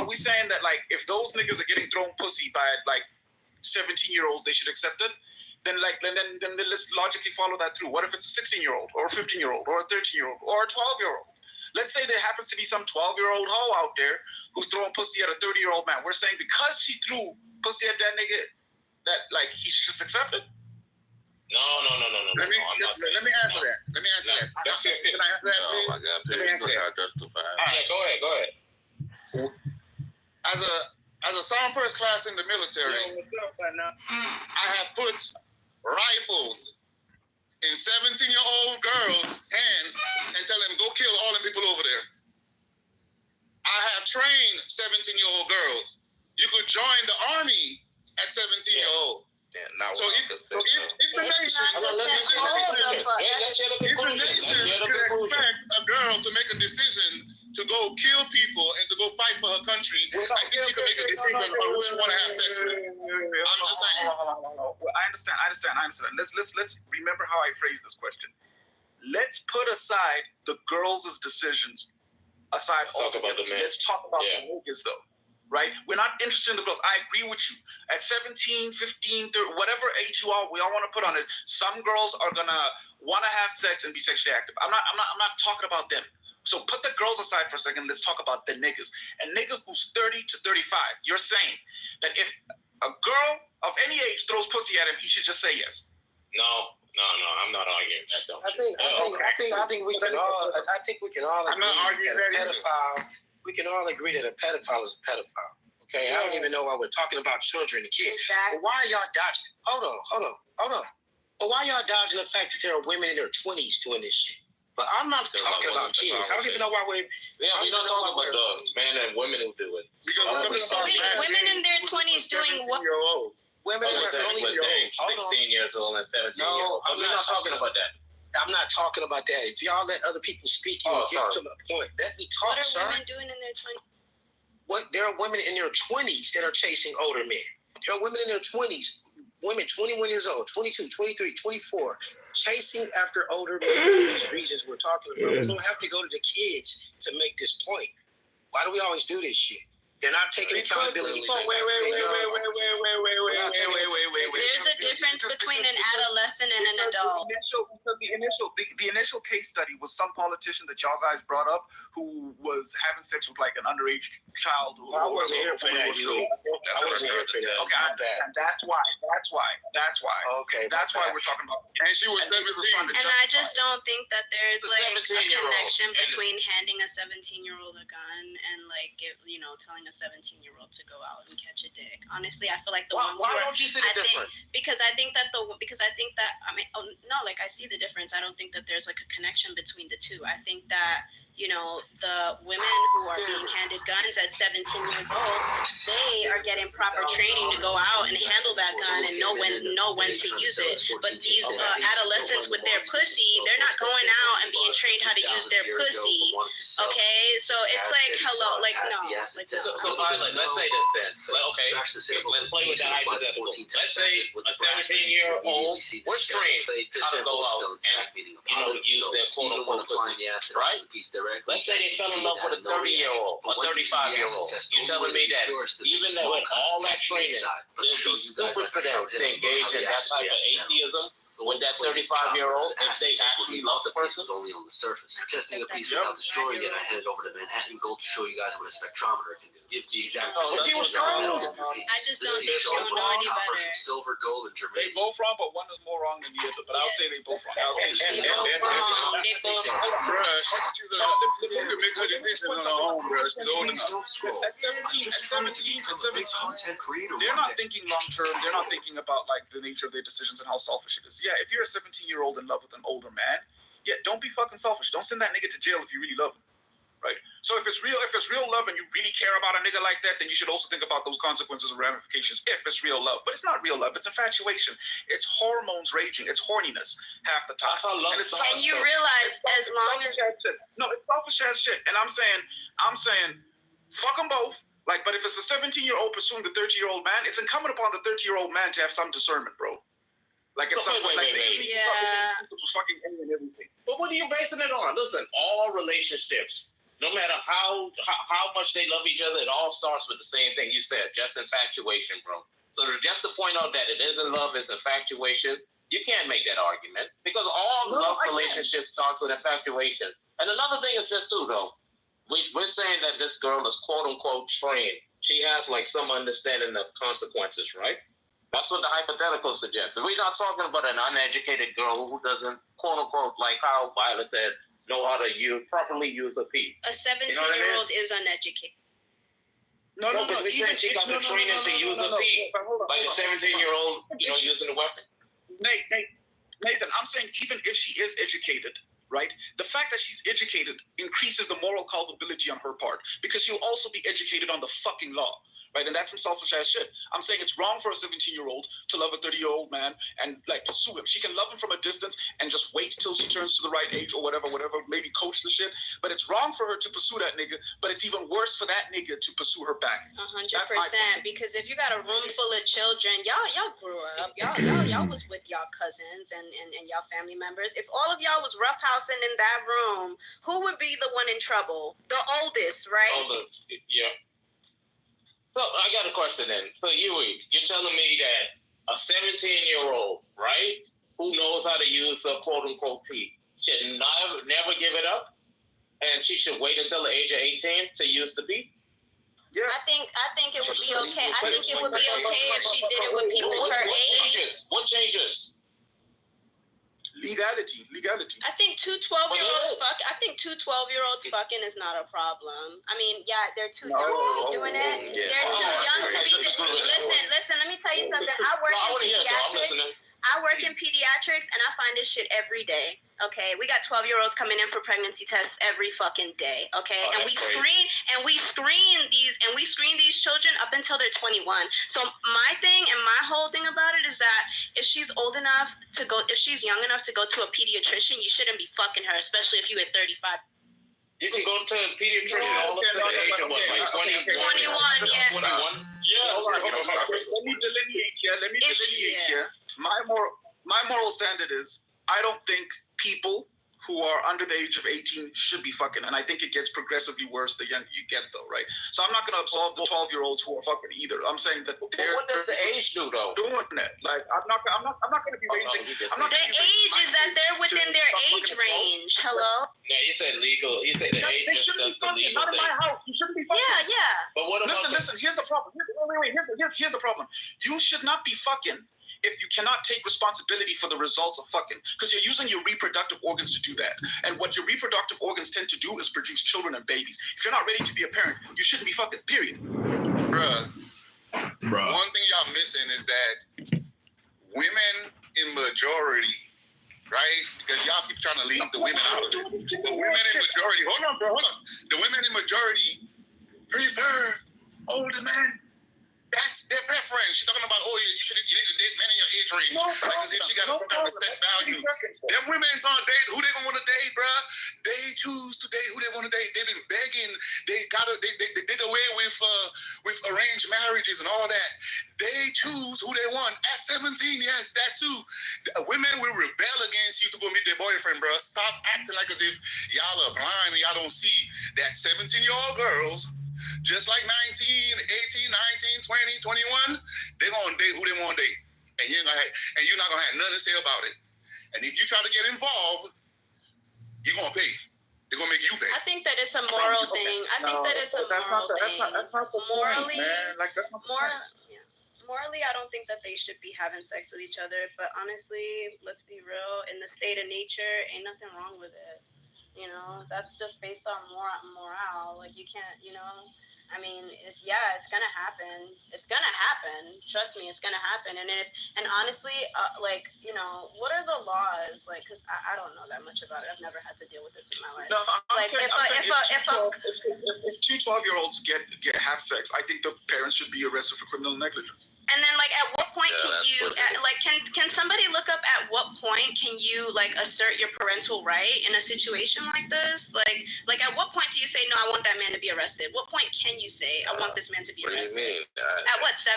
are we saying that like if those niggas are getting thrown pussy by like 17-year-olds, they should accept it? Then let's logically follow that through. What if it's a 16-year-old or a 15-year-old or a 13-year-old or a 12-year-old? Let's say there happens to be some 12-year-old hoe out there who's throwing pussy at a 30-year-old man. We're saying because she threw pussy at that nigga, that like he should just accept it? No. Let me answer that. Can I answer that? Oh my God! Look how justified. Yeah, go ahead. As a Sergeant First Class in the military, I have put rifles in 17-year-old girls' hands and tell them go kill all them people over there. I have trained 17-year-old girls. You could join the army at 17-year-old. So if the nation could expect a girl to make a decision to go kill people and to go fight for her country, I think you can make a decision on who she want to have sex with. I'm just saying. I understand. Let's remember how I phrased this question. Let's put aside the girls' decisions. Let's talk about the men. Let's talk about the niggas though. Right? We're not interested in the girls. I agree with you. At 17, 15, 30, whatever age you are, we all want to put on it. Some girls are gonna want to have sex and be sexually active. I'm not talking about them. So put the girls aside for a second. Let's talk about the niggas. A nigga who's 30 to 35. You're saying that if a girl of any age throws pussy at him, he should just say yes. No, I'm not arguing that. I think we can all. I'm not arguing that pedophile. We can all agree that a pedophile is a pedophile. Okay, I don't even know why we're talking about children and kids. Exactly. But why are y'all dodging? Hold on. But why y'all dodging the fact that there are women in their 20s doing this shit? But I'm not talking about kids. I don't even know why we're. Yeah, we're not talking about the men and women who do it. Women in their 20s doing what? Women in their 16 years old and 17 years old. I'm not talking about that. I'm not talking about that. If y'all let other people speak, you will get to my point. Let me talk, sir. What are women doing in their 20s? There are women in their 20s that are chasing older men. There are women in their 20s, women 21 years old, 22, 23, 24, chasing after older men for these reasons we're talking about. We don't have to go to the kids to make this point. Why do we always do this shit? They're not taking accountability. Wait. There's a difference between an adolescent and an adult. The initial case study was some politician that y'all guys brought up who was having sex with like an underage child. I wasn't here for that. Okay, I understand. That's why. Okay. That's why we're talking about. And she was 17. And I just don't think that there's like a 17-year-old. connection between handing a 17-year-old a gun and like telling a 17-year-old to go out and catch a dick. Honestly, I feel like the ones. Why don't you see the difference? Because I think that I see the difference. I don't think that there's like a connection between the two. I think that the women who are being handed guns at 17 years old, they are getting proper training to go out and handle that gun and know when to use it. But these adolescents with their pussy, they're not going out and being trained how to use their pussy. Okay, so it's like hello, like no. So let's say this then. Okay, let's play with that hypothetical. Let's say a 17-year-old was trained how to go out and use their quote-unquote pussy, right? Let's say they fell in love with a 30-year-old, a 35-year-old. You're telling me that even with all that training, it would be stupid for them to engage in that type of atheism with that 35-year-old if they actually love the person? Only on the surface. Testing a piece without destroying it, I headed over to Manhattan Gold to show you guys what a spectrometer can do. Gives the exact I just don't think you don't know any better. Silver, gold, and They germanium. both wrong, but one is more wrong than the other. But I would say they both wrong. They both wrong. You can make a decision on her own, bro. She's old enough. Don't scroll. At 17, content creator. they're not thinking long term. They're not thinking about like the nature of their decisions and how selfish it is. Yeah, if you're a 17-year-old in love with an older man, yeah, don't be fucking selfish. Don't send that nigga to jail if you really love him, right? So if it's real love and you really care about a nigga like that, then you should also think about those consequences and ramifications if it's real love. But it's not real love. It's infatuation. It's hormones raging. It's horniness half the time. That's how love starts. And you realize as long as no, it's selfish as shit. And I'm saying, fuck them both. Like, but if it's a 17-year-old pursuing the 30-year-old man, it's incumbent upon the 30-year-old man to have some discernment, bro. Like at some point, like the 80s was fucking ending and everything. But what are you basing it on? Listen, all relationships no matter how much they love each other, it all starts with the same thing you said, just infatuation, bro. So just to point out that it isn't love, it's infatuation, you can't make that argument because all love relationships start with infatuation. And another thing is this too, though. We're saying that this girl is quote unquote trained. She has like some understanding of consequences, right? That's what the hypothetical suggests. We're not talking about an uneducated girl who doesn't quote unquote, like how Violet said, know how to properly use a P. A 17-year-old is uneducated. No, but we said she got the training to use a P. Like a 17-year-old, using a weapon. Nathan, I'm saying even if she is educated, right? The fact that she's educated increases the moral culpability on her part because she'll also be educated on the fucking law, right? And that's some selfish ass shit. I'm saying it's wrong for a 17-year-old to love a 30-year-old man and like pursue him. She can love him from a distance and just wait till she turns to the right age or whatever, maybe coach the shit. But it's wrong for her to pursue that nigga, but it's even worse for that nigga to pursue her back. 100%. Because if you got a room full of children, y'all grew up, y'all was with y'all cousins and y'all family members. If all of y'all was roughhousing in that room, who would be the one in trouble? The oldest, right? Oldest, yeah. So I got a question then. So you're telling me that a 17-year-old, right, who knows how to use a quote unquote P, should never give it up, and she should wait until the age of 18 to use the P? Yeah. I think it would be okay. I think it would be okay if she did it with people her age. What changes? Legality. I think two 12-year-olds fucking is not a problem. I mean, yeah, they're too young to be doing it. Yeah. They're too young to be. Listen. Let me tell you something. I work in pediatrics, and I find this shit every day. Okay, we got 12-year-olds coming in for pregnancy tests every fucking day. Okay, and we screen these children up until they're 21. So my thing and my whole thing about it is that if she's young enough to go to a pediatrician, you shouldn't be fucking her, especially if you at 35. You can go to a pediatrician all up to the age of what, like 20, 21, yeah. 21? Yeah. Hold on. Let me delineate here. My moral standard is I don't think people who are under the age of 18 should be fucking, and I think it gets progressively worse the younger you get, though, right? So I'm not going to absolve the 12-year-olds who are fucking either. I'm saying that they're. What does the age do, though? Doing that, like I'm not going to be raising. The age is that they're within their age range. Hello. Yeah, you said legal. You said the age just does the legal thing. Not in my house. You shouldn't be fucking. Yeah. But what about? Listen. Here's the problem. Here's the problem. You should not be fucking if you cannot take responsibility for the results of fucking, because you're using your reproductive organs to do that. And what your reproductive organs tend to do is produce children and babies. If you're not ready to be a parent, you shouldn't be fucking, period. Bruh. One thing y'all missing is that women in majority, right? Because y'all keep trying to leave the women out of it. The women in majority, hold on. The women in majority prefer older men. That's their preference. She's talking about, you need to date men in your age range. Like as if she got some kind of set value. Them women gonna date who they gonna want to date, bruh. They choose to date who they want to date. They've been begging. They did away with arranged marriages and all that. They choose who they want. At 17, yes, that too. Women will rebel against you to go meet their boyfriend, bruh. Stop acting like as if y'all are blind and y'all don't see that 17-year-old girls, just like 19, 18, 19, 20, 21, they're going to date who they want to date. And you're not going to have nothing to say about it. And if you try to get involved, you're going to pay. They're going to make you pay. I think that it's a moral thing. I think that it's a moral thing. That's not the morally, man. Like, that's not the morally, I don't think that they should be having sex with each other. But honestly, let's be real. In the state of nature, ain't nothing wrong with it. You know, that's just based on morale. Like, you can't, I mean, it's going to happen. It's going to happen. Trust me, it's going to happen. And honestly, what are the laws? Like, because I don't know that much about it. I've never had to deal with this in my life. No, if two 12-year-olds have sex, I think the parents should be arrested for criminal negligence. And then, like, at what point can somebody look up at what point can you, like, assert your parental right in a situation like this? Like at what point do you say, no, I want that man to be arrested? What point can you say, I want this man to be arrested? What do you mean? At what, 17?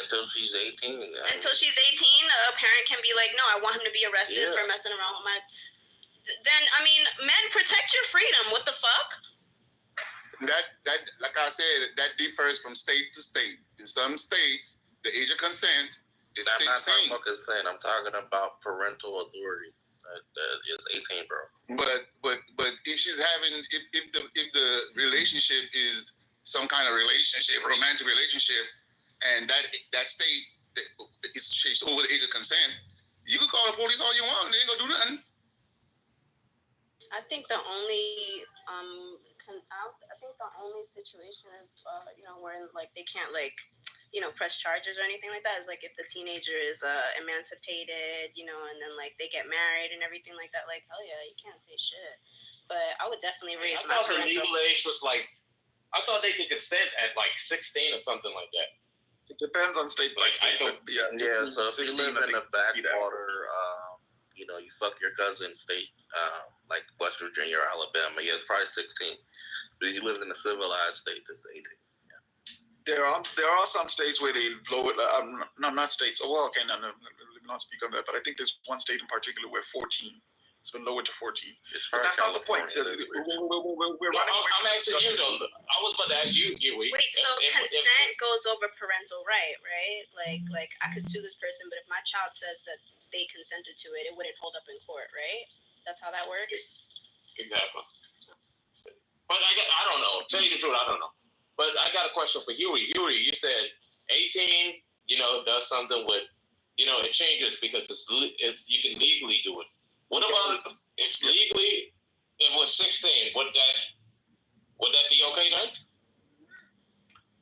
Until she's 18. Until she's 18, a parent can be like, no, I want him to be arrested for messing around with my... then I mean, men, protect your freedom. What the fuck? That like I said, that differs from state to state. In some states, the age of consent is I'm not talking 16. about consent. I'm talking about parental authority. That is 18, bro. But if she's having if the relationship is some kind of relationship, romantic relationship, and that state she's over the age of consent, you can call the police all you want. They ain't gonna do nothing. I think the only situation is where like they can't like press charges or anything like that is like if the teenager is emancipated, and then like they get married and everything like that. Like hell yeah, you can't say shit. But I would definitely raise my thought the legal age was like, I thought they could consent at like 16 or something like that. It depends on state by state. Yeah, so if you live in the backwater, you fuck your cousin state, like West Virginia or Alabama, yeah, it's probably 16. But if you live in a civilized state, it's 18. There are some states where they lower it. No, not states. Oh, well, okay, no, let me not speak on that. But I think there's one state in particular where 14. It's been lowered to 14. But that's not the point. We're running. I'm asking you though. I was about to ask you, Huey. Wait, so consent goes over parental right? Like I could sue this person, but if my child says that they consented to it, it wouldn't hold up in court, right? That's how that works. Exactly. But I don't know. Tell you the truth, I don't know. But I got a question for Huey. Huey, you said 18, does something with, it changes because it's you can legally do it. What about if legally it was 16? Would that be okay then?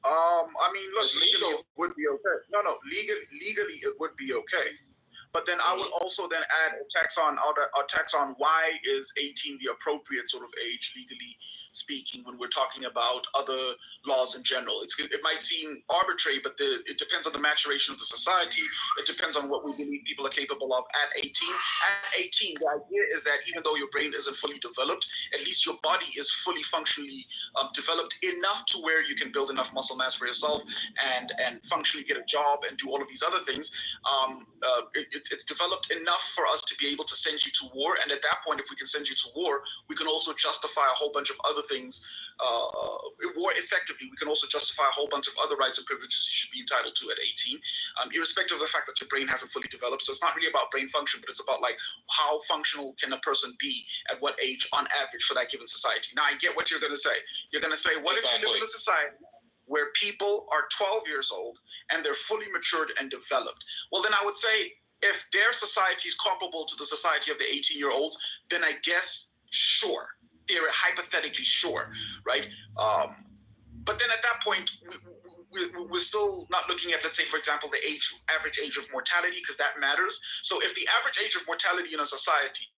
I mean, look, legally it would be okay. No, legally it would be okay. But then I would also then add a tax on why is 18 the appropriate sort of age legally speaking when we're talking about other laws in general. It might seem arbitrary, but it depends on the maturation of the society. It depends on what we believe people are capable of at 18. At 18, the idea is that even though your brain isn't fully developed, at least your body is fully functionally developed enough to where you can build enough muscle mass for yourself and functionally get a job and do all of these other things. It's developed enough for us to be able to send you to war. And at that point, if we can send you to war, we can also justify a whole bunch of other things. War effectively, we can also justify a whole bunch of other rights and privileges you should be entitled to at 18, irrespective of the fact that your brain hasn't fully developed. So it's not really about brain function, but it's about like how functional can a person be at what age on average for that given society. Now I get what you're going to say. You're going to say, what if we live in a society where people are 12 years old and they're fully matured and developed? Well, then I would say if their society is comparable to the society of the 18-year-olds, then I guess sure. Hypothetically sure, right? But then at that point, we're still not looking at, let's say, for example, the average age of mortality, because that matters. So if the average age of mortality in a society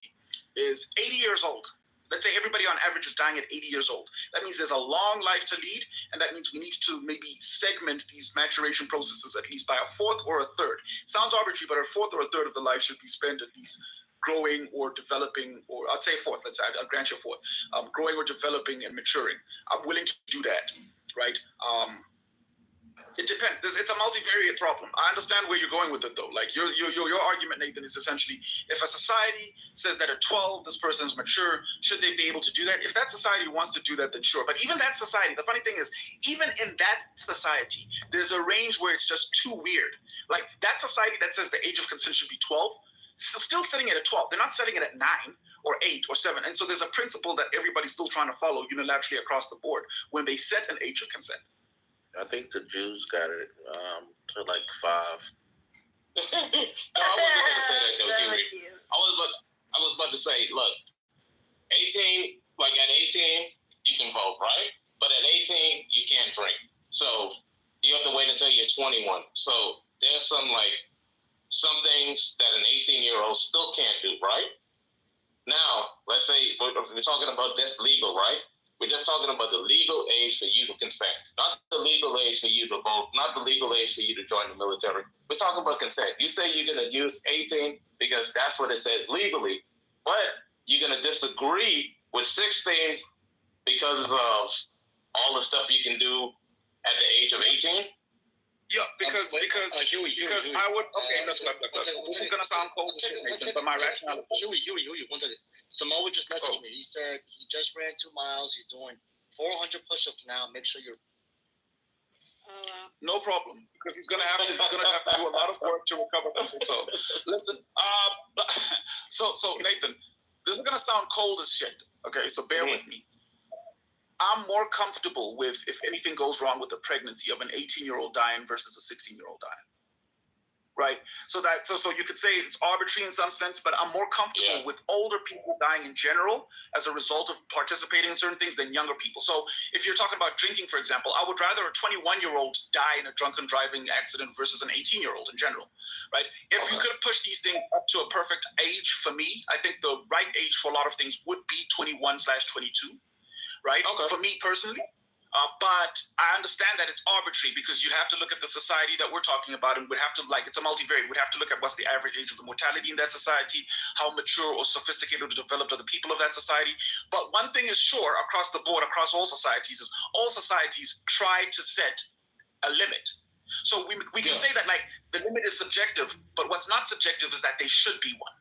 is 80 years old, let's say everybody on average is dying at 80 years old. That means there's a long life to lead, and that means we need to maybe segment these maturation processes at least by a fourth or a third. Sounds arbitrary, but a fourth or a third of the life should be spent at least growing or developing, or I'd say fourth, I'll grant you a fourth, growing or developing and maturing. I'm willing to do that, right? It depends. It's a multivariate problem. I understand where you're going with it though. Like your argument, Nathan, is essentially if a society says that at 12, this person is mature, should they be able to do that? If that society wants to do that, then sure. But even that society, the funny thing is, even in that society, there's a range where it's just too weird. Like that society that says the age of consent should be 12, still setting it at 12. They're not setting it at 9 or 8 or 7. And so there's a principle that everybo's still trying to follow unilaterally across the board when they set an age of consent. I think the Jews got it to like 5. No, I wasn't going to say that though, Huey. I was about to say, look, 18, like at 18, you can vote, right? But at 18, you can't drink. So you have to wait until you're 21. So there's some things that an 18-year-old still can't do, right? Now, let's say we're talking about this legal, right? We're just talking about the legal age for you to consent, not the legal age for you to vote, not the legal age for you to join the military. We're talking about consent. You say you're going to use 18 because that's what it says legally, but you're going to disagree with 16 because of all the stuff you can do at the age of 18? Yeah, because I would, okay, look, this is going to sound cold, but my rationale. Huey, 1 second. Samoa just messaged me. He said he just ran 2 miles. He's doing 400 push-ups now. Make sure you're. No problem, because he's gonna have to do a lot of work to recover from it. So, listen. So Nathan, this is gonna sound cold as shit. Okay, so bear with me. I'm more comfortable with if anything goes wrong with the pregnancy of an 18-year-old dying versus a 16-year-old dying. Right, so you could say it's arbitrary in some sense, but I'm more comfortable with older people dying in general as a result of participating in certain things than younger people. So if you're talking about drinking, for example, I would rather a 21-year-old die in a drunken driving accident versus an 18-year-old in general, right? If you could push these things up to a perfect age, for me, I think the right age for a lot of things would be 21/22, right? For me personally. But I understand that it's arbitrary because you'd have to look at the society that we're talking about, and we'd have to, it's a multivariate. We'd have to look at what's the average age of the mortality in that society, how mature or sophisticated or developed are the people of that society. But one thing is sure across the board, across all societies, is all societies try to set a limit. So we can say that the limit is subjective, but what's not subjective is that they should be one.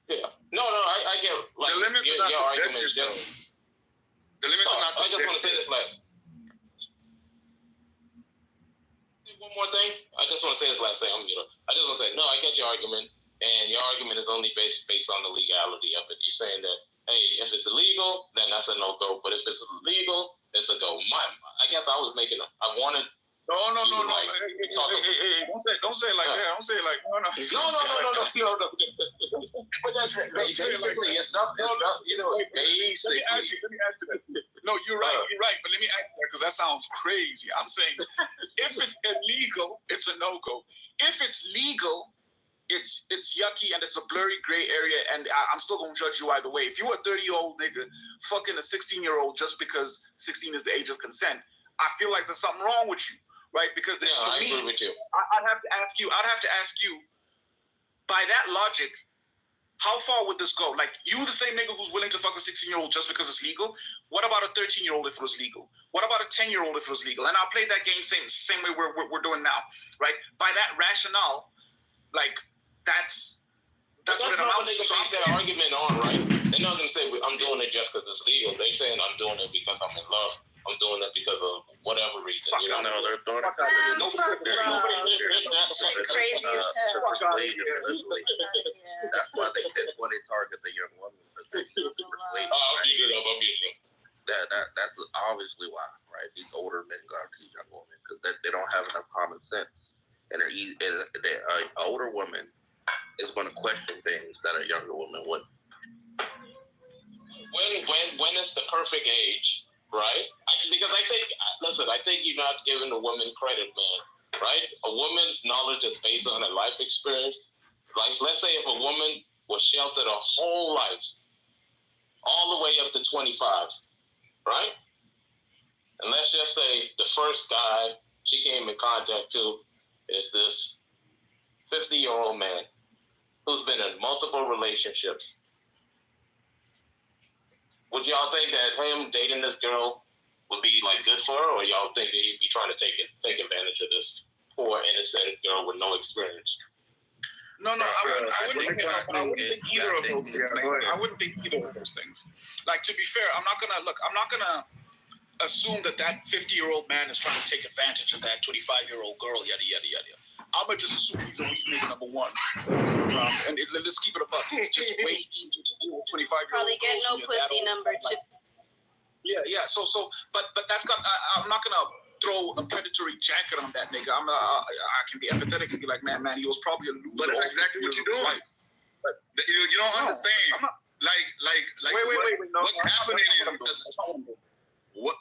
Yeah. No, I get the limits your argument is just. The limits are not I just want to say this last. One more thing. I just want to say this last thing. I just want to say, no, I get your argument, and your argument is only based on the legality of it. You're saying that, hey, if it's illegal, then that's a no-go. But if it's legal, it's a go. I guess I was making I wanted. No. Hey, don't say it like that. Don't say it like no. No. But that's basically it's not. Basically. Let me add to that. No, you're right. But let me add to that because that sounds crazy. I'm saying if it's illegal, it's a no-go. If it's legal, it's yucky and it's a blurry gray area, and I'm still gonna judge you either way. If you're a 30-year-old nigga fucking a 16-year-old just because 16 is the age of consent, I feel like there's something wrong with you. Right, because I agree with you. I'd have to ask you. By that logic, how far would this go? Like you, the same nigga who's willing to fuck a 16-year-old just because it's legal. What about a 13-year-old if it was legal? What about a 10-year-old if it was legal? And I'll play that game same way we're doing now, right? By that rationale, that's what it amounts to. So base that argument on, right? They're not gonna say I'm doing it just because it's legal. They're saying I'm doing it because I'm in love. I'm doing it because of whatever reason. No, they're doing it. Crazy as hell. That's why they target the young women. I'm getting it up. That's obviously why, right? These older men go after these young women because they don't have enough common sense, and an older woman is going to question things that a younger woman wouldn't. When is the perfect age? Right? Because I think you're not giving a woman credit, man. Right? A woman's knowledge is based on her life experience. Like, let's say if a woman was sheltered her whole life, all the way up to 25, right? And let's just say the first guy she came in contact to is this 50-year-old man who's been in multiple relationships. Would y'all think that him dating this girl would be good for her, or y'all think that he'd be trying to take advantage of this poor innocent girl with no experience? No, I wouldn't think either of those things. I wouldn't think either of those things. To be fair, I'm not gonna assume that 50-year-old man is trying to take advantage of that 25-year-old girl. Yada yada yada. I'm gonna just assume he's a weak nigga number one. And let's keep it a buck. It's just way easier to deal with 25-year-old. Probably get no pussy number two. Yeah. So, but that's got. I'm not gonna throw a predatory jacket on that nigga. I can be empathetic and be like, man, he was probably a loser. But that's exactly what you're doing. But you don't understand. Wait. No,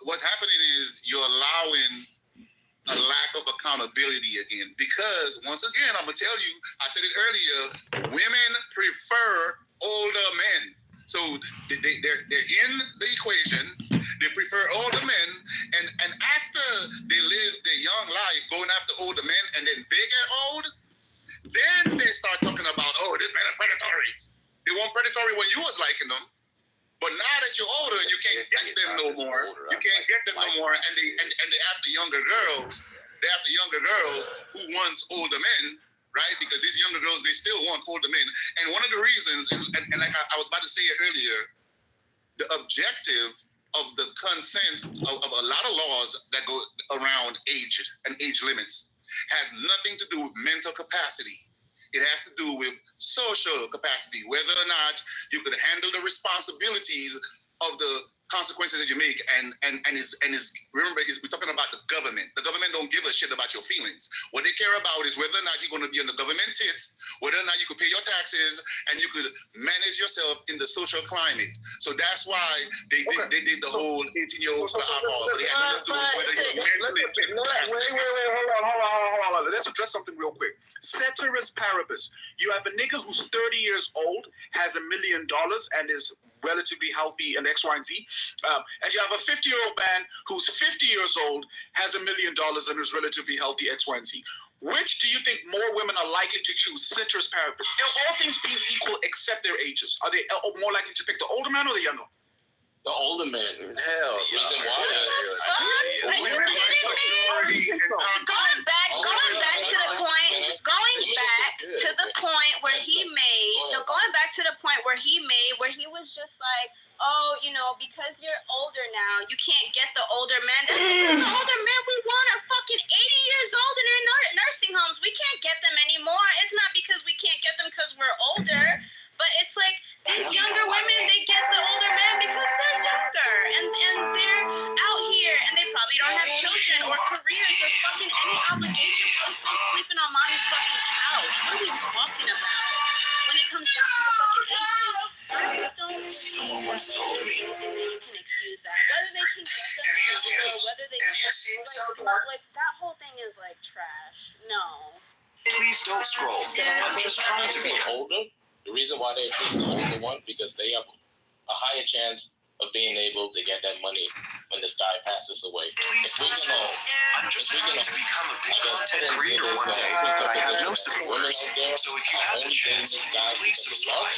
what's happening is you're allowing a lack of accountability again. Because once again, I'm gonna tell you, I said it earlier, women prefer older men. So they're in the equation. They prefer older men, and after they live their young life going after older men, and then they get old, then they start talking about, this man is predatory. They weren't predatory when you was liking them, but now that you're older, you can't get them no more. You can't get them no more, and they after younger girls. They're after younger girls who wants older men, right? Because these younger girls, they still want older men. And one of the reasons, and like I was about to say it earlier, the objective of the consent of a lot of laws that go around age and age limits has nothing to do with mental capacity. It has to do with social capacity, whether or not you could handle the responsibilities of the consequences that you make, and remember, we're talking about the government. The government don't give a shit about your feelings. What they care about is whether or not you're going to be on the government tits, whether or not you could pay your taxes, and you could manage yourself in the social climate. So that's why they did the whole 18-year-olds for alcohol. But it has to do with whether you're mentally fit. Hold on. Let's address something real quick. Ceteris paribus. You have a nigga who's 30 years old, has $1 million, and is relatively healthy and X, Y, and Z. And you have a 50-year-old man who's 50 years old, has $1 million, and is relatively healthy X, Y, and Z. Which do you think more women are likely to choose? Ceteris paribus. All things being equal except their ages. Are they more likely to pick the older man or the younger? The older man. Hell, Reason why? Are you kidding me? Going back to the point where he was just like, oh, because you're older now, you can't get the older men. That's because the older men we want are fucking 80 years old and they're in nursing homes. We can't get them anymore. It's not because we can't get them because we're older, but it's like these younger women, they get the older men because they're younger and they're out here and they probably don't have children or careers or fucking any obligation plus sleeping on mommy's fucking couch. What are we talking about? When it comes down to the fucking ages, someone once told me. you can excuse that. Whether they can get them or whether they can like that whole thing is like trash. No. Please don't scroll. I'm just trying to be older. The reason why they choose the older one because they have a higher chance of being able to get that money when this guy passes away. Please don't scroll. I'm just trying to become a big content creator one day, but I have no supporters. So if you have the chance, please subscribe.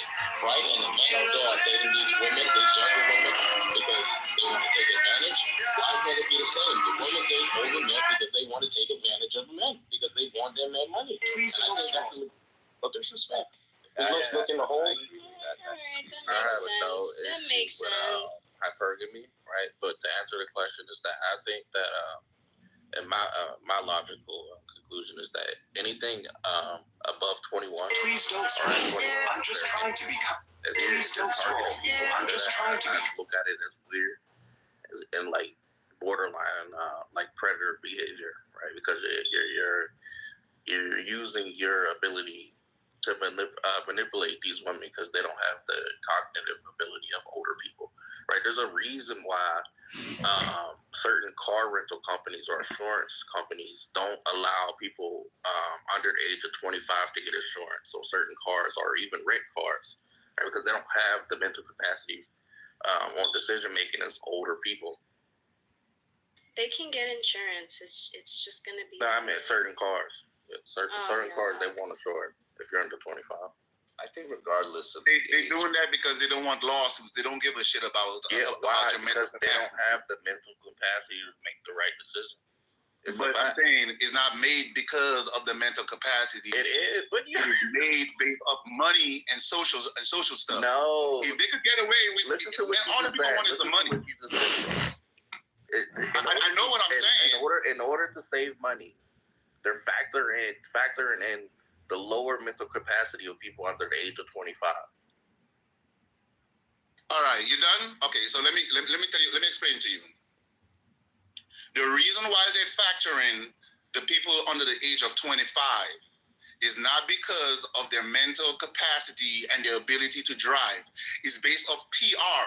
Right, and the men out there are dating these women, these younger women, because they want to take advantage. Why can't it be the same? The women date older men because they want to take advantage of the men, because they want their men money. Please don't scroll. But disrespect. Let's look in the hole. I have no issue with hypergamy, right? But to answer the question is that I think that, and my logical conclusion is that anything above 21. Please don't scroll. I'm just trying to become. Please don't scroll. I'm just trying to look at it as weird and like borderline like predator behavior, right? Because you're using your ability to manipulate these women because they don't have the cognitive ability of older people, right? There's a reason why certain car rental companies or insurance companies don't allow people under the age of 25 to get insurance. So certain cars or even rent cars, right? Because they don't have the mental capacity on decision making as older people. They can get insurance. It's just gonna be. No, I mean certain cars. Certain cars they won't insure if you're under 25. I think regardless of they're doing that because they don't want lawsuits. They don't give a shit about your mental capacity. They don't have the mental capacity to make the right decision. But I'm saying it's not made because of the mental capacity. It is, but it's made based off money and social stuff. No, if they could get away with listen to what all the people want is the money. I know what I'm saying. In order to save money, they're factoring in the lower mental capacity of people under the age of 25. All right, you done? Okay, so let me explain to you. The reason why they factor in the people under the age of 25 is not because of their mental capacity and their ability to drive. It's based off PR.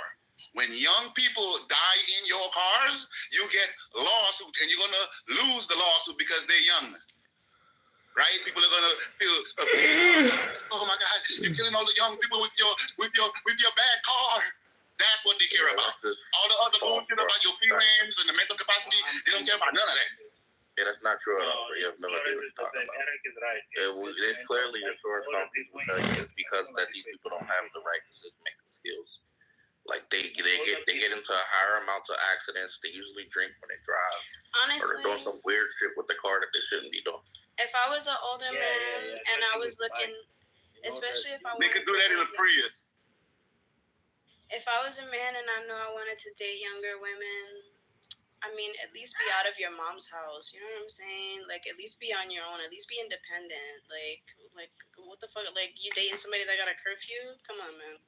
When young people die in your cars, you get lawsuit, and you're gonna lose the lawsuit because they're young. Right? People are gonna feel, oh my God, you're killing all the young people with your bad car. That's what they care about. All the other bullshit about your feelings and the mental capacity, they don't care about none of that. Yeah, that's not true at all. You have no idea what you're talking about. It's clearly insurance companies will tell you it's because that these people don't have the right decision-making skills. Like they get into a higher amount of accidents. They usually drink when they drive. Honestly, or they're doing some weird shit with the car that they shouldn't be doing. If I was an older man and I was looking, especially if I They could do that in a Prius. If I was a man and I know I wanted to date younger women, I mean, at least be out of your mom's house. You know what I'm saying? Like, at least be on your own. At least be independent. Like, what the fuck? Like, you dating somebody that got a curfew? Come on, man.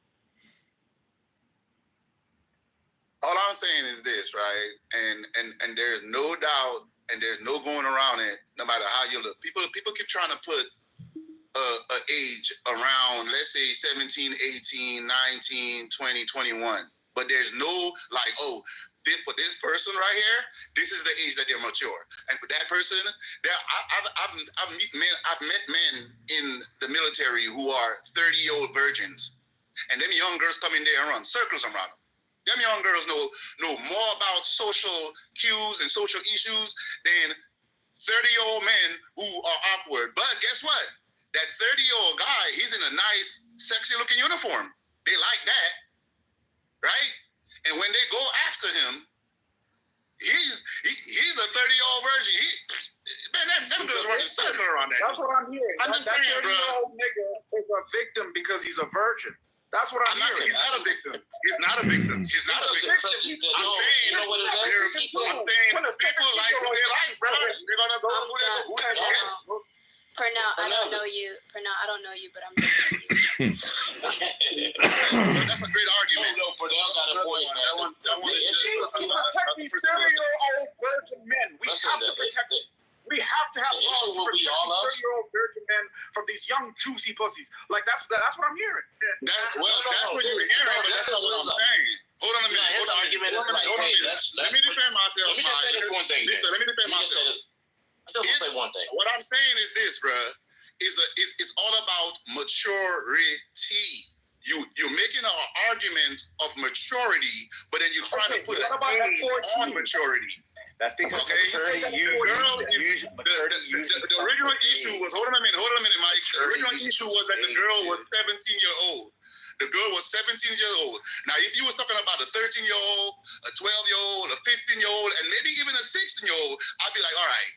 All I'm saying is this, right? And there's no doubt, and there's no going around it. No matter how you look, people keep trying to put a age around, let's say 17, 18, 19, 20, 21. But there's no like, oh, for this person right here, this is the age that they're mature. And for that person, I've met men in the military who are 30-year-old virgins, and them young girls come in there and run circles around them. Them young girls know more about social cues and social issues than 30-year-old men who are awkward. But guess what? That 30-year-old guy, he's in a nice, sexy-looking uniform. They like that, right? And when they go after him, he's a 30-year-old virgin. Them girls running circle around that. That's what I'm hearing. I'm just saying, bro. That 30-year-old nigga is a victim because he's a virgin. That's what I'm hearing. He's not a victim. He's not a victim. He's not a victim. You know what it is? I'm saying people like who they like, bro. They're gonna go who they like. Pernell, I don't know you. Pernell, I don't know you, but I'm looking at you. That's a great argument. No, Pernell got a point, man. To protect these 30-year-old virgin men, we have to protect them. We have to have laws to protect these 30-year-old virgin men from these young juicy pussies. Like that's what I'm hearing. That's what you're hearing, but that's not what I'm saying. Hold on a minute. His argument is like, hey, let me defend myself. Let me just say this one thing. Listen, let me defend myself. Just say one thing. What I'm saying is this, bro. It's all about maturity. You're making an argument of maturity, but then you're trying to put an age on maturity. That's because the original issue was, hold on a minute, Mike. The original issue was that the girl was 17-year-old. The girl was 17 years old. Now, if you was talking about a 13-year-old, a 12-year-old, a 15-year-old, and maybe even a 16-year-old, I'd be like, all right,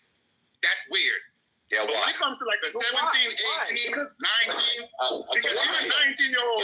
that's weird. Yeah, but when it comes to like the 17, 18, 19, because even 19-year-old,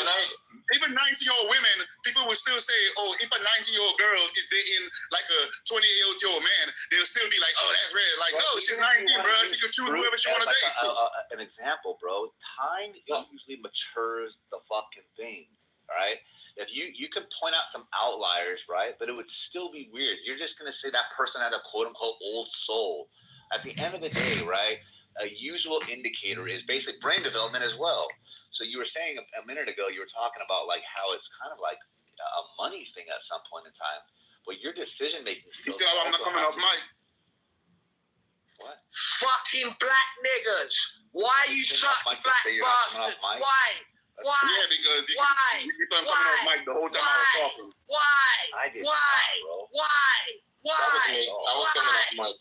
even 19-year-old women, people would still say, oh, if a 19-year-old girl is dating like a 28-year-old man, they'll still be like, oh, that's red. Like, no, she's 19, bro. She could choose whoever she want to date. An example, bro. Time usually matures the fucking thing, right? If you can point out some outliers, right? But it would still be weird. You're just gonna say that person had a quote-unquote old soul. At the end of the day, right, a usual indicator is basic brain development as well. So you were saying a minute ago, you were talking about like how it's kind of like a money thing at some point in time. But your decision-making skills... You see how I'm not coming off mic? What? Fucking black niggas. Why you such black bastards? Why? Why? Yeah, because you keep on coming off mic the whole time I was talking. Why? I did Why? not, bro. Why? That was me. I was coming off mic.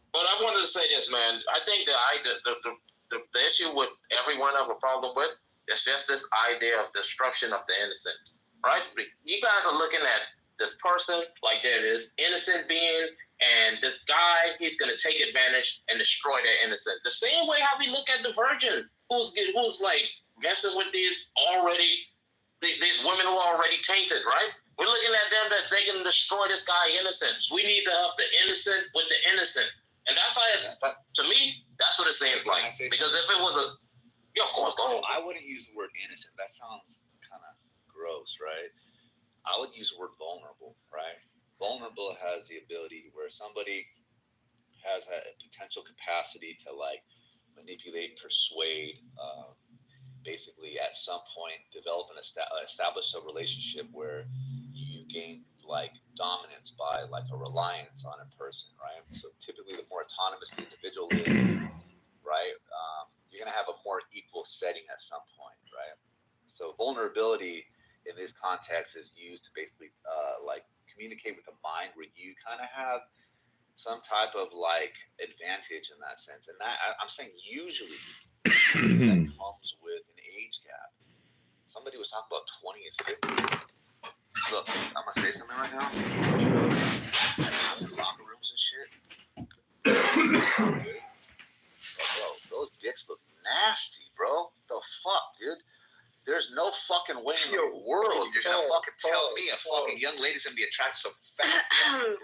But I wanted to say this, man. I think the issue with everyone I have a problem with is just this idea of destruction of the innocent, right? You guys are looking at this person like they're this innocent being, and this guy, he's going to take advantage and destroy their innocence. The same way how we look at the virgin who's like messing with these women who are already tainted, right? We're looking at them that they can destroy this guy's innocence. We need to have the innocent with the innocent. And that's how, to me, that's what it seems like. Because if it was of course. So I wouldn't use the word innocent. That sounds kind of gross, right? I would use the word vulnerable, right? Vulnerable has the ability where somebody has a potential capacity to like manipulate, persuade, basically at some point develop and establish a relationship where you gain like dominance by like a reliance on a person, right? So typically the more autonomous the individual is, right, you're going to have a more equal setting at some point, right? So vulnerability in this context is used to basically like communicate with the mind where you kind of have some type of like advantage in that sense. And that I'm saying usually that comes with an age gap. Somebody was talking about 20 and 50. Look, I'm gonna say something right now. Locker rooms and shit. nasty, bro. The fuck, dude. There's no fucking way in the world you're gonna fucking tell me a fucking young lady's gonna be attracted to so fat,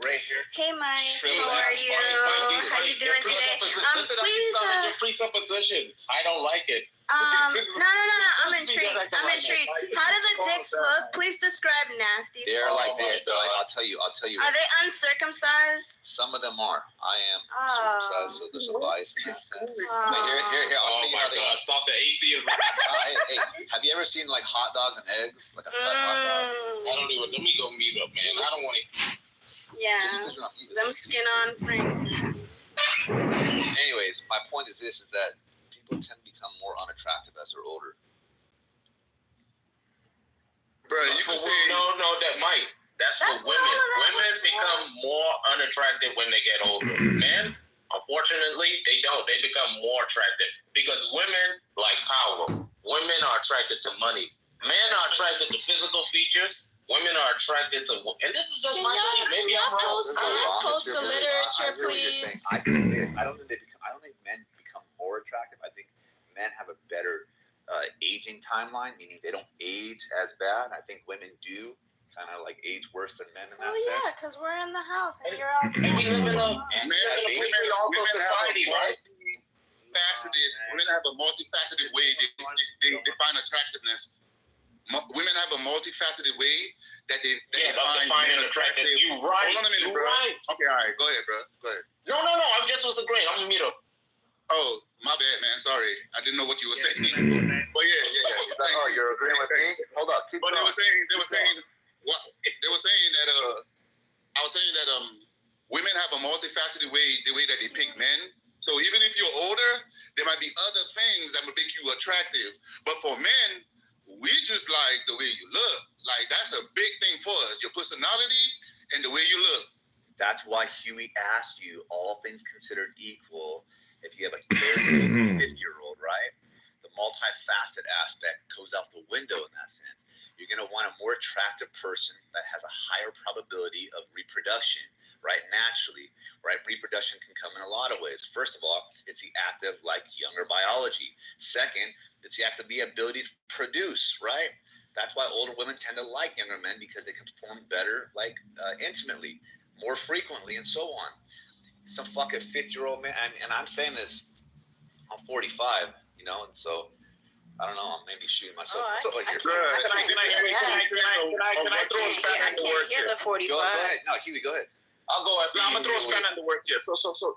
gray hair. Hey, Mike. Shriveled How are ass you? fucking- How you doing today? Listen, Please. your presuppositions. I don't like it. No. I'm intrigued. How do the dicks look? Please describe nasty. They're like I'll tell you. Are they uncircumcised? Some of them are. I am circumcised, so there's a bias in that sense. But here, I'll tell you how they are. Stop the atheism. Hey, have you ever seen like hot dogs and eggs? Like a cut hot dog? I don't even, let me go meet up, man. I don't want to. Yeah. Them skin on franks. Anyways, my point is this: is that people tend to become more unattractive as they're older. Bro, you can say No, that Mike. That's for women. Women become more unattractive when they get older. Men, unfortunately, they don't. They become more attractive because women like power. Women are attracted to money. Men are attracted to physical features. Women are attracted to, and this is just my belief. Maybe I'm wrong. Post the literature, please. I think this. I don't think men become more attractive. I think men have a better aging timeline, meaning they don't age as bad. I think women do kind of like age worse than men in that sense. Yeah, because we're in the house and you're out. And we live in a women society, right? Women have a multifaceted way they define attractiveness. Women have a multifaceted way that they define an attractive. You right. Hold on a minute, bro. Right. Okay, all right. Go ahead, bro. Go ahead. No. I'm just agreeing. I'm gonna meet up. Oh, my bad, man. Sorry. I didn't know what you were saying. But yeah. Is that, you're agreeing with me? Hold up. Keep But going. they were saying that I was saying that women have a multifaceted way, the way that they pick men. So even if you're older, there might be other things that would make you attractive. But for men, we just like the way you look. Like that's a big thing for us. Your personality and the way you look. That's why Huey asked you, all things considered equal, if you have a 50-year-old, right? The multifaceted aspect goes out the window in that sense. You're going to want a more attractive person that has a higher probability of reproduction, right? Naturally, right? Reproduction can come in a lot of ways. First of all, it's the act of like younger biology. Second, it's the act of the ability to produce, right? That's why older women tend to like younger men because they can perform better, like intimately, more frequently, and so on. Some fucking 50-year-old man, and I'm saying this, I'm 45, you know, and so I don't know, I'm maybe shooting myself in the foot here. Can I throw a spanner in the works here? Go ahead. No, Huey, go ahead. I'll go after I'm gonna throw a spanner in the works here. So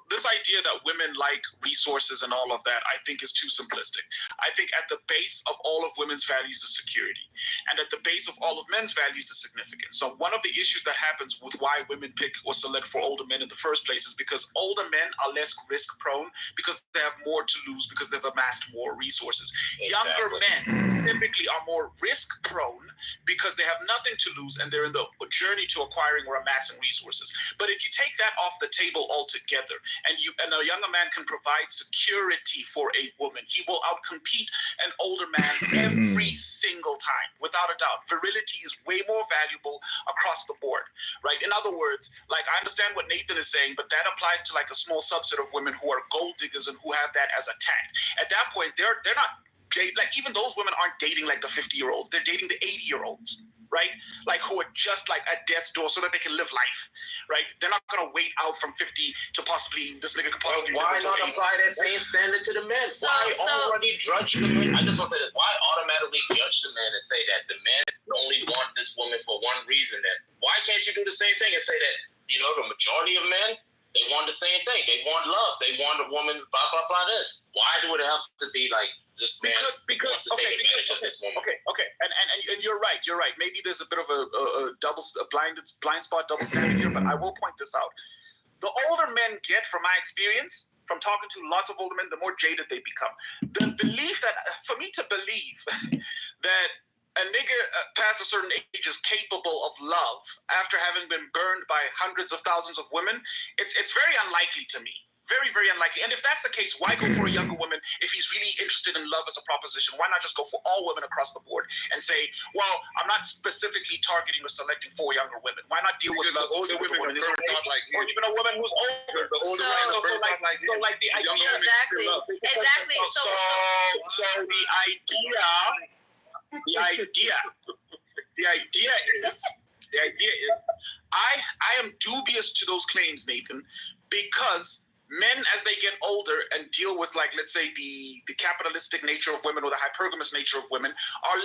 this idea that women like resources and all of that, I think is too simplistic. I think at the base of all of women's values is security, and at the base of all of men's values is significance. So one of the issues that happens with why women pick or select for older men in the first place is because older men are less risk prone because they have more to lose because they've amassed more resources. Exactly. Younger men typically are more risk prone because they have nothing to lose and they're in the journey to acquiring or amassing resources. But if you take that off the table altogether, and a younger man can provide security for a woman, he will outcompete an older man every single time, without a doubt. Virility is way more valuable across the board, right? In other words, like I understand what Nathan is saying, but that applies to like a small subset of women who are gold diggers and who have that as a tact. At that point, they're not like even those women aren't dating like the 50-year-olds; they're dating the 80-year-olds. Right? Like who are just like at death's door so that they can live life, right? They're not going to wait out from 50 to possibly, this nigga could possibly why not apply that same standard to the men? Why already judge the men? I just want to say this. Why automatically judge the men and say that the men only want this woman for one reason? Then why can't you do the same thing and say that, you know, the majority of men, they want the same thing. They want love. They want a woman, blah, blah, blah, this. Why do it have to be like, this man wants to take advantage of this woman? Okay. And you're right. Maybe there's a bit of a blind spot, double standard here, but I will point this out. The older men get, from my experience, from talking to lots of older men, the more jaded they become. The belief that, for me to believe that a nigga past a certain age is capable of love after having been burned by hundreds of thousands of women, it's very unlikely to me. Very, very unlikely. And if that's the case, why go for a younger woman if he's really interested in love as a proposition? Why not just go for all women across the board and say, well, I'm not specifically targeting or selecting for younger women. Why not deal with love? Older women or even a woman who's older. The older So like like the idea. Exactly. So the idea is I am dubious to those claims, Nathan, because men, as they get older and deal with, like, let's say the capitalistic nature of women or the hypergamous nature of women, are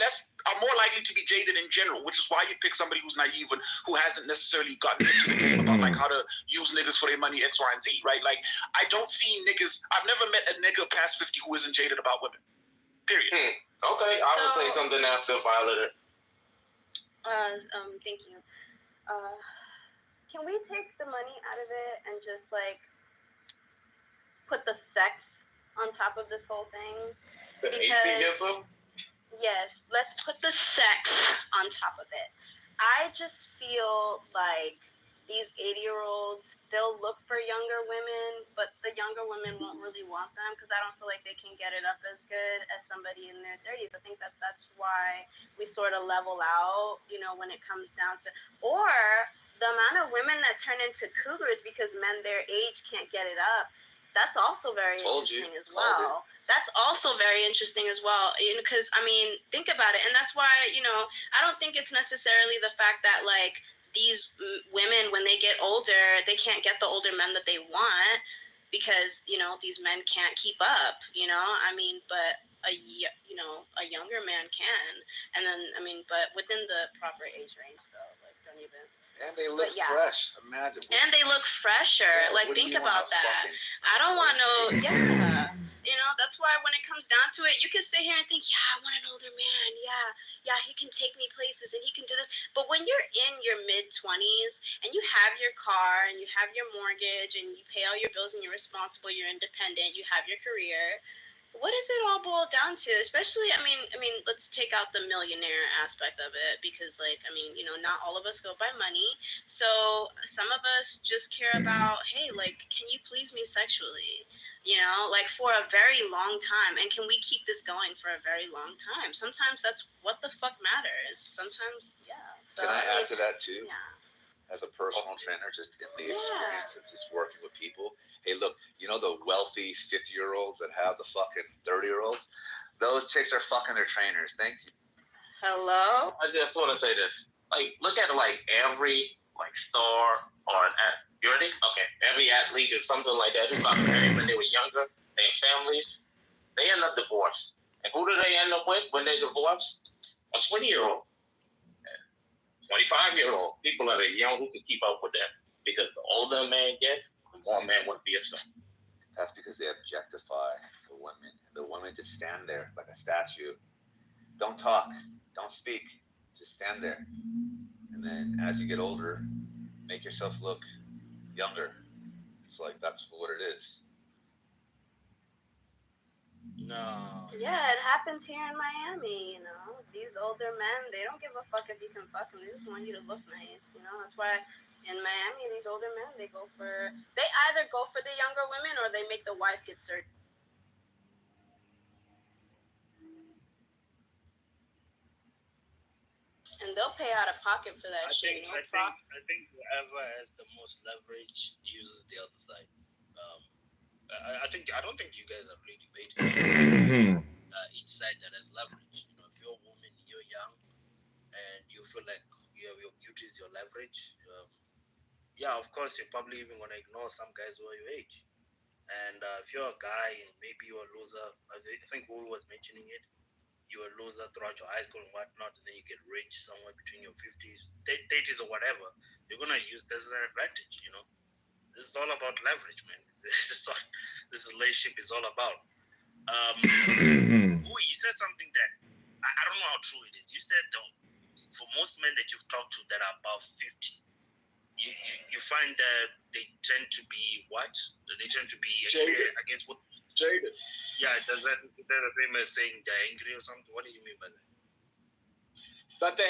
more likely to be jaded in general, which is why you pick somebody who's naive and who hasn't necessarily gotten into the game about like how to use niggas for their money, X, Y, and Z, right? Like, I don't see niggas. I've never met a nigga past 50 who isn't jaded about women. Period. Okay, I would say something after Violet. Thank you. Can we take the money out of it and just like put the sex on top of this whole thing? Atheism? Yes, let's put the sex on top of it. I just feel like these 80-year-olds, they'll look for younger women, but the younger women won't really want them because I don't feel like they can get it up as good as somebody in their 30s. I think that's why we sort of level out, when it comes down to, or the amount of women that turn into cougars because men their age can't get it up. That's also very interesting as well. That's also very interesting as well, because, think about it. And that's why, I don't think it's necessarily the fact that, like, these women, when they get older, they can't get the older men that they want because, these men can't keep up, but a younger man can. And then, but within the proper age range, though, like, don't even. And they look fresh. Imagine. And they look fresher. Yeah, like, think about that. I don't want that's why when it comes down to it, you can sit here and think, yeah, I want an older man. Yeah, he can take me places and he can do this. But when you're in your mid-20s and you have your car and you have your mortgage and you pay all your bills and you're responsible, you're independent, you have your career, what does it all boil down to? Especially, let's take out the millionaire aspect of it because, like, not all of us go by money. So some of us just care about, hey, like, can you please me sexually? Like, for a very long time. And can we keep this going for a very long time? Sometimes that's what the fuck matters. Sometimes, yeah. So, can I add to that, too? Yeah. As a personal trainer, just in the experience of just working with people. Hey, look, the wealthy 50-year-olds that have the fucking 30-year-olds? Those chicks are fucking their trainers. Thank you. Hello? I just want to say this. Like, look at, like, every, like, star or you ready? Okay. Every athlete or something like that who got married when they were younger, their families, they end up divorced. And who do they end up with when they divorce? A 20-year-old. 25-year-old people that are young who can keep up with that. Because the older a man gets, the more a man would be upset. That's because they objectify the women. The women just stand there like a statue. Don't talk. Don't speak. Just stand there. And then as you get older, make yourself look younger. It's like, that's what it is. No. Yeah, it happens here in Miami, These older men, they don't give a fuck if you can fuck them. They just want you to look nice, That's why in Miami, these older men, they either go for the younger women or they make the wife get surgery. And they'll pay out of pocket for that shit. I think as well as the most leverage uses the other side. I don't think you guys are really debating each side that has leverage. If you're a woman, you're young, and you feel like your beauty is your leverage. Of course, you're probably even gonna ignore some guys who are your age. And if you're a guy and maybe you're a loser, I think Wu was mentioning it. You're a loser throughout your high school and whatnot, and then you get rich somewhere between your 50s, 30s or whatever. You're gonna use this as an advantage. This is all about leverage, man. This relationship is all about. You said something that I don't know how true it is. You said for most men that you've talked to that are above 50, you find that they tend to be what? They tend to be jaded. Against what? Jaded. Yeah, is that the same as saying they're angry or something? What do you mean by that? That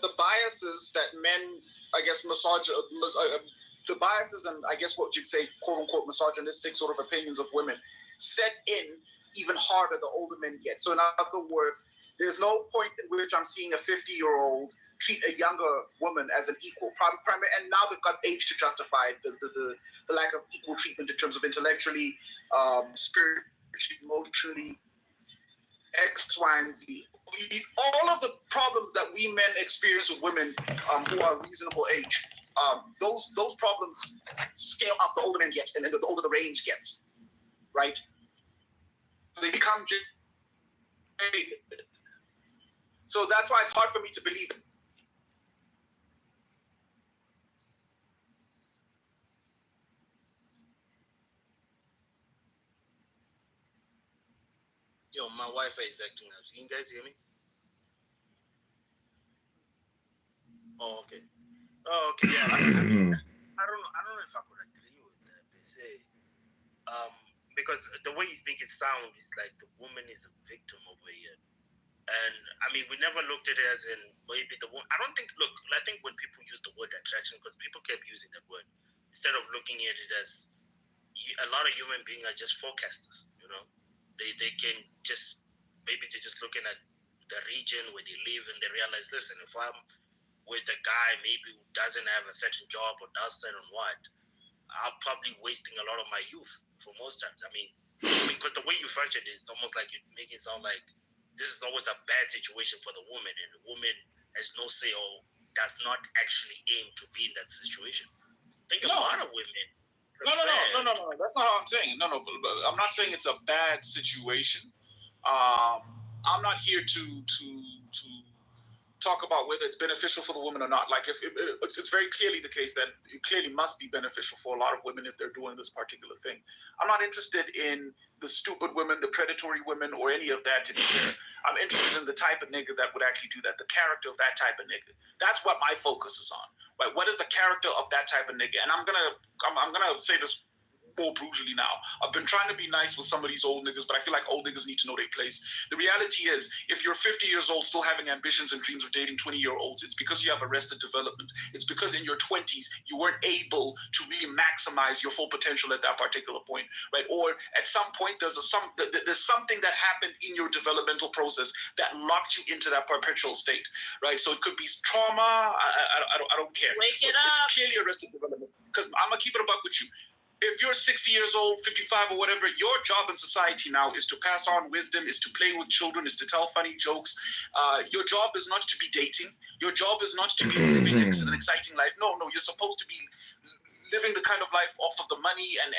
the biases that men, I guess, the biases and I guess what you'd say, quote unquote, misogynistic sort of opinions of women set in even harder the older men get. So in other words, there's no point in which I'm seeing a 50-year-old treat a younger woman as an equal, primary, and now they've got age to justify the lack of equal treatment in terms of intellectually, spiritually, emotionally, X, Y, and Z. All of the problems that we men experience with women who are reasonable age, those problems scale up the older men get, and then the older the range gets, right? They become jaded. So that's why it's hard for me to believe. Yo, my Wi-Fi is acting up. Can you guys hear me? Oh, okay. Oh, okay. Yeah. I don't know if I could agree with that per se. Because the way you make it sound is like the woman is a victim over here. And I mean, we never looked at it as in maybe the woman. I think when people use the word attraction, because people kept using that word, instead of looking at it as a lot of human beings are just forecasters, you know? They can just, maybe they're just looking at the region where they live and they realize, listen, if I'm with a guy maybe who doesn't have a certain job or does certain what, I'm probably wasting a lot of my youth for most times. I mean, because the way you function is almost like you make it sound like this is always a bad situation for the woman, and the woman has no say or does not actually aim to be in that situation. I think a lot of women. No. That's not how I'm saying it. No. I'm not saying it's a bad situation. I'm not here to talk about whether it's beneficial for the woman or not. Like, if it's very clearly the case that it clearly must be beneficial for a lot of women if they're doing this particular thing. I'm not interested in the stupid women, the predatory women, or any of that to be fair. I'm interested in the type of nigga that would actually do that, the character of that type of nigga. That's what my focus is on. Right? What is the character of that type of nigga? And I'm gonna say this more brutally now. I've been trying to be nice with some of these old niggas, but I feel like old niggas need to know their place. The reality is, if you're 50 years old still having ambitions and dreams of dating 20-year-olds, it's because you have arrested development. It's because in your 20s you weren't able to really maximize your full potential at that particular point, right? Or at some point there's something that happened in your developmental process that locked you into that perpetual state, right? So it could be trauma. I don't care. Wake it up. up. It's clearly arrested development. Because I'm gonna keep it a buck with you. If you're 60 years old, 55 or whatever, your job in society now is to pass on wisdom, is to play with children, is to tell funny jokes. Your job is not to be dating. Your job is not to be living an exciting life. No, you're supposed to be living the kind of life off of the money, and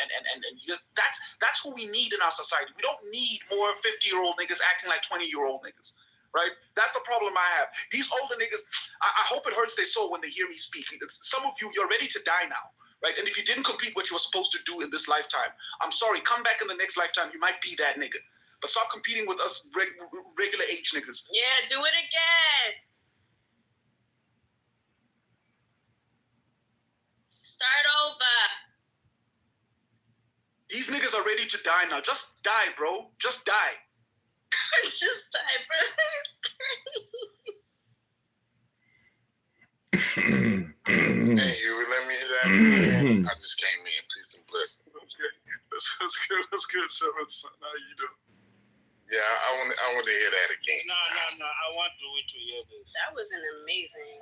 that's who we need in our society. We don't need more 50-year-old niggas acting like 20-year-old niggas. Right? That's the problem I have. These older niggas, I hope it hurts their soul when they hear me speak. Some of you, you're ready to die now. Right? And if you didn't complete what you were supposed to do in this lifetime, I'm sorry, come back in the next lifetime, you might be that nigga. But stop competing with us regular age niggas. Yeah, do it again. Start over. These niggas are ready to die now. Just die, bro. Just die. Just die, bro. Hey, you let me hear that again? I just came in. Peace and blessings. That's good. That's good. So how you doing? Yeah, I want to hear that again. No. I want to hear this. That was an amazing.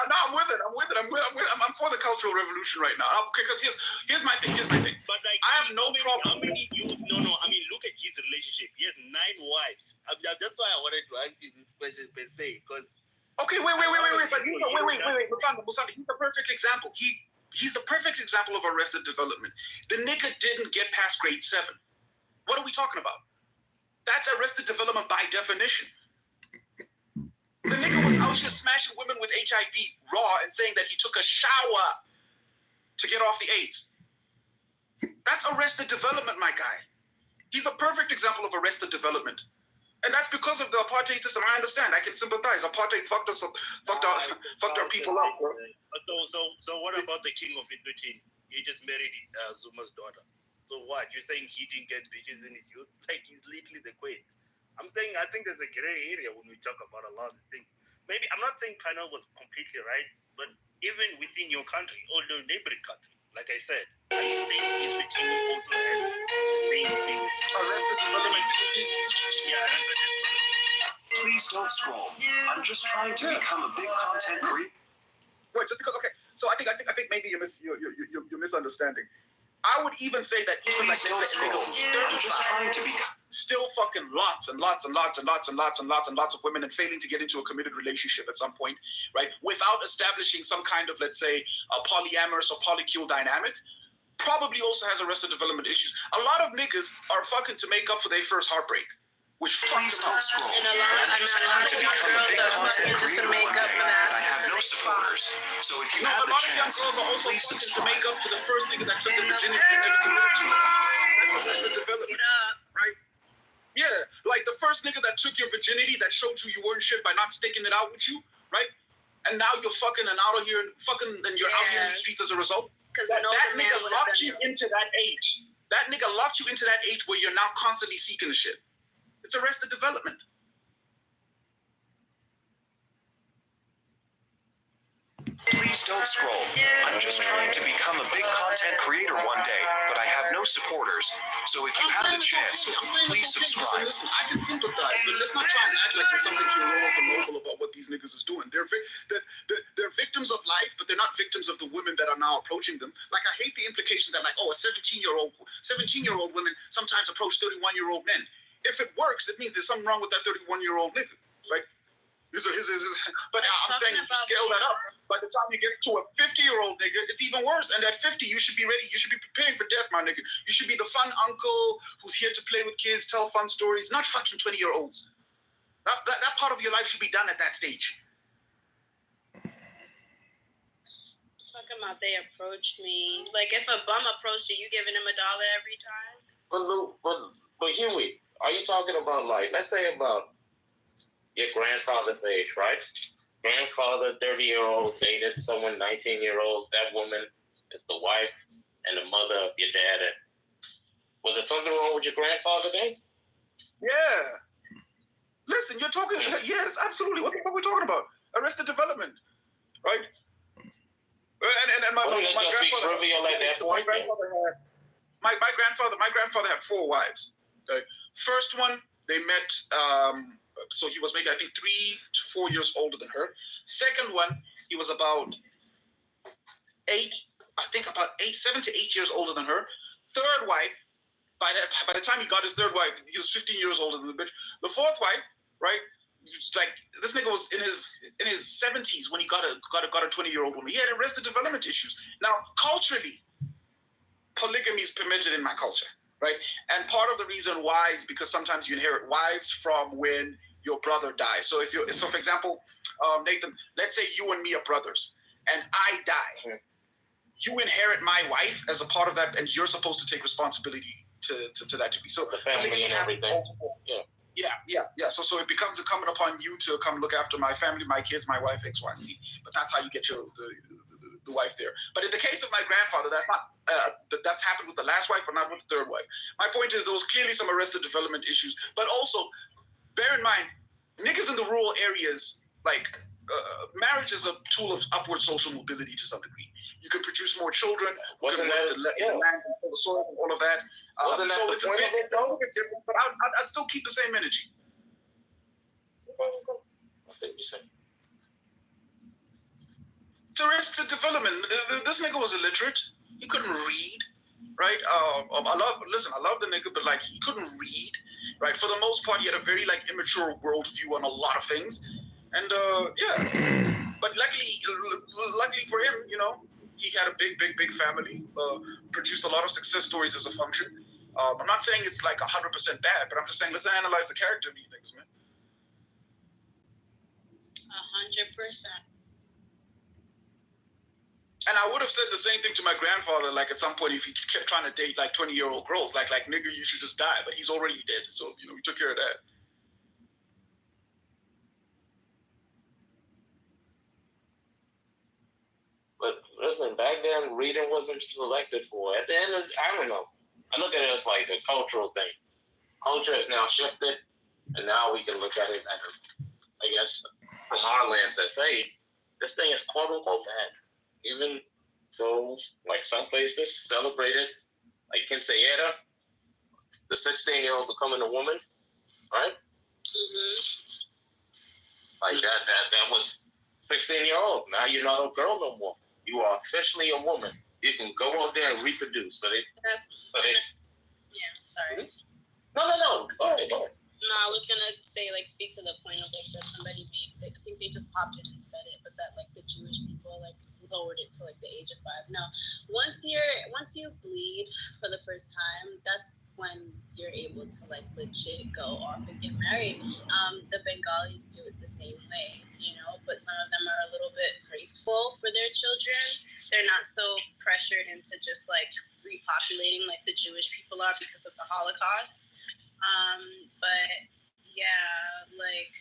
No, I'm with it. I'm for the Cultural Revolution right now. Because here's my thing. But like, I have no problem. How many youth? No. I mean, look at his relationship. He has 9 wives. That's why I wanted to ask you this question per se, because. Okay, wait. But Musanda, he's the perfect example. He's the perfect example of arrested development. The nigga didn't get past grade 7. What are we talking about? That's arrested development by definition. The nigga was out here smashing women with HIV raw and saying that he took a shower to get off the AIDS. That's arrested development, my guy. He's the perfect example of arrested development. And that's because of the apartheid system. I understand. I can sympathize. Apartheid fucked our people up, bro. So what about the king of in-between? He just married Zuma's daughter. So what? You're saying he didn't get bitches in his youth? Like, he's literally the queen. I'm saying I think there's a gray area when we talk about a lot of these things. Maybe I'm not saying Parnell was completely right, but even within your country or the neighboring country. Like I said, East Timor also has the same thing. Arrested Development. Yeah, Please don't scroll. I'm just trying to become a big content creator. Wait, just because, okay. So I think maybe you're misunderstanding. I would even say that even Please don't scroll. I'm just trying to become. Still fucking lots and lots and lots and lots and lots and lots and lots of women and failing to get into a committed relationship at some point, right? Without establishing some kind of, let's say, a polyamorous or polycule dynamic, probably also has arrested development issues. A lot of niggas are fucking to make up for their first heartbreak, which Please don't scroll. And I'm just trying to become a big content creator one day, but I have no supporters. So if you have a the lot of young chance, girls are also please fucking to subscribe. make up for the first nigga that took the virginity and never committed to it. That's arrested development, right? Yeah, like the first nigga that took your virginity, that showed you weren't shit by not sticking it out with you, right? And now you're fucking and out of here, and you're out here in the streets as a result. That nigga locked you into that age. That nigga locked you into that age where you're now constantly seeking the shit. It's arrested development. Please don't scroll. I'm just trying to become a big content creator one day, but I have no supporters. So if you have the chance, please subscribe. Listen, I can sympathize, but let's not try and act like there's something heroic or noble about what these niggas is doing. They're victims of life, but they're not victims of the women that are now approaching them. Like, I hate the implication that, like, oh, a 17-year-old women sometimes approach 31-year-old men. If it works, it means there's something wrong with that 31-year-old nigga, right? But I'm saying, if you scale that up, by the time you get to a 50-year-old nigga, it's even worse. And at 50, you should be ready. You should be preparing for death, my nigga. You should be the fun uncle who's here to play with kids, tell fun stories, not fucking 20-year-olds. That part of your life should be done at that stage. Talking about they approached me. Like, if a bum approached you, you giving him $1 every time? But Huey, are you talking about, like, let's say about your grandfather's age, right? Grandfather, 30-year-old, dated someone 19-year-old. That woman is the wife and the mother of your dad. Was there something wrong with your grandfather then? Yeah. Listen, you're talking. Yes, absolutely. What the fuck are we talking about? Arrested development, right? And my grandfather. My grandfather had 4 wives. Okay? First one, they met. So he was maybe, I think, 3 to 4 years older than her. Second one, he was about 7 to 8 years older than her. Third wife, by the time he got his third wife, he was 15 years older than the bitch. The fourth wife, right? Like, this nigga was in his 70s when he got a 20-year-old woman. He had arrested development issues. Now, culturally, polygamy is permitted in my culture, right? And part of the reason why is because sometimes you inherit wives from when your brother dies. So for example, Nathan, let's say you and me are brothers, and I die. You inherit my wife as a part of that, and you're supposed to take responsibility to that degree. So the family and everything. Yeah. So it becomes incumbent upon you to come look after my family, my kids, my wife, X, Y, and Z. But that's how you get the wife there. But in the case of my grandfather, that's happened with the last wife, but not with the third wife. My point is there was clearly some arrested development issues. But also, bear in mind, niggas in the rural areas, like, marriage is a tool of upward social mobility to some degree. You can produce more children. Wasn't that the land, control the soil, and all of that. Wasn't that it's a little bit different, but I'd still keep the same energy. It's arrested development. This nigga was illiterate. He couldn't read, right? I love the nigga, but, like, he couldn't read, right? For the most part, he had a very, like, immature worldview on a lot of things, and But luckily for him, you know, he had a big family, produced a lot of success stories as a function. I'm not saying it's like 100% bad, but I'm just saying let's analyze the character of these things, man. 100%. And I would have said the same thing to my grandfather, like, at some point, if he kept trying to date, like, 20-year-old girls, like, nigga, you should just die. But he's already dead, so, you know, we took care of that. But listen, back then, reading wasn't selected for. At the end of, I don't know. I look at it as like a cultural thing. Culture has now shifted, and now we can look at it, I guess, from our lens that say this thing is quote unquote bad. even though like some places celebrate it, like quinceañera, the 16-year-old becoming a woman, right? Like that was 16-year-old. Now you're not a girl no more. You are officially a woman. You can go out there and reproduce. So they. Yeah, sorry. No. Go ahead. No, I was gonna say like speak to the point of like that somebody made. I think they just popped in and said it, but that like the Jewish people like lowered it to like the age of 5. No, once you bleed for the first time, that's when you're able to like legit go off and get married. The Bengalis do it the same way, you know, but some of them are a little bit graceful for their children. They're not so pressured into just like repopulating like the Jewish people are because of the Holocaust. But yeah, like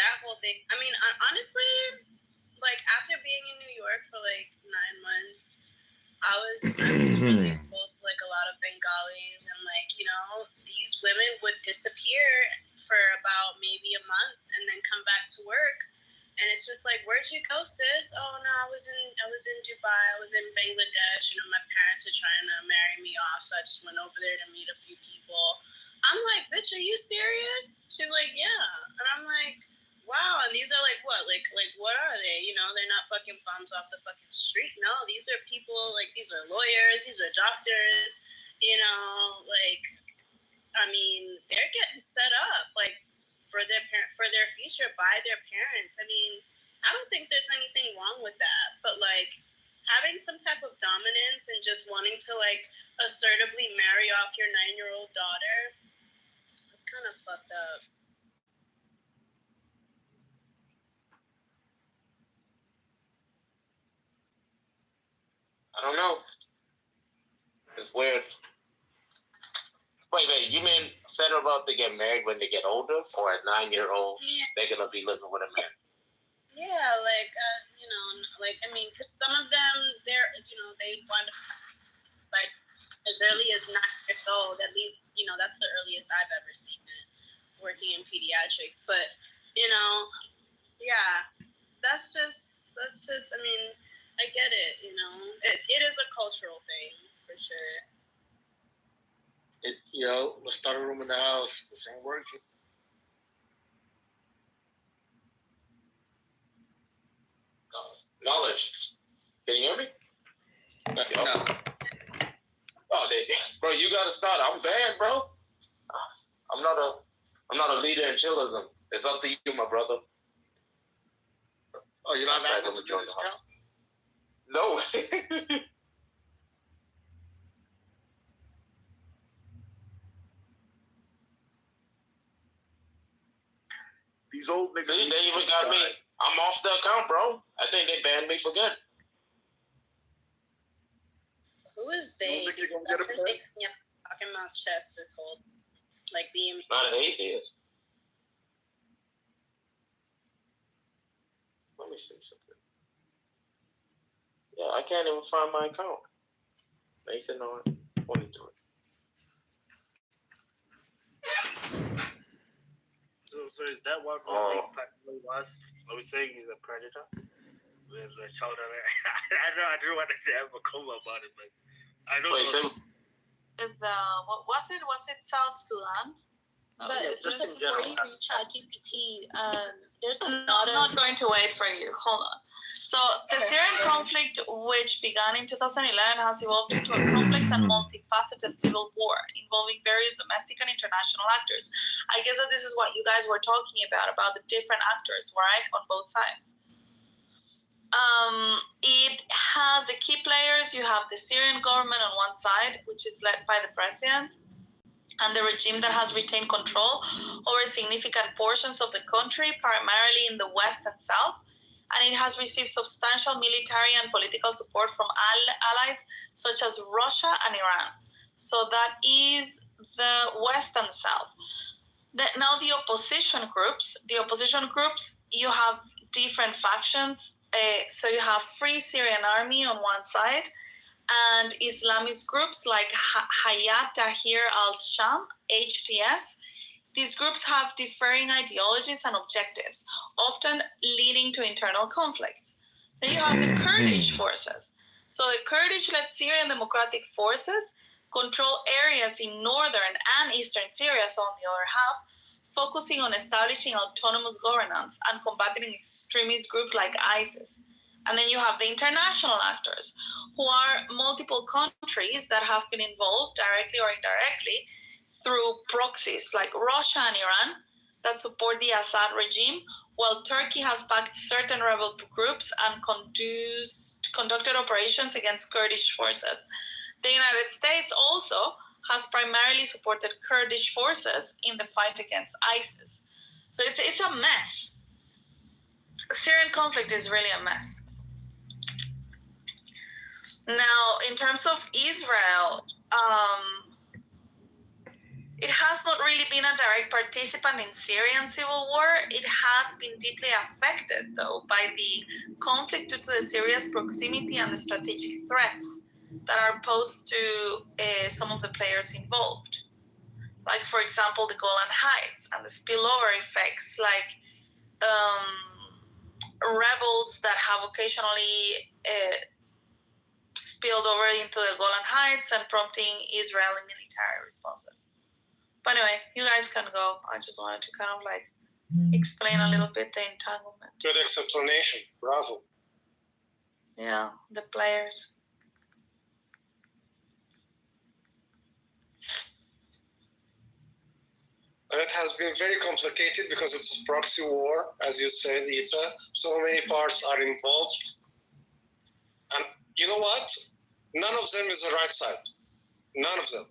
that whole thing. I mean, honestly, like after being in New York for like 9 months, I was really exposed to like a lot of Bengalis, and like, you know, these women would disappear for about maybe a month and then come back to work. And it's just like, where'd you go, sis? Oh no, I was in Dubai. I was in Bangladesh. You know, my parents are trying to marry me off, so I just went over there to meet a few people. I'm like, bitch, are you serious? She's like, yeah. And I'm like, wow. And these are like what? Like what are they? You know, they're not fucking bums off the fucking street. No, these are people. Like, these are lawyers. These are doctors. You know, like, I mean, they're getting set up like for their future by their parents. I mean, I don't think there's anything wrong with that, but like having some type of dominance and just wanting to like assertively marry off your 9-year-old daughter, that's kind of fucked up. I don't know. It's weird. Wait, you mean instead of about to get married when they get older, or at 9-year-old, they're gonna be living with a man? Yeah, like you know, like I mean, cause some of them, they're, you know, they want to like as early as 9 years old. At least, you know, that's the earliest I've ever seen it working in pediatrics. But you know, yeah, that's just. I mean, I get it. You know, it is a cultural thing for sure. You know, let's start a room in the house. This ain't working. Knowledge. Can you hear me? No. Oh, bro, you gotta start. I'm banned, bro. I'm not a leader in chillism. It's up to you, my brother. Oh, you're not that to join the house? No. These old niggas. See, they even got me. I'm off the account, bro. I think they banned me for good. Who is they? Talking about chess this whole, like being. Not an atheist. Let me see something. Yeah, I can't even find my account. Nathan on 23. So is that what we're saying was? Are we saying he's a predator? With a child on it? I don't want to have a comment about it, but I don't know. What was it? Was it South Sudan? But yeah, just in before general. you read ChatGPT, there's a I'm lot not of. going to wait for you. Hold on. So the Syrian conflict, which began in 2011, has evolved into a complex and multifaceted civil war involving various domestic and international actors. I guess that this is what you guys were talking about the different actors, right, on both sides. It has the key players. You have the Syrian government on one side, which is led by the president, and the regime that has retained control over significant portions of the country, primarily in the west and south. And it has received substantial military and political support from allies such as Russia and Iran. So that is the west and south. Now the opposition groups, you have different factions. So you have Free Syrian Army on one side, and Islamist groups like Hayat Tahrir al-Sham, HTS. These groups have differing ideologies and objectives, often leading to internal conflicts. Then you have the Kurdish forces. So the Kurdish-led Syrian Democratic Forces control areas in northern and eastern Syria, so on the other half, focusing on establishing autonomous governance and combating extremist groups like ISIS. And then you have the international actors, who are multiple countries that have been involved directly or indirectly through proxies like Russia and Iran that support the Assad regime, while Turkey has backed certain rebel groups and conducted operations against Kurdish forces. The United States also has primarily supported Kurdish forces in the fight against ISIS. So it's a mess. The Syrian conflict is really a mess. Now, in terms of Israel, it has not really been a direct participant in Syrian civil war. It has been deeply affected, though, by the conflict due to the Syria's proximity and the strategic threats that are posed to some of the players involved. Like, for example, the Golan Heights and the spillover effects, like rebels that have occasionally spilled over into the Golan Heights and prompting Israeli military responses. But anyway, you guys can go. I just wanted to kind of like explain a little bit the entanglement. Good explanation. Bravo. Yeah, the players. And it has been very complicated because it's a proxy war, as you said, Isa. So many parts are involved. And you know what? None of them is the right side. None of them.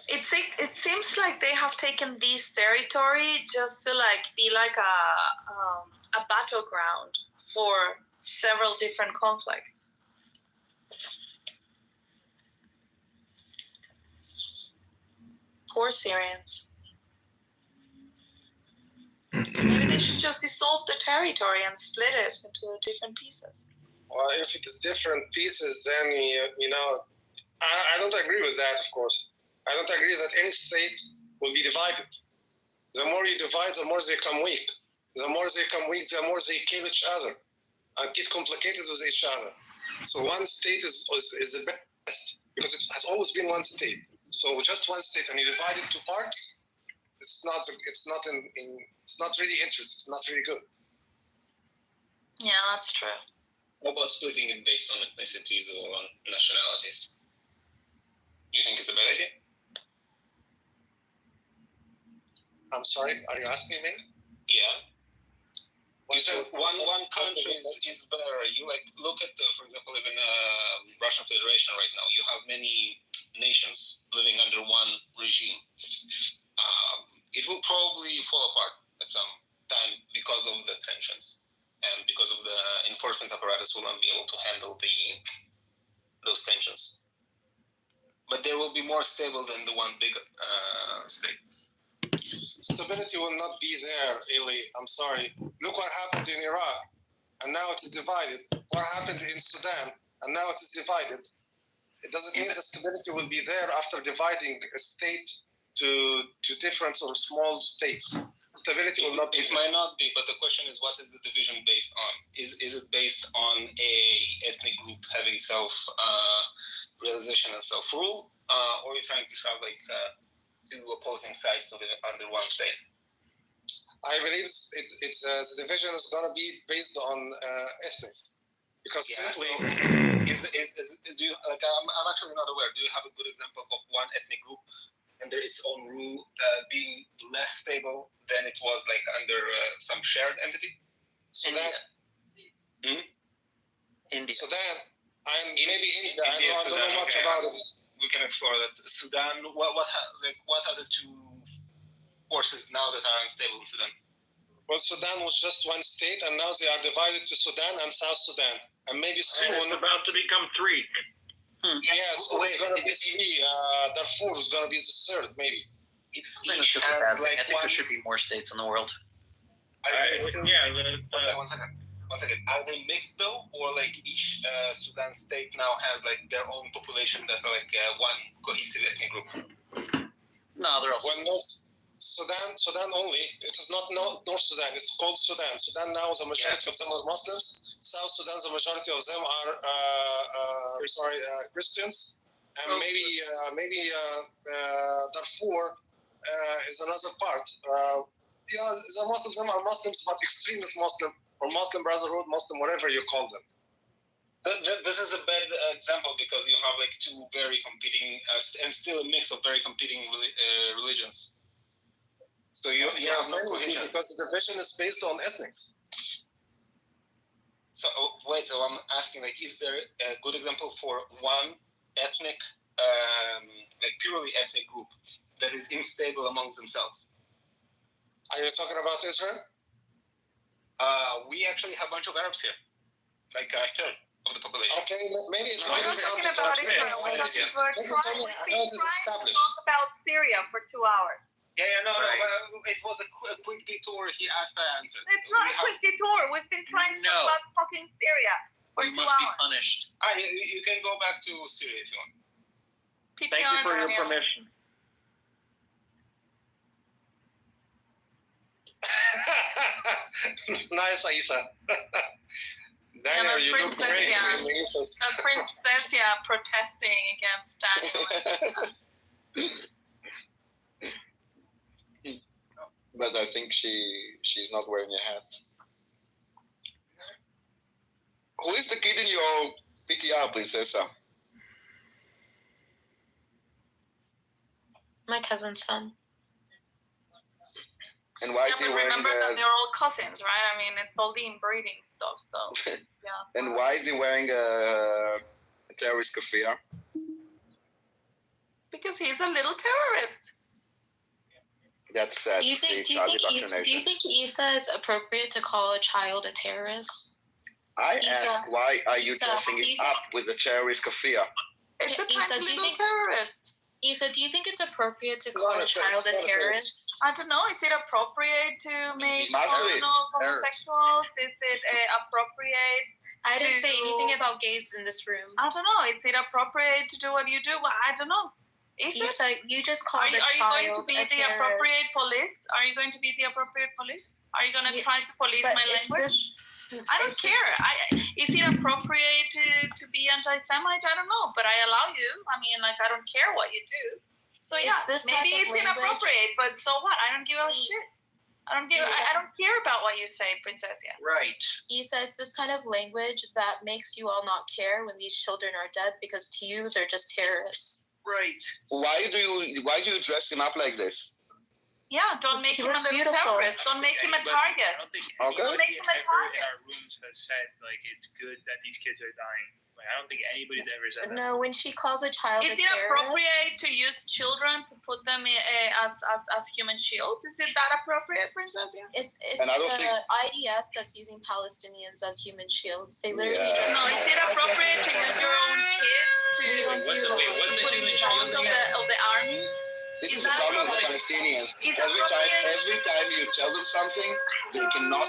It seems like they have taken this territory just to like be like a battleground for several different conflicts. Poor Syrians. Maybe they should just dissolve the territory and split it into different pieces. Well, if it is different pieces, then, you know, I don't agree with that, of course. I don't agree that any state will be divided. The more you divide, the more they come weak. The more they come weak, the more they kill each other and get complicated with each other. So one state is the best because it has always been one state. So just one state, and you divide it into parts. It's not really interesting. It's not really good. Yeah, that's true. What about splitting it based on ethnicities or on nationalities? You think it's a bad idea? I'm sorry, are you asking me? Yeah. You said one country is better. You like look at, for example, even Russian Federation right now. You have many nations living under one regime. It will probably fall apart at some time because of the tensions and because of the enforcement apparatus will not be able to handle those tensions. But they will be more stable than the one big state. Stability will not be there, Eli. I'm sorry. Look what happened in Iraq, and now it is divided. What happened in Sudan, and now it is divided. It doesn't mean that stability will be there after dividing a state to different or small states. Stability will not be. It might not be, but the question is, what is the division based on? Is it based on a ethnic group having self-realization and self-rule, or are you trying to have like two opposing sides to live under one state? I believe the division is going to be based on ethnics, because simply. Do you, like, I'm actually not aware. Do you have a good example of one ethnic group under its own rule being less stable than it was like under some shared entity? Sudan. India. Sudan. Maybe India. I don't know much about it. We can explore that. Sudan. What are the two forces now that are unstable in Sudan? Well, Sudan was just one state, and now they are divided to Sudan and South Sudan, and maybe soon. And it's about to become three. Yes, it's going to be three. Darfur is going to be the third, maybe. I think there should be more states in the world. One second. Are they mixed though, or like each Sudan state now has like their own population that's like one cohesive ethnic group? No, they're all. Well, no, Sudan only. It is not North Sudan. It's called Sudan. Sudan now, the majority of them are Muslims. South Sudan, the majority of them are Christians, and maybe Darfur is another part. The most of them are Muslims, but extremist Muslim or Muslim Brotherhood, Muslim, whatever you call them. This is a bad example because you have like two very competing and still a mix of very competing religions. So you have no cohesion. Because the division is based on ethnics. So wait, so I'm asking, like, is there a good example for one ethnic, like purely ethnic group that is unstable amongst themselves? Are you talking about Israel? We actually have a bunch of Arabs here, like a third of the population. Okay, maybe it's We're not talking about Israel. We're talking about Syria for 2 hours. Yeah, no, it was a quick detour. He asked, I answered. It's not a quick detour. We've been trying to talk about fucking Syria for 2 hours. must be punished. You can go back to Syria if you want. Thank you for your permission. Nice, Aisa. Daniel, you look great. Princessia protesting against Daniel. But I think she's not wearing a hat. Who is the kid in your PTR, Princessa? My cousin's son. And why is he wearing remember that they're all cousins, right? I mean, it's all the inbreeding stuff, so yeah. And why is he wearing a terrorist kafir? Because he's a little terrorist. That's sad. Do you think Issa is appropriate to call a child a terrorist? I asked, why are you dressing it up with a terrorist kafir? It's a tiny little terrorist. Issa, do you think it's appropriate to call a child a terrorist? I don't know. Is it appropriate to make fun of homosexuals? Is it appropriate? I didn't say anything about gays in this room. I don't know. Is it appropriate to do what you do? Well, I don't know. Issa, you just called a child Are you going to be the appropriate police? Are you going to be the appropriate police? Are you going to try to police my language? I don't care. Is it appropriate to be anti-Semite? I don't know, but I allow you. I mean, like, I don't care what you do. So yeah, maybe it's inappropriate, but so what? I don't give a shit. I don't care about what you say, Princessia. Right. Issa, it's this kind of language that makes you all not care when these children are dead because to you they're just terrorists. Right. Why do you dress him up like this? Yeah, don't make him a little terrorist. Don't make him a target. Don't make him a target. In our rooms have said like it's good that these kids are dying. Like I don't think anybody's ever said that. No, when she calls a child is it appropriate to use children to put them as human shields? Is it that appropriate, Princessia? It's the IDF that's using Palestinians as human shields. They literally. No, is it appropriate to use your own kids to put in charge of the army? This is the problem with the Palestinians. Every time you tell them something, they cannot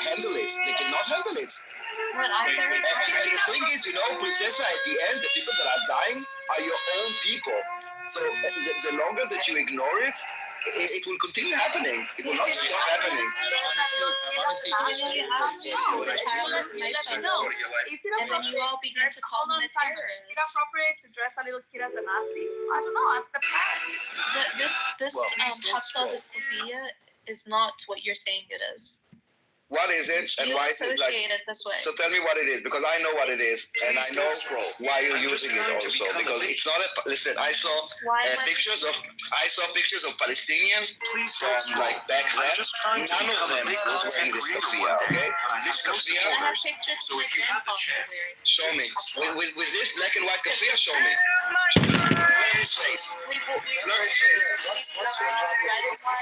handle it. And the thing is, Princessa, at the end, the people that are dying are your own people. So the longer that you ignore it, it will continue happening. It will not stop happening. And then you all begin to call them a terrorist. Is it appropriate to dress a little kid as a Nazi? I don't know. Ask the parents. This hostile dystophobia is not what you're saying it is. What is it, and why is it like? It this way. So tell me what it is, because I know what it is, and I know why you're using it also. Because it's not a. Listen, I saw pictures of Palestinians from like back then. None of them was wearing this kafia. Okay, this kafia. So if you have the chance, show me with this black and white kafia. Show me. Blur his face. Blur his face. What's the problem? I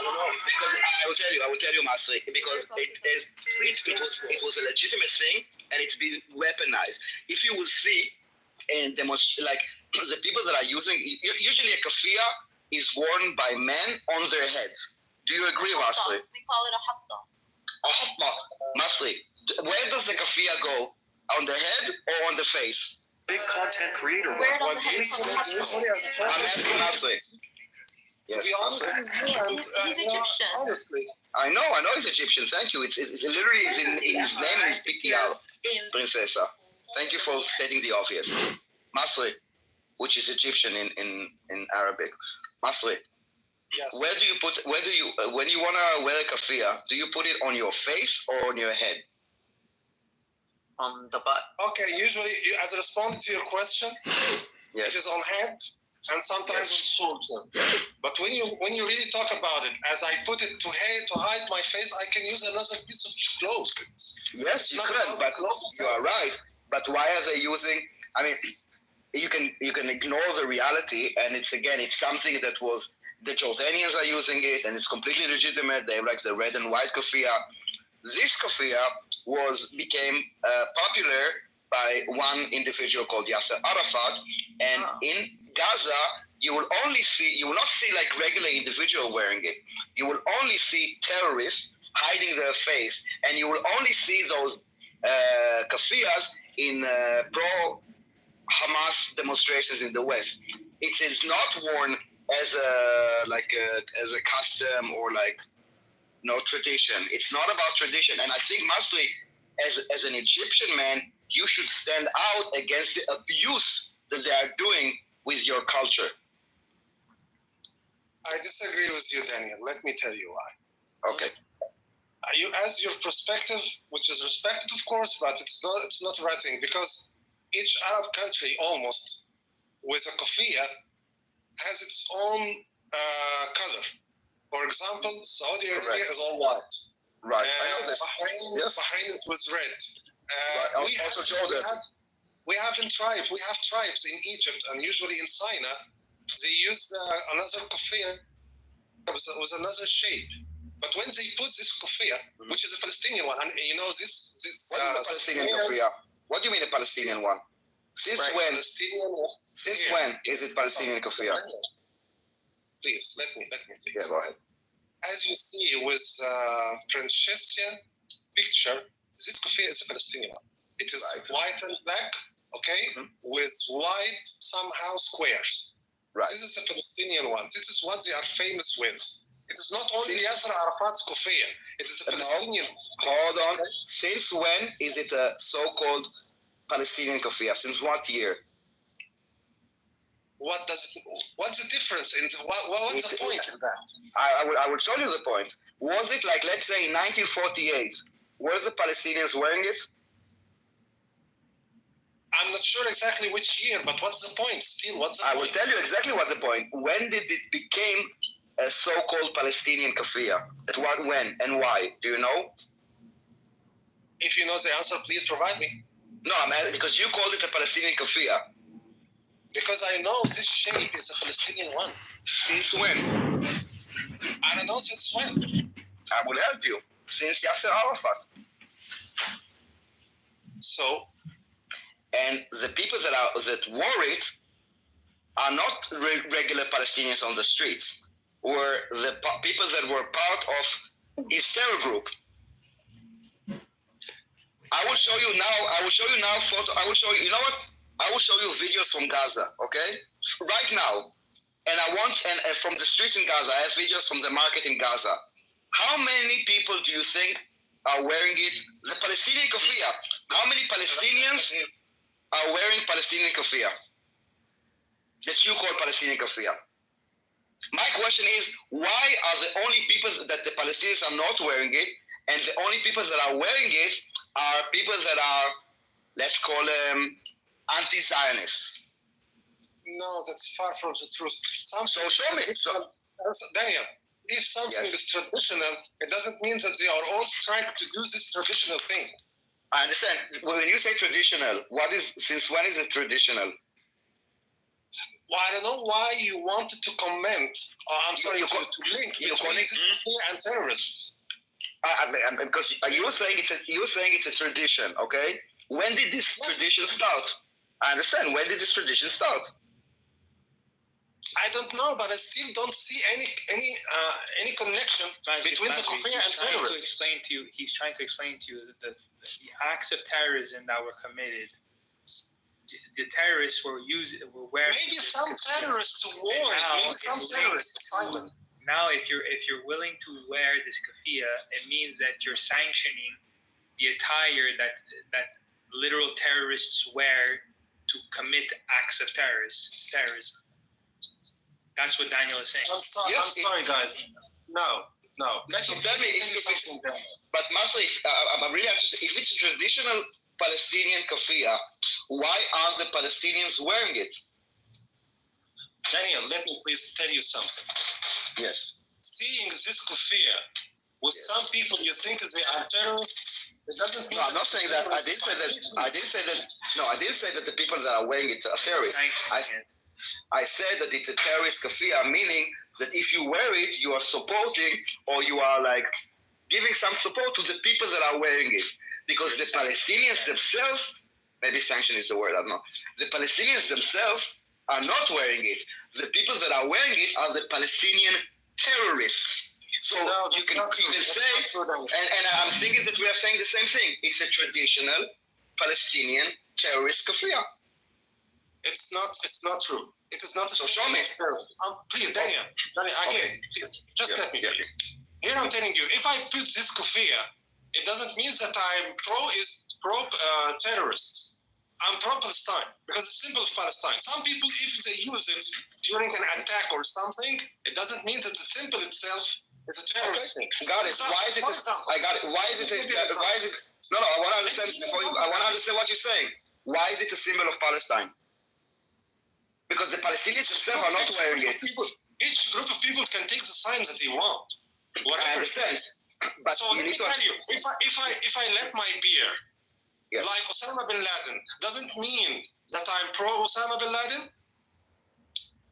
don't know. Because I will tell you, Masri. Because it was a legitimate thing, and it's been weaponized. If you will see, and like the people that are using, usually a kafia is worn by men on their heads. Do you agree, Masri? We call it a hatta. A hatta, Masri. Where does the kafia go? On the head or on the face? Big content creator. Where on the head? I'm asking Masri. To be honest with you, and He's Egyptian. Honestly, I know he's Egyptian. Thank you. It literally is in his name and he's speaking out. Princesa. Thank you for stating the obvious. Masri, which is Egyptian in Arabic. Masri. yes. When you wanna wear a kafia, do you put it on your face or on your head? On the butt. Okay, usually, as a response to your question, Yes. it is on head and sometimes on shoulder. But when you really talk about it, as I put it to hide my face, I can use another piece of clothes. Yes, you not could, about but clothes you are right. But why are they using? I mean, you can ignore the reality, and it's something that was the Jordanians are using it, and it's completely legitimate. They have like the red and white kafia. This kafia became popular by one individual called Yasser Arafat, and in Gaza you will not see like regular individual wearing it. You will only see terrorists hiding their face, and you will only see those kafias in pro-Hamas demonstrations in the West. It is not worn as a custom or like tradition. It's not about tradition, and I think mostly as an Egyptian man, you should stand out against the abuse that they are doing with your culture. I disagree with you, Daniel. Let me tell you why. Okay. As your perspective, which is respected, of course, but it's not the right thing, because each Arab country almost with a kafia has its own color. For example, Saudi Arabia is all white. Right. I know this. Bahrain is with red. We have tribes in Egypt, and usually in Sinai, they use another kafia with another shape. But when they put this kafia, which is a Palestinian one, and you know this. What is a Palestinian kafia? What do you mean a Palestinian one? Since when? Since when is it Palestinian kafia? Please let me. Yeah, go ahead. As you see with Francesca picture, this kafia is a Palestinian one. It is white and black, okay, with white somehow squares. Right. This is a Palestinian one. This is what they are famous with. It is not only Yasser Arafat's kafia. It is a Palestinian. Hold on. Okay. Since when is it a so-called Palestinian kafia? Since what year? What's the difference in what's the point in that? I will show you the point. Was it like, let's say, in 1948? Were the Palestinians wearing it? I'm not sure exactly which year, but what's the point? Still, what's the point? I will tell you exactly what the point. When did it become a so-called Palestinian kafia? When and why? Do you know? If you know the answer, please provide me. No, because you called it a Palestinian kafia. Because I know this shape is a Palestinian one. Since when? I don't know since when. I will help you. Since Yasser Arafat. So? And the people that wore it are not regular Palestinians on the streets, or the people that were part of his terror group. I will show you now photo. You know what? I will show you videos from Gaza, okay? Right now. And from the streets in Gaza, I have videos from the market in Gaza. How many people do you think are wearing it? The Palestinian kafia. How many Palestinians are wearing Palestinian kafia that you call Palestinian kafia? My question is, why are the only people that the Palestinians are not wearing it, and the only people that are wearing it are people that are, let's call them, anti-Zionists? No, that's far from the truth. So show me. Daniel, if something is traditional, it doesn't mean that they are all trying to do this traditional thing. I understand. When you say traditional, since when is it traditional? Well, I don't know why you wanted to comment. To link between this and terrorism. Because you're saying it's a tradition, okay? When did this tradition start? I understand. When did this tradition start? I don't know, but I still don't see any connection between the kafia and terrorism. He's trying to explain to you that the acts of terrorism that were committed the terrorists were wearing. Maybe some terrorists wore it. Maybe some terrorists, Simon. Now, if you're willing to wear this keffiyeh, it means that you're sanctioning the attire that literal terrorists wear to commit acts of terrorism. That's what Daniel is saying. I'm sorry, guys. No. Let me tell me if it's. But Masri, I'm really interested. If it's a traditional Palestinian keffiyeh, why aren't the Palestinians wearing it? Daniel, let me please tell you something. Yes. Seeing this keffiyeh with some people you think they are terrorists, it doesn't mean. No, I'm not saying that. I didn't say that. No, I didn't say that the people that are wearing it are terrorists. I said that it's a terrorist keffiyeh, meaning that if you wear it, you are supporting or you are like giving some support to the people that are wearing it. Because the Palestinians themselves, maybe sanction is the word, I don't know. The Palestinians themselves are not wearing it. The people that are wearing it are the Palestinian terrorists. So you can even say, and I'm thinking that we are saying the same thing. It's a traditional Palestinian terrorist keffiyeh. It's not true. It is not. So show me. Please, Daniel, again, please, just let me. Please. Here I'm telling you, if I put this keffiyeh, it doesn't mean that I'm pro terrorists. I'm pro-Palestine because it's symbol of Palestine. Some people, if they use it during an attack or something, it doesn't mean that the symbol itself is a terrorist thing. Got it. Why is it? I got it. Why is it? No, I want to understand. I want to understand what you're saying. Why is it a symbol of Palestine? Because the Palestinians themselves are not wearing it. Each group of people can take the signs that they want. Whatever. I understand. But so let me tell you, if I let my beer, like Osama bin Laden, doesn't mean that I'm pro Osama bin Laden.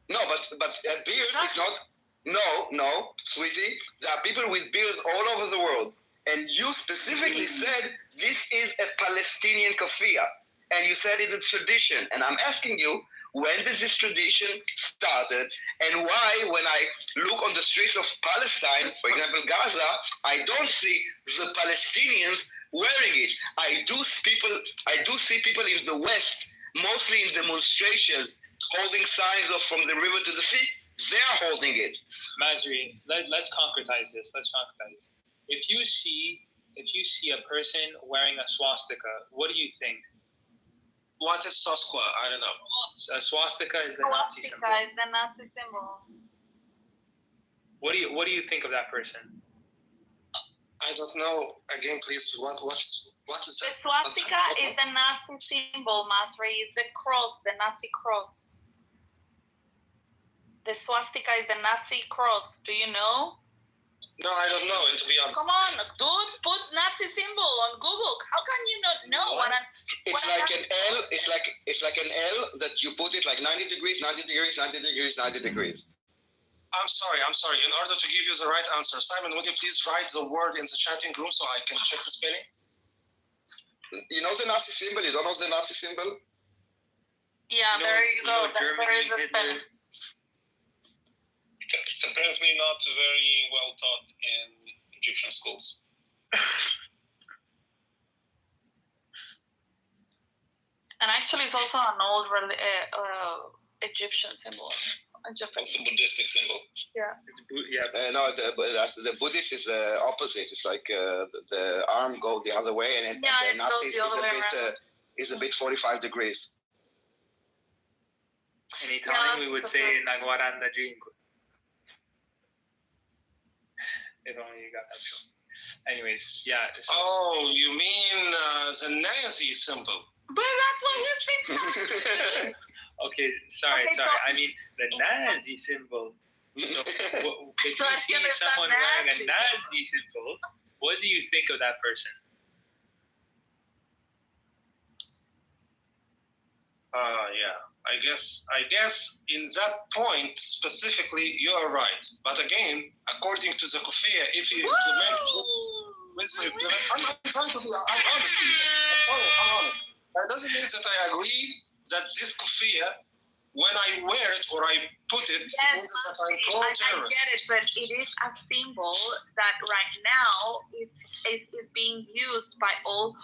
No, but beer is not. No, sweetie. There are people with beers all over the world, and you specifically said this is a Palestinian keffiyeh, and you said it's a tradition. And I'm asking you, when does this tradition started, and why, when I look on the streets of Palestine, for example, Gaza, I don't see the Palestinians wearing it. I do see people in the West, mostly in demonstrations, holding signs of from the river to the sea. They're holding it. Masri, let's concretize this. If you see a person wearing a swastika, what do you think? What is swastika? I don't know. A swastika is the Nazi symbol. Swastika is the Nazi symbol. What do you think of that person? I don't know. Again, please. What is that? The swastika is the Nazi symbol, Masri. Is the cross, the Nazi cross. The swastika is the Nazi cross. Do you know? No, I don't know. To be honest. Come on, dude. Put Nazi symbol on Google. How can you not know? It's like an L. It's like an L that you put it like 90 degrees, 90 degrees, 90 degrees, 90 degrees. I'm sorry. In order to give you the right answer, Simon, would you please write the word in the chatting room so I can check the spelling? You know the Nazi symbol? You don't know the Nazi symbol? Yeah, there you go. There is a spelling. It's apparently not very well taught in Egyptian schools. And actually, it's also an old Egyptian symbol. Also Buddhistic symbol. Yeah. No, the Buddhist is the opposite. It's like the arm go the other way, and the Nazi is a bit 45 degrees. In Italian, we would say Naguaranda Cinque. If only you got that show. Anyways, yeah. So. Oh, you mean the Nazi symbol? But that's what we've been talking. Okay, sorry. I mean the Nazi symbol. So, if you see someone wearing a Nazi symbol, what do you think of that person? Yeah. I guess in that point specifically you are right. But again, according to the keffiyeh, if you implement this, I'm trying to be. I'm honest. I'm honest. That doesn't mean that I agree that this keffiyeh, when I wear it or I put it, means that I'm pro-terrorist. I get it, but it is a symbol that right now is being used by all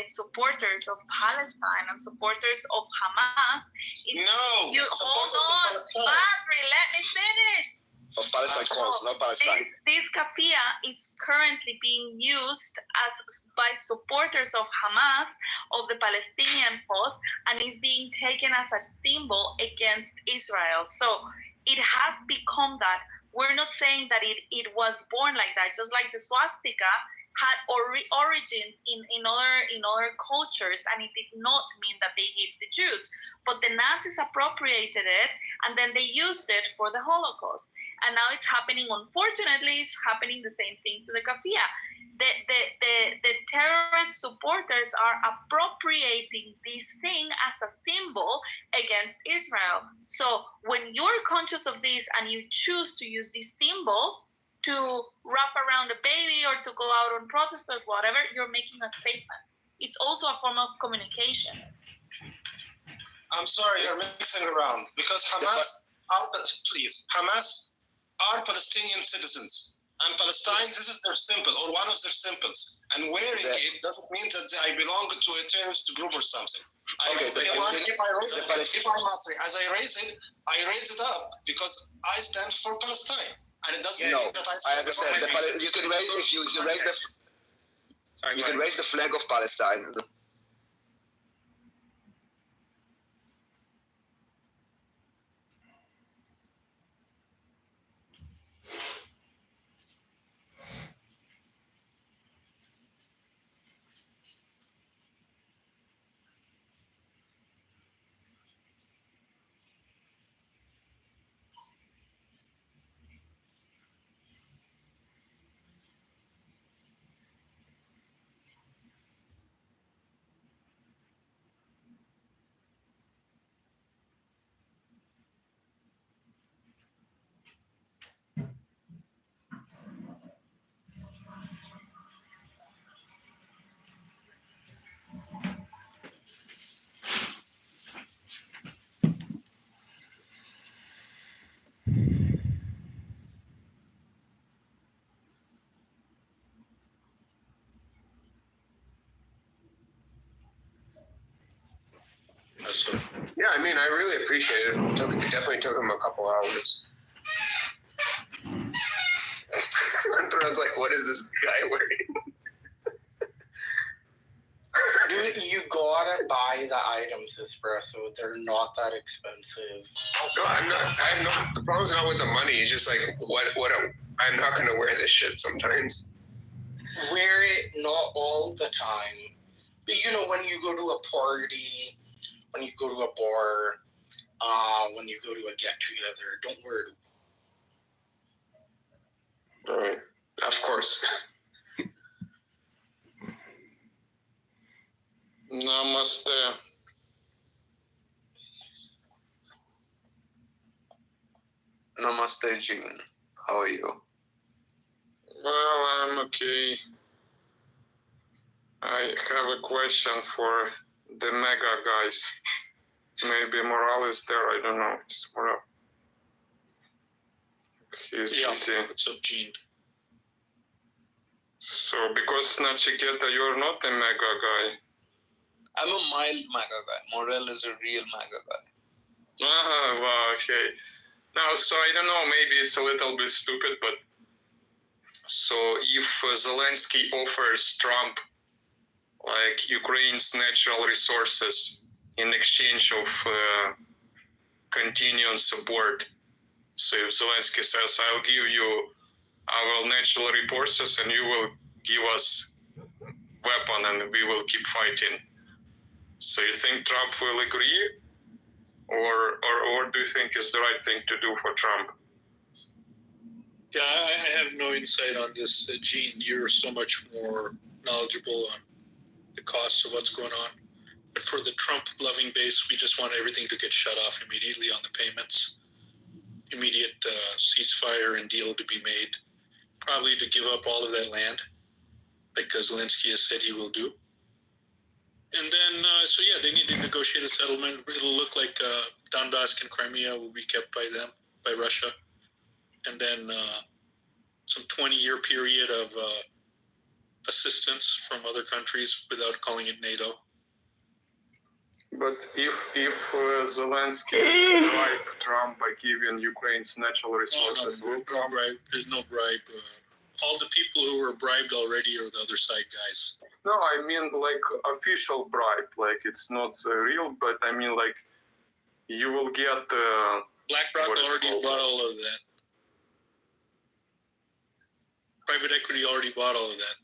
supporters of Palestine and supporters of Hamas. No, you hold on, Badri, let me finish. Of Palestine cause, not Palestine. This kafia is currently being used by supporters of Hamas, of the Palestinian cause, and is being taken as a symbol against Israel. So it has become that. We're not saying that it was born like that, just like the swastika had origins in other cultures, and it did not mean that they hate the Jews. But the Nazis appropriated it, and then they used it for the Holocaust. And now it's happening, unfortunately, it's happening the same thing to the kafia. The terrorist supporters are appropriating this thing as a symbol against Israel. So when you're conscious of this and you choose to use this symbol to wrap around a baby or to go out on protest or whatever, you're making a statement. It's also a form of communication. I'm sorry, you're mixing around because Hamas are Palestinian citizens. And Palestine, this is their symbol or one of their symbols. And wearing it doesn't mean that I belong to a terrorist group or something. If I raise it up because I stand for Palestine. And it doesn't mean that I understand. You can raise the flag of Palestine. Yeah, I mean, I really appreciate it. It definitely took him a couple hours. I was like, what is this guy wearing? Dude, you gotta buy the items, Espresso. They're not that expensive. No, I'm not. I have no. The problem's not with the money. It's just like I'm not gonna wear this shit sometimes. Wear it not all the time, but when you go to a party, when you go to a bar, when you go to a get together, don't wear it. All right, of course. Namaste. Namaste, Gene. How are you? Well, I'm okay. I have a question for the mega guys. Maybe Morale is there, I don't know. It's Morale. He's busy. What's up, Gene? So, because Nachiketa, you're not a mega guy. I'm a mild MAGA guy. Morel is a real MAGA guy. Well, okay. Now, so I don't know, maybe it's a little bit stupid, but so if Zelensky offers Trump like Ukraine's natural resources in exchange of continuing support, so if Zelensky says, I'll give you our natural resources and you will give us weapon and we will keep fighting. So you think Trump will agree? Or do you think it's the right thing to do for Trump? Yeah, I have no insight on this, Gene. You're so much more knowledgeable on the costs of what's going on. But for the Trump-loving base, we just want everything to get shut off immediately on the payments. Immediate ceasefire and deal to be made. Probably to give up all of that land, like Zelensky has said he will do. And then, they need to negotiate a settlement. It'll look like Donbass and Crimea will be kept by them, by Russia. And then some 20-year period of assistance from other countries without calling it NATO. But if Zelensky bribed Trump by giving Ukraine's natural resources, there's no bribe. There's no bribe. All the people who were bribed already are the other side guys. no, I mean like official bribe, like it's not real, but I mean like you will get. BlackRock already bought all of that. Private equity already bought all of that.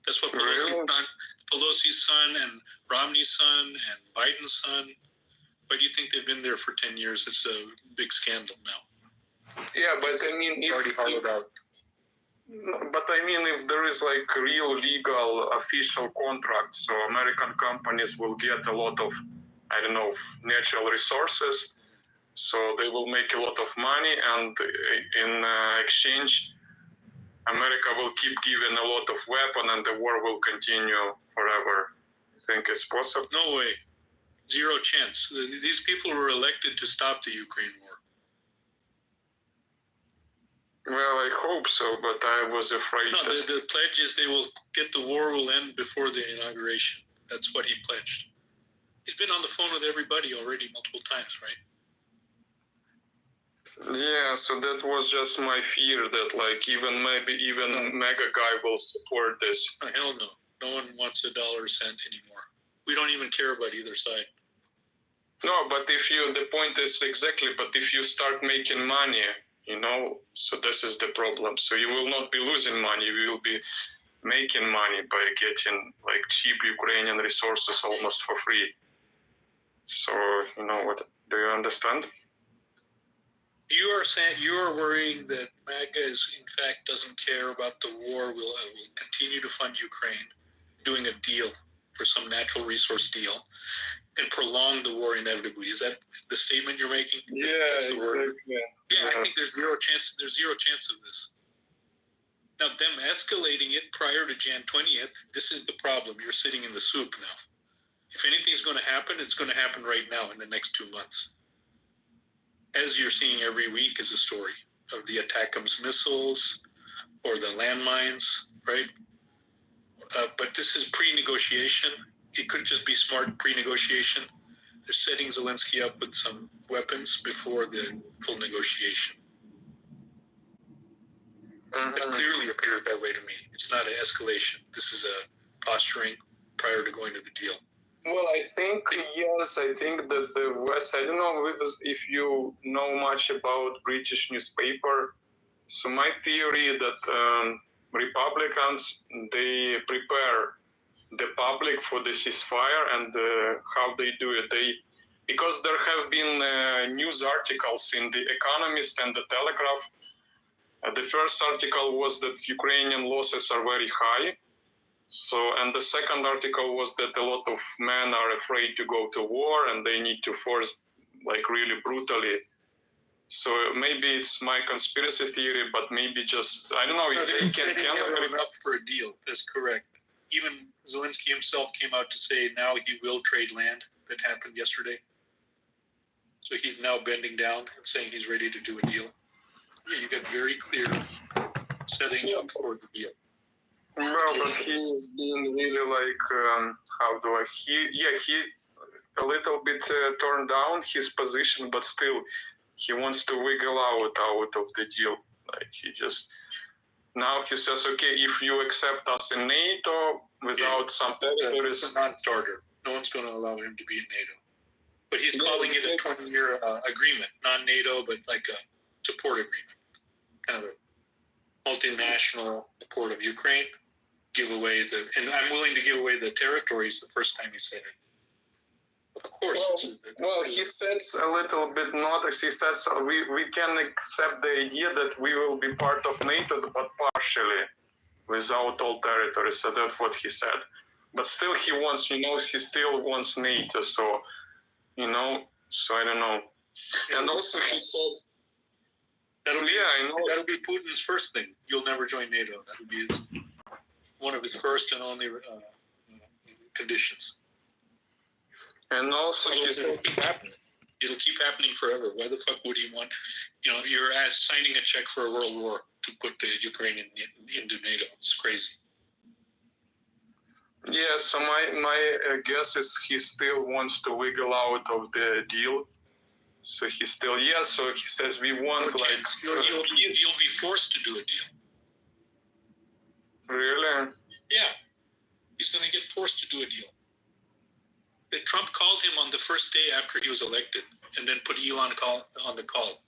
That's what Pelosi's son and Romney's son and Biden's son. Why do you think they've been there for 10 years? It's a big scandal now. Yeah, but I mean, but I mean, if there is like real legal official contract, so American companies will get a lot of, I don't know, natural resources, so they will make a lot of money, and in exchange, America will keep giving a lot of weapon, and the war will continue forever. I think it's possible. No way. Zero chance. These people were elected to stop the Ukraine war. Well, I hope so, but I was afraid. No, the pledge is the war will end before the inauguration. That's what he pledged. He's been on the phone with everybody already multiple times, right? Yeah, so that was just my fear that like even MAGA guy will support this. Oh, hell no. No one wants a dollar cent anymore. We don't even care about either side. No, but the point is exactly, but if you start making money, so this is the problem. So you will not be losing money, you will be making money by getting like cheap Ukrainian resources almost for free. So, what, do you understand? You are saying you are worrying that MAGA in fact doesn't care about the war. Will continue to fund Ukraine, doing a deal for some natural resource deal, and prolong the war inevitably. Is that the statement you're making? Yeah, exactly. Yeah, I think there's zero chance. There's zero chance of this. Now, them escalating it prior to Jan 20th. This is the problem. You're sitting in the soup now. If anything's going to happen, it's going to happen right now in the next 2 months. As you're seeing every week is a story of the ATACMS missiles or the landmines, right? But this is pre-negotiation. It could just be smart pre-negotiation. They're setting Zelensky up with some weapons before the full negotiation. It clearly appears that way to me. It's not an escalation. This is a posturing prior to going to the deal. Well, I think, yes, I think that the West, I don't know if you know much about British newspaper. So my theory that Republicans, they prepare the public for the ceasefire, and how they do it. Because there have been news articles in The Economist and The Telegraph. The first article was that Ukrainian losses are very high. So, and the second article was that a lot of men are afraid to go to war and they need to force, like, really brutally. So maybe it's my conspiracy theory, but maybe just, I don't know, if they can up for a deal. That's correct. Even Zelensky himself came out to say now he will trade land. That happened yesterday. So he's now bending down and saying he's ready to do a deal. Yeah, you got very clear setting up for the deal. Well, but he's being really like, he a little bit torn down his position, but still he wants to wiggle out of the deal. Like now he says, okay, if you accept us in NATO without some territories. It's a non-starter. No one's going to allow him to be in NATO. But he's calling it a 20-year agreement, not NATO, but like a support agreement. Kind of a multinational support of Ukraine. Give away and I'm willing to give away the territories the first time he said it. Of course. Well, he says a little bit notice. He says we can accept the idea that we will be part of NATO, but partially, without all territories. So that's what he said. But still, he wants, he still wants NATO. So, so I don't know. And also, he said. That'll be Putin's first thing. You'll never join NATO. That'll be one of his first and only conditions. And also, it'll keep happening forever. Why the fuck would he want? You're signing a check for a world war to put the Ukraine into NATO. It's crazy. Yeah, so my guess is he still wants to wiggle out of the deal. So he still, so he says we want You'll be forced to do a deal. Really? Yeah. He's going to get forced to do a deal. Trump called him on the first day after he was elected and then put Elon on the call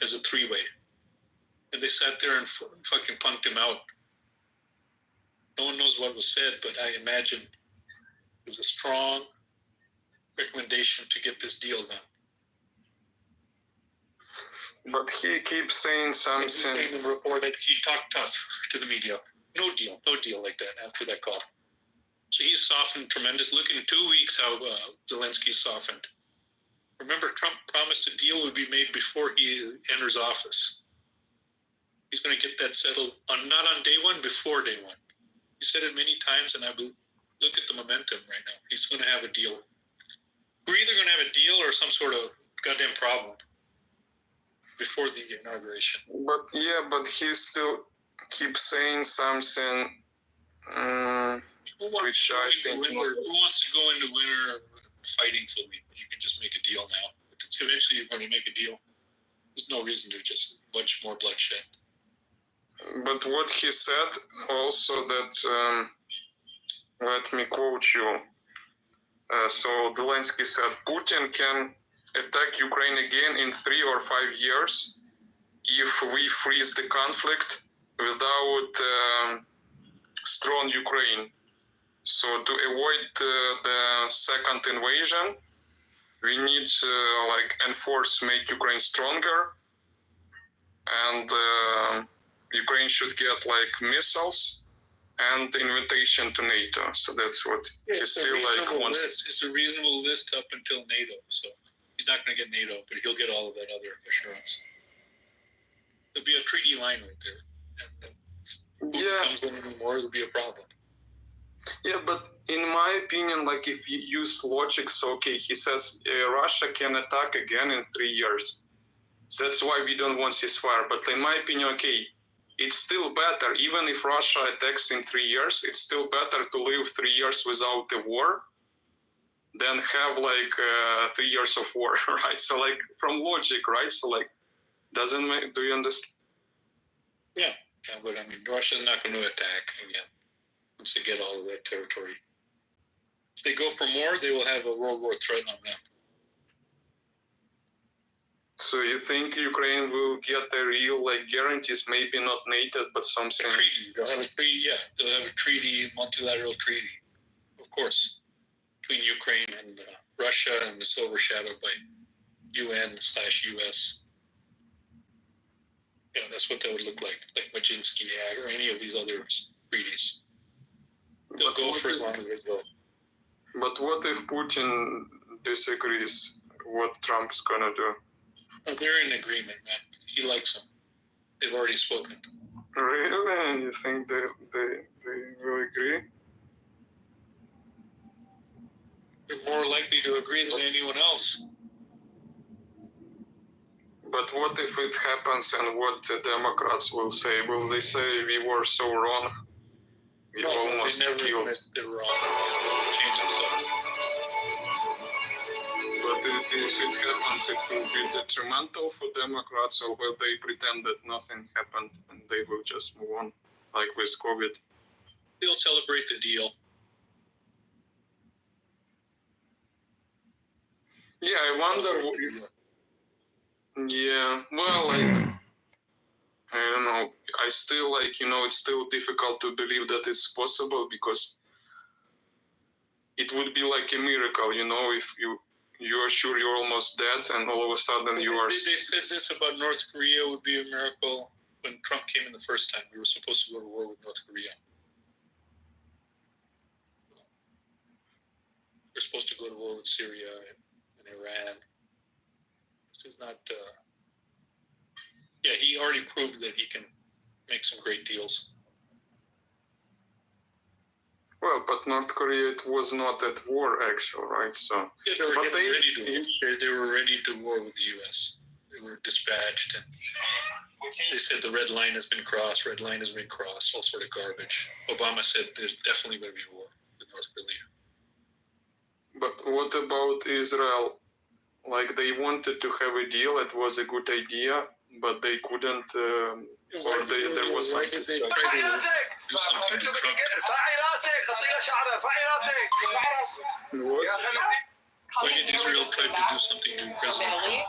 as a three-way. And they sat there and fucking punked him out. No one knows what was said, but I imagine it was a strong recommendation to get this deal done. But he keeps saying something. He talked tough to the media. No deal like that after that call. So he's softened tremendous. Look in 2 weeks how Zelensky softened. Remember, Trump promised a deal would be made before he enters office. He's going to get that settled not on day one, before day one. He said it many times, and I look at the momentum right now. He's going to have a deal. We're either going to have a deal or some sort of goddamn problem before the inauguration. But he still keeps saying something, which I think. Who wants to go into winter fighting fully? You can just make a deal now. Eventually, you're going to make a deal. There's no reason to just much more bloodshed. But what he said also that, let me quote you. So Zelensky said, Putin can attack Ukraine again in 3 or 5 years if we freeze the conflict without strong Ukraine. So to avoid the second invasion, we need to enforce, make Ukraine stronger, and Ukraine should get missiles and invitation to NATO. So that's what he still wants. It's a reasonable list up until NATO. So he's not going to get NATO, but he'll get all of that other assurance. There'll be a treaty line right there. And if Putin comes in anymore, there'll be a problem. Yeah, but in my opinion, if you use logic, so he says Russia can attack again in 3 years. That's why we don't want ceasefire. But in my opinion, it's still better, even if Russia attacks in 3 years, it's still better to live 3 years without a war than have 3 years of war, right? So from logic, right? So do you understand? Yeah, but Russia's not going to attack again once they get all of that territory. If they go for more, they will have a World War threat on them. So you think Ukraine will get a real guarantees, maybe not NATO, but something? A treaty. They'll have a treaty. Yeah, they'll have a treaty, multilateral treaty, of course, between Ukraine and Russia, and it's overshadowed by UN/US. Yeah, that's what that would look like Majinsky or any of these other treaties. They'll go for as long as they go. But what if Putin disagrees? What Trump's gonna do? Oh, they're in agreement, man. He likes him. They've already spoken. Really? You think they will agree? They're more likely to agree than anyone else. But what if it happens and what the Democrats will say? Will they say we were so wrong? We almost they never killed. They're wrong. They'll change themselves. But if it happens, it will be detrimental for Democrats, or will they pretend that nothing happened and they will just move on, like with COVID? They'll celebrate the deal. Yeah, I wonder. Yeah, well, I don't know. I still it's still difficult to believe that it's possible, because it would be like a miracle, if you're sure you're almost dead and all of a sudden you are. They said this about North Korea would be a miracle when Trump came in the first time. We were supposed to go to war with North Korea. We're supposed to go to war with Syria and Iran. This is not. Yeah, he already proved that he can make some great deals. Well, but North Korea, it was not at war, actually, right? So. Yeah, they were ready to war with the U.S. They were dispatched, and they said the red line has been crossed. Red line has been crossed. All sort of garbage. Obama said there's definitely going to be war. North Korea. But what about Israel? Like they wanted to have a deal. It was a good idea, but they couldn't. There was Why did they try to do something to Trump? Why did Israel try to do something to President Trump?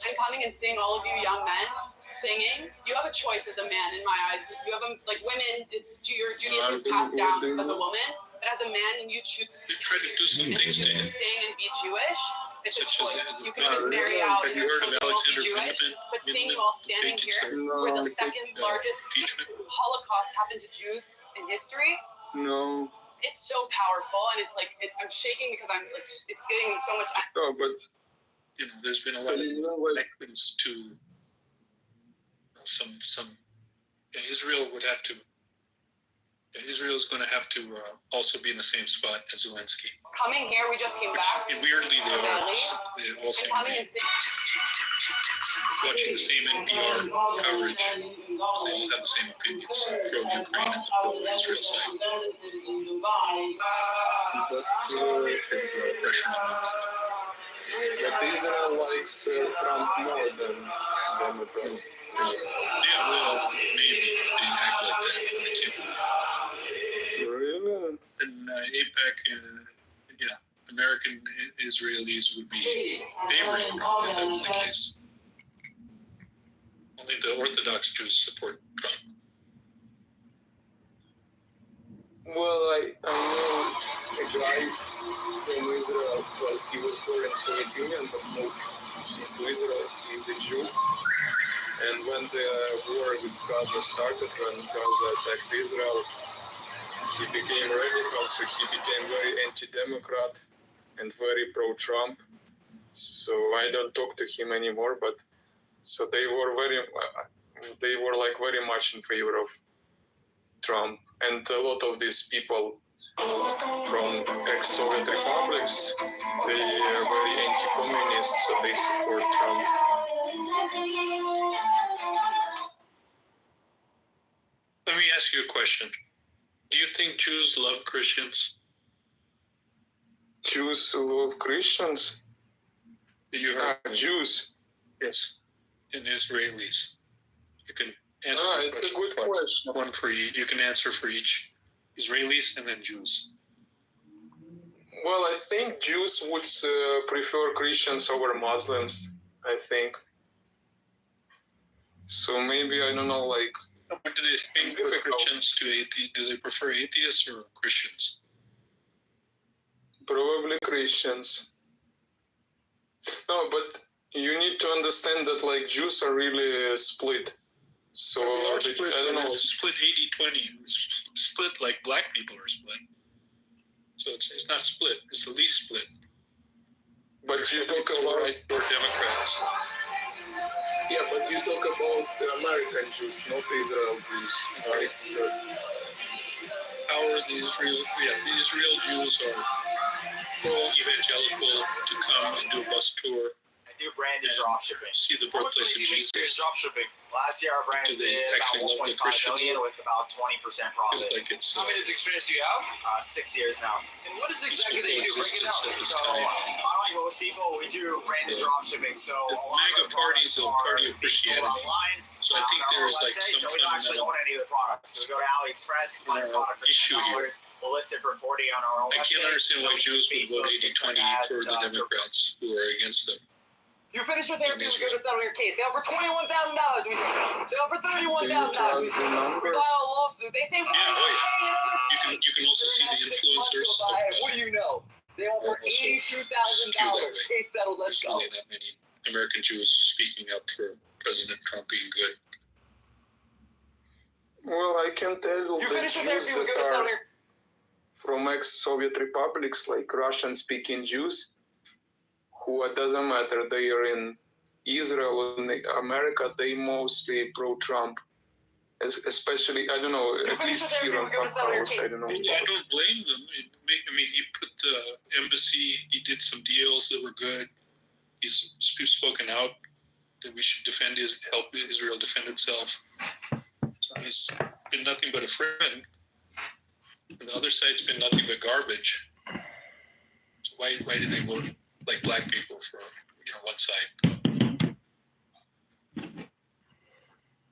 And coming and seeing all of you young men singing, you have a choice as a man in my eyes. You have like women, it's your Judaism is passed down as a woman, but as a man, and you choose They try to do some things to him. sing and be Jewish. It's a Such choice. as You can always marry out. have you Your heard of children won't be Alexander Jewish, Friedman? but seeing you all standing here, where the second largest Holocaust happened to Jews in history, No. it's so powerful, and it's like I'm shaking because I'm like it's getting me so much. No, but You know, there's been a lot of reference to some. Israel would have to. Israel is going to have to also be in the same spot as Zelensky. Coming here, we just came back. And weirdly, they are. They also And coming and seeing. watching the same NPR coverage. They all have the same opinions pro-Ukraine and pro-Israel side. But Israel likes Trump more than Democrats. Yeah, well, maybe they act like that. Really? And AIPAC, yeah, American Israelis would be favoring Trump if that was the case. Only the Orthodox Jews support Trump. Well, I know a guy from Israel. Well, he was born in Soviet Union, but moved to Israel. He's a Jew. And when the war with Gaza started, when Gaza attacked Israel, he became radical. So he became very anti-democrat and very pro-Trump. So I don't talk to him anymore. But so they were like very much in favor of Trump. And a lot of these people from ex-Soviet republics, they are very anti-communist, so they support Trump. Let me ask you a question. Do you think Jews love Christians? Jews love Christians? You heard Jews? Yes, and Israelis. You can answer. It's a good question. One for each. You can answer for each. Israelis and then Jews. Well, I think Jews would prefer Christians over Muslims, I think. So maybe, I don't know, like... What do they think for Christians to atheists? Do they prefer atheists or Christians? Probably Christians. No, but you need to understand that, like, Jews are really split. So, I don't know. Split 80-20. Split like black people are split. So it's not split. It's the least split. But you talk about... Right or Democrats. Yeah, but you talk about the American Jews, not Israel Jews, right? How are the Israel Jews are pro-evangelical to come and do a bus tour. I do branded dropshipping. See the birthplace of Jesus. Dropshipping. Last year, our brand Do did they actually about love the 1.5 Christians? million with about 20% profit. Feels like it's, How many years experience do you have? 6 years now. And what is exactly that you do? Break it down. At this So, time. unlike most people, we do branded dropshipping. So, The a lot MAGA of the party is products a party of are being sold Christianity. online. So I think on our there is like website, some so we don't actually fundamental own any of the products. So we go to AliExpress, find a product for issue here. $10. We'll list it for $40 on our own I website. can't understand why We do Jews would vote Facebook, 80-20 TikTok for the ads, Democrats who are against them. You finished your therapy, we go to settle your case. They offer $21,000. We say, they offer $31,000. We file a lawsuit. They say, You can also see the influencers of what do you know? They offer $82,000. Case settled, let's go. really not many American Jews speaking up for President Trump being good. Well, I can tell you You the finished your Jews therapy, we that go to settle are your from ex-Soviet republics, like Russian-speaking Jews, who, it doesn't matter, they are in Israel, in America, they mostly pro-Trump. Especially, I don't know, at least here on Clubhouse, I don't know. I don't blame them. I mean, he put the embassy, he did some deals that were good. He's spoken out that we should help Israel defend itself. So he's been nothing but a friend. The other side's been nothing but garbage. So why did they vote like black people for one side?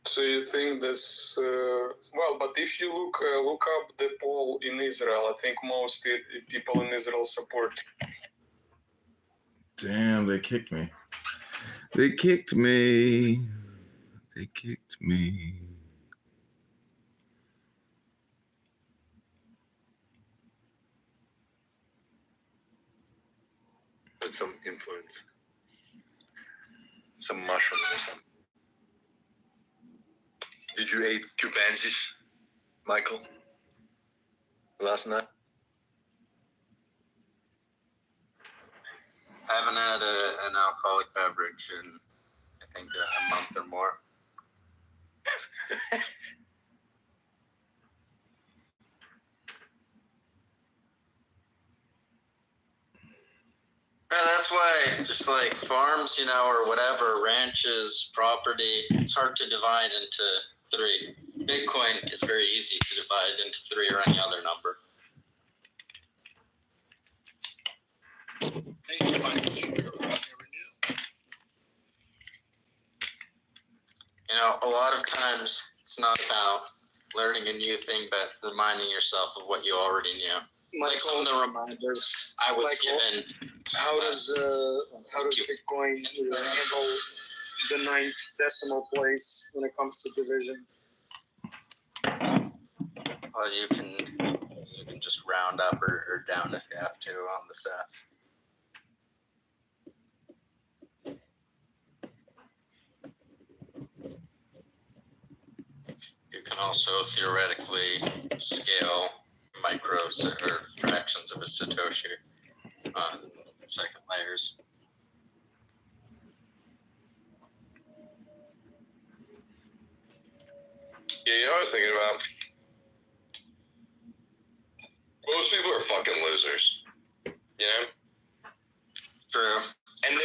So you think this? Well, but if you look up the poll in Israel, I think most people in Israel support. Damn, they kicked me. They kicked me. They kicked me. With some influence. Some mushrooms or something. Did you eat cubansis, Michael, last night? I haven't had an alcoholic beverage in, I think, a month or more. Yeah, that's why just like farms, or whatever, ranches, property, it's hard to divide into 3. Bitcoin is very easy to divide into 3 or any other number. Thank you, Michael. I never knew. A lot of times it's not about learning a new thing, but reminding yourself of what you already knew. Like some of the reminders I was given. How does Bitcoin handle the 9th decimal place when it comes to division? Well, you can just round up or down if you have to on the sets. You can also theoretically scale micros or fractions of a Satoshi on second layers. Yeah, I was thinking about. Most people are fucking losers. True. And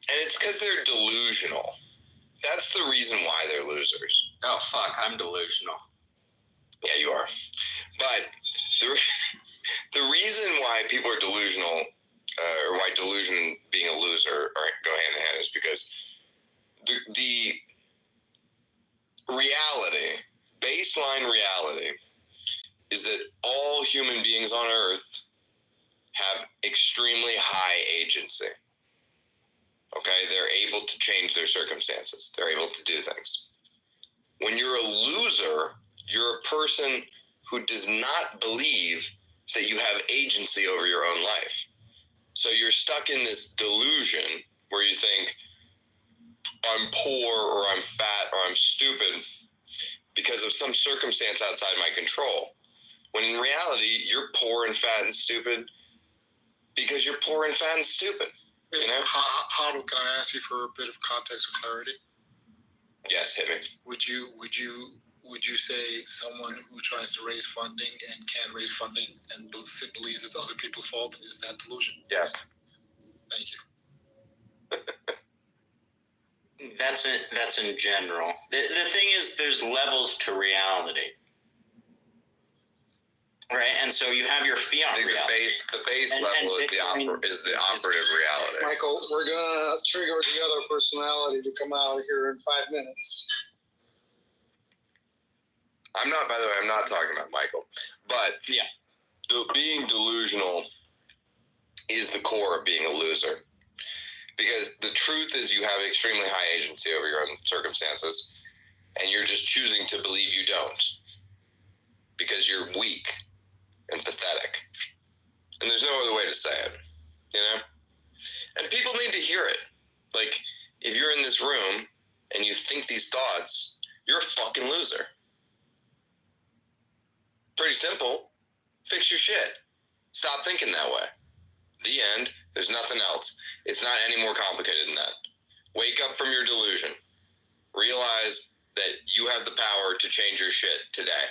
it's because they're delusional. That's the reason why they're losers. Oh fuck, I'm delusional. Yeah, you are. But the reason why people are delusional, or why delusion being a loser go hand in hand, is because the reality, baseline reality, is that all human beings on Earth have extremely high agency. Okay, they're able to change their circumstances. They're able to do things. When you're a loser, you're a person who does not believe that you have agency over your own life. So you're stuck in this delusion where you think, I'm poor or I'm fat or I'm stupid because of some circumstance outside my control. When in reality, you're poor and fat and stupid because you're poor and fat and stupid. Can I ask you for a bit of context or clarity? Yes, hit me. Would you say someone who tries to raise funding and can't raise funding and believes it's other people's fault is that delusion? Yes. Thank you. That's in general. The thing is, there's levels to reality. Right, and so you have your fiat reality. The base level is the operative reality. Michael, we're gonna trigger the other personality to come out here in 5 minutes. By the way, I'm not talking about Michael. But yeah, being delusional is the core of being a loser. Because the truth is you have extremely high agency over your own circumstances, and you're just choosing to believe you don't. Because you're weak and pathetic. And there's no other way to say it, And people need to hear it. Like, if you're in this room and you think these thoughts, you're a fucking loser. Pretty simple. Fix your shit. Stop thinking that way. The end. There's nothing else. It's not any more complicated than that. Wake up from your delusion. Realize that you have the power to change your shit today.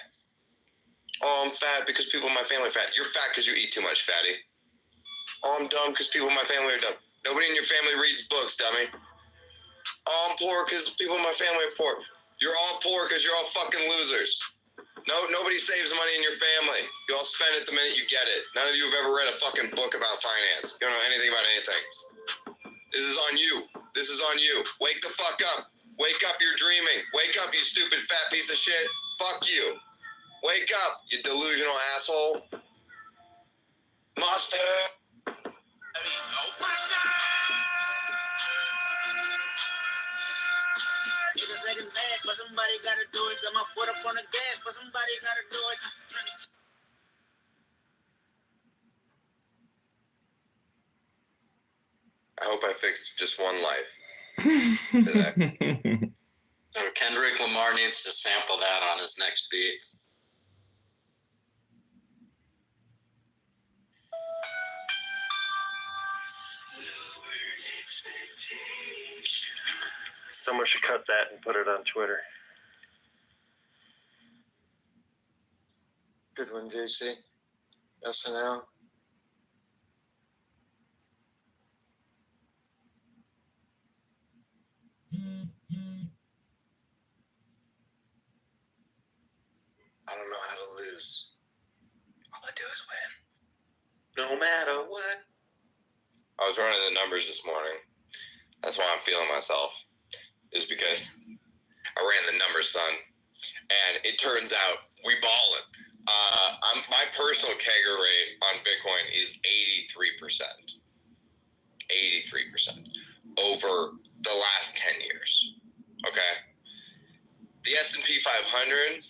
Oh, I'm fat because people in my family are fat. You're fat because you eat too much, fatty. Oh, I'm dumb because people in my family are dumb. Nobody in your family reads books, dummy. Oh, I'm poor because people in my family are poor. You're all poor because you're all fucking losers. No, nobody saves money in your family. You all spend it the minute you get it. None of you have ever read a fucking book about finance. You don't know anything about anything. This is on you. This is on you. Wake the fuck up. Wake up, you're dreaming. Wake up, you stupid fat piece of shit. Fuck you. Wake up, you delusional asshole. Monster. It's a second bag, but somebody gotta do it. Got my foot up on the gas, but somebody gotta do it. I hope I fixed just one life today. So Kendrick Lamar needs to sample that on his next beat. Someone should cut that and put it on Twitter. Good one, JC. SNL. I don't know how to lose. All I do is win. No matter what. I was running the numbers this morning. That's why I'm feeling myself. Is because I ran the numbers, son. And it turns out we ballin'. My personal CAGR rate on Bitcoin is 83%. 83% over the last 10 years. Okay? The S&P 500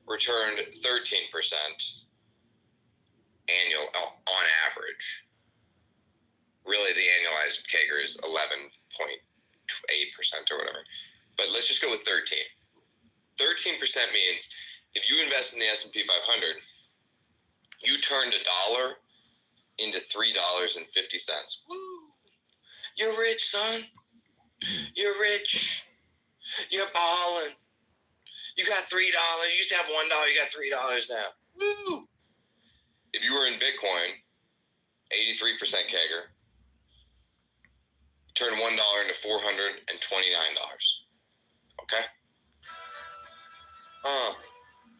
returned 13% annual on average. Really, the annualized CAGR is 11.8% or whatever. But let's just go with 13. 13% means if you invest in the S&P 500, you turned $1 into $3.50. Woo! You're rich, son. You're rich. You're ballin'. You got $3. You used to have $1. You got $3 now. Woo! If you were in Bitcoin, 83% CAGR, you turn $1 into $429. Okay?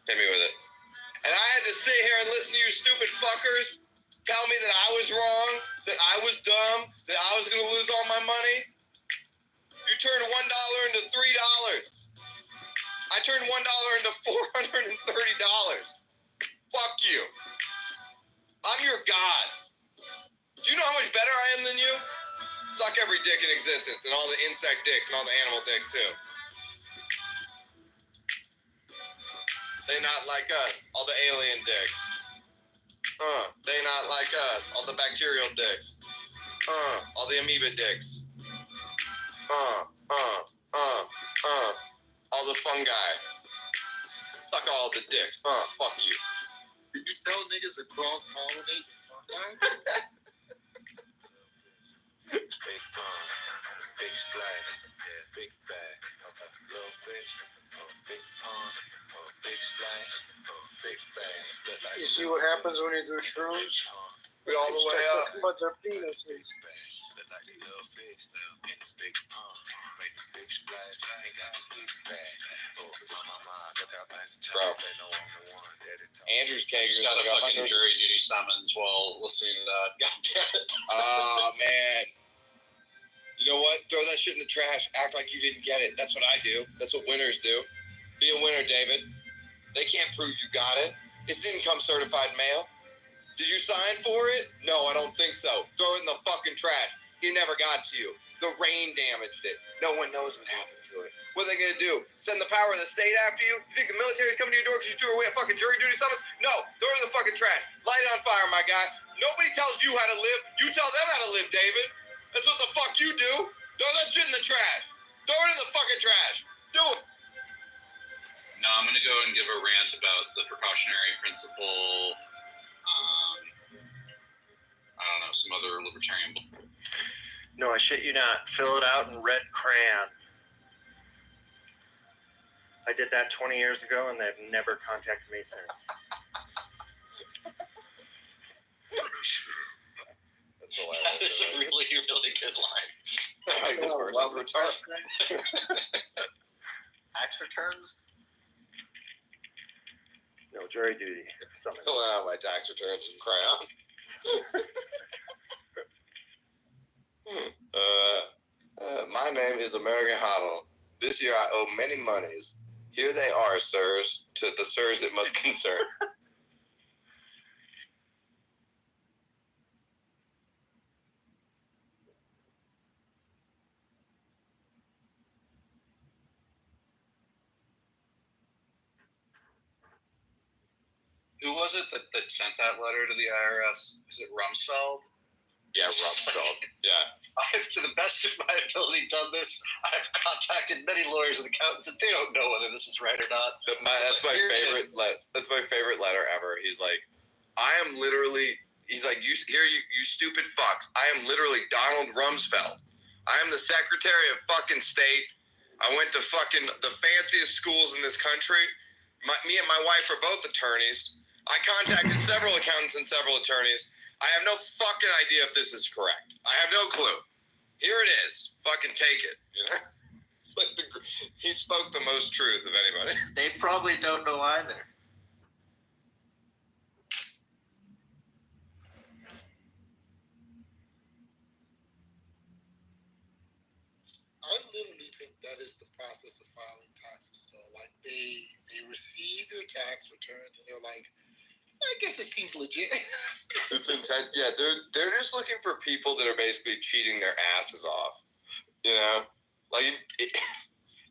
Hit me with it. And I had to sit here and listen to you stupid fuckers tell me that I was wrong, that I was dumb, that I was going to lose all my money. You turned $1 into $3. I turned $1 into $430. Fuck you. I'm your god. Do you know how much better I am than you? Suck every dick in existence, and all the insect dicks and all the animal dicks too. They not like us, all the alien dicks. They not like us, all the bacterial dicks. All the amoeba dicks. All the fungi. Suck all the dicks. Fuck you. Did you tell niggas to cross-pollinate fungi? Big pond, big splash, yeah, big bag, okay, little fish, big pond, big splash, big bag. You see what happens when you do shrooms? We all the way up. But their penises. Look like the little fish in the big pond, make the big splash, ain't got the big bag. Oh, my, look how nice the child, they know I'm the one that it talks. Andrew's CAGR is Got a like fucking 100. jury duty summons while listening to that. God damn it. Oh, man. You know what? Throw that shit in the trash. Act like you didn't get it. That's what I do. That's what winners do. Be a winner, David. They can't prove you got it. It didn't come certified mail. Did you sign for it? No, I don't think so. Throw it in the fucking trash. It never got to you. The rain damaged it. No one knows what happened to it. What are they going to do? Send the power of the state after you? You think the military's coming to your door because you threw away a fucking jury duty summons? No. Throw it in the fucking trash. Light it on fire, my guy. Nobody tells you how to live. You tell them how to live, David. That's what the fuck you do. Throw that shit in the trash. Throw it in the fucking trash. Do it. No, I'm going to go and give a rant about the precautionary principle. I don't know, some other libertarian. No, I shit you not. Fill it out in red crayon. I did that 20 years ago, and they've never contacted me since. That is a really, really good line. This person's retarded. Tax returns? jury duty. Something. Filling out my tax returns in crayon. My name is American Hoddle. This year I owe many monies. Here they are, sirs. To the sirs it must concern. Who was it that sent that letter to the IRS? Is it Rumsfeld? Yeah, Rumsfeld. Yeah. I've, to the best of my ability, done this. I've contacted many lawyers and accountants, and they don't know whether this is right or not. That's my favorite. That's my favorite letter ever. He's like, I am literally. He's like, you stupid fucks. I am literally Donald Rumsfeld. I am the Secretary of fucking State. I went to fucking the fanciest schools in this country. Me and my wife are both attorneys. I contacted several accountants and several attorneys. I have no fucking idea if this is correct. I have no clue. Here it is. Fucking take it. You know? It's like he spoke the most truth of anybody. They probably don't know either. I literally think that is the process of filing taxes. So, like, they receive your tax returns and they're like, I guess it seems legit. It's intent. Yeah, they're just looking for people that are basically cheating their asses off. You know, like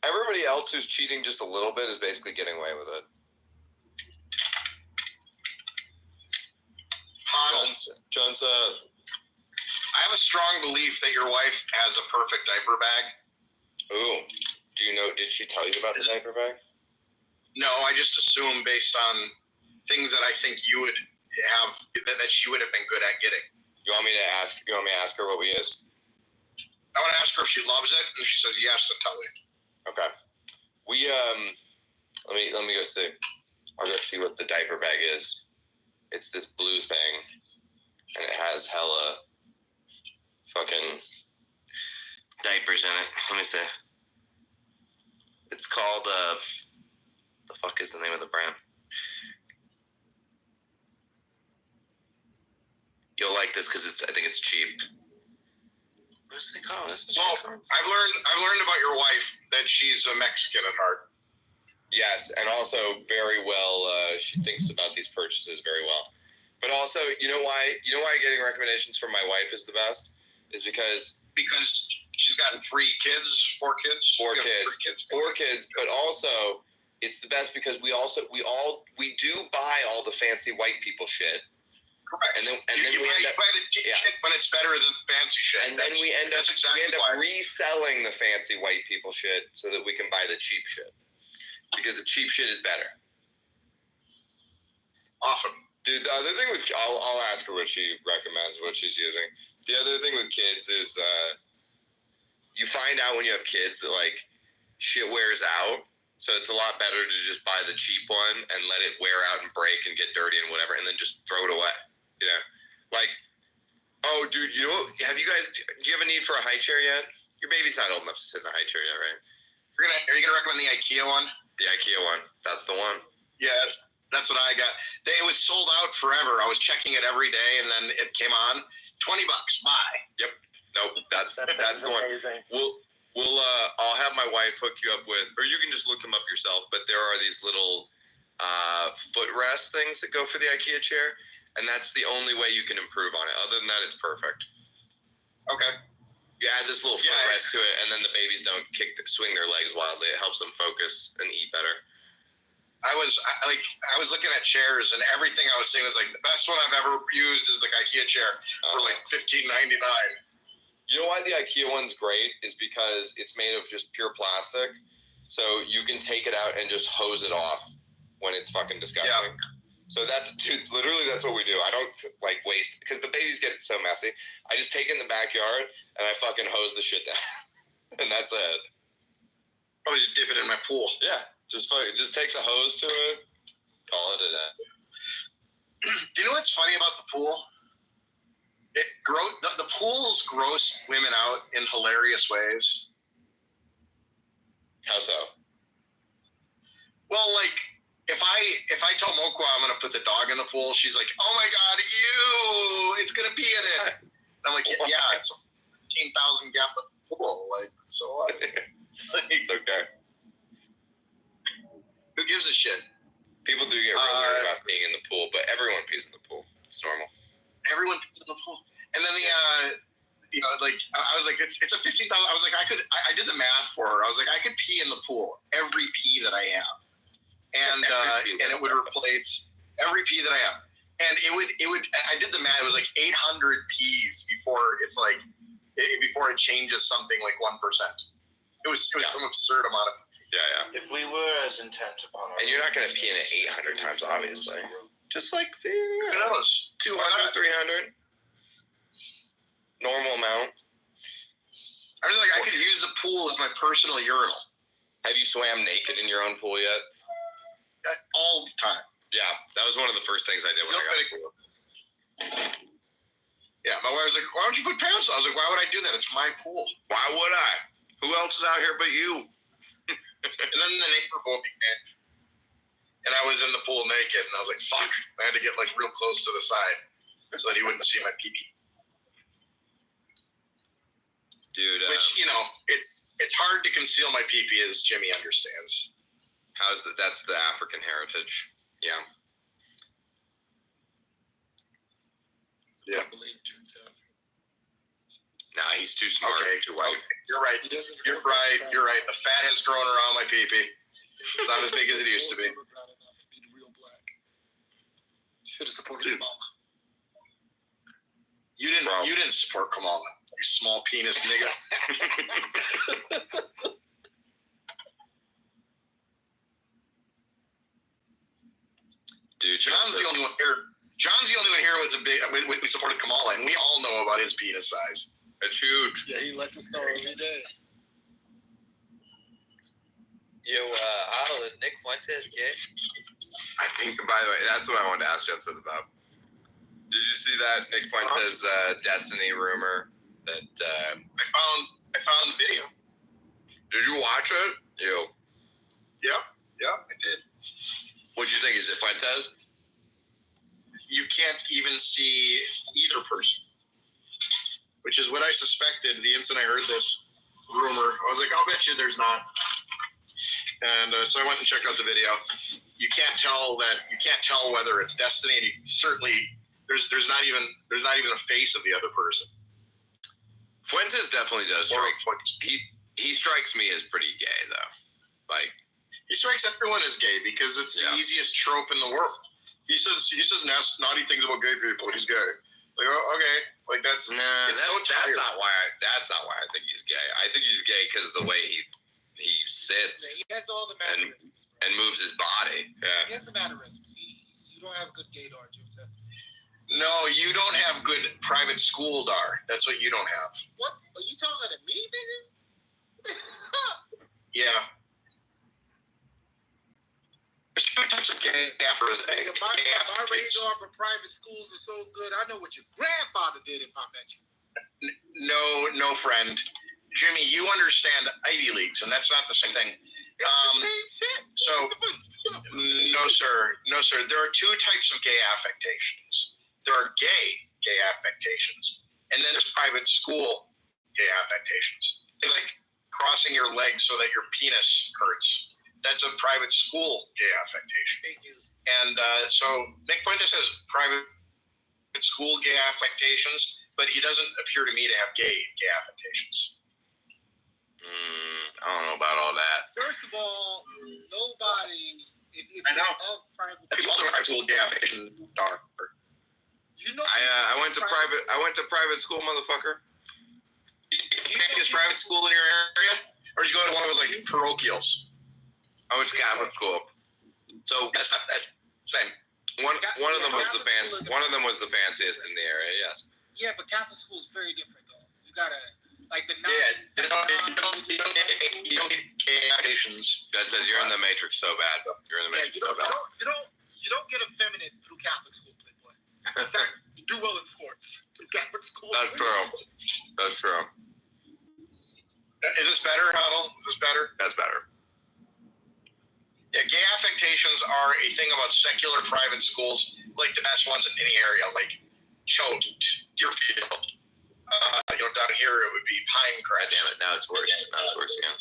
everybody else who's cheating just a little bit is basically getting away with it. Jones, I have a strong belief that your wife has a perfect diaper bag. Ooh, do you know? Did she tell you about the diaper bag? No, I just assume based on things that I think you would have that she would have been good at getting. You want me to ask her what we use? I want to ask her if she loves it, and if she says yes, then tell me. Okay. We let me go see. I'll go see what the diaper bag is. It's this blue thing, and it has hella fucking diapers in it. Let me see. It's called the fuck is the name of the brand? You'll like this because I think it's cheap. What's it called? I've learned about your wife that she's a Mexican at heart. Yes, and also very well. She thinks about these purchases very well. But also, you know why getting recommendations from my wife is the best is because she's gotten 4 kids. Four kids. But also, it's the best because we do buy all the fancy white people shit. Correct. And then you buy the cheap shit when it's better than fancy shit. And then we end up reselling the fancy white people shit so that we can buy the cheap shit. Because the cheap shit is better. Awesome. Dude, the other thing with I'll ask her what she recommends, what she's using. The other thing with kids is you find out when you have kids that like shit wears out. So it's a lot better to just buy the cheap one and let it wear out and break and get dirty and whatever, and then just throw it away. You know, like, oh, dude, do you have a need for a high chair yet? Your baby's not old enough to sit in a high chair yet, right? Are you gonna recommend the IKEA one? The IKEA one. That's the one. Yes, that's what I got. It was sold out forever. I was checking it every day, and then it came on. $20. Buy. Yep. Nope. That's the one. I'll have my wife hook you up with, or you can just look them up yourself. But there are these little footrest things that go for the IKEA chair, and that's the only way you can improve on it. Other than that, it's perfect. Okay. You add this little footrest to it, and then the babies don't swing their legs wildly. It helps them focus and eat better. I was looking at chairs, and everything I was seeing was like the best one I've ever used is the IKEA chair for like $15.99. You know why the IKEA one's great is because it's made of just pure plastic, so you can take it out and just hose it off when it's fucking disgusting. Yeah. So literally that's what we do. I don't like waste because the babies get it so messy. I just take it in the backyard and I fucking hose the shit down, and that's it. I just dip it in my pool. Yeah. Just take the hose to it, call it a day. Do you know what's funny about the pool? The pools gross women out in hilarious ways. How so? Well, like if I tell Mokwa I'm gonna put the dog in the pool, she's like, "Oh my God, it's gonna pee in it." And I'm like, "Yeah, it's a 15,000 gallon pool. Like, so what?" It's okay. Who gives a shit? People do get real weird about peeing in the pool, but everyone pees in the pool. It's normal. Everyone pees in the pool. And then I was like, it's a 15,000. I was like, I did the math for her. I was like, I could pee in the pool every pee that I have, and it would replace every pee that I have, and it would. I did the math. It was like 800 pees before before it changes something like 1%. It was some absurd amount of. Yeah. If we were as intent upon our... And you're not going to pee in it 800 times, obviously. Just like, Who knows? 200, 300. Normal amount. I was like, I could use the pool as my personal urinal. Have you swam naked in your own pool yet? All the time. Yeah, that was one of the first things I did when I got a pool. Yeah, my wife was like, "Why don't you put pants on?" I was like, "Why would I do that? It's my pool." Why would I? Who else is out here but you? And then the neighbor woke me in, and I was in the pool naked, and I was like, "Fuck!" I had to get like real close to the side so that he wouldn't see my pee-pee. Dude, which it's hard to conceal my pee-pee, as Jimmy understands. That's the African heritage. Yeah. Yeah. Nah, he's too smart. Too white. Okay. You're right. You're right. The fat has grown around my pee-pee. It's not as big as it used to be. Should have supported Kamala. You didn't support Kamala. You small penis nigga. Dude, John's the only one here. John's the only one here with the big. We supported Kamala, and we all know about his penis size. It's huge. Yeah, he lets us know every day. Yo, Otto, is Nick Fuentes gay? I think, by the way, that's what I wanted to ask Jensen about. Did you see that Nick Fuentes Destiny rumor that I found the video. Did you watch it? Yep, I did. What'd you think? Is it Fuentes? You can't even see either person, which is what I suspected the instant I heard this rumor. I was like, I'll bet you there's not. And so I went and checked out the video. You can't tell whether it's Destiny, and you certainly there's not even a face of the other person. Fuentes definitely does strike. He strikes me as pretty gay though. Like he strikes everyone as gay because it's the easiest trope in the world. He says naughty things about gay people. He's gay. Like, oh, okay, like that's that's not why I think he's gay. I think he's gay because of the way he sits. He has all the mannerisms. And moves his body. Yeah. He has the mannerisms. You don't have good gaydar, Joseph. No, you don't have good private school dar. That's what you don't have. What? Are you talking to me, nigga? Yeah. There's two types of gay after Nigga, my radar for private schools is so good. I know what your grandfather did if I met you. No, friend. Jimmy, you understand Ivy Leagues, and that's not the same thing. So, no, sir. There are two types of gay affectations. There are gay affectations, and then there's private school gay affectations. They like crossing your legs so that your penis hurts. That's a private school gay affectation. And so Nick Fuentes has private school gay affectations, but he doesn't appear to me to have gay affectations. I don't know about all that. First of all, nobody. If I know. Of private He's also a private school gay affection daughter. You know. I went to private school, motherfucker. You fancy private school in your area, or did you go to one of those like parochials? I went to Catholic school. So that's same. One of them was the fancy. One of them was the fanciest in the area. Yes. Yeah, but Catholic school is very different, though. You gotta like the you don't get gay affectations. That says you're in the Matrix so bad. You're in the Matrix so bad. You don't get effeminate through Catholic school, Playboy. In fact, you do well in sports through Catholic school. That's true. That's true. Is this better, Huddle? Is this better? That's better. Yeah, gay affectations are a thing about secular private schools, like the best ones in any area, like Choate, Deerfield. Down here it would be Pinecrest. Damn it! Now it's worse. Now it's worse again.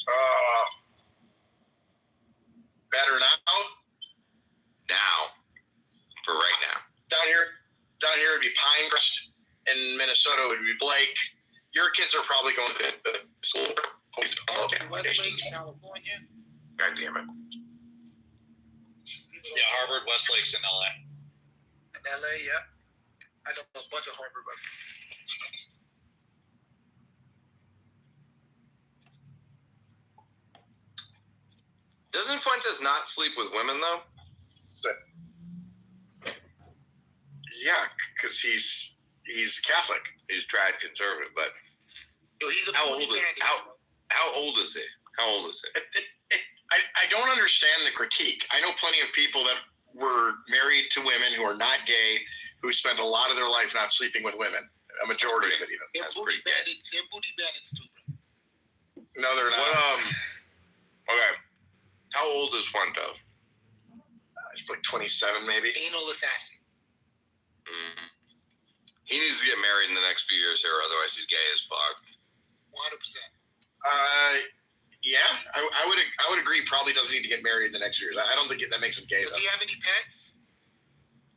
Better now? Now, for right now. Down here it'd be Pinecrest. In Minnesota it would be Blake. Your kids are probably going to the school. Westlake, California. God damn it. Yeah, Harvard, Westlake's in LA. In LA, yeah. I know a bunch of Harvard. Doesn't Fuentes not sleep with women though? Yeah, because he's Catholic. He's tried conservative, but he's how old is he? How old is he? I don't understand the critique. I know plenty of people that were married to women who are not gay, who spent a lot of their life not sleeping with women. A majority of it, even. They're booty bandits too, bro. No, they're not. Okay. How old is Fuentes? He's like 27, maybe. Anal assassin. He needs to get married in the next few years here, otherwise he's gay as fuck. 100%. Yeah, I would agree. Probably doesn't need to get married in the next years. I don't think that makes him gay. Does he have any pets?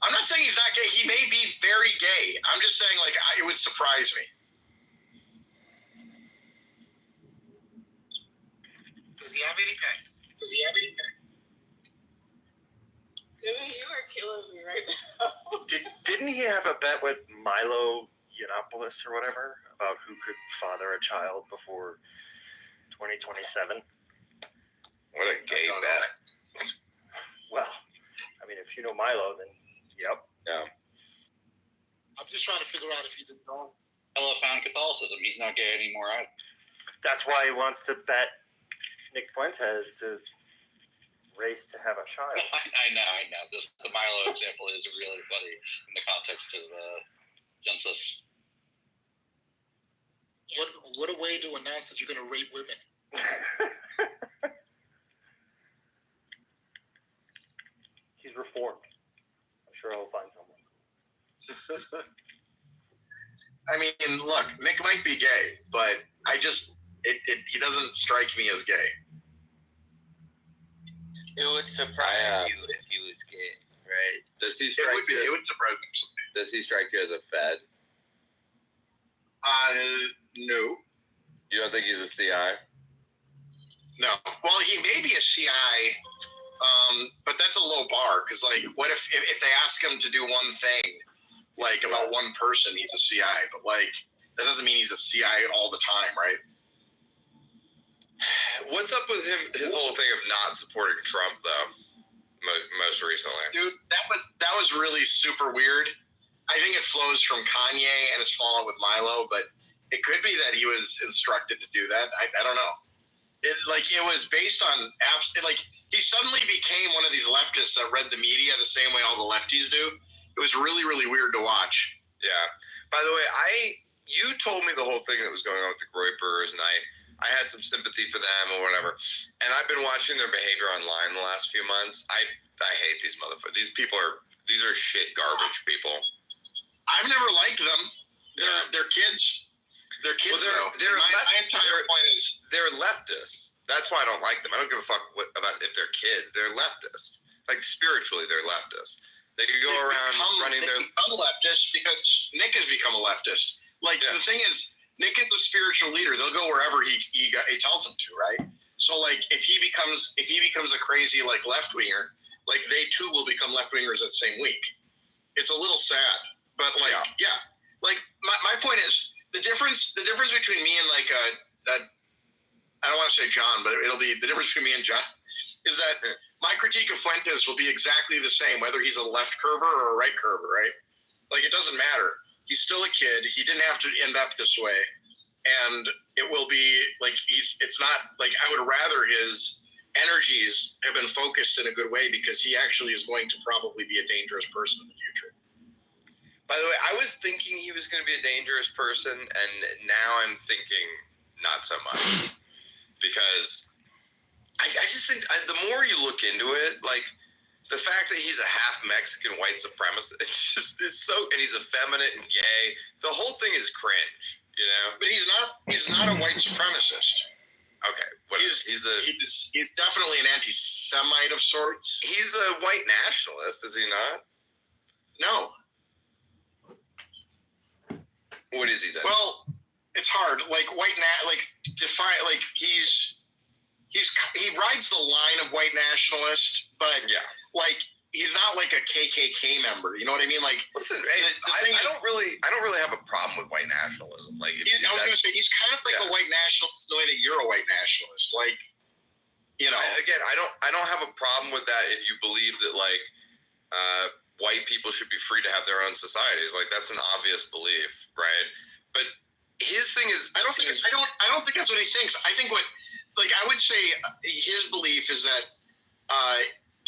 I'm not saying he's not gay. He may be very gay. I'm just saying, like, it would surprise me. Does he have any pets? Jimmy, you are killing me right now. Didn't he have a bet with Milo Yiannopoulos or whatever about who could father a child before 2027? What a gay bet. Well, I mean, if you know Milo, then yep. Yeah. I'm just trying to figure out if he's a dog. Milo found Catholicism. He's not gay anymore either. That's why he wants to bet Nick Fuentes to race to have a child. I know. The Milo example is really funny in the context of census. What a way to announce that you're going to rape women. He's reformed. I'm sure he'll find someone. I mean, look, Nick might be gay, but he doesn't strike me as gay. It would surprise you if he was gay, right? Does he strike you? It would surprise me. Does he strike you as a fed? No. You don't think he's a CI? No. Well, he may be a CI, but that's a low bar. Because, like, what if they ask him to do one thing, like about one person, he's a CI. But like, that doesn't mean he's a CI all the time, right? What's up with him? His whole thing of not supporting Trump, though. Most recently, dude, that was really super weird. I think it flows from Kanye and his fallout with Milo, but it could be that he was instructed to do that. I don't know. It was based on apps. He suddenly became one of these leftists that read the media the same way all the lefties do. It was really, really weird to watch. Yeah. By the way, you told me the whole thing that was going on with the Groypers, and I had some sympathy for them or whatever. And I've been watching their behavior online the last few months. I hate these motherfuckers. These are shit garbage people. I've never liked them. They're kids. They're kids. Well, my entire point is they're leftists. That's why I don't like them. I don't give a fuck about if they're kids. They're leftists. Like spiritually, they're leftists. They could go around running their. They become leftists because Nick has become a leftist. The thing is, Nick is a spiritual leader. They'll go wherever he tells them to, right? So if he becomes a crazy left winger, they too will become left wingers that same week. It's a little sad, but my point is the difference between me and I don't want to say John, but it'll be the difference between me and John is that my critique of Fuentes will be exactly the same whether he's a left curver or a right curver, right? It doesn't matter. He's still a kid. He didn't have to end up this way. And it will be it's not I would rather his energies have been focused in a good way because he actually is going to probably be a dangerous person in the future. By the way, I was thinking he was going to be a dangerous person, and now I'm thinking not so much. Because I just think the more you look into it, like the fact that he's a half Mexican white supremacist, it's so, and he's effeminate and gay. The whole thing is cringe, you know. But he's not a white supremacist. Okay, he's definitely an anti-Semite of sorts. He's a white nationalist, is he not? No. What is he then? Well, it's hard. Like define. Like he rides the line of white nationalist, but yeah, like he's not like a KKK member. You know what I mean? Like, listen, I don't really have a problem with white nationalism. Like, I was going to say he's kind of like a white nationalist the way that you're a white nationalist. Like, you know, again, I don't have a problem with that if you believe that like white people should be free to have their own societies. Like, that's an obvious belief, right? But his thing is, I don't think that's what he thinks. I think what, like, I would say his belief is that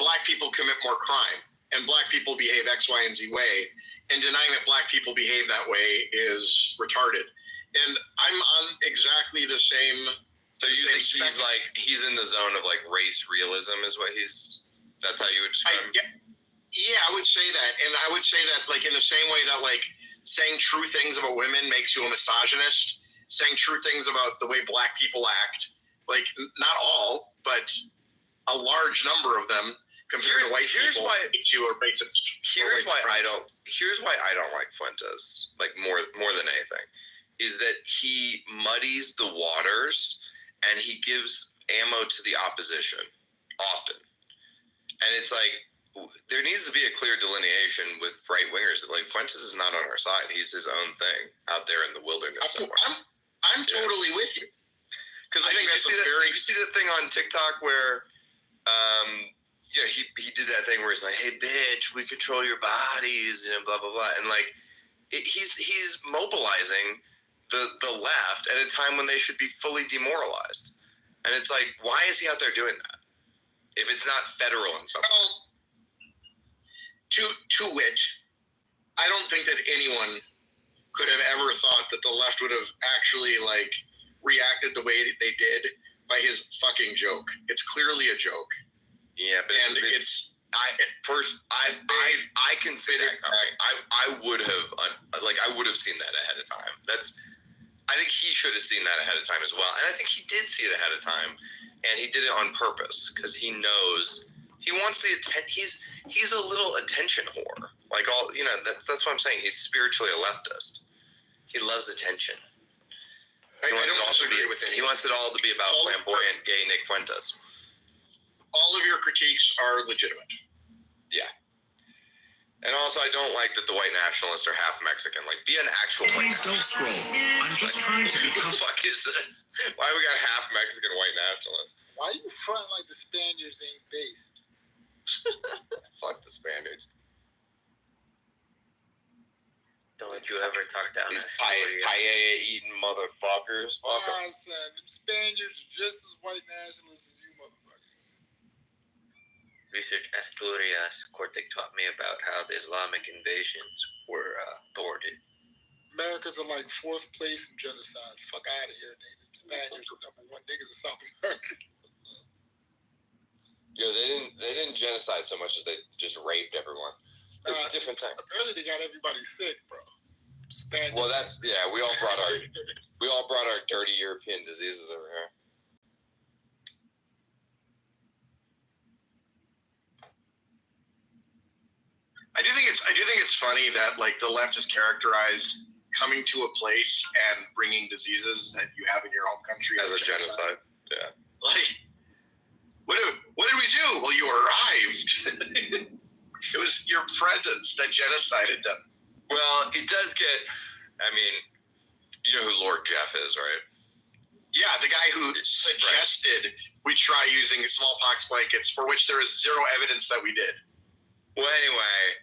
black people commit more crime and black people behave X, Y, and Z way, and denying that black people behave that way is retarded. And I'm on exactly the same. So you think he's in the zone of like race realism is what that's how you would describe him? Yeah, I would say that. And I would say that like in the same way that like saying true things about women makes you a misogynist, saying true things about the way black people act, like not all, but a large number of them compared to white people makes you a racist. Here's why I don't like Fuentes, like more than anything, is that he muddies the waters and he gives ammo to the opposition often. And it's like, there needs to be a clear delineation with right wingers. Like, Fuentes is not on our side. He's his own thing out there in the wilderness somewhere. I'm totally with you. Because I think you see that thing on TikTok where, you know, he did that thing where he's like, "Hey, bitch, we control your bodies," and blah blah blah, and like, he's mobilizing the left at a time when they should be fully demoralized, and it's like, why is he out there doing that if it's not federal in some way? Well, to which, I don't think that anyone could have ever thought that the left would have actually like reacted the way that they did by his fucking joke. It's clearly a joke. Yeah, but I can say that I would have seen that ahead of time. I think he should have seen that ahead of time as well, and I think he did see it ahead of time, and he did it on purpose because he knows he wants the attention. He's a little attention whore. Like all, you know, that's what I'm saying. He's spiritually a leftist. He loves attention. I don't also agree with it. He wants it all to be about flamboyant gay Nick Fuentes. All of your critiques are legitimate. Yeah. And also, I don't like that the white nationalists are half Mexican. Like, be an actual white nationalist. Please don't scroll. I'm just trying to become... What the fuck is this? Why we got half Mexican white nationalists? Why you front like the Spaniards ain't based? Fuck the Spaniards. Don't you ever talk down these paella-eating motherfuckers. Nah, son, them Spaniards are just as white nationalists as you motherfuckers. Research Asturias, Cortic taught me about how the Islamic invasions were thwarted. Americans are like 4th place in genocide. Fuck out of here, nigga. Spaniards are #1 niggas in South America. Yo, they didn't genocide so much as they just raped everyone. It's a different thing. Apparently, they got everybody sick, bro. Spaniards. Well, we all brought our dirty European diseases over here. I do think it's funny that like the left is characterized coming to a place and bringing diseases that you have in your home country as a genocide. Yeah. Like, what did we do? Well, you arrived. It was your presence that genocided them. Well, it does get. I mean, you know who Lord Jeff is, right? Yeah, the guy who suggested we try using smallpox blankets, for which there is zero evidence that we did. Well, anyway,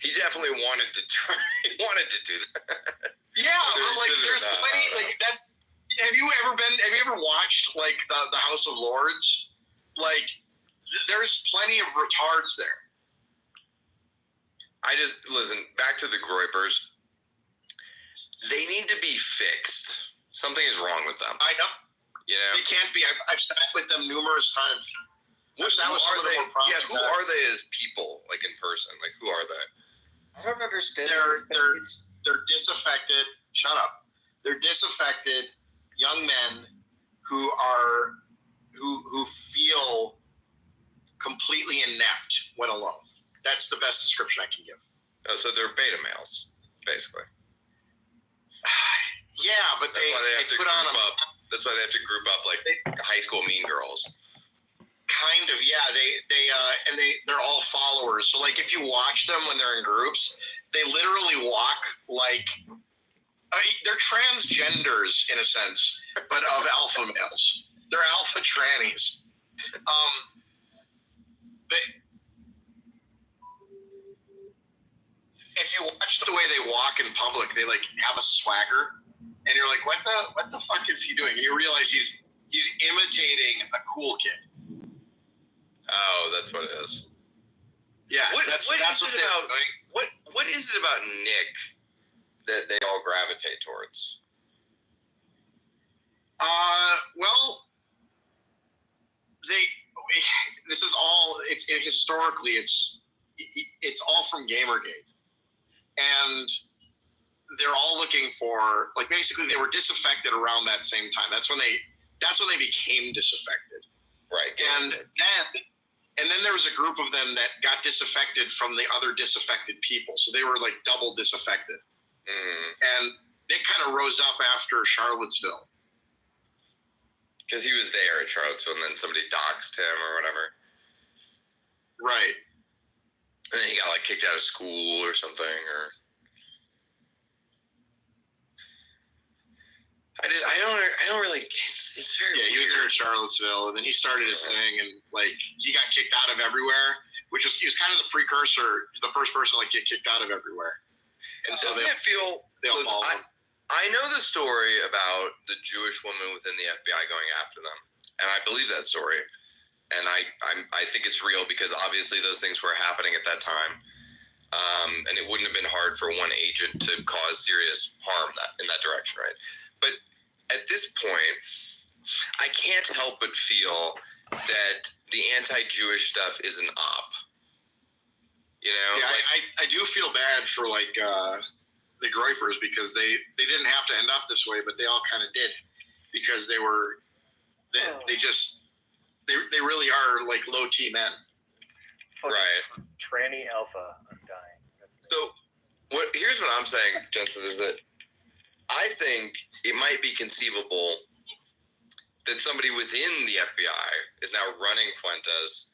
he definitely wanted to try. He wanted to do that. Yeah, but like, there's plenty. Like, that's. Have you ever watched like the House of Lords? Like, there's plenty of retards there. Listen, back to the Groypers. They need to be fixed. Something is wrong with them. I know. You know, They can't be. I've sat with them numerous times. who are they? Yeah, who are they as people? Like in person? Like who are they? I don't understand. They're disaffected. Shut up. They're disaffected young men who feel completely inept when alone. That's the best description I can give. Oh, so they're beta males, basically. Yeah, but That's why they have to put on group up. That's why they have to group up like high school mean girls. Kind of, yeah. They're all followers. So like if you watch them when they're in groups, they literally walk like they're transgenders in a sense, but of alpha males. They're alpha trannies. If you watch the way they walk in public, they like have a swagger, and you're like, what the fuck is he doing? And you realize he's imitating a cool kid. Oh, that's what it is. Yeah, that's what they're doing. What is it about Nick that they all gravitate towards? Well, this is all. Historically, it's all from Gamergate, and they're all looking for like basically they were disaffected around that same time. That's when they became disaffected. Right. And then there was a group of them that got disaffected from the other disaffected people. So they were like double disaffected. And they kind of rose up after Charlottesville. Because he was there at Charlottesville and then somebody doxed him or whatever. Right. And then he got like kicked out of school or something or... I don't really. It's very. Yeah, he was there at Charlottesville, and then he started his thing, and like he got kicked out of everywhere, he was kind of the precursor, the first person to like get kicked out of everywhere. And so they all follow him. I know the story about the Jewish woman within the FBI going after them, and I believe that story, and I think it's real because obviously those things were happening at that time, and it wouldn't have been hard for one agent to cause serious harm in that direction, right? But at this point, I can't help but feel that the anti-Jewish stuff is an op. You know? Yeah, I do feel bad for like the Groypers because they didn't have to end up this way, but they all kind of did because they really are like low T men. Right. Tranny alpha. I'm dying. So here's what I'm saying, Jensen, is that I think it might be conceivable that somebody within the FBI is now running Fuentes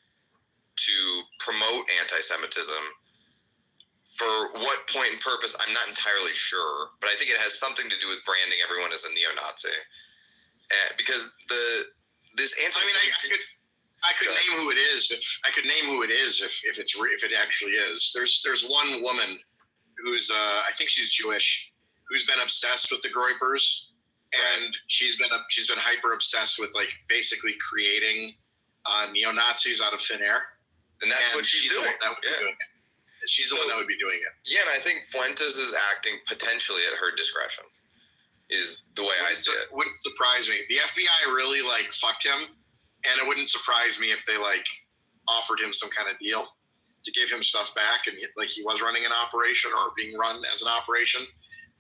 to promote anti-Semitism. For what point and purpose, I'm not entirely sure, but I think it has something to do with branding everyone as a neo-Nazi. Because this anti-Semitism... I could name who it is. If it actually is. There's one woman who's I think she's Jewish, who's been obsessed with the Groypers, and she's been hyper obsessed with like basically creating neo-Nazis out of thin air. And that's what she's doing. She's the one that would be doing it. Yeah, and I think Fuentes is acting potentially at her discretion. Is the way I see it. Wouldn't surprise me. The FBI really like fucked him, and it wouldn't surprise me if they like offered him some kind of deal to give him stuff back, and like he was running an operation or being run as an operation.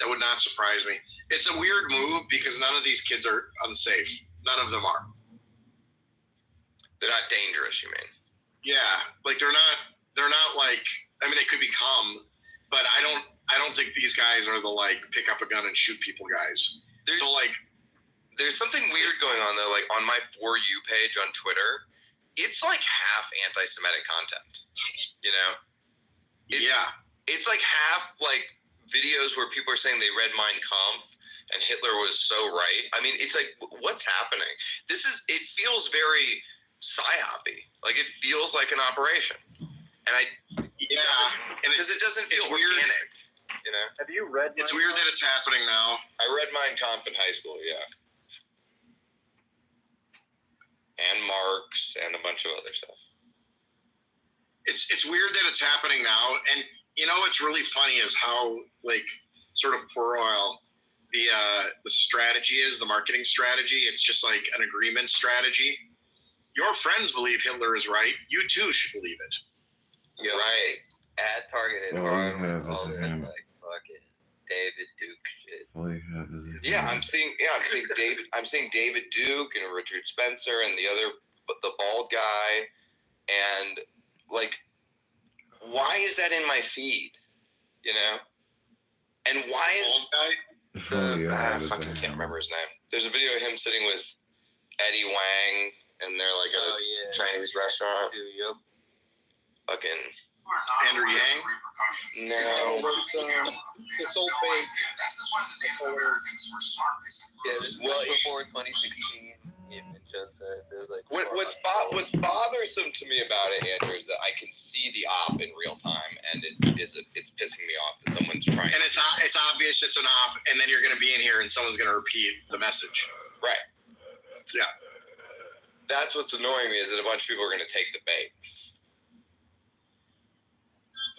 That would not surprise me. It's a weird move because none of these kids are unsafe. None of them are. They're not dangerous, you mean? Yeah, like they're not like. I mean, they could become, but I don't think these guys are the like pick up a gun and shoot people guys. There's something weird going on though. Like on my For You page on Twitter, it's like half anti-Semitic content. You know? It's like half like videos where people are saying they read Mein Kampf and Hitler was so right. I mean, it's like, what's happening? It feels very psyop-y. Like it feels like an operation. And because it doesn't feel organic, you know. Have you read? It's weird that it's happening now. I read Mein Kampf in high school, yeah, and Marx and a bunch of other stuff. It's weird that it's happening now, and you know what's really funny is how like sort of puerile the strategy is, the marketing strategy. It's just like an agreement strategy. Your friends believe Hitler is right. You too should believe it. You're right. Ad targeted All hard you have with all is a this hand. like fucking David Duke shit. All you have is a Yeah, hand. I'm seeing David Duke and Richard Spencer and the bald guy, and like, why is that in my feed? You know, and why is Bald guy? All you I have is a fucking can't hand. remember his name. There's a video of him sitting with Eddie Wang, and they're like at a Chinese restaurant. Yep. Fucking Andrew Yang? no. It's old fake. Yeah, this was before 2016. Even just there's like What's bothersome to me about it, Andrew, is that I can see the op in real time, and it's pissing me off that someone's trying. And it's obvious it's an op, and then you're going to be in here and someone's going to repeat the message. Right. Yeah. That's what's annoying me, is that a bunch of people are going to take the bait.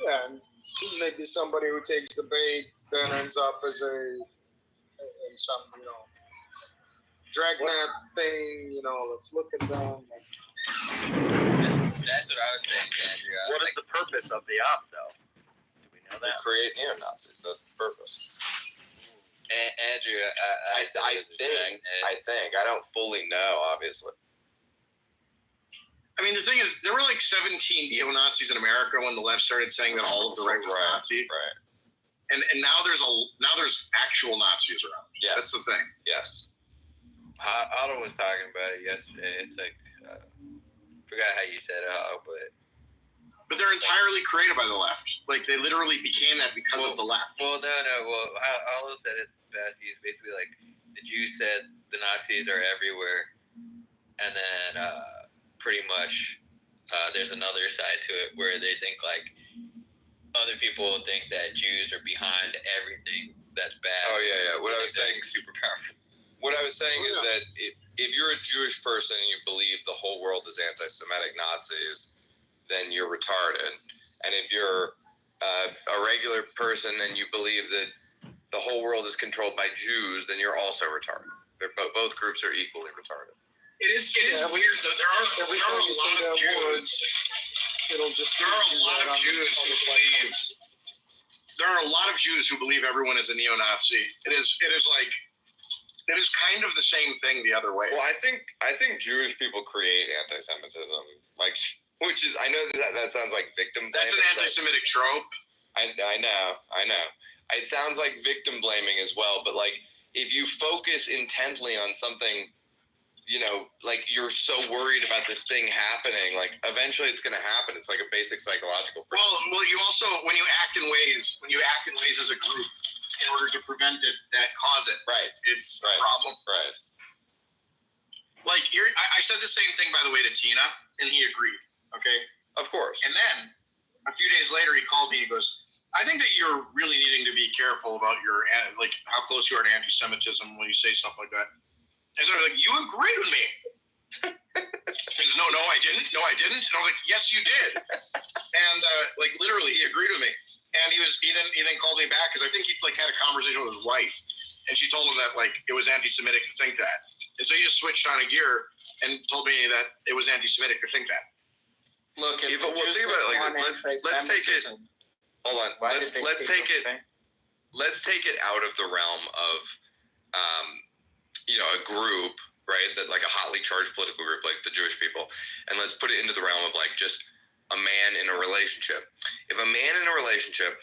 Yeah, and maybe somebody who takes the bait then ends up as in some, dragnet thing, let's look at them. That's what I was saying, Andrew. What is the purpose of the op, though? Do we know To that? create neo-Nazis. That's the purpose. Andrew, I think. I don't fully know, obviously. I mean, the thing is, there were like 17 neo-Nazis in America when the left started saying that all of the right was Nazi. Right. And now there's actual Nazis around. Yes. That's the thing. Yes. Otto was talking about it yesterday. It's like, forgot how you said it, but they're entirely created by the left. Like, they literally became that because of the left. Well, no. Well, Otto said it best. He's basically like, the Jews said the Nazis are everywhere, and then pretty much there's another side to it where they think like other people think that Jews are behind everything that's bad. Oh yeah. What I was saying, super powerful. What I was saying is that if you're a Jewish person and you believe the whole world is anti-Semitic Nazis, then you're retarded. And if you're a regular person and you believe that the whole world is controlled by Jews, then you're also retarded. Both groups are equally retarded. It is weird though. There are a lot of Jews. It'll just. There are a lot of Jews who believe. There are a lot of Jews who believe everyone is a neo-Nazi. It is kind of the same thing the other way. Well, I think Jewish people create anti-Semitism, which is, I know that sounds like victim blaming. That's an anti-Semitic trope. I know. It sounds like victim blaming as well, but like if you focus intently on something, like you're so worried about this thing happening, like eventually it's going to happen. It's like a basic psychological principle. Well, you also when you act in ways as a group in order to prevent it that cause it. Right. It's a problem. Right. Like I said the same thing by the way to Tina, and he agreed. Okay. Of course. And then a few days later, he called me and he goes, I think that you're really needing to be careful about your, like, how close you are to anti-Semitism when you say stuff like that. And so I was like, you agreed with me. He goes, no, I didn't. And I was like, yes, you did. And like literally, he agreed with me. And he then called me back because I think he like had a conversation with his wife, and she told him that like it was anti-Semitic to think that. And so he just switched on a gear and told me that it was anti-Semitic to think that. Look, think about it. Like, let's take it. Hold on. Let's take it out of the realm of, a group, right? That like a hotly charged political group like the Jewish people, and let's put it into the realm of like just a man in a relationship. If a man in a relationship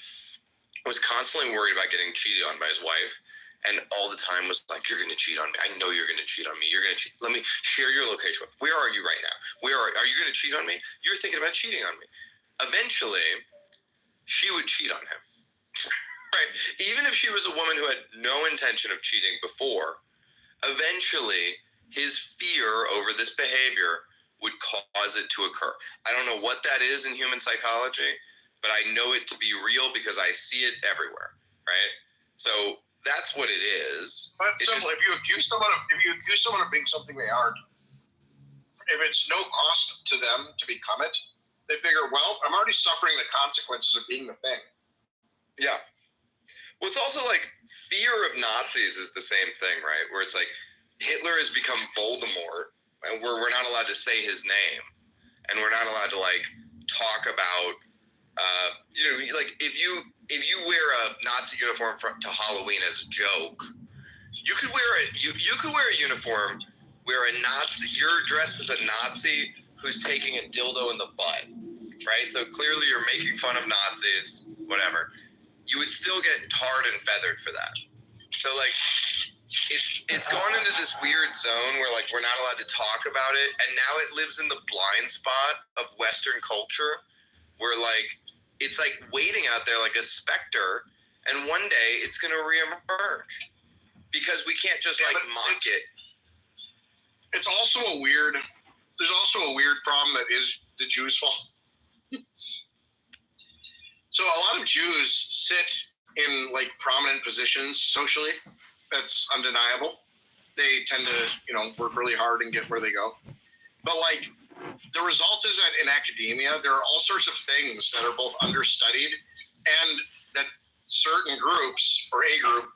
was constantly worried about getting cheated on by his wife, and all the time was like, you're going to cheat on me. I know you're going to cheat on me. You're going to cheat. Let me share your location. Where are you right now? Are you going to cheat on me? You're thinking about cheating on me. Eventually, she would cheat on him. Right? Even if she was a woman who had no intention of cheating before, eventually his fear over this behavior would cause it to occur. I don't know what that is in human psychology, but I know it to be real because I see it everywhere, right? So that's what it is. But it's simple. If you accuse someone of being something they aren't, if it's no cost to them to become it, they figure, well, I'm already suffering the consequences of being the thing. Yeah. Well, it's also like fear of Nazis is the same thing, right? Where it's like Hitler has become Voldemort, and we're not allowed to say his name, and we're not allowed to like talk about, like if you wear a Nazi uniform to Halloween as a joke, you could wear a uniform where a Nazi, you're dressed as a Nazi who's taking a dildo in the butt, right? So clearly you're making fun of Nazis, whatever. You would still get tarred and feathered for that. So like, it's gone into this weird zone where like we're not allowed to talk about it, and now it lives in the blind spot of Western culture, where like it's like waiting out there like a specter, and one day it's gonna reemerge because we can't just mock it. It's also there's also a weird problem that is the Jews' fault. So a lot of Jews sit in like prominent positions socially. That's undeniable. They tend to, work really hard and get where they go. But like the result is that in academia, there are all sorts of things that are both understudied and that certain groups or a group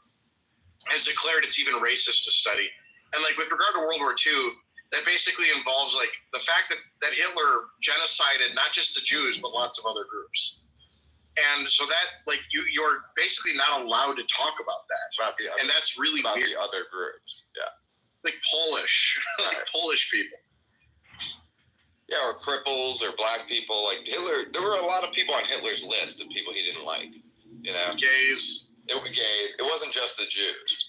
has declared it's even racist to study. And like with regard to World War II, that basically involves like the fact that Hitler genocided not just the Jews, but lots of other groups. And so that like you're basically not allowed to talk about that. And that's really about weird. The other groups. Yeah. Like Polish, like Polish people. Yeah, or cripples or black people. Like Hitler, there were a lot of people on Hitler's list of people he didn't like. Gays. It was gays. It wasn't just the Jews.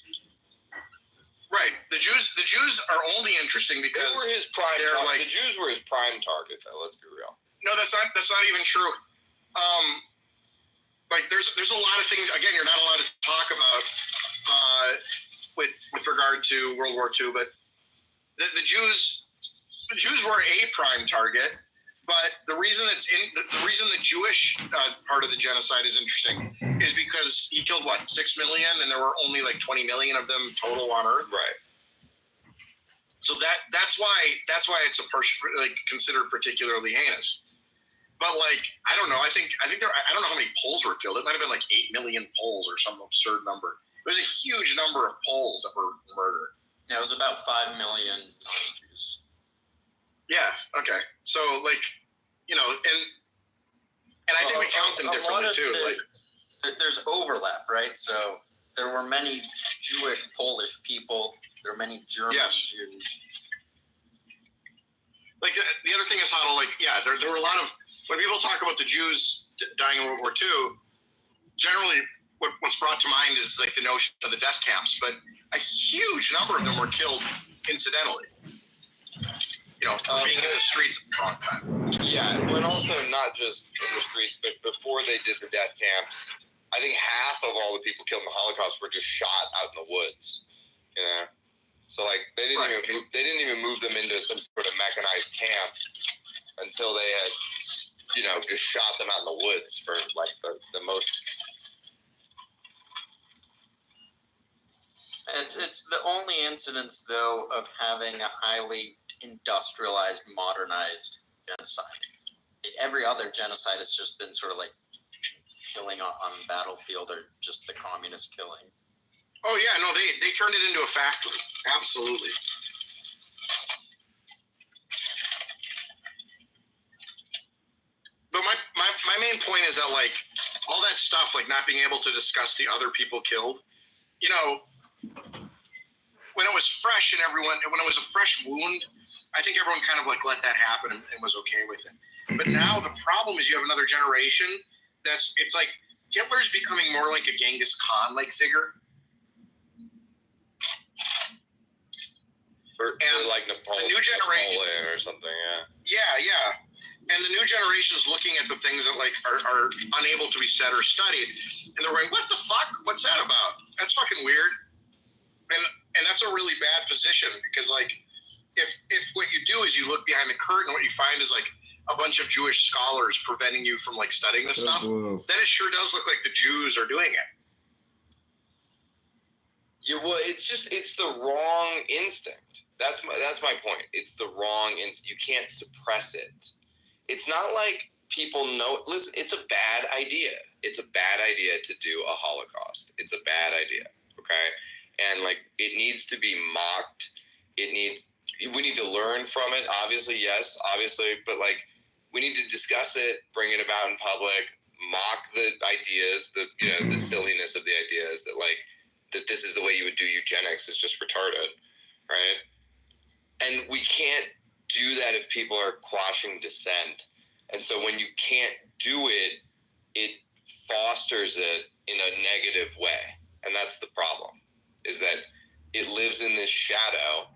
Right. The Jews are only interesting because they were his prime they're target. like The Jews were his prime target, though. Let's be real. No, that's not even true. Like there's a lot of things. Again, you're not allowed to talk about with regard to World War II, but the Jews were a prime target. But the reason the reason the Jewish part of the genocide is interesting is because he killed 6 million, and there were only like 20 million of them total on Earth. Right. So that's why it's considered particularly heinous. But like I don't know. I think I don't know how many Poles were killed. It might have been like 8 million Poles or some absurd number. It was a huge number of Poles that were murdered. Yeah, it was about 5 million Jews. Yeah. Okay. So like, and I think we count them differently too. There's overlap, right? So there were many Jewish Polish people. There were many German Jews. Like the other thing is how to there were a lot of when people talk about the Jews dying in World War II. Generally, what's brought to mind is like the notion of the death camps, but a huge number of them were killed incidentally. Being in the streets at the wrong time. Yeah, but also not just in the streets, but before they did the death camps, I think half of all the people killed in the Holocaust were just shot out in the woods. So like they didn't even move them into some sort of mechanized camp until they had just shot them out in the woods for like the most. It's the only incidence though of having a highly industrialized, modernized genocide. Every other genocide has just been sort of like killing on the battlefield or just the communist killing. Oh yeah, no, they turned it into a factory. Absolutely. But my main point is that like all that stuff, like not being able to discuss the other people killed, when it was fresh and when it was a fresh wound, I think everyone kind of like let that happen and was okay with it. But now the problem is you have another generation it's like Hitler's becoming more like a Genghis Khan like figure. Or like Napoleon, the new generation, or something, yeah. And the new generation is looking at the things that like are unable to be said or studied, and they're going, "What the fuck? What's that about? That's fucking weird." And that's a really bad position because like if what you do is you look behind the curtain, what you find is like a bunch of Jewish scholars preventing you from like studying this stuff, then it sure does look like the Jews are doing it. Yeah, well, it's the wrong instinct. That's my point. It's the wrong instinct. You can't suppress it. It's not like people know. Listen, it's a bad idea. it's a bad idea to do a Holocaust. It's a bad idea, okay? And like it needs to be mocked. We need to learn from it, obviously, yes, obviously, but like we need to discuss it, bring it about in public, mock the ideas, the silliness of the ideas that this is the way you would do eugenics is just retarded, right? And we can't do that if people are quashing dissent. And so when you can't do it, it fosters it in a negative way. And that's the problem, is that it lives in this shadow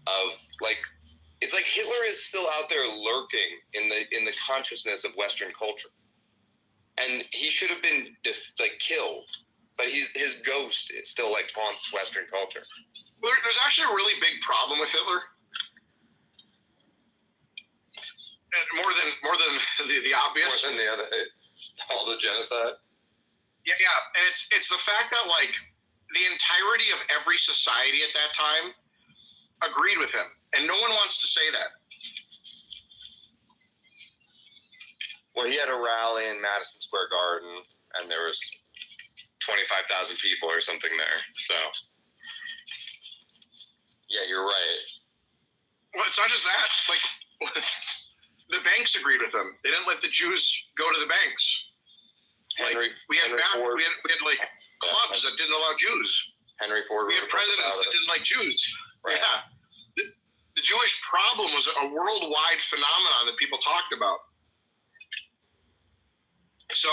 of like, it's like Hitler is still out there lurking in the consciousness of Western culture. And he should have been killed, but his ghost is still like haunts Western culture. Well, there's actually a really big problem with Hitler. More than the obvious. More than the other, all the genocide. Yeah, and it's the fact that like the entirety of every society at that time agreed with him, and no one wants to say that. Well, he had a rally in Madison Square Garden, and there was 25,000 people or something there. So, yeah, you're right. Well, it's not just that. Like, the banks agreed with him. They didn't let the Jews go to the banks. We had like clubs that didn't allow Jews. Henry Ford. We had presidents that didn't like Jews. Right. Yeah. The Jewish problem was a worldwide phenomenon that people talked about. So,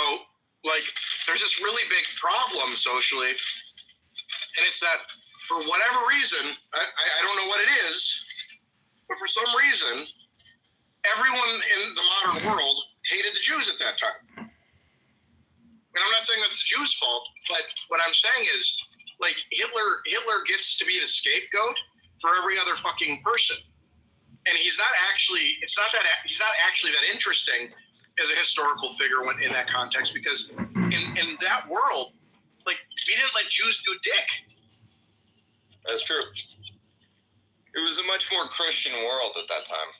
like, there's this really big problem socially, and it's that for whatever reason, I don't know what it is, but for some reason, everyone in the modern world hated the Jews at that time. And I'm not saying that's the Jews' fault, but what I'm saying is, like, Hitler gets to be the scapegoat for every other fucking person. And he's not actually that interesting as a historical figure in that context, because in that world, like, we didn't let Jews do dick. That's true. It was a much more Christian world at that time.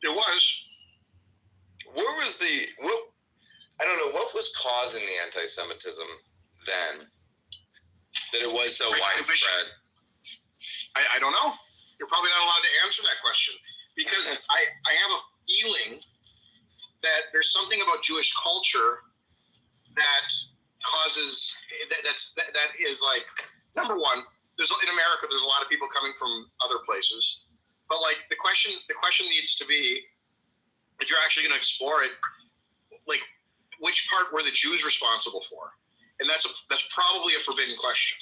It was. I don't know, what was causing the anti-Semitism then? That it was so widespread? I don't know. You're probably not allowed to answer that question, because I have a feeling that there's something about Jewish culture that causes that is like, number one, in America there's a lot of people coming from other places, but like the question needs to be, if you're actually going to explore it, like, which part were the Jews responsible for? And that's probably a forbidden question.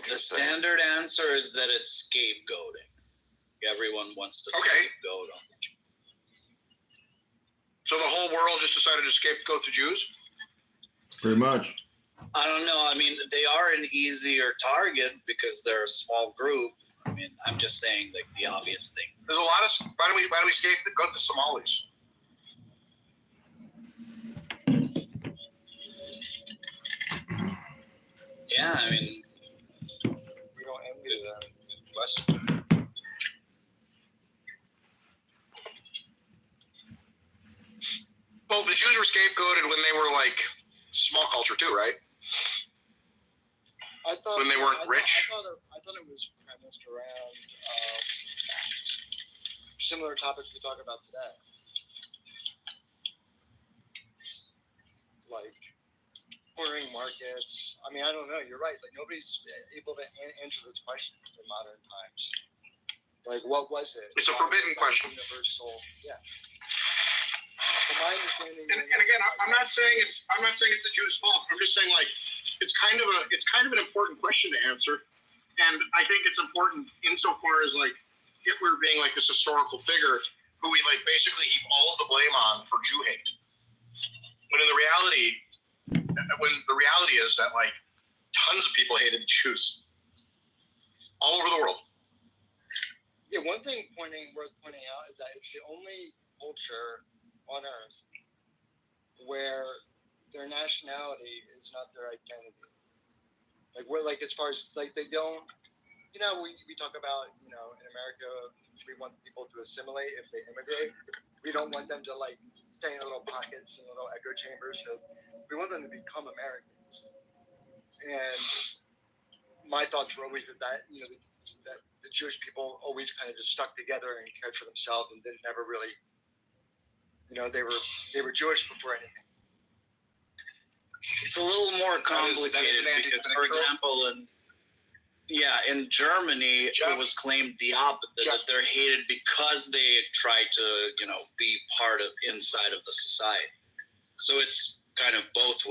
The standard answer is that it's scapegoating. Everyone wants to scapegoat them. So the whole world just decided to scapegoat the Jews? Pretty much. I don't know. I mean, they are an easier target because they're a small group. I mean, I'm just saying, like, the obvious thing. There's a lot of. Why do we scapegoat the Somalis? Yeah, I mean, we don't envy them. West. Well, the Jews were scapegoated when they were like small culture too, right? I thought when they weren't rich. I thought it was premised around similar topics we talk about today, like cornering markets. I mean, I don't know. You're right. Like, nobody's able to answer this question in modern times. Like, what was it? It's a forbidden question. Universal. Yeah. From my understanding. And again, I'm not saying it's the Jews' fault. I'm just saying, like, it's kind of an important question to answer, and I think it's important insofar as, like, Hitler being like this historical figure who we like basically heap all of the blame on for Jew hate. When the reality is that, like, tons of people hated the Jews all over the world. Yeah, one thing worth pointing out is that it's the only culture on Earth where their nationality is not their identity. Like, we're like, as far as like, they don't you know, we talk about, you know, in America, we want people to assimilate if they immigrate. We don't want them to like stay in little pockets and little echo chambers. So we want them to become Americans. And my thoughts were always that you know, that the Jewish people always kind of just stuck together and cared for themselves and didn't never really, you know, they were Jewish before anything. It's a little more complicated because, for example, in Germany, it was claimed the opposite, that they're hated because they try to, you know, be part of inside of the society. So it's kind of both.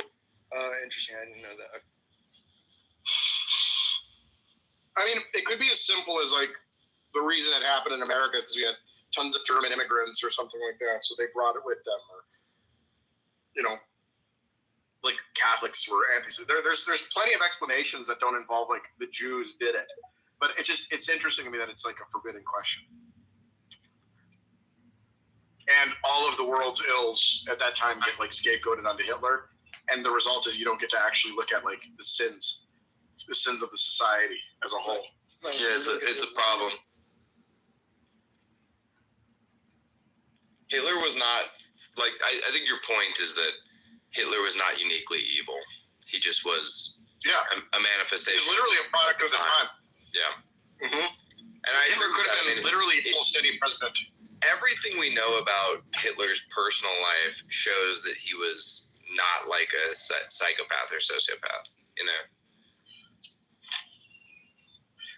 Interesting. I didn't know that. I mean, it could be as simple as like the reason it happened in America is because we had tons of German immigrants or something like that, so they brought it with them, or you know, like Catholics were there's plenty of explanations that don't involve like the Jews did it, but it's interesting to me that it's like a forbidden question. And all of the world's ills at that time get like scapegoated onto Hitler, and the result is you don't get to actually look at like the sins of the society as a whole. Yeah, it's a problem. Hitler was not like I think your point is that Hitler was not uniquely evil. He just was a manifestation. He's literally a product of the time. Yeah. Mm-hmm. And Hitler could have been literally a full city president. Everything we know about Hitler's personal life shows that he was not like a psychopath or sociopath, you know?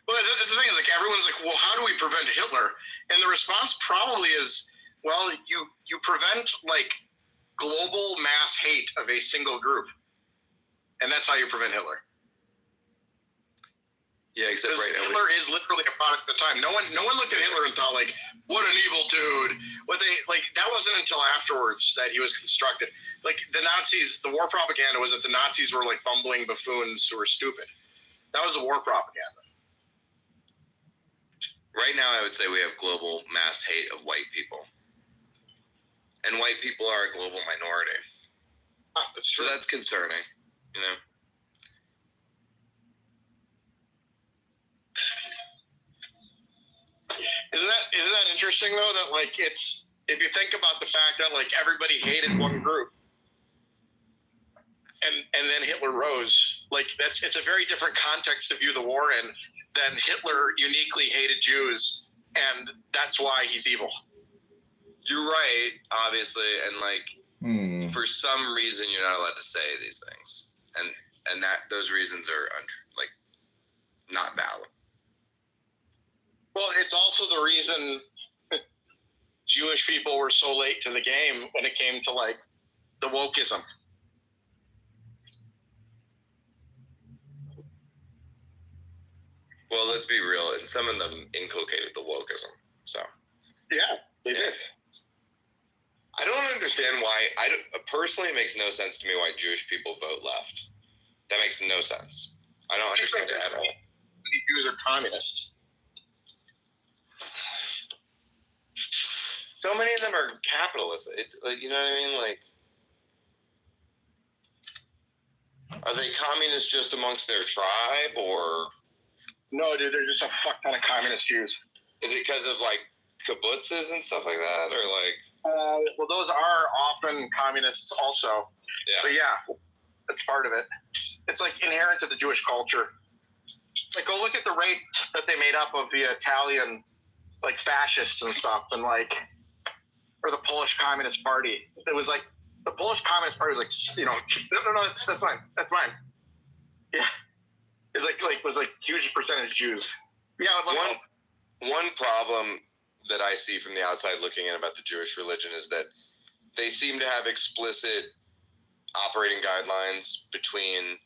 Well, that's the thing is like everyone's like, well, how do we prevent Hitler? And the response probably is, well, you prevent like global mass hate of a single group, and that's how you prevent Hitler. Yeah, except right now Hitler is literally a product of the time. No one looked at Hitler and thought like, what an evil dude. What they like that wasn't until afterwards that he was constructed. Like the Nazis, the war propaganda was that the Nazis were like bumbling buffoons who were stupid. That was the war propaganda. Right now, I would say we have global mass hate of white people. And white people are a global minority. That's true. So that's concerning, you know? Isn't that interesting though? That like it's if you think about the fact that like everybody hated one group, and then Hitler rose. Like it's a very different context to view the war in than Hitler uniquely hated Jews, and that's why he's evil. You're right, obviously, and like for some reason you're not allowed to say these things, and that those reasons are like not valid. Well, it's also the reason Jewish people were so late to the game when it came to like the wokeism. Well, let's be real, and some of them inculcated the wokeism. So yeah, they did. I don't understand why. Personally, it makes no sense to me why Jewish people vote left. That makes no sense. I don't understand it at all. Jews are communists. So many of them are capitalists. You know what I mean? Like, are they communists just amongst their tribe, or? No, dude, they're just a fuck ton of communist Jews. Is it because of like kibbutzes and stuff like that, or like? Well, those are often communists also. Yeah. But yeah, that's part of it. It's like inherent to the Jewish culture. Like, go look at the rate that they made up of the Italian, like, fascists and stuff, and like, or the Polish Communist Party. It was like the Polish Communist Party was like, you know, no, that's fine, that's fine. Yeah, it's like was like huge percentage Jews. Yeah, one problem that I see from the outside looking in about the Jewish religion is that they seem to have explicit operating guidelines between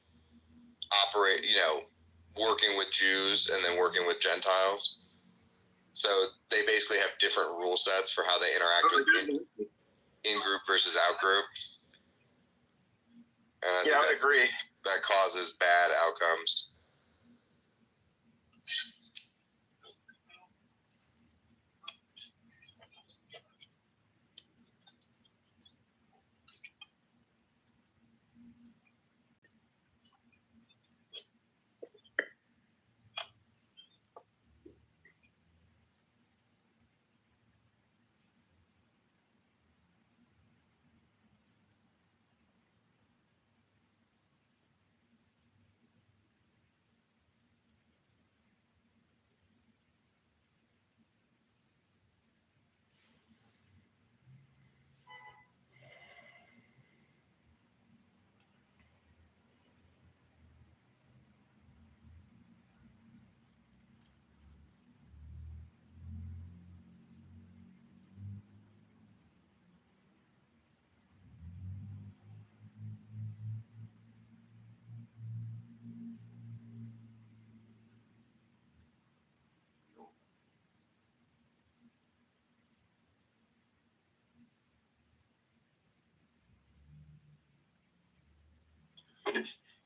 working with Jews and then working with Gentiles. So they basically have different rule sets for how they interact with in-group versus out-group. And I agree. That causes bad outcomes.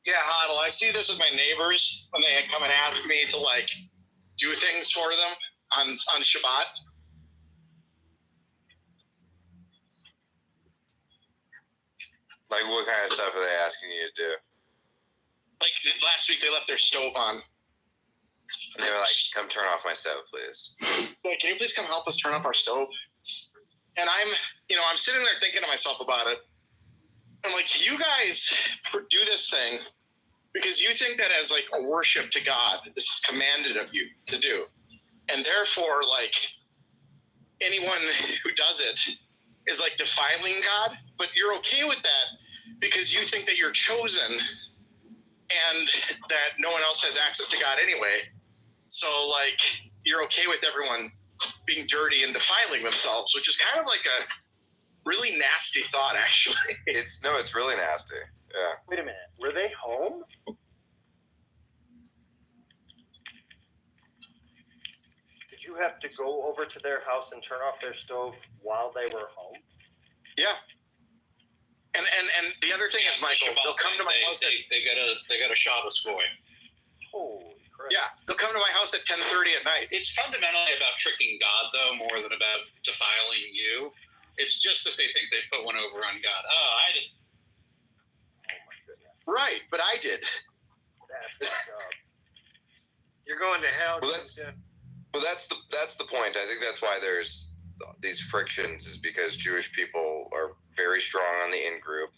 Yeah, Huddle. I see this with my neighbors when they come and ask me to like do things for them on Shabbat. Like, what kind of stuff are they asking you to do? Like last week, they left their stove on. And they were like, "Come turn off my stove, please." Wait, can you please come help us turn off our stove? And I'm sitting there thinking to myself about it. I'm like, you guys do this thing because you think that as like a worship to God, this is commanded of you to do. And therefore, like, anyone who does it is like defiling God, but you're okay with that because you think that you're chosen and that no one else has access to God anyway. So, like, you're okay with everyone being dirty and defiling themselves, which is kind of like a really nasty thought, actually. It's really nasty. Yeah. Wait a minute. Were they home? Did you have to go over to their house and turn off their stove while they were home? Yeah. And the other thing is, Michael, they'll come to my house. They got a shot of scoring. Holy Christ. Yeah, they'll come to my house at 10:30 at night. It's fundamentally about tricking God, though, more than about defiling you. It's just that they think they put one over on God. Oh, I didn't. Oh my goodness. Right, but I did. That's fucked up. You're going to hell. Well, that's the point. I think that's why there's these frictions, is because Jewish people are very strong on the in-group.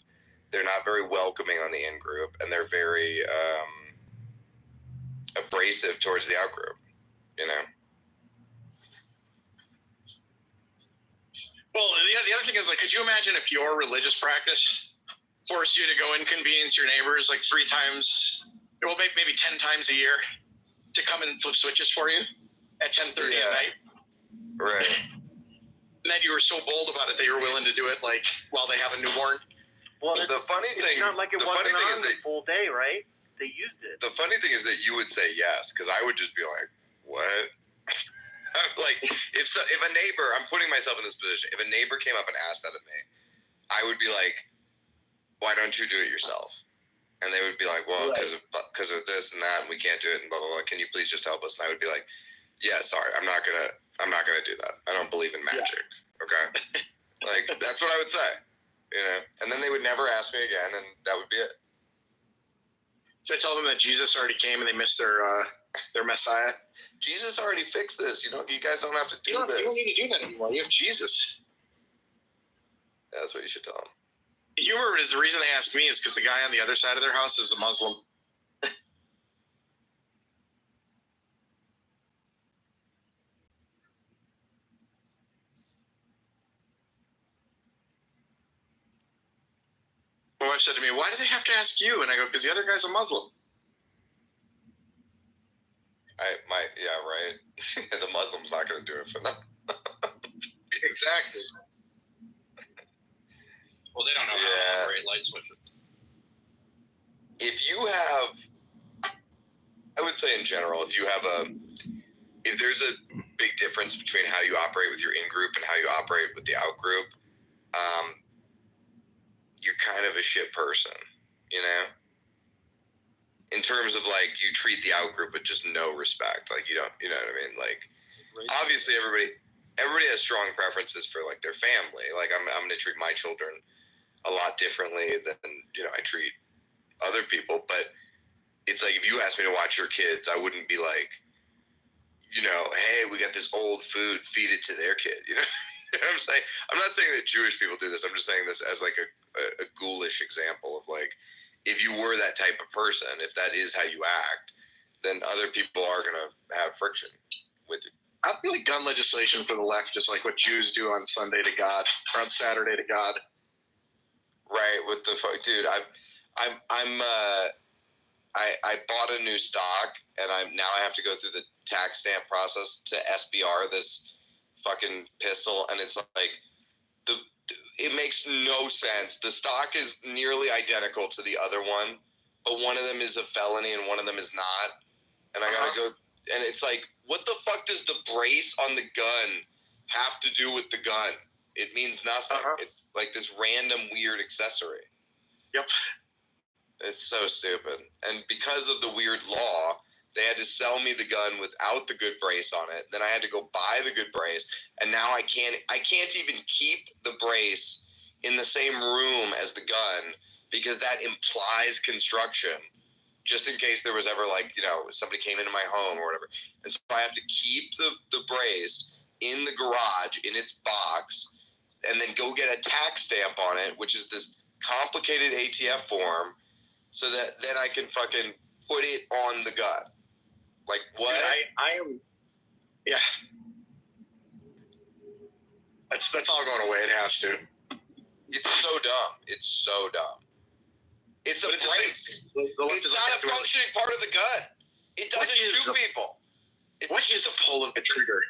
They're not very welcoming on the in-group, and they're very abrasive towards the out-group, you know? Well, the other thing is, like, could you imagine if your religious practice forced you to go inconvenience your neighbors like 3 times, well, maybe 10 times a year to come and flip switches for you at 10:30 at night? Right. And then you were so bold about it that you were willing to do it, like, while they have a newborn? Well, the funny thing, it's not like it the wasn't funny thing on is the that full day, right? They used it. the funny thing is that you would say yes, because I would just be like, "What?" Like, if a neighbor, I'm putting myself in this position. If a neighbor came up and asked that of me, I would be like, "Why don't you do it yourself?" And they would be like, "Well, because of this and that, and we can't do it, and blah blah blah. Can you please just help us?" And I would be like, "Yeah, sorry, I'm not gonna do that. I don't believe in magic." Yeah. Okay, like that's what I would say, you know. And then they would never ask me again, and that would be it. So I told them that Jesus already came and they missed their Messiah. Jesus already fixed this. You guys don't have to do this. You don't need to do that anymore. You have Jesus. Yeah, that's what you should tell them. The humor is the reason they asked me is because the guy on the other side of their house is a Muslim. My wife said to me, "Why do they have to ask you?" And I go, "Because the other guy's a Muslim." Yeah, right. The Muslim's not going to do it for them. Exactly. Well, they don't know how to operate light switches. If you have, I would say in general, if there's a big difference between how you operate with your in-group and how you operate with the out-group, you're kind of a shit person, you know? In terms of, like, you treat the out-group with just no respect. Like, you know what I mean? Like, obviously everybody has strong preferences for, like, their family. Like, I'm going to treat my children a lot differently than, I treat other people. But it's like, if you asked me to watch your kids, I wouldn't be like, hey, we got this old food, feed it to their kid, You know what I'm saying? I'm not saying that Jewish people do this. I'm just saying this as, like, a ghoulish example of, like, if you were that type of person, if that is how you act, then other people are going to have friction with it. I feel like gun legislation for the left is like what Jews do on Sunday to God, or on Saturday to God. Right. With the dude, I bought a new stock, and now I have to go through the tax stamp process to SBR this fucking pistol, and it's like it makes no sense. The stock is nearly identical to the other one, but one of them is a felony and one of them is not. And I gotta go, and it's like, what the fuck does the brace on the gun have to do with the gun? It means nothing. It's like this random weird accessory. Yep. It's so stupid. And because of the weird law, they had to sell me the gun without the good brace on it. Then I had to go buy the good brace, and now I can't even keep the brace in the same room as the gun because that implies construction. Just in case there was ever somebody came into my home or whatever. And so I have to keep the brace in the garage in its box and then go get a tax stamp on it, which is this complicated ATF form, so that then I can fucking put it on the gun. Like, what? I am. Yeah. That's all going away. It has to. It's so dumb. It's so dumb. It's a brace. It's not a functioning part of the gun. It doesn't shoot people. What is the pull of the trigger?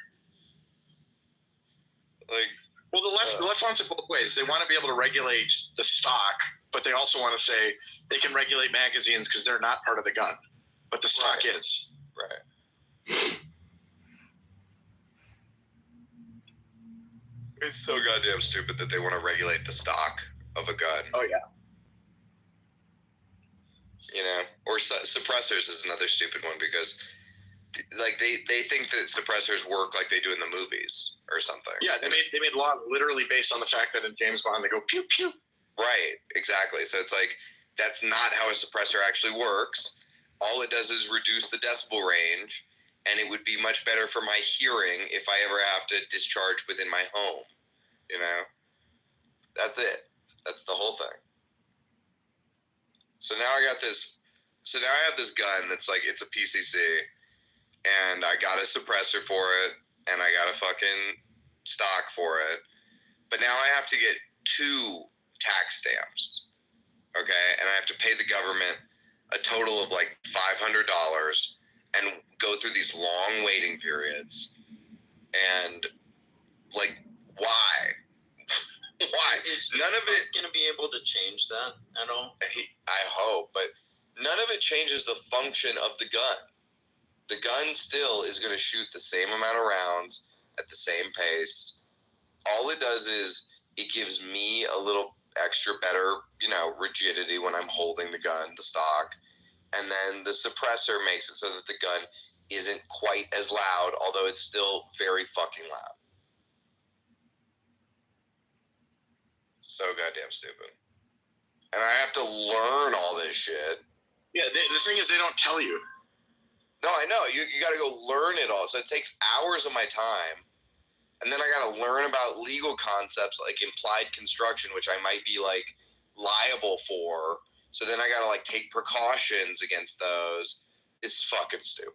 Well, the left wants it both ways. They want to be able to regulate the stock, but they also want to say they can regulate magazines because they're not part of the gun, but the stock is. Right. It's so goddamn stupid that they want to regulate the stock of a gun. Oh, yeah. Or suppressors is another stupid one because, they think that suppressors work like they do in the movies or something. Yeah, they made law literally based on the fact that in James Bond they go pew pew. Right, exactly. So it's that's not how a suppressor actually works. All it does is reduce the decibel range, and it would be much better for my hearing if I ever have to discharge within my home. That's it. That's the whole thing. So now I have this gun that's it's a PCC, and I got a suppressor for it, and I got a fucking stock for it. But now I have to get 2 tax stamps, okay? And I have to pay the government a total of $500 and go through these long waiting periods. And why? Why? Is none of it going to be able to change that at all? I hope, but none of it changes the function of the gun. The gun still is going to shoot the same amount of rounds at the same pace. All it does is it gives me a little extra better, rigidity when I'm holding the gun, the stock. And then the suppressor makes it so that the gun isn't quite as loud, although it's still very fucking loud. So goddamn stupid. And I have to learn all this shit. Yeah, the thing is they don't tell you. No, I know. You got to go learn it all. So it takes hours of my time. And then I got to learn about legal concepts like implied construction, which I might be liable for. So then I got to take precautions against those. It's fucking stupid.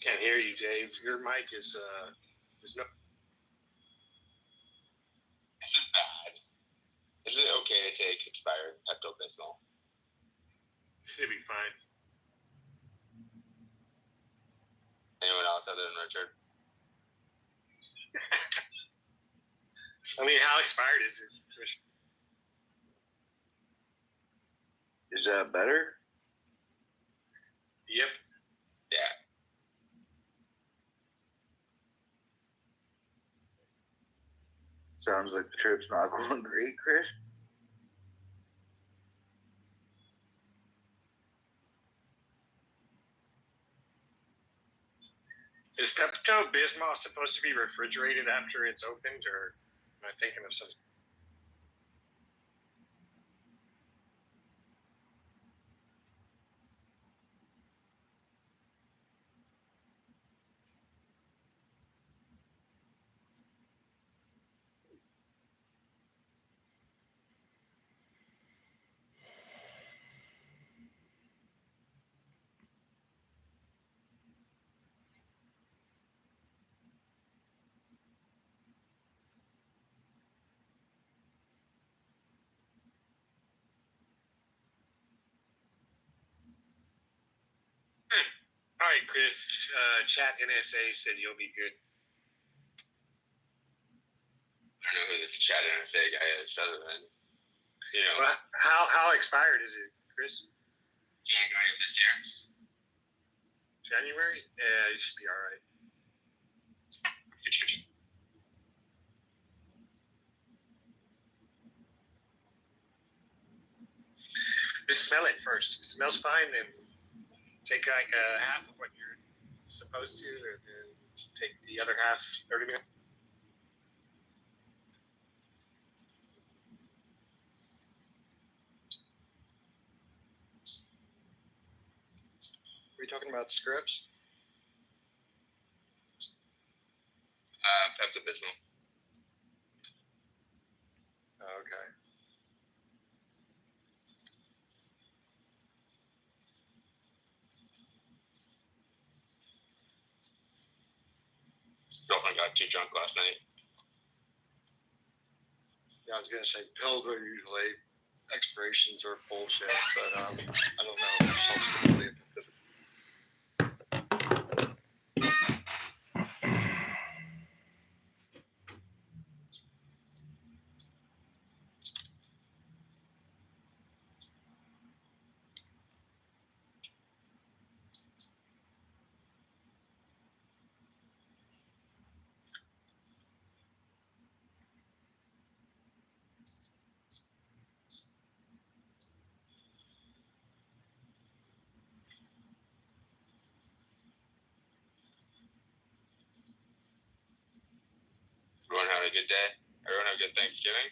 Can't hear you, Dave. Your mic is no. Is it bad? Is it okay to take expired Pepto-Bismol? Should be fine. Anyone else other than Richard? I mean, how expired is it, Chris? Is that better? Yep. Yeah. Sounds like the trip's not going great, Chris. Is Pepto-Bismol supposed to be refrigerated after it's opened, or am I thinking of something? All right, Chris. Chat NSA said you'll be good. I don't know who this chat NSA guy is, other than, you know. Well, how expired is it, Chris? January of this year. January? Yeah, you should be all right. Just smell it first. If it smells fine, then take like half of what you're supposed to, and then take the other half 30 minutes. Are we talking about scripts? Pepto-Bismol. Okay. Girlfriend got too drunk last night. Yeah, I was gonna say pills are usually expirations are bullshit, but I don't know. Self-stability. Everyone have a good day. Everyone have a good Thanksgiving.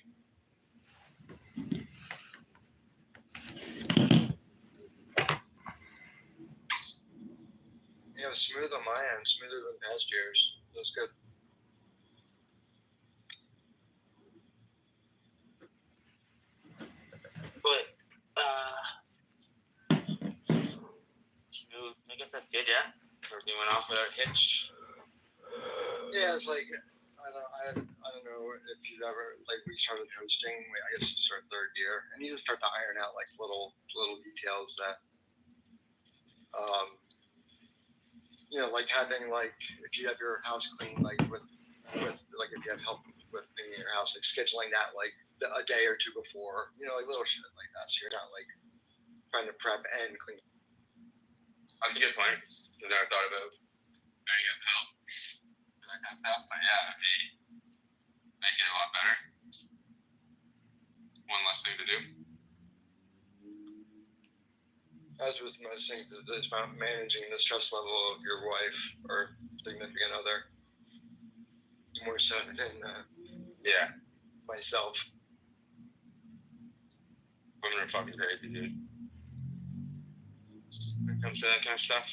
Yeah, smooth on my end, smoother than past years. That's good. But smooth. I guess that's good, yeah. Everything went off without a hitch. Yeah, it's like I don't know if you've ever we started hosting. I guess it's our third year, and you just start to iron out like little details that, like having if you have your house clean with if you have help with cleaning your house, scheduling that a day or two before, little shit like that. So you're not trying to prep and clean. That's a good point. I've never thought about getting help. But yeah, make it a lot better. One less thing to do. As with most things, it's about managing the stress level of your wife or significant other. More so than myself. Women are fucking crazy, dude. When it comes to that kind of stuff.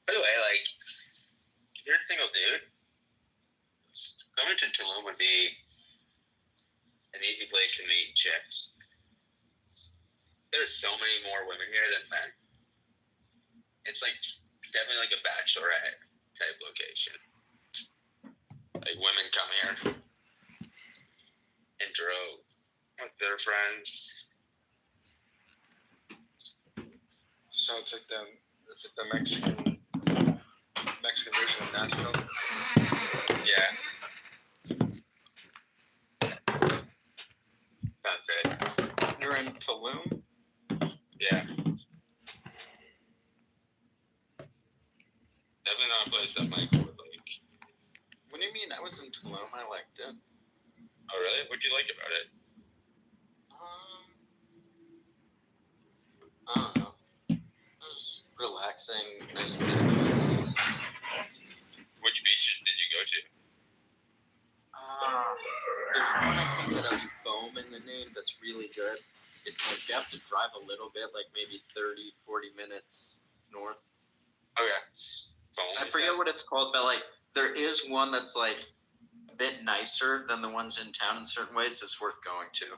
By the way, like, if you're a single dude, going to Tulum would be an easy place to meet chicks. There's so many more women here than men. It's like definitely like a bachelorette type location. Like women come here in droves with their friends. So it's like the Mexican version of Nashville. Yeah. Sounds good. You're in Tulum? Yeah. Definitely not a place that Michael would like. What do you mean? I was in Tulum. I liked it. Oh, really? What do you like about it? I don't know. It was relaxing, nice beaches. Which beaches did you go to? There's one I think that has foam in the name that's really good. It's like you have to drive a little bit, like maybe 30, 40 minutes north. Okay. I forget what it's called, but like there is one that's like a bit nicer than the ones in town in certain ways. It's worth going to.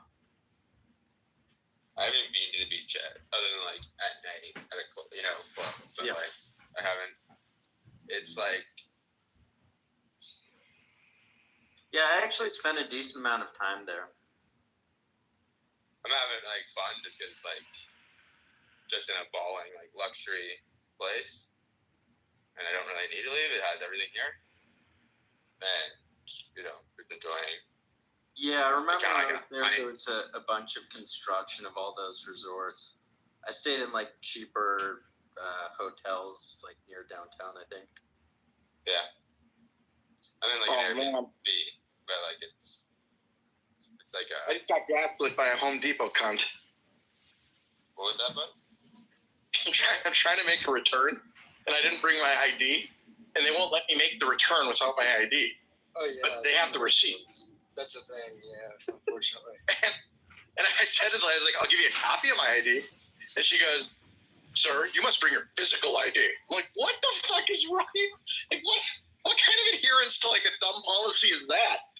I haven't been to the beach yet, other than like at night at a club, club. But Yeah. like, I haven't. It's like, Yeah, I actually spent a decent amount of time there. I'm having like fun just because like, just in a balling like luxury place, and I don't really need to leave. It has everything here, and just enjoying. Yeah, I remember Kinda when I like was there, there was a bunch of construction of all those resorts. I stayed in like cheaper hotels, like near downtown, I think. Yeah. I'm in like an Airbnb, but like it's like I just got gaslit by a Home Depot cunt. What was that, bud? I'm trying to make a return, and I didn't bring my ID, and they won't let me make the return without my ID. Oh yeah. But they have the receipt. That's the thing, yeah, unfortunately. And I said to the lady, I was like, I'll give you a copy of my ID. And she goes, sir, you must bring your physical ID. I'm like, what the fuck is wrong? Like, what kind of adherence to like a dumb policy is that?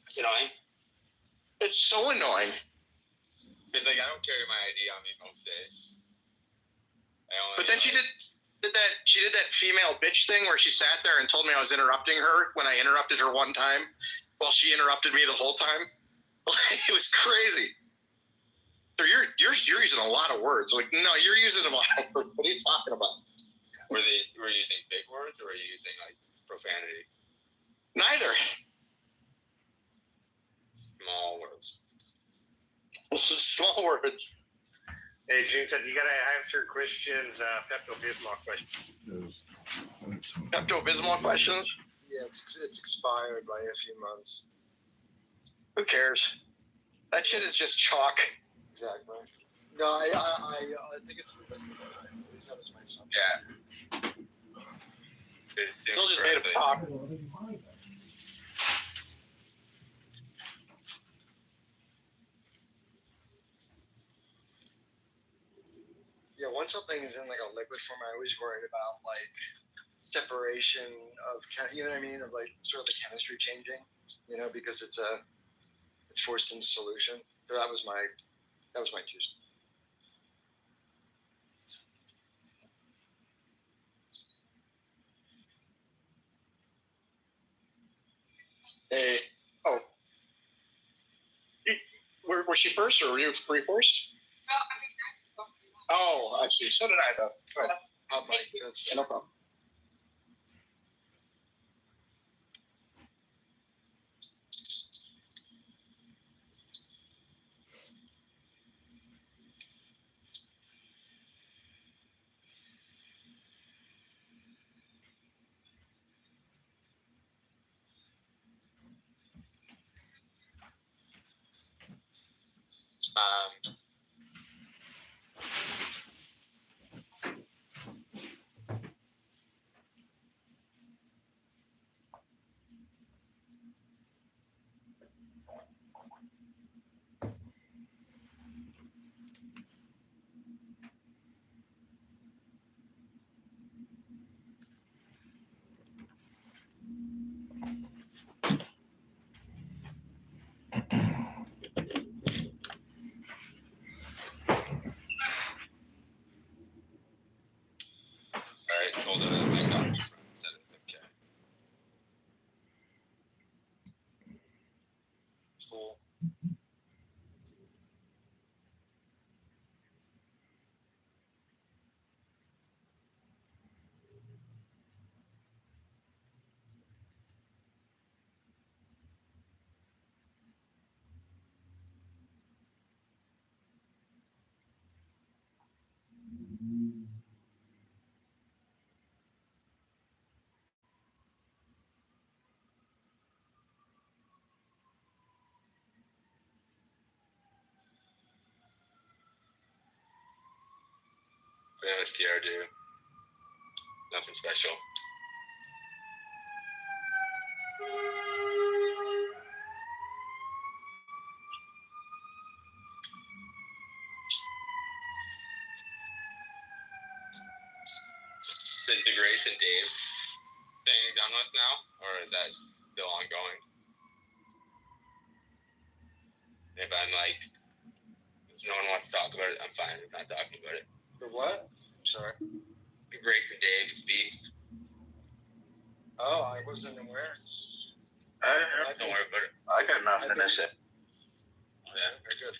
It's annoying. It's so annoying. It's like I don't carry my ID on me most days. But then she did that female bitch thing where she sat there and told me I was interrupting her when I interrupted her one time while she interrupted me the whole time. It was crazy. So you're using a lot of words. Like, no, you're using a lot of words. What are you talking about? Were you using big words or were you using like profanity? Neither. Small words. Small words. Hey, Gene said you gotta answer Christian's Pepto-Bismol question. Pepto-Bismol questions? Yeah, it's expired by a few months. Who cares? That shit is just chalk. Exactly. No, I think it's the best. At least that was my assumption. Yeah. Still just made of chalk. Yeah, once something is in like a liquid form, I always worried about like separation of, you know what I mean, of like sort of the chemistry changing, because it's forced into solution. So that was my 2 cents. Hey, oh, was she first or were you first? Oh, I see. So did I, though. Go ahead. No problem. MSTR do. Nothing special. Is the Grace and Dave thing done with now, or is that still ongoing? If I'm like, if no one wants to talk about it, I'm fine with not talking about it. The what? I'm sorry. The Grace and Dave speak. Oh, I wasn't aware. Don't worry about it. I got nothing to say. Yeah. Very good.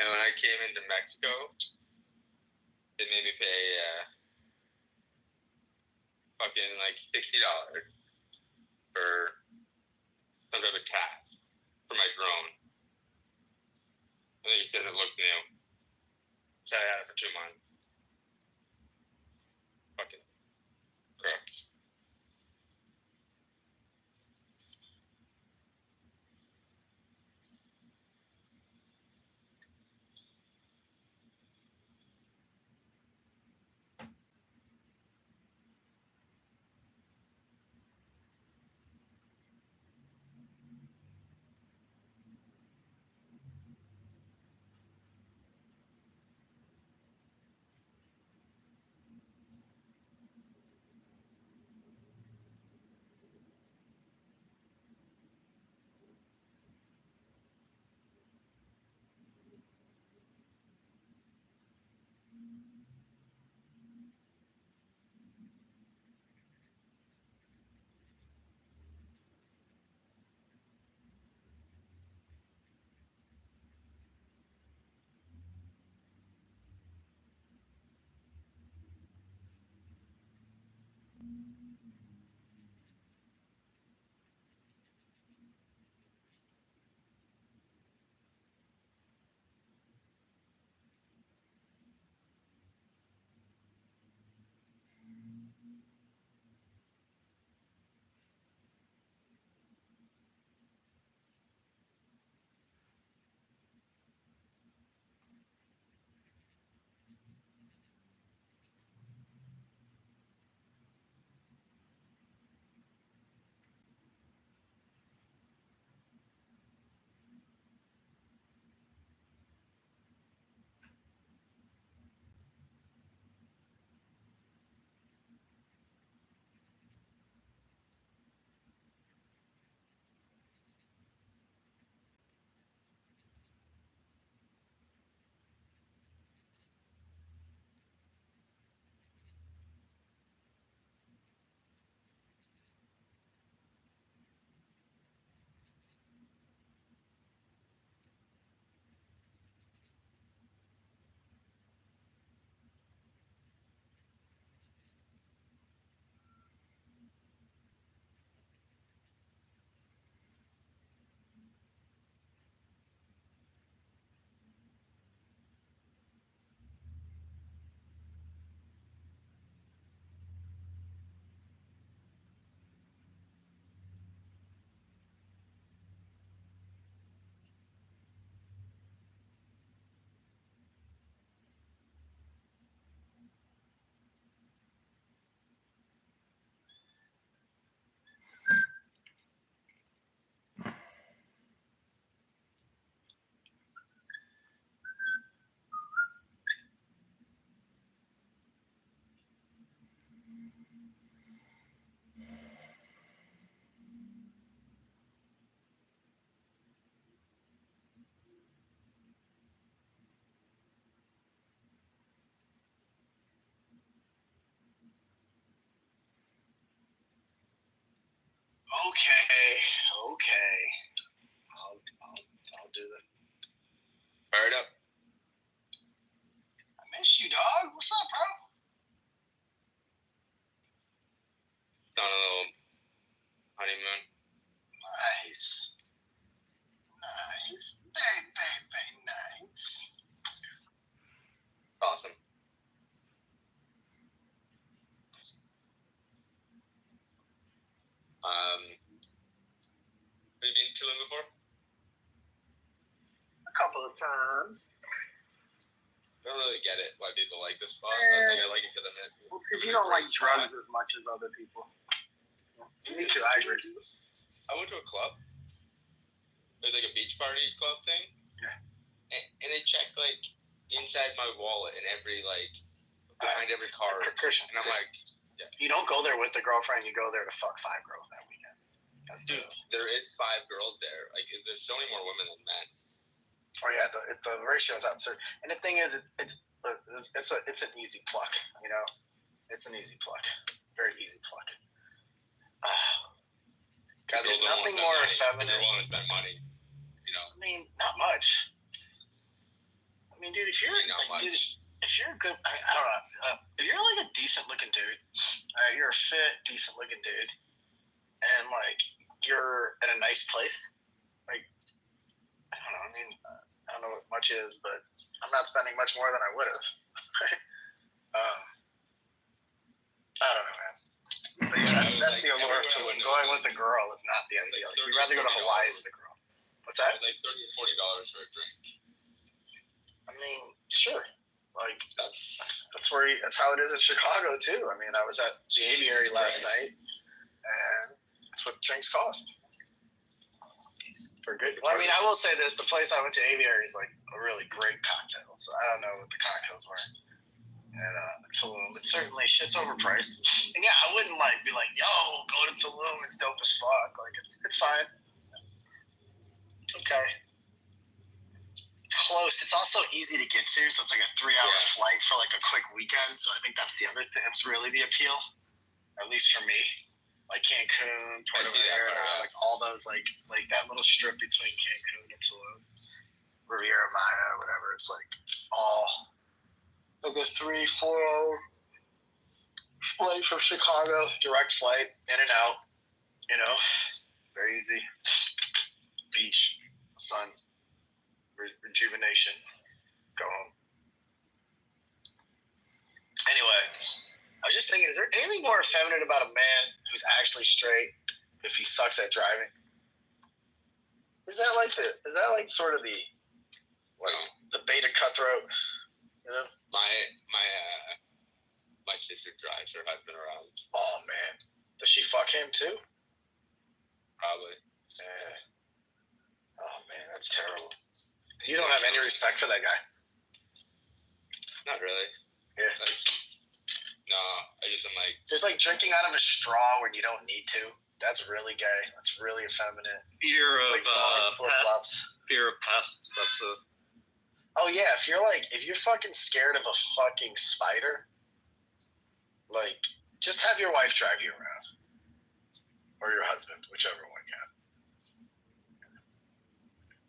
And when I came into Mexico, they made me pay fucking like $60 for some type of task for my drone. I think it said it looked new. So I had it for 2 months. Fucking crooks. Okay. I'll do it. Fire it up. I miss you, dog. What's up, bro? On a little honeymoon. Nice. Very nice. Awesome. Have you been to Tulum before? A couple of times. I don't really get it why people like this spot. I think I like it because I'm in. Well, because you don't like drugs as much as other people. Me too, I agree. I went to a club. There's like a beach party club thing. Yeah. And they checked like inside my wallet and every like behind every card. Christian, and I'm like, yeah. You don't go there with the girlfriend. You go there to fuck 5 girls that weekend. That's Dude, there is 5 girls there. Like, there's so many more women than men. Oh yeah, the ratio's absurd. And the thing is, it's an easy pluck. You know, it's an easy pluck. Very easy pluck. God, there's nothing more feminine. They're willing to spend money. You know. I mean, not much. mean, dude, if you're Not like, dude, much. if you're a good, I don't know, if you're like a decent looking dude, you're a fit, decent looking dude, and like you're at a nice place, like I don't know. I mean, I don't know what much is, but I'm not spending much more than I would have. I don't know, man. But yeah, that's the allure to it. Going with a girl is not the ideal. You'd rather go to Hawaii with a girl. What's that? Like $30 or $40 for a drink. I mean, sure. Like that's where that's how it is in Chicago too. I mean, I was at the Aviary last night, and that's what drinks cost. For good. Well, I mean, I will say this: the place I went to, Aviary, is like a really great cocktail. So I don't know what the cocktails were. And Tulum, but certainly shit's overpriced. And yeah, I wouldn't like be like, yo, go to Tulum, it's dope as fuck. Like it's fine. It's okay. It's close. It's also easy to get to, so it's like a 3-hour flight for like a quick weekend. So I think that's the other thing. That's really the appeal, at least for me. Like Cancun, Puerto Vallarta, like all those like that little strip between Cancun and Tulum, Riviera Maya, whatever. It's like all. Like a 3-4 hour flight from Chicago, direct flight, in and out, you know, very easy. Beach, sun, rejuvenation, go home. Anyway, I was just thinking, is there anything more effeminate about a man who's actually straight if he sucks at driving? Is that like sort of the beta cutthroat? You know? My sister drives her husband around. Oh man, does she fuck him too? Probably. Yeah. Oh man, that's terrible. You don't have any respect for that guy. Not really. Yeah. Like, no, I just am like. There's like drinking out of a straw when you don't need to. That's really gay. That's really effeminate. Fear of flip-flops. Fear of pests. That's a. Oh yeah, if you're fucking scared of a fucking spider, like just have your wife drive you around, or your husband, whichever one you have.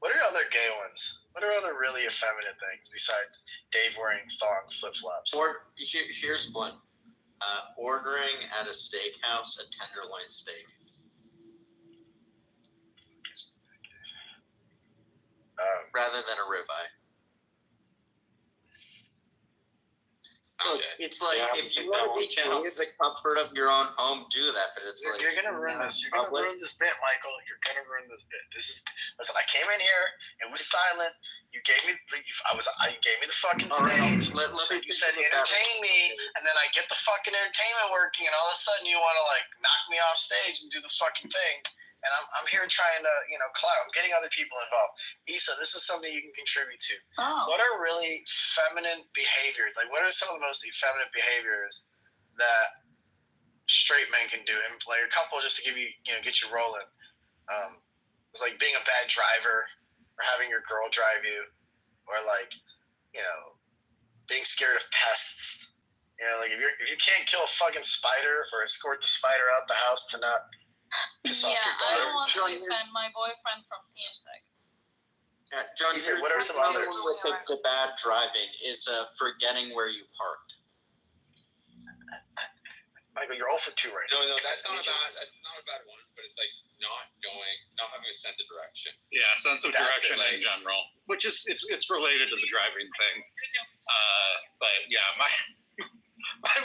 What are other gay ones? What are other really effeminate things besides Dave wearing thong flip-flops? Or here's one: ordering at a steakhouse a tenderloin steak. Rather than a ribeye. Look, it's like if you want to enjoy the comfort of your own home, do that. But it's You're gonna ruin this. You're gonna ruin this bit, Michael. You're gonna ruin this bit. Listen. I came in here. It was silent. You gave me. You gave me the fucking stage. You said entertain me, and then I get the fucking entertainment working, and all of a sudden you want to like knock me off stage and do the fucking thing. And I'm here trying to, clout. I'm getting other people involved. Issa, this is something you can contribute to. Oh. What are really feminine behaviors? Like, what are some of the most effeminate behaviors that straight men can do? And like a couple just to give you, get you rolling. It's like being a bad driver, or having your girl drive you, or like, being scared of pests. Like if you can't kill a fucking spider or escort the spider out the house to not piss off your I daughter. don't want to defend my boyfriend from insects. John, what are some others? With the bad driving is forgetting where you parked. Michael, you're all for 2 right now. No, that's not a bad one, but it's like not having a sense of direction. Yeah, sense of direction in general, which is it's related to the driving thing. But yeah, my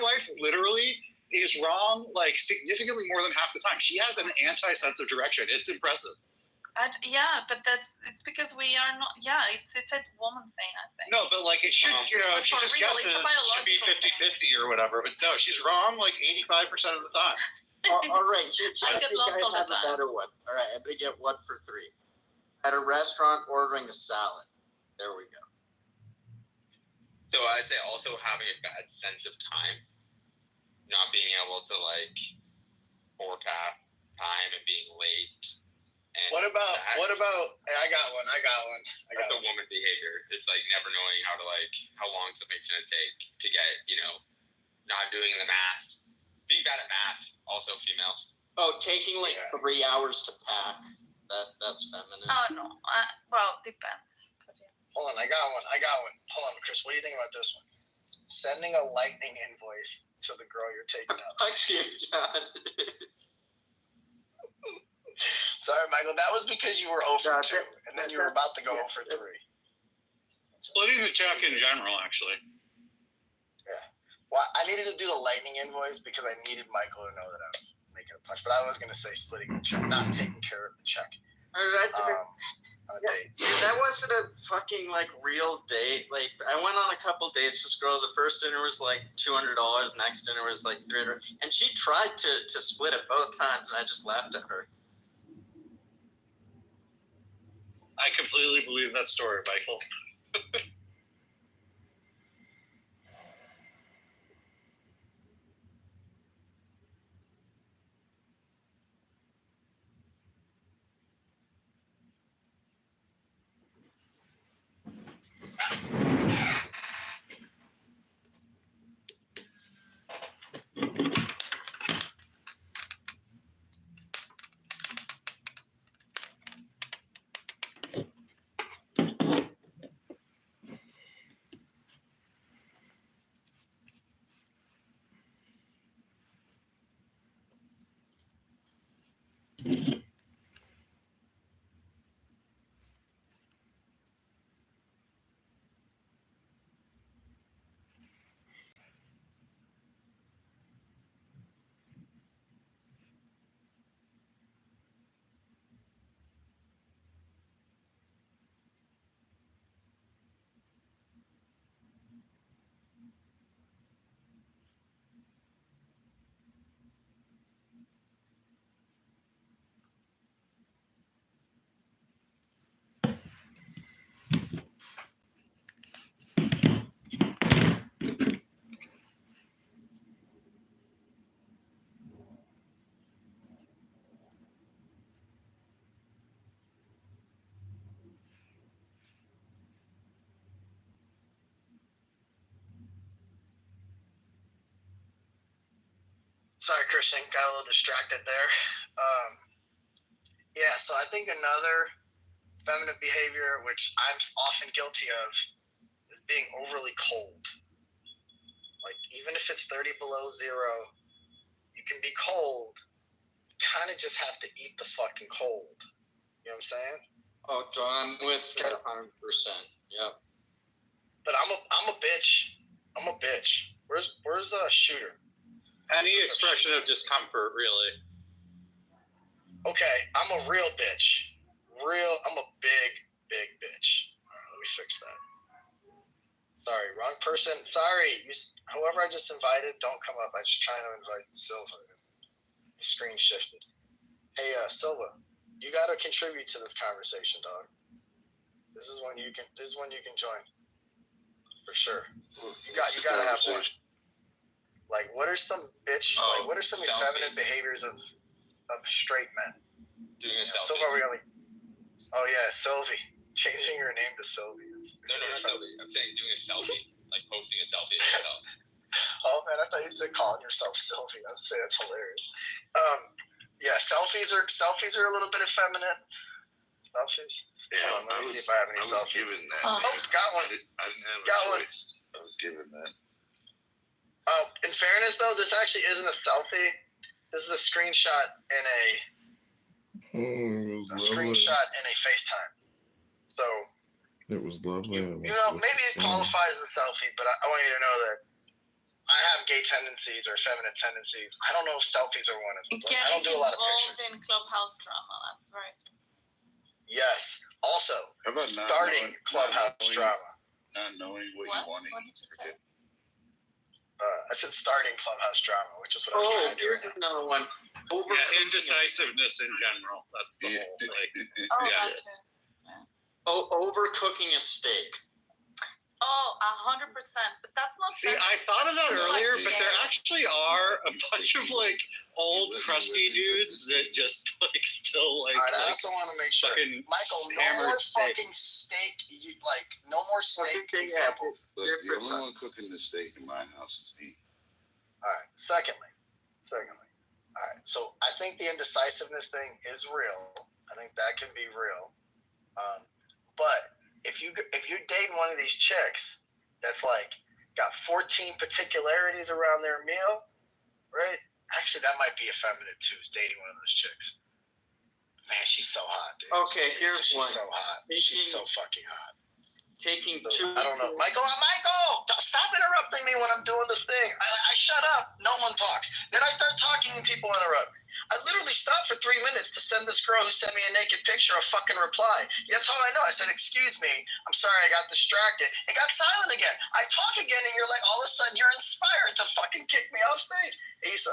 wife literally is wrong like significantly more than half the time. She has an anti-sense of direction. It's impressive. But it's because we are not. Yeah, it's a woman thing, I think. No, but like it should, if she just guesses, it should be 50-50 or whatever. But no, she's wrong like 85% of the time. All right, I get think lost all I the have a time. better one. All right, I'm gonna get 1 for 3. At a restaurant, ordering a salad. There we go. So I'd say also having a bad sense of time, not being able to like forecast time and being late. And What about? Hey, I got one. That's a woman behavior. It's like never knowing how long something's gonna take to get, not doing the math. Being bad at math, also females. Oh, taking like 3 hours to pack. That's feminine. Oh no. Well, depends. But yeah. Hold on, I got one. Hold on, Chris. What do you think about this one? Sending a lightning invoice to the girl you're taking out. Fuck you, John. Sorry, Michael. That was because you were 0 for 2, and then you were about to go 0 for 3. Splitting the check in general, actually. Yeah. Well, I needed to do the lightning invoice because I needed Michael to know that I was making a punch. But I was going to say splitting the check, not taking care of the check. That wasn't a fucking like real date. Like I went on a couple dates with this girl. The first dinner was like $200. Next dinner was like $300. And she tried to split it both times, and I just laughed at her. I completely believe that story, Michael. Sorry, Christian, got a little distracted there. Yeah, so I think another feminine behavior, which I'm often guilty of, is being overly cold. Like, even if it's 30 below zero, you can be cold. You kind of just have to eat the fucking cold. You know what I'm saying? Oh, John, I'm with that 100%. Yep. But I'm a bitch. I'm a bitch. Where's Shooter? Any expression of discomfort, really. Okay, I'm a real bitch. I'm a big bitch. Let me fix that. Sorry, wrong person. Sorry. Whoever I just invited, don't come up. I was just trying to invite Silva. The screen shifted. Hey, Silva, you got to contribute to this conversation, dog. This is when you can join. For sure. You got to have one. Like, what are some what are some effeminate behaviors of straight men? Doing a selfie. So far, we only. Oh yeah, Sylvie. Changing your name to Sylvie. No, not selfie. I'm saying doing a selfie, like posting a selfie of yourself. Oh man, I thought you said calling yourself Sylvie. I was saying that's hilarious. Yeah, selfies are a little bit effeminate. Selfies. Yeah, let me see if I have any selfies. Given that. Oh, got one. I didn't have Got a one. choice. I was given that. In fairness, though, this actually isn't a selfie. This is a screenshot in a screenshot in a FaceTime. So It was lovely. maybe it qualifies as a selfie, but I want you to know that I have gay tendencies or feminine tendencies. I don't know if selfies are one of them. I don't do a lot of pictures. In Clubhouse drama, that's right. Yes. Also, How about starting Clubhouse drama. Not knowing what you wanted. What did you say? I said starting Clubhouse drama, which is what I was trying to do. Here's another one. Yeah, indecisiveness in general. That's the whole That too. Overcooking a steak. Oh, 100%. But that's not. See, I thought of that earlier, but there actually are a bunch of like old crusty dudes that just like still like. All right, I also want to make sure, Michael, no more fucking steak. No more steak examples. Look, the only one cooking the steak in my house is me. All right. Secondly, all right. So I think the indecisiveness thing is real. I think that can be real. But if you're dating one of these chicks that's like got 14 particularities around their meal, right? Actually, that might be effeminate too. Is dating one of those chicks. Man, she's so hot, dude. Okay, here's she's one. so hot. She's so fucking hot. Taking So, two. I don't know. Michael, stop interrupting me when I'm doing the thing. I shut up. No one talks. Then I start talking and people interrupt me. I literally stopped for 3 minutes to send this girl who sent me a naked picture a fucking reply. That's how I know. I said, excuse me. I'm sorry, I got distracted. It got silent again. I talk again and you're like, all of a sudden you're inspired to fucking kick me off stage. Issa.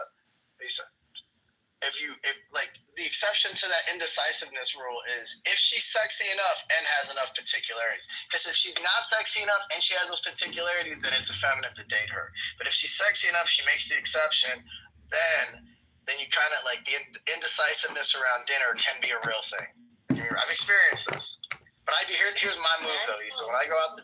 The exception to that indecisiveness rule is if she's sexy enough and has enough particularities. Because if she's not sexy enough and she has those particularities, then it's effeminate to date her. But if she's sexy enough, she makes the exception, then you kind of like the indecisiveness around dinner can be a real thing. I've experienced this. But here's my move though, Issa. When I go out,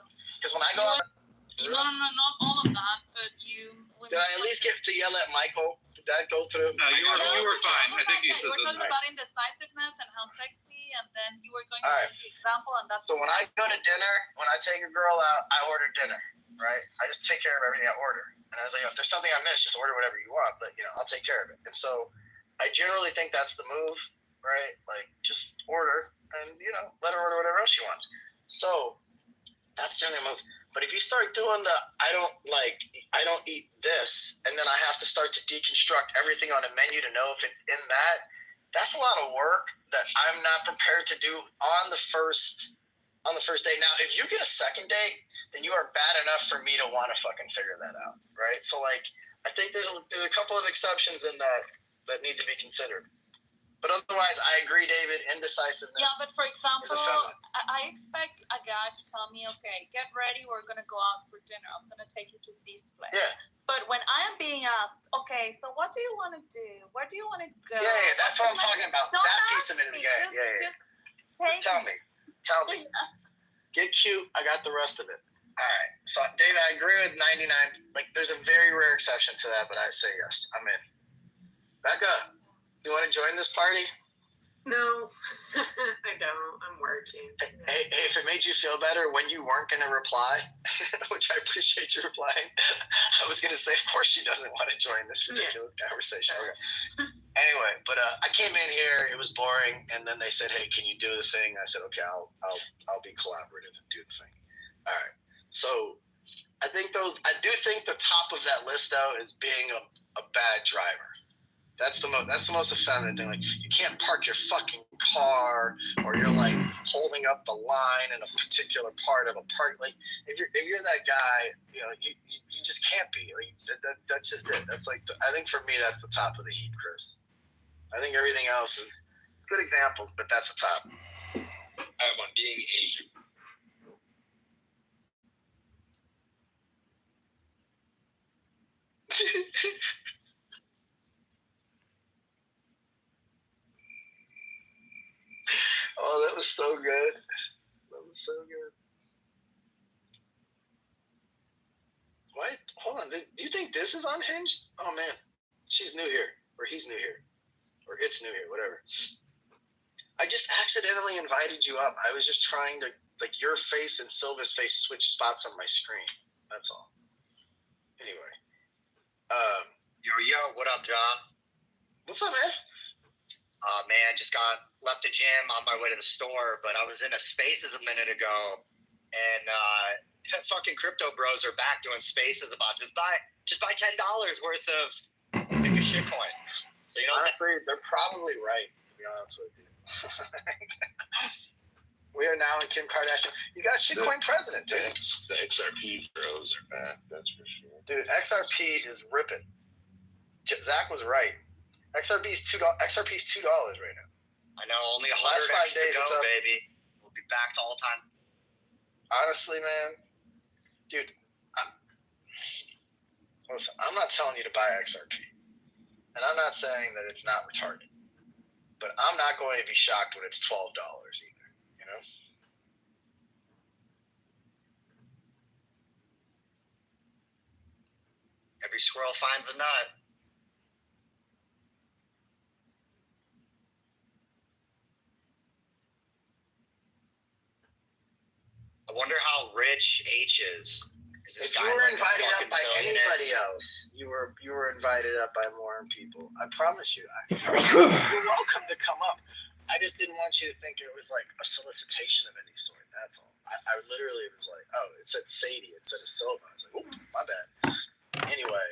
No, not all of that, but you. Did I at least get to yell at Michael? Did that go through? No, you were fine. I think We're talking about indecisiveness and how sexy, and then you were going to All right. give the example, and that's. So when I go to dinner, when I take a girl out, I order dinner, right? I just take care of everything I order. And I was like, if there's something I miss, just order whatever you want, but I'll take care of it. And so I generally think that's the move, right? Like just order and let her order whatever else she wants. So that's generally a move. But if you start doing I don't eat this, and then I have to start to deconstruct everything on a menu to know if it's in that's a lot of work that I'm not prepared to do on the first date. Now, if you get a second date, then you are bad enough for me to want to fucking figure that out, right? So I think there's a couple of exceptions in that need to be considered. But otherwise, I agree, David. Indecisiveness. Yeah, but for example, is effeminate. I expect a guy to tell me, okay, get ready, we're going to go out for dinner. I'm going to take you to this place. Yeah. But when I am being asked, okay, so what do you want to do? Where do you want to go? Yeah, that's what I'm talking about. Don't That ask piece of it is me, gay. Just Tell me. Get cute. I got the rest of it. All right. So, David, I agree with 99. There's a very rare exception to that, but I say yes. I'm in. Becca, you want to join this party? No, I don't. I'm working. Hey, if it made you feel better when you weren't going to reply, which I appreciate you replying, I was going to say, of course she doesn't want to join this ridiculous conversation. Okay. Anyway, but I came in here, it was boring, and then they said, hey, can you do the thing? I said, okay, I'll be collaborative and do the thing. All right. So I do think the top of that list, though, is being a bad driver. That's the most effeminate thing. You can't park your fucking car, or you're holding up the line in a particular part of a park. If you're that guy, you just can't be. That's just it. That's I think for me that's the top of the heap, Chris. I think everything else is good examples, but that's the top. I have one, being Asian. Oh, that was so good. That was so good. What? Hold on. Do you think this is unhinged? Oh, man. She's new here. Or he's new here. Or it's new here. Whatever. I just accidentally invited you up. I was just trying to, your face and Silva's face switch spots on my screen. That's all. Anyway. Yo, what up, John? What's up, man? Man, just left the gym on my way to the store, but I was in a Spaces a minute ago, and fucking crypto bros are back doing Spaces about just buy $10 worth of pick a shit coin. So honestly, they're probably right. To be honest with you, we are now in Kim Kardashian. You got shitcoin president, dude. The XRP bros are back. That's for sure. Dude, XRP is ripping. Zach was right. XRP is $2 right now. I know, only Last 100 5 X to days, go, it's up. baby. We'll be back to all time. Honestly, man, dude, listen, I'm not telling you to buy XRP, and I'm not saying that it's not retarded, but I'm not going to be shocked when it's $12 either. Every squirrel finds a nut. wonder how rich H is. If you were invited up by anybody else, you were invited up by more people. I promise you. You're welcome to come up. I just didn't want you to think it was like a solicitation of any sort. That's all. I literally was like, oh, it said Sadie instead of Silva. I was like, oh, my bad. Anyway,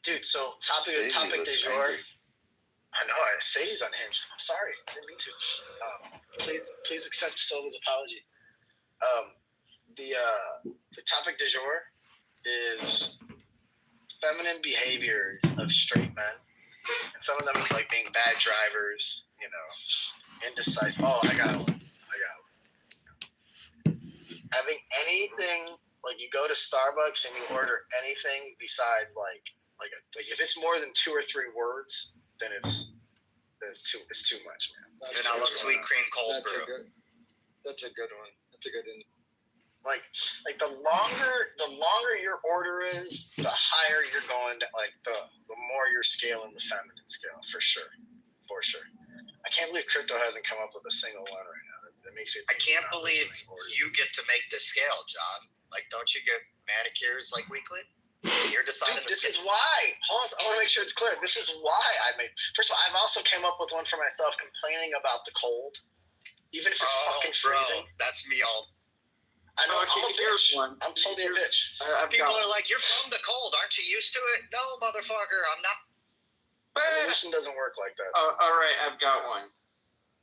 dude. So topic du jour. I know. Sadie's unhinged. I'm sorry. I didn't mean to. Please accept Silva's apology. The topic du jour is feminine behaviors of straight men. And some of them is like being bad drivers, you know, indecisive. Oh, I got one. Having anything, like you go to Starbucks and you order anything besides like if it's more than 2 or 3 words, then it's too much, man. And I love sweet cream cold brew. That's a good one. That's a good one. Like the longer your order is, the higher you're going to, like the more you're scaling the feminine scale, for sure. I can't believe crypto hasn't come up with a single one right now. That makes me. I can't believe you get to make the scale, John. Like, don't you get manicures like weekly? You're deciding. Dude, this is why. Hold on, I want to make sure it's clear. This is why I made. First of all, I've also came up with one for myself, complaining about the cold, even if it's fucking freezing. Bro, that's me all. I know. I'm a bitch. I'm totally a bitch. People are like, "You're from the cold, aren't you used to it?" No, motherfucker, I'm not. Evolution doesn't work like that. All right, I've got one.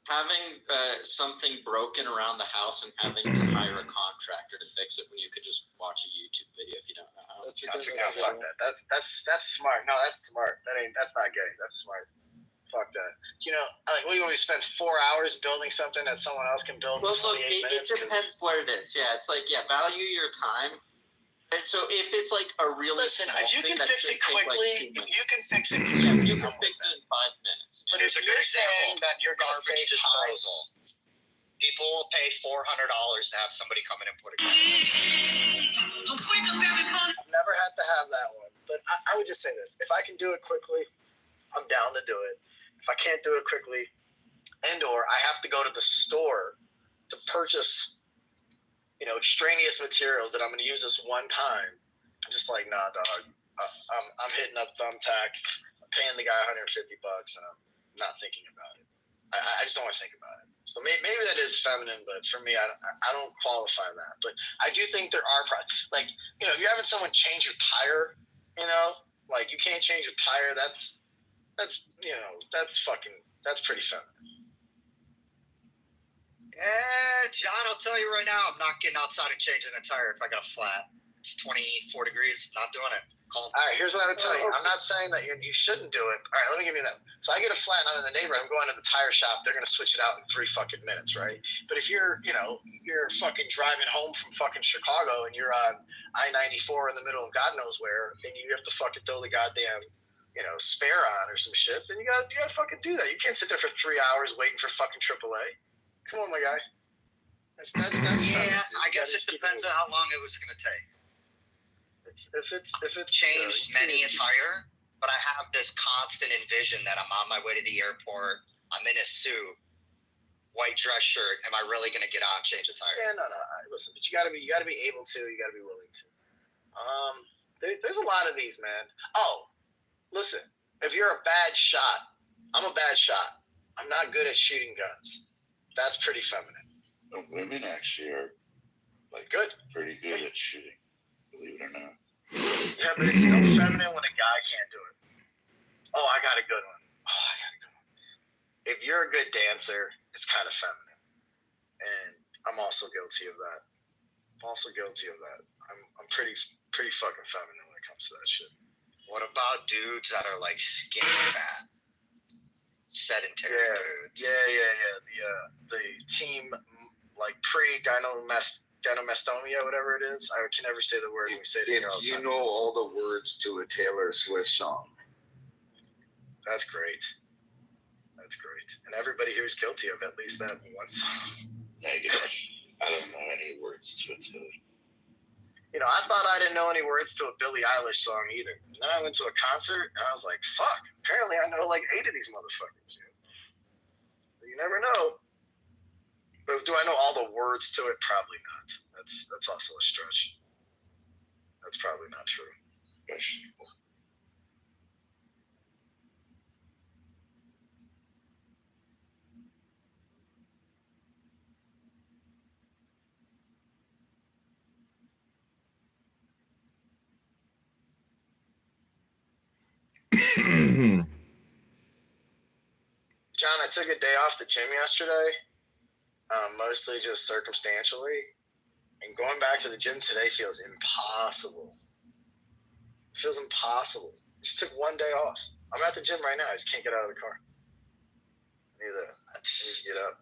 Having something broken around the house and having to hire a contractor to fix it when you could just watch a YouTube video if you don't know how. Fuck that. That's smart. No, that's smart. That's not gay. That's smart. Fuck that. You know, like, what do you want me to spend 4 hours building something that someone else can build in 28 minutes? It depends what it is. Yeah, it's like, value your time. And so if it's like a really if you can fix it quickly, you can fix it in 5 minutes. But here's a good example. That you're garbage disposal. People will pay $400 to have somebody come in and put a I've never had to have that one, but I would just say this: if I can do it quickly, I'm down to do it. If I can't do it quickly, and/or I have to go to the store to purchase, extraneous materials that I'm going to use this one time, I'm just like, nah, dog. I'm hitting up Thumbtack, I'm paying the guy $150, and I'm not thinking about it. I just don't want to think about it. So maybe that is feminine, but for me, I don't qualify that. But I do think there are if you're having someone change your tire, like you can't change your tire. That's pretty feminine. Yeah, John, I'll tell you right now, I'm not getting outside and changing a tire if I got a flat. It's 24 degrees. Not doing it. All right, here's what I would tell you. I'm not saying that you shouldn't do it. All right, let me give you that. So I get a flat and I'm in the neighborhood. I'm going to the tire shop. They're going to switch it out in 3 fucking minutes, right? But if you're fucking driving home from fucking Chicago and you're on I-94 in the middle of God knows where, and you have to fucking throw the goddamn, spare on or some shit, then you gotta fucking do that. You can't sit there for 3 hours waiting for fucking AAA. Come on, my guy. That's yeah, I guess it depends on how long it was going to take. If it's changed many a tire, but I have this constant envision that I'm on my way to the airport. I'm in a suit, white dress shirt. Am I really going to get on and change a tire? Yeah, no. Listen, but you got to be able to. You got to be willing to. There's a lot of these, man. Oh, listen. If you're a bad shot, I'm a bad shot. I'm not good at shooting guns. That's pretty feminine. The women actually are pretty good at shooting, believe it or not. Yeah, but it's still feminine when a guy can't do it. Oh, I got a good one. If you're a good dancer, it's kind of feminine. And I'm also guilty of that. I'm pretty fucking feminine when it comes to that shit. What about dudes that are like skinny fat? Sedentary dudes. Yeah. The team, like gynecomastia, whatever it is. I can never say the word when we say it here all the time. You know all the words to a Taylor Swift song. That's great. And everybody here is guilty of at least that one song. Negative. I don't know any words to it. I thought I didn't know any words to a Billie Eilish song either. And then I went to a concert and I was like, fuck, apparently I know like 8 of these motherfuckers. You never know. But do I know all the words to it? Probably not. That's also a stretch. That's probably not true. John, I took a day off the gym yesterday, mostly just circumstantially. And going back to the gym today feels impossible. It feels impossible. I just took one day off. I'm at the gym right now. I just can't get out of the car. I need to get up.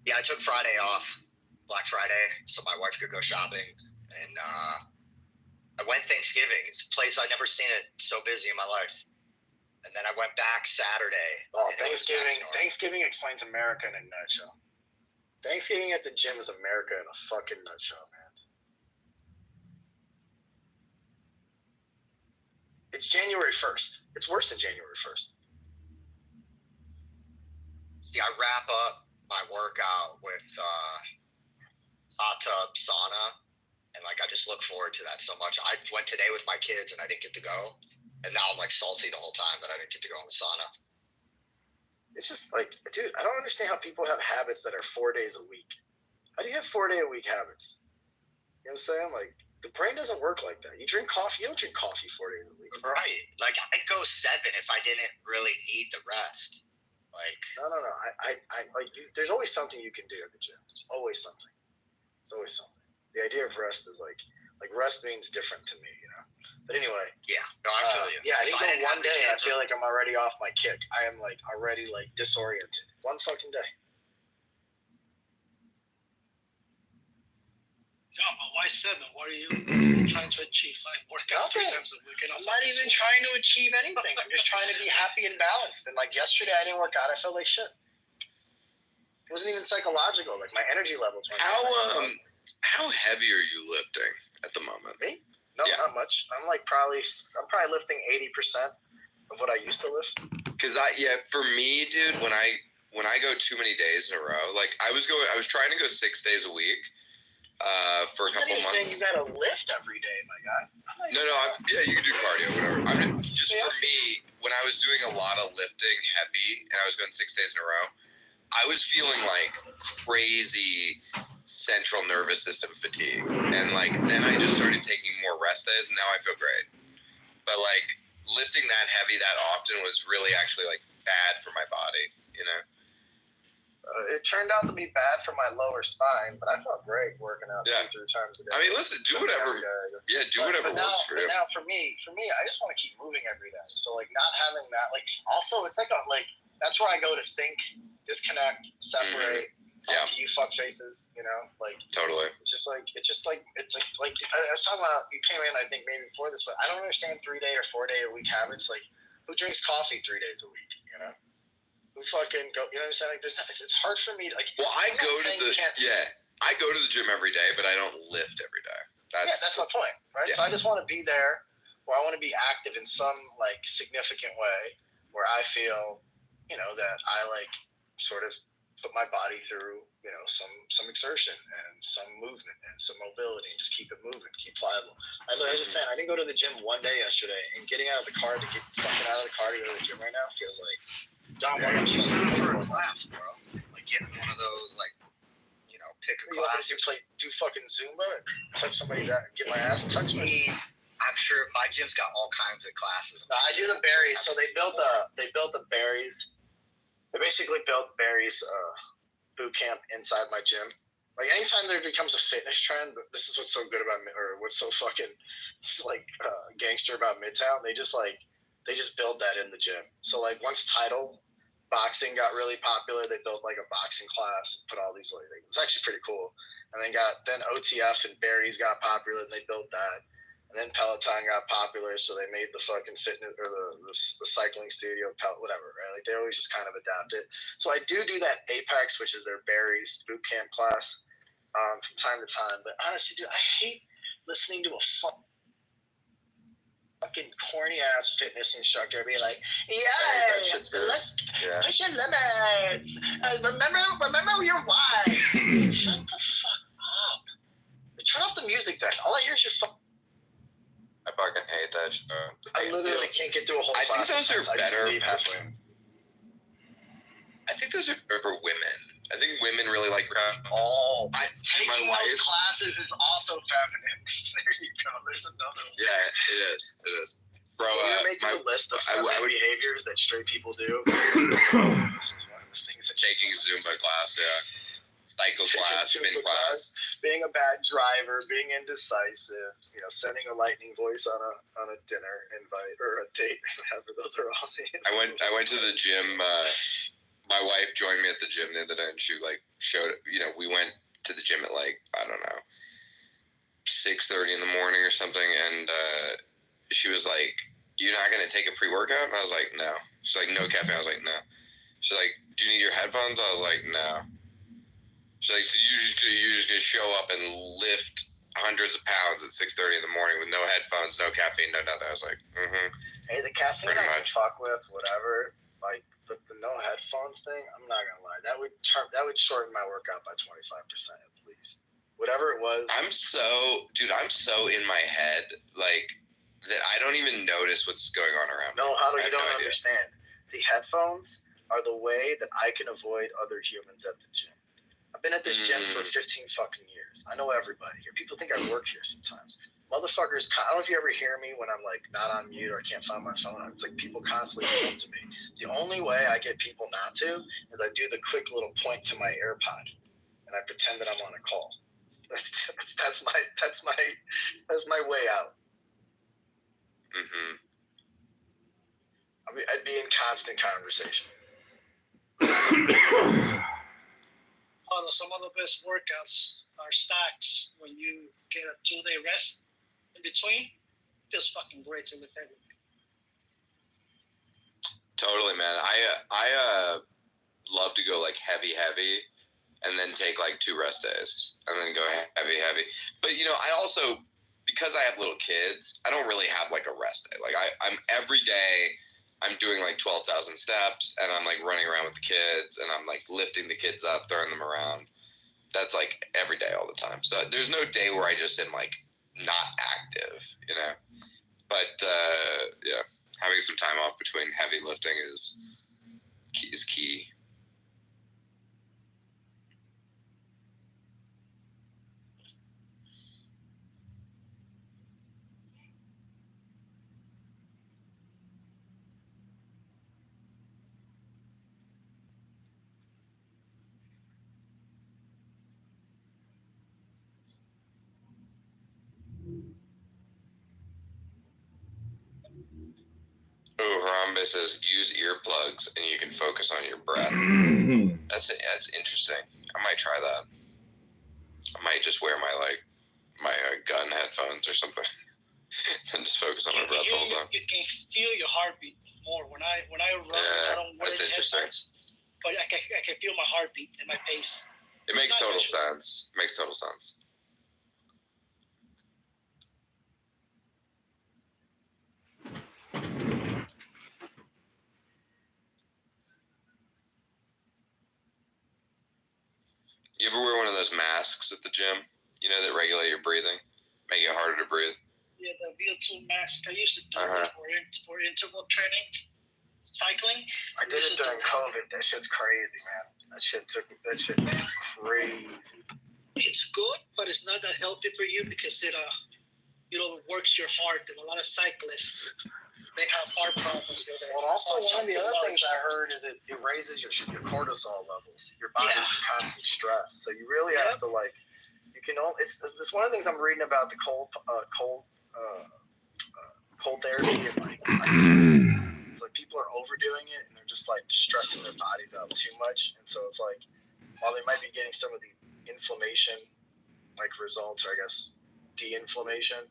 Yeah, I took Friday off, Black Friday, so my wife could go shopping. And I went Thanksgiving. It's a place I'd never seen it so busy in my life. And then I went back Saturday. Oh, Thanksgiving explains America in a nutshell. Thanksgiving at the gym is America in a fucking nutshell, man. It's January 1st. It's worse than January 1st. See, I wrap up my workout with hot tub, sauna, and like I just look forward to that so much. I went today with my kids and I didn't get to go. And now I'm like salty the whole time that I didn't get to go in the sauna. It's just like, dude, I don't understand how people have habits that are 4 days a week. How do you have 4 day a week habits? You know what I'm saying? Like, the brain doesn't work like that. You drink coffee, you don't drink coffee 4 days a week. Right. Like, I'd go 7 if I didn't really need the rest. Like, no. I like, there's always something you can do at the gym. There's always something. There's always something. The idea of rest is like rest means different to me, you know? But anyway. Yeah, no, I feel you. Yeah, I didn't go one day and I feel like I'm already off my kick. I am like already like disoriented. One fucking day. John, but why 7? What are you trying to achieve? 5 workouts 3 times a week? I'm not even trying to achieve anything. I'm just trying to be happy and balanced. And like yesterday I didn't work out. I felt like shit. It wasn't even psychological. Like my energy levels went How heavy are you lifting at the moment? Me? No, not much. I'm probably lifting 80% of what I used to lift. Cause for me, dude, when I go too many days in a row, like I was trying to go 6 days a week, for a couple months. Saying you gotta lift every day, my guy. No, you can do cardio, whatever. I mean, just for me, when I was doing a lot of lifting heavy and I was going 6 days in a row, I was feeling like crazy central nervous system fatigue, and like then I just started taking more rest days, and now I feel great. But like lifting that heavy that often was really actually like bad for my body, you know. It turned out to be bad for my lower spine, but I felt great working out 2-3 times a day. I mean, listen, do whatever. Yeah, do whatever works for you. But now for me, I just want to keep moving every day. So like not having that, like also it's like that's where I go to think, disconnect, separate. Talk to you fuck faces, you know, like totally. It's like I was talking about, you came in I think maybe before this, but I don't understand 3 day or 4 day a week habits. Like who drinks coffee 3 days a week, you know? Who fucking go, you know what I'm saying? Like it's hard for me to like. Well, I go to the gym every day, but I don't lift every day. That's my point, right? So I just want to be there where I want to be active in some like significant way where I feel, you know, that I like sort of put my body through, you know, some exertion and some movement and some mobility and just keep it moving, keep pliable. I was just saying, I didn't go to the gym one day yesterday, and getting out of the car to get fucking out of the car to go to the gym right now feels like, John, why don't you sign up for a class, bro? Like getting one of those, like, you know, pick a You class. want me to do fucking Zumba and touch somebody's ass, get my ass touched? I'm sure my gym's got all kinds of classes. No, I do the berries. So they built the berries. They basically built berries boot camp inside my gym. Like anytime there becomes a fitness trend, this is what's so good about or what's so fucking gangster about Midtown. They just build that in the gym. So like once Tidal boxing got really popular, they built like a boxing class, put all these it's actually pretty cool. And then OTF and berries got popular, and they built that. And then Peloton got popular, so they made the fucking fitness or the cycling studio, whatever, right? Like they always just kind of adapt it. So I do that Apex, which is their berries boot camp class, from time to time. But honestly, dude, I hate listening to fucking corny ass fitness instructor be like, yeah, let's push your limits. Remember your why. Shut the fuck up. Turn off the music then. All I hear is your phone. I fucking hate that show. I literally can't get through a whole I class. think those are sometimes. I just better. leave halfway. I think those are better for women. I think women really like Taking my those wife. classes is also feminine. There you go. There's another one. Yeah, it is. It is. Bro, You're making a list of I would- behaviors that straight people do. taking Zumba class, yeah. Cycle class, spin class. Being a bad driver, being indecisive, sending a lightning voice on a dinner invite or a date, whatever. Those are all the. I went to the gym. My wife joined me at the gym the other day, and she showed. We went to the gym at I don't know, 6:30 in the morning or something, and she was like, "You're not gonna take a pre-workout?" And I was like, "No." She's like, "No caffeine." I was like, "No." She's like, "Do you need your headphones?" I was like, "No." She's like, "So you're just gonna show up and lift hundreds of pounds at 6:30 in the morning with no headphones, no caffeine, no nothing?" I was like, "Mm-hmm." Hey, the caffeine Pretty I can much. fuck with, whatever. But the no headphones thing, I'm not gonna lie. That would shorten my workout by 25% at least. Whatever it was. I'm so in my head, that I don't even notice what's going on around me. No, how do I you have no don't idea. understand? The headphones are the way that I can avoid other humans at the gym. I've been at this gym for 15 fucking years. I know everybody here. People think I work here sometimes. Motherfuckers, I don't know if you ever hear me when I'm not on mute or I can't find my phone. It's like people constantly come up to me. The only way I get people not to is I do the quick little point to my AirPod and I pretend that I'm on a call. That's my way out. Mm-hmm. I'd be in constant conversation. Some of the best workouts are stacks when you get a 2-day rest in between. Just fucking great to lift everything. Totally, man. I love to go heavy, and then take 2 rest days, and then go heavy. But I also, because I have little kids, I don't really have a rest day. I'm every day. I'm doing 12,000 steps, and I'm running around with the kids, and I'm lifting the kids up, throwing them around. That's every day, all the time. So there's no day where I just am not active, But yeah, having some time off between heavy lifting is key. Oh, Harambe says use earplugs and you can focus on your breath. That's interesting. I might try that. I might just wear my gun headphones or something and just focus on my breath the whole time. You can feel your heartbeat more. When I run, I don't wear that's the interesting. headphones, but I can feel my heartbeat and my pace. It makes total sense. Makes total sense. You ever wear one of those masks at the gym? That regulate your breathing, make it harder to breathe. Yeah, the VO2 mask. I used to do Uh-huh. it for interval training, cycling. I did it during COVID. That shit's crazy, man. That shit is crazy. It's good, but it's not that healthy for you because it works your heart. And a lot of cyclists, they have heart problems. Well, also one of the other things I heard is it raises your cortisol levels. Your body's in constant stress, so you really have to It's one of the things I'm reading about the cold therapy and people are overdoing it and they're just stressing their bodies out too much, and so it's while they might be getting some of the inflammation results, or I guess de-inflammation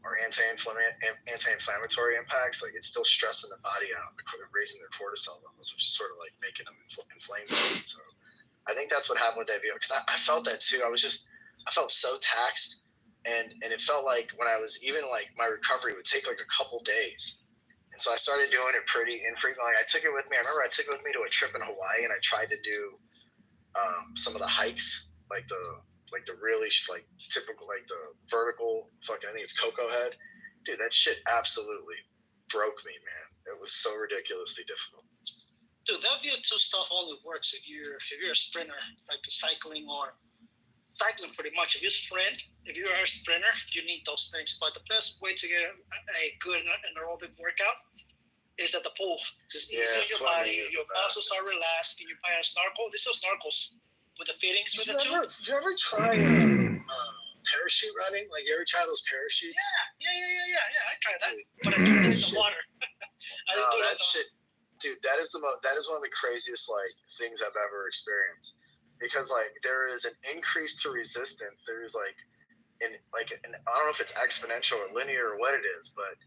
or anti-inflammatory impacts, it's still stressing the body out, raising their cortisol levels, which is sort of making them inflamed. So I think that's what happened with that video, because I felt that too. I felt so taxed and it felt like when I was even like my recovery would take like a couple days. And so I started doing it pretty infrequently. I took it with me. I remember I took it with me to a trip in Hawaii, and I tried to do some of the hikes, like the really like typical, like the vertical fucking, I think it's Coco Head. Dude, that shit absolutely broke me, man. It was so ridiculously difficult. Dude, that VO2 stuff only works if you're a sprinter, like cycling pretty much. If you sprint, if you are a sprinter, you need those things. But the best way to get a good anaerobic workout is at the pool. Just easy on your body, your muscles are relaxed, and you buy a snorkel. These are snorkels with the fittings for the tube. You ever try parachute running? Like, you ever try those parachutes? Yeah. I tried that, but I tried it in the water. I didn't do that shit, dude. That is one of the craziest like things I've ever experienced, because like there is an increase to resistance. There's like, I don't know if it's exponential or linear or what it is, but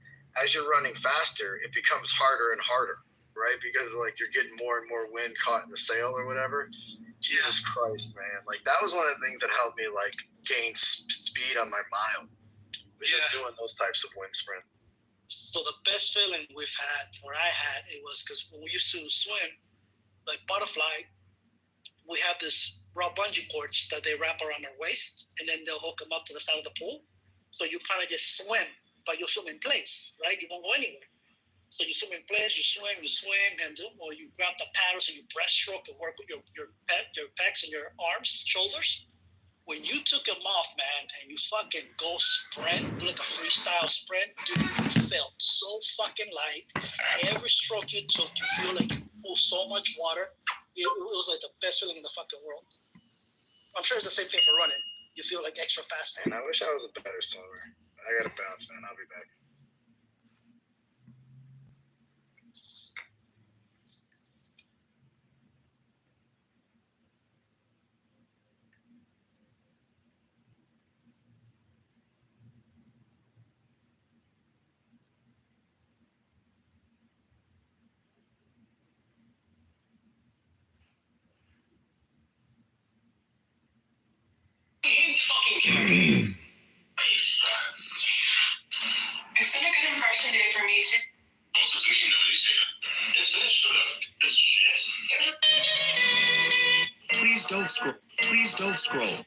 as you're running faster, it becomes harder and harder, right? Because like you're getting more and more wind caught in the sail or whatever. Jesus Christ, man! Like that was one of the things that helped me like gain speed on my mile. Just doing those types of wind sprint. So the best feeling we've had, or I had, it was because when we used to swim, like butterfly, we have this raw bungee cords that they wrap around our waist, and then they'll hook them up to the side of the pool. So you kind of just swim, but you swim in place, right? You won't go anywhere. So you swim in place, you swim, and or you grab the paddles and you breaststroke and work with your pecs and your arms, shoulders. When you took them off, man, and you fucking go sprint, like a freestyle sprint, dude, you felt so fucking light. Every stroke you took, you feel like you pull so much water. It was like the best feeling in the fucking world. I'm sure it's the same thing for running. You feel like extra fast. Man, I wish I was a better swimmer. I gotta bounce, man. I'll be back. It's been a good impression day for me too. Also, to me, nobody's here. It's finished, sort of. It's shit. Please don't scroll. Please don't scroll.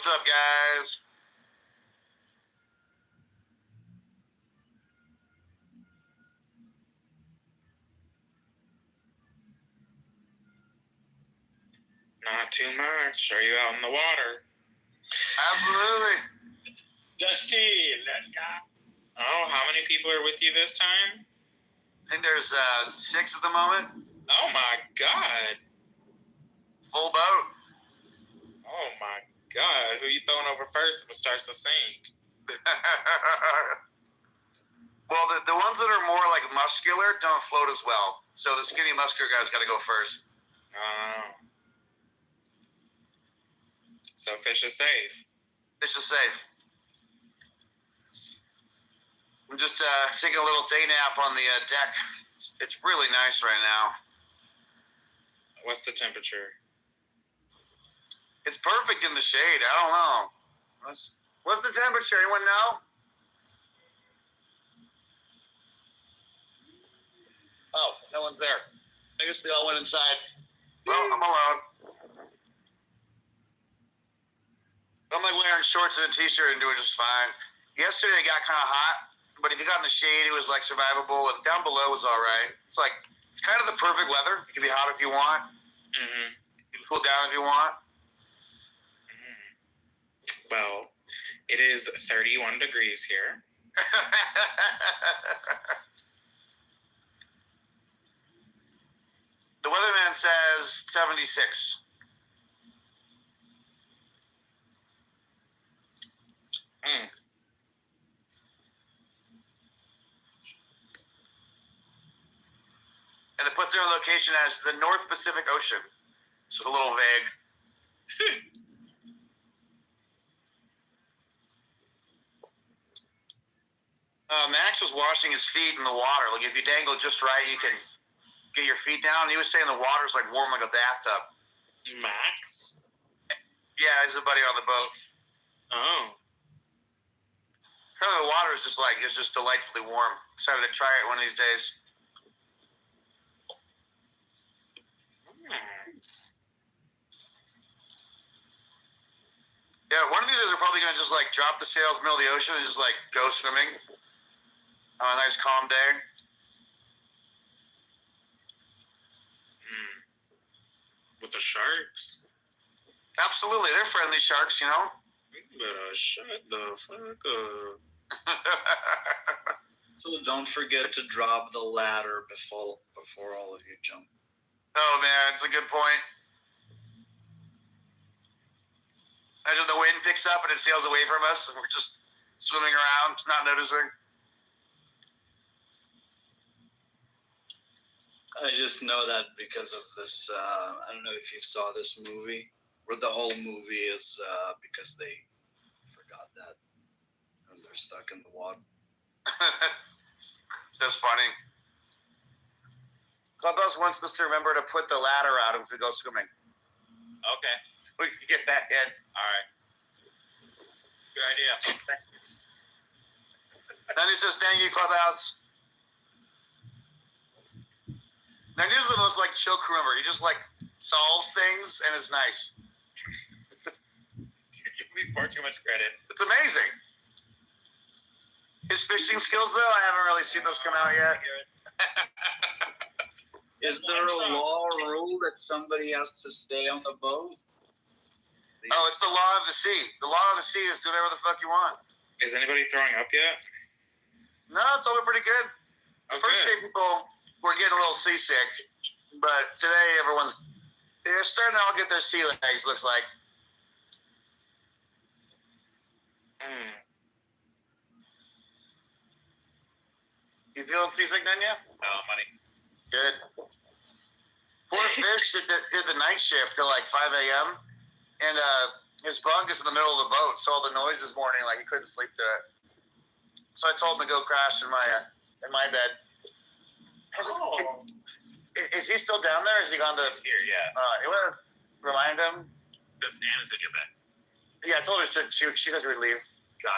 up, guys? Not too much. Are you out in the water? Absolutely. Dusty, let's go. Oh, how many people are with you this time? I think there's 6 at the moment. Oh my God. Full boat. Oh my God. Who you throwing over first if it starts to sink? Well, the ones that are more like muscular don't float as well. So the skinny muscular guy's got to go first. Oh. So fish is safe. Fish is safe. I'm just taking a little day nap on the deck. It's really nice right now. What's the temperature? It's perfect in the shade. I don't know. What's the temperature? Anyone know? Oh, no one's there. I guess they all went inside. Well, I'm alone. I'm like wearing shorts and a t-shirt and doing just fine. Yesterday it got kind of hot, but if you got in the shade, it was like survivable, and down below was all right. It's kind of the perfect weather. It can be hot if you want. Mm-hmm. You can cool down if you want. Well, it is 31 degrees here. The weatherman says 76. Mm. And it puts their location as the North Pacific Ocean. So a little vague. Max was washing his feet in the water. Like if you dangle just right, you can get your feet down. He was saying the water's like warm like a bathtub. Max? Yeah, he's a buddy on the boat. Oh. Apparently the water is just delightfully warm. Excited to try it one of these days. Yeah, one of these days we're probably gonna just like drop the sails in the middle of the ocean and just like go swimming on a nice calm day. With the sharks? Absolutely, they're friendly sharks, you know. You better shut the fuck up. So don't forget to drop the ladder before all of you jump. Oh man, it's a good point. Imagine the wind picks up and it sails away from us, and we're just swimming around, not noticing. I just know that because of this. I don't know if you saw this movie, where the whole movie is because they forgot that and they're stuck in the water. That's funny. Clubhouse wants us to remember to put the ladder out if we go swimming. Okay. So we can get back in. All right. Good idea. Then he says, "Thank you, Clubhouse." Now, he's the most like chill crew member. He just like solves things and is nice. You give me far too much credit. It's amazing. His fishing skills, though, I haven't really seen those come out yet. Is there a law or rule that somebody has to stay on the boat? Oh, it's the law of the sea. The law of the sea is do whatever the fuck you want. Is anybody throwing up yet? No, it's all been pretty good. The first day people were getting a little seasick, but today they're starting to all get their sea legs, looks like. You feeling seasick, Nanya? Oh, money. Good. Poor fish did the night shift till like 5 a.m. And his bunk is in the middle of the boat, so all the noise this morning, like he couldn't sleep through it. So I told him to go crash in my bed. Is he still down there? Or has he gone to? He's here, yeah. You want to remind him? Because Anna's in your bed. Yeah, I told her she says we'd leave.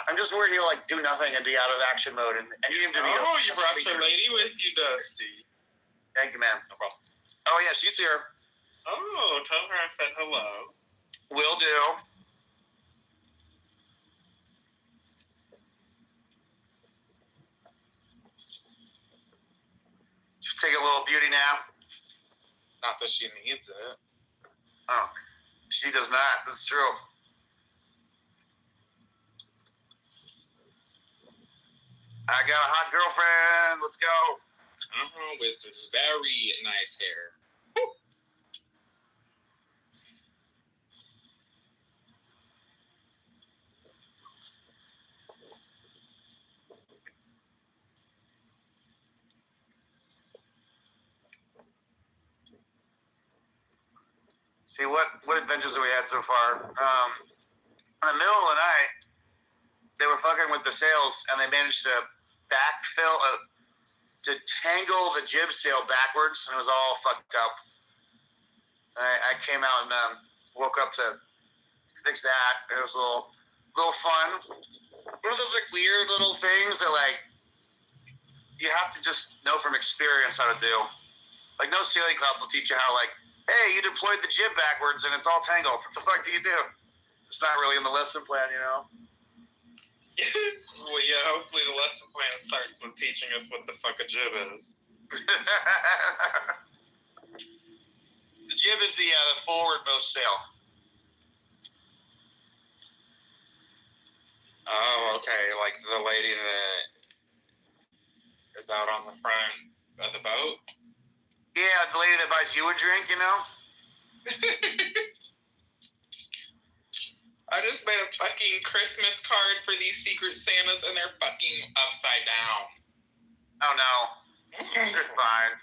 I'm just worried he'll like do nothing and be out of action mode, and I need him to be. Oh, you brought your lady with you, Dusty. Thank you, man. No problem. Oh yeah, she's here. Oh, tell her I said hello. Will do. take a little beauty nap. Not that she needs it. Oh, she does not. That's true. I got a hot girlfriend. Let's go. With very nice hair. See what adventures have we had so far? In the middle of the night, they were fucking with the sails, and they managed to to tangle the jib sail backwards, and it was all fucked up. I came out and woke up to fix that. It was a little fun. One of those like weird little things that like you have to just know from experience how to do. Like no sailing class will teach you how like, hey, you deployed the jib backwards and it's all tangled. What the fuck do you do? It's not really in the lesson plan, you know? Well, yeah, hopefully the lesson plan starts with teaching us what the fuck a jib is. The jib is the forwardmost sail. Oh, okay. Like the lady that is out on the front of the boat? Yeah, the lady that buys you a drink, you know? I just made a fucking Christmas card for these Secret Santas and they're fucking upside down. Oh no. It's fine.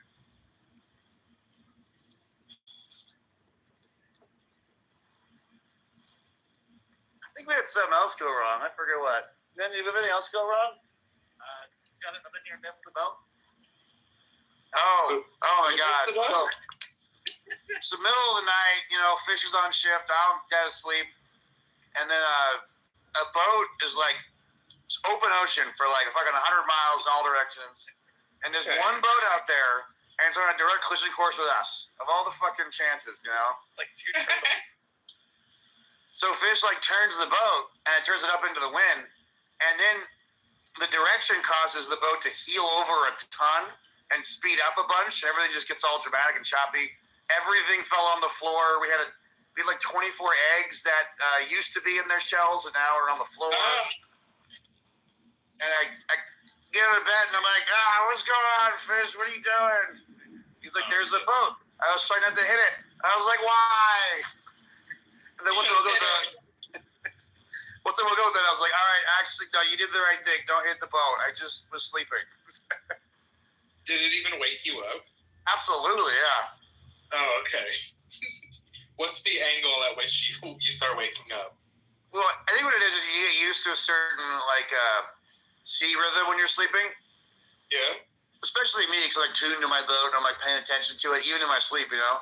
I think we had something else go wrong. I forget what. Did anything else go wrong? Got another near miss the boat? Oh my God. So, it's the middle of the night, you know, fish is on shift, I'm dead asleep. And then a boat is like it's open ocean for like fucking 100 miles in all directions. And there's one boat out there, and it's on a direct collision course with us. Of all the fucking chances, you know? It's like two turtles. So fish like turns the boat, and it turns it up into the wind. And then the direction causes the boat to heel over a ton and speed up a bunch. Everything just gets all dramatic and choppy. Everything fell on the floor. We had like 24 eggs that used to be in their shells and now are on the floor. And I get out of bed and I'm like, what's going on, fish? What are you doing? He's like, there's a boat. I was trying not to hit it. I was like, why? And then once we'll go then, I was like, all right, actually, no, you did the right thing. Don't hit the boat. I just was sleeping. Did it even wake you up? Absolutely, yeah. Oh, okay. What's the angle at which you start waking up? Well, I think what it is you get used to a certain like sea rhythm when you're sleeping. Yeah. Especially me, because I'm like tuned to my boat and I'm like paying attention to it, even in my sleep, you know.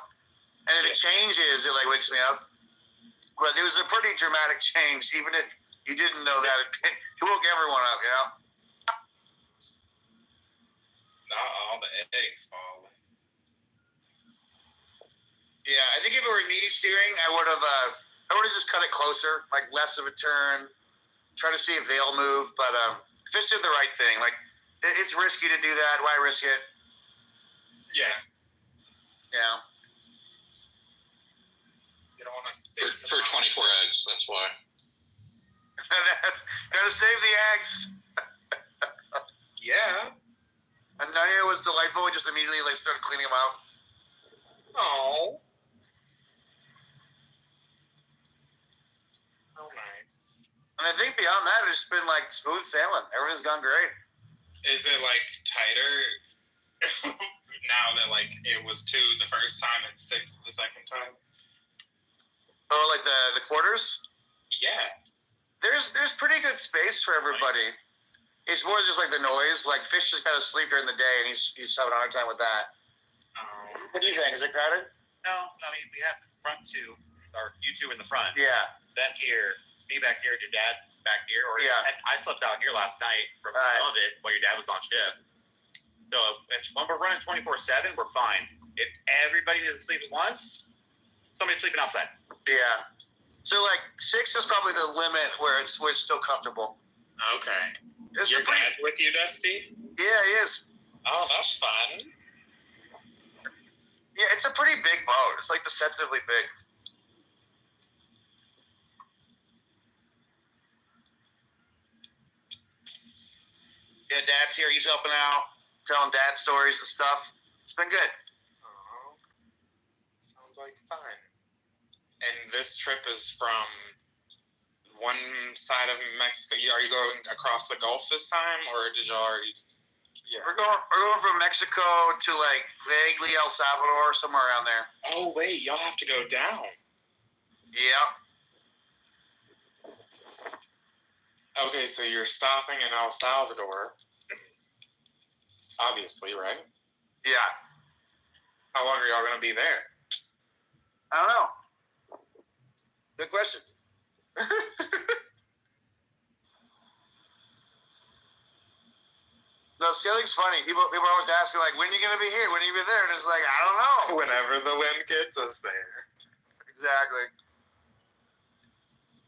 And if it changes, it like wakes me up. But it was a pretty dramatic change, even if you didn't know that. It woke everyone up, you know. Not all the eggs fall. Yeah, I think if it were me steering, I would have just cut it closer, like less of a turn, try to see if they'll move. But fish did the right thing. Like it's risky to do that. Why risk it? Yeah. Yeah. You don't want to sink for 24 eggs. That's why. That's gotta save the eggs. Yeah. And Nadia was delightful. We just immediately like started cleaning them out. Oh. Oh, nice. And I think beyond that, it's been like smooth sailing. Everything's gone great. Is it like tighter now that like it was 2 the first time and 6 the second time? Oh, like the quarters? Yeah. There's pretty good space for everybody. It's more just like the noise. Like fish just gotta sleep during the day, and he's having a hard time with that. What do you think? Is it crowded? No, I mean we have front 2, or you 2 in the front. Yeah. Then here, me back here, your dad back here, or yeah. And I slept out here last night for some of it while your dad was on shift. So when we're running 24/7, we're fine. If everybody needs to sleep at once, somebody's sleeping outside. Yeah. So like 6 is probably the limit where it's still comfortable. Okay. It's Your dad with you, Dusty? Yeah, he is. Oh, that's fun. Yeah, it's a pretty big boat. It's like deceptively big. Yeah, Dad's here. He's helping out, telling Dad stories and stuff. It's been good. Oh, sounds like fun. And this trip is from one side of Mexico. Are you going across the Gulf this time, or did you already? Yeah. We're going from Mexico to like vaguely El Salvador, somewhere around there. Oh wait, y'all have to go down. Yeah. Okay, so you're stopping in El Salvador. Obviously, right? Yeah. How long are y'all gonna be there? I don't know. Good question. No, sailing's funny. People are always asking, like, when are you going to be here? When are you going to be there? And it's like, I don't know. Whenever the wind gets us there. Exactly.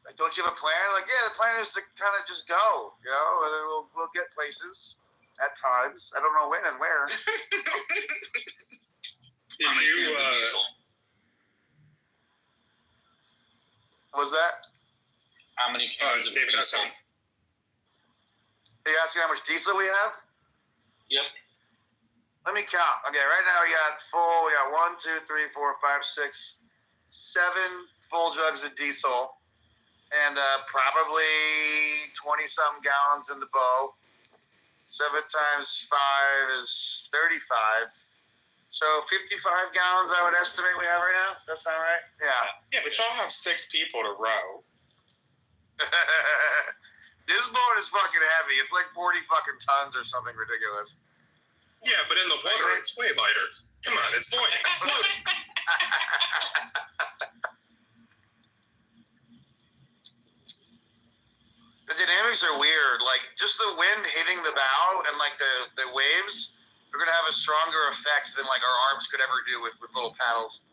Like, don't you have a plan? Like, yeah, the plan is to kind of just go, you know, and then we'll get places at times. I don't know when and where. Did you, What was that? How many cans of David diesel? Are you asking how much diesel we have? Yep. Let me count. Okay, right now we got 1, 2, 3, 4, 5, 6, 7 full jugs of diesel, and probably 20-something gallons in the bow. 7 times 5 is 35. So 55 gallons, I would estimate we have right now. That sound right? Yeah. Yeah, but y'all have 6 people to row. This boat is fucking heavy. It's like 40 fucking tons or something ridiculous. yeah, but in the water, it's way lighter. Come on, it's floating. It's floating. The dynamics are weird. Like, just the wind hitting the bow and, like, the waves are going to have a stronger effect than, like, our arms could ever do with little paddles.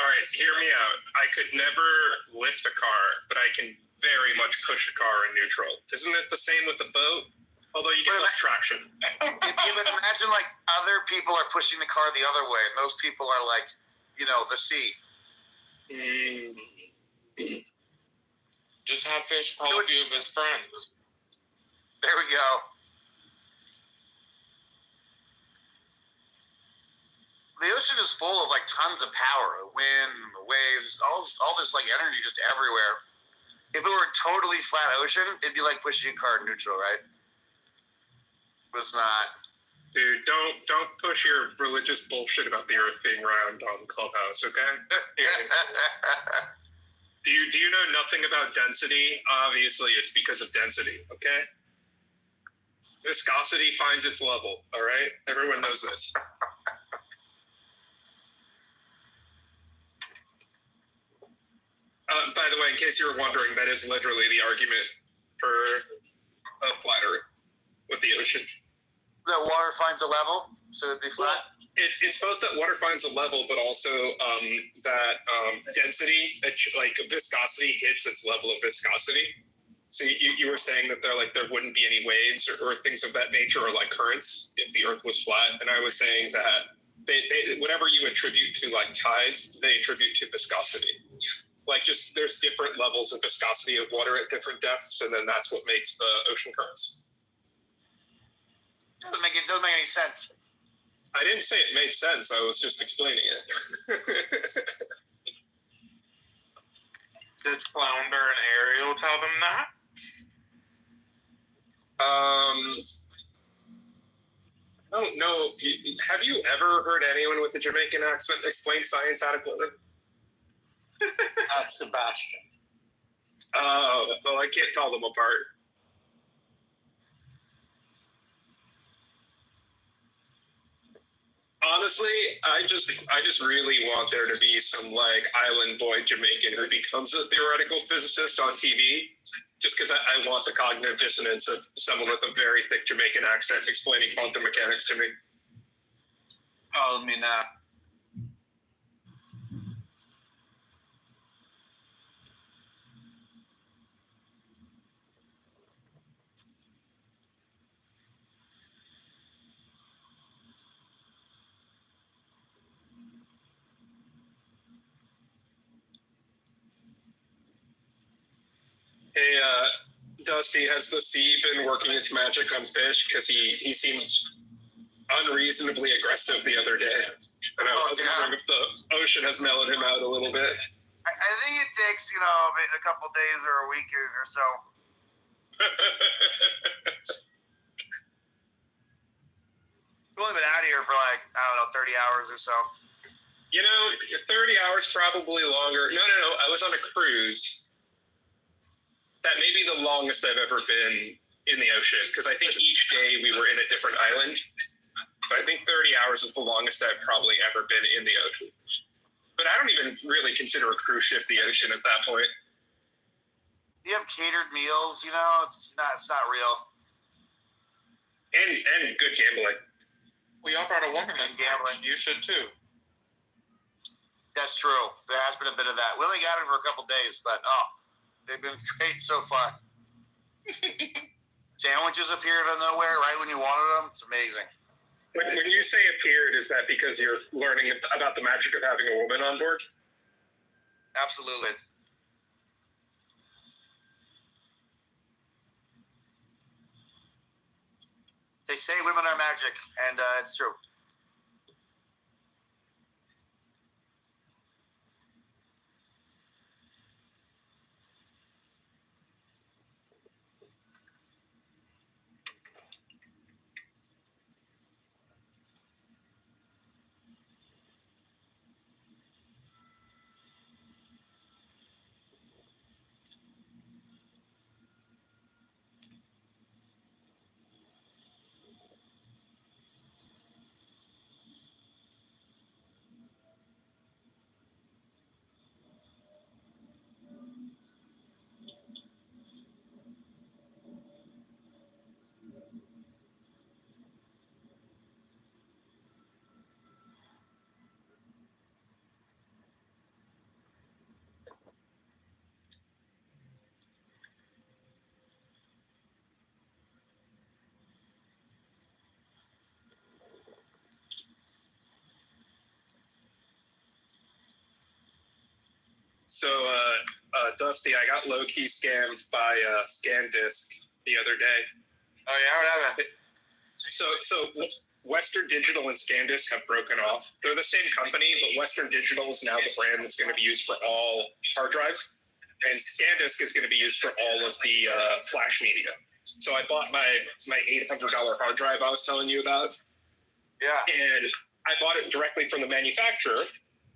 All right, hear me out. I could never lift a car, but I can very much push a car in neutral. Isn't it the same with the boat? Although you get less traction. But imagine, like, other people are pushing the car the other way, and those people are, like, you know, the sea. Just have Fish call a few of his friends. There we go. The ocean is full of, like, tons of power. The wind, the waves, all this, like, energy just everywhere. If it were a totally flat ocean, it'd be like pushing a car in neutral, right? But it's not. Dude, don't push your religious bullshit about the Earth being round on Clubhouse, okay? Do you know nothing about density? Obviously, it's because of density, okay? Viscosity finds its level, all right? Everyone knows this. By the way, in case you were wondering, that is literally the argument for a flat Earth with the ocean. The water finds a level, so it'd be flat? Well, it's both that water finds a level, but also that density, like viscosity, hits its level of viscosity. So you were saying that there wouldn't be any waves or things of that nature, or like currents, if the Earth was flat. And I was saying that they whatever you attribute to like tides, they attribute to viscosity. Like, just there's different levels of viscosity of water at different depths, and then that's what makes the ocean currents. Doesn't make any sense. I didn't say it made sense. I was just explaining it. Did Flounder and Ariel tell them that? I don't know. Have you ever heard anyone with a Jamaican accent explain science adequately? That's Sebastian. Oh, well, I can't tell them apart. Honestly, I just really want there to be some like island boy Jamaican who becomes a theoretical physicist on TV, just because I want the cognitive dissonance of someone with a very thick Jamaican accent explaining quantum mechanics to me. Oh, I mean, Dusty, has the sea been working its magic on fish? Because he seemed unreasonably aggressive the other day. And I was wondering if the ocean has mellowed him out a little bit. I think it takes, a couple days or a week or so. We've only been out here for 30 hours or so. 30 hours, probably longer. No. I was on a cruise. That may be the longest I've ever been in the ocean, because I think each day we were in a different island. So I think 30 hours is the longest I've probably ever been in the ocean. But I don't even really consider a cruise ship the ocean at that point. You have catered meals, it's not real. And good gambling. We all brought a woman and gambling. You should too. That's true. There has been a bit of that. We only got it for a couple days, but they've been great so far. Sandwiches appeared out of nowhere right when you wanted them. It's amazing. When you say appeared, is that because you're learning about the magic of having a woman on board? Absolutely. They say women are magic, and it's true. So, Dusty, I got low-key scammed by ScanDisk the other day. Oh, yeah? What happened? So Western Digital and ScanDisk have broken off. They're the same company, but Western Digital is now the brand that's going to be used for all hard drives, and ScanDisk is going to be used for all of the flash media. So I bought my $800 hard drive I was telling you about. Yeah. And I bought it directly from the manufacturer.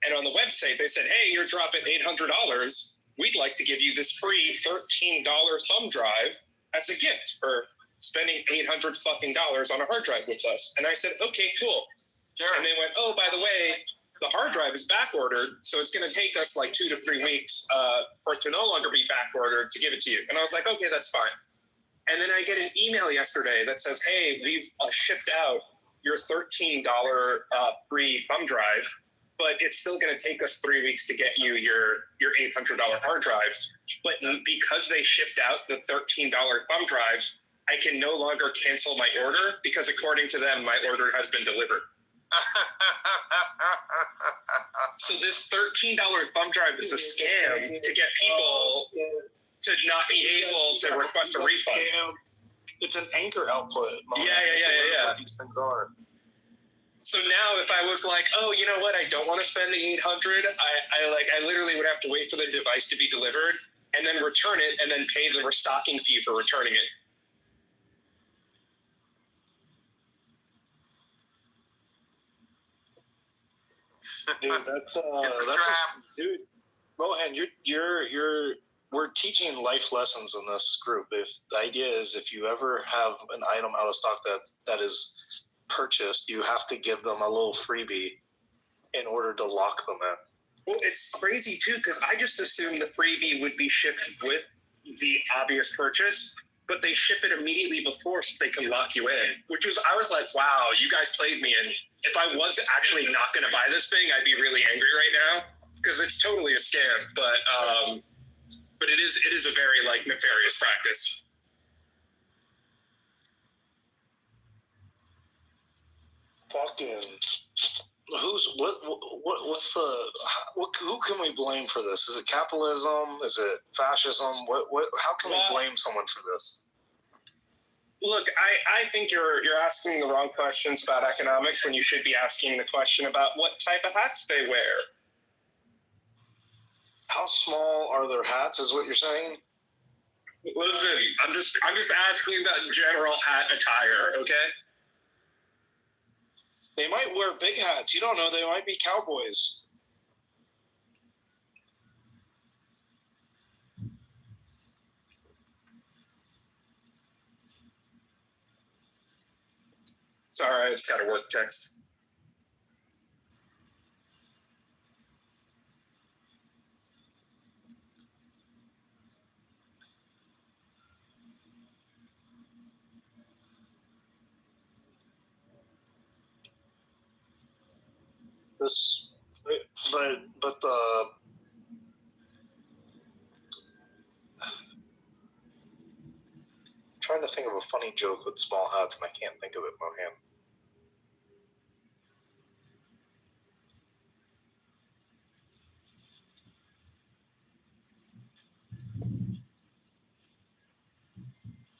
And on the website, they said, hey, you're dropping $800. We'd like to give you this free $13 thumb drive as a gift for spending $800 fucking dollars on a hard drive with us. And I said, okay, cool. Sure. And they went, oh, by the way, the hard drive is back ordered, so it's going to take us like 2 to 3 weeks for it to no longer be back ordered to give it to you. And I was like, okay, that's fine. And then I get an email yesterday that says, hey, we've shipped out your $13 free thumb drive, but it's still going to take us 3 weeks to get you your $800 hard drive. But because they shipped out the $13 thumb drive, I can no longer cancel my order because according to them, my order has been delivered. So this $13 thumb drive is a scam to get people to not be able to request a refund. It's an Anchor output. Yeah. What these things are. So now if I was like, oh, you know what, I don't want to spend the $800, I literally would have to wait for the device to be delivered and then return it and then pay the restocking fee for returning it. Dude, that's dude, Mohan, we're teaching life lessons in this group. If the idea is if you ever have an item out of stock that is purchased, you have to give them a little freebie in order to lock them in. Well, it's crazy too because I just assumed the freebie would be shipped with the obvious purchase, but they ship it immediately before so they can lock you in. I was like, wow, you guys played me. And if I was actually not going to buy this thing, I'd be really angry right now because it's totally a scam. But it is a very like nefarious practice. Fucking Who can we blame for this? Is it capitalism? Is it fascism? How can we blame someone for this? Look, I think you're asking the wrong questions about economics when you should be asking the question about what type of hats they wear. How small are their hats? Is what you're saying? Listen, I'm just asking about general hat attire, okay? They might wear big hats. You don't know. They might be cowboys. Sorry, I just got a work text. But the I'm trying to think of a funny joke with small hats, and I can't think of it, Mohan.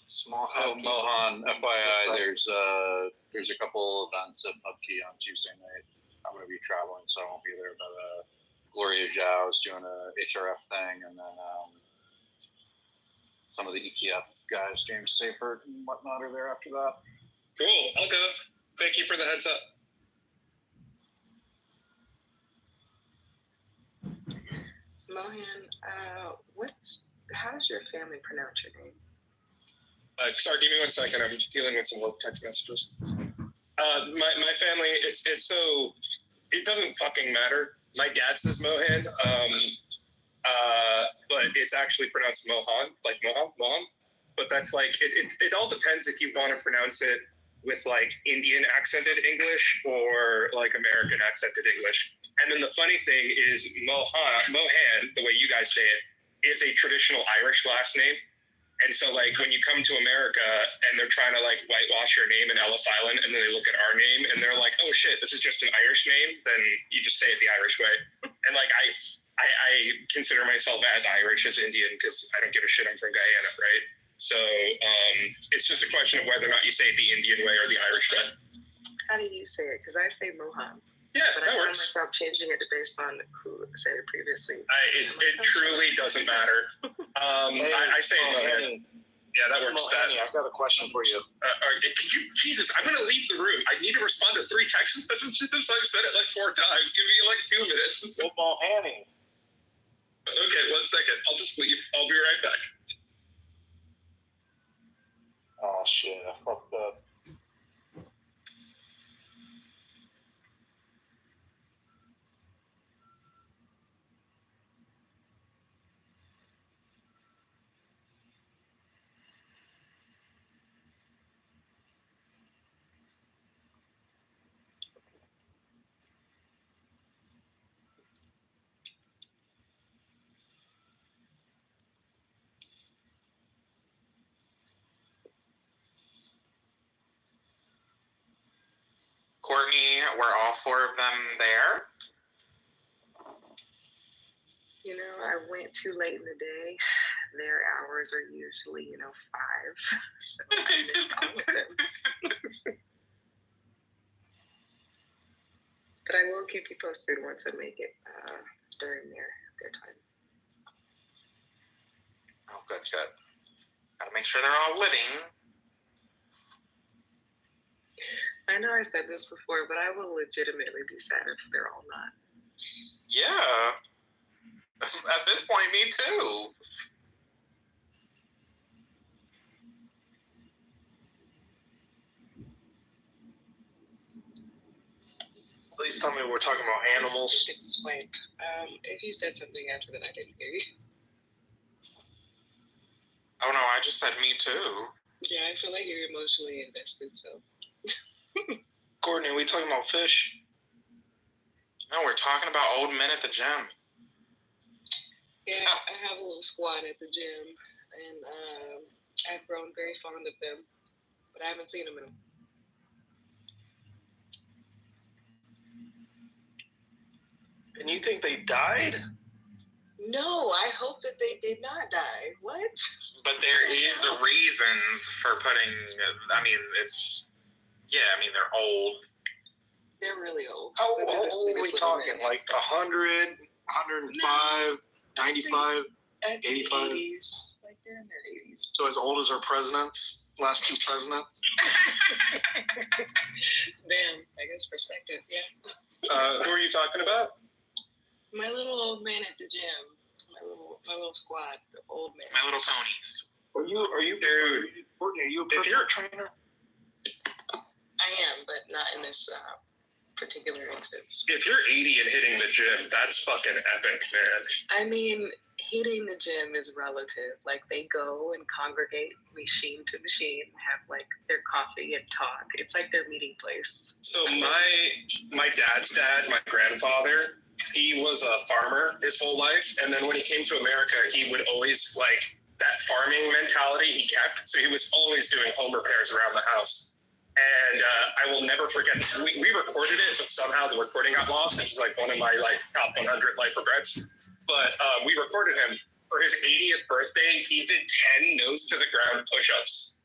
Small Oh, Mohan, FYI, there's a couple events at PUBG on Tuesday night. I'm going to be traveling, so I won't be there. But Gloria Zhao is doing a HRF thing, and then some of the ETF guys, James Seyfert and whatnot, are there after that. Cool. I'll go. Thank you for the heads up. Mohan, how does your family pronounce your name? Sorry, give me 1 second. I'm dealing with some work text messages. My family, it's so, it doesn't fucking matter. My dad says Mohan, but it's actually pronounced Mohan, like Mohan. But that's like, it all depends if you want to pronounce it with like Indian accented English or like American accented English. And then the funny thing is Mohan, the way you guys say it, is a traditional Irish last name. And so, like, when you come to America and they're trying to, like, whitewash your name in Ellis Island, and then they look at our name and they're like, oh, shit, this is just an Irish name, then you just say it the Irish way. And, like, I consider myself as Irish as Indian because I don't give a shit. I'm from Guyana, right? So it's just a question of whether or not you say it the Indian way or the Irish way. How do you say it? Because I say Mohan. Yeah, but that I works. found myself changing it based on who said it previously. It truly doesn't matter. I say Mohan. Yeah, that works. Mohani, I've got a question for you. Could you, Jesus, I'm going to leave the room. I need to respond to 3 text messages. I've said it like 4 times. Give me like 2 minutes. Well, Mohani. Okay, 1 second. I'll just leave. I'll be right back. Oh, shit. I fucked up. Courtney, were all 4 of them there? You know, I went too late in the day. Their hours are usually, 5. So I missed all of them. But I will keep you posted once I make it during their time. Oh, good. Gotta make sure they're all living. I know I said this before, but I will legitimately be sad if they're all not. Yeah. At this point, me too. Please tell me we're talking about animals. It's Swipe. If you said something after that, I didn't hear you. Oh no, I just said me too. Yeah, I feel like you're emotionally invested, so. Courtney, are we talking about fish? No, we're talking about old men at the gym. Yeah, I have a little squad at the gym, and I've grown very fond of them, but I haven't seen them in And you think they died? No, I hope that they did not die. What? But there is reasons for putting. I mean, they're old. They're really old. How But they're the old are we sweetest little talking? men. Like 100, 105, 95, I'd say 85? 80s. Like they're in their 80s. So as old as our presidents, last two presidents? Damn, I guess perspective, yeah. Who are you talking about? My little old man at the gym. My little squad of old men. My little ponies. Are you Dude, Courtney, are you a if personal you're trainer? I am, but not in this particular instance. if you're 80 and hitting the gym, that's fucking epic, man. I mean, hitting the gym is relative. Like, they go and congregate machine to machine, have like their coffee and talk. It's like their meeting place. So my dad's dad, my grandfather, he was a farmer his whole life, and then when he came to America, he would always like that farming mentality he kept. So he was always doing home repairs around the house. And I will never forget this. We recorded it, but somehow the recording got lost, which is like one of my like top 100 life regrets. But we recorded him for his 80th birthday. He did 10 nose to the ground push-ups.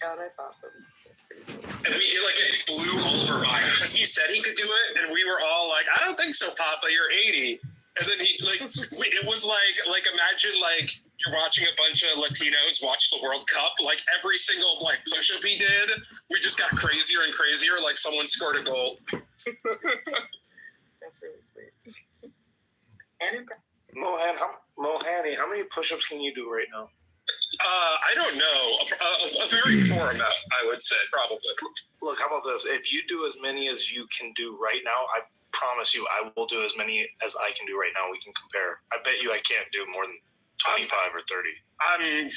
Oh, that's awesome. That's pretty cool. And it blew all of our mind because he said he could do it, and we were all like, "I don't think so, Papa. You're 80." And then he it was like imagine like you're watching a bunch of Latinos watch the World Cup. Like every single like push-up he did, we just got crazier and crazier. Like someone scored a goal. That's really sweet. And impressive. Mohani, how many push-ups can you do right now? I don't know. A very poor amount, I would say, probably. Look, how about this? If you do as many as you can do right now, I promise you I will do as many as I can do right now. We can compare. I bet you I can't do more than 25 or 30. I'm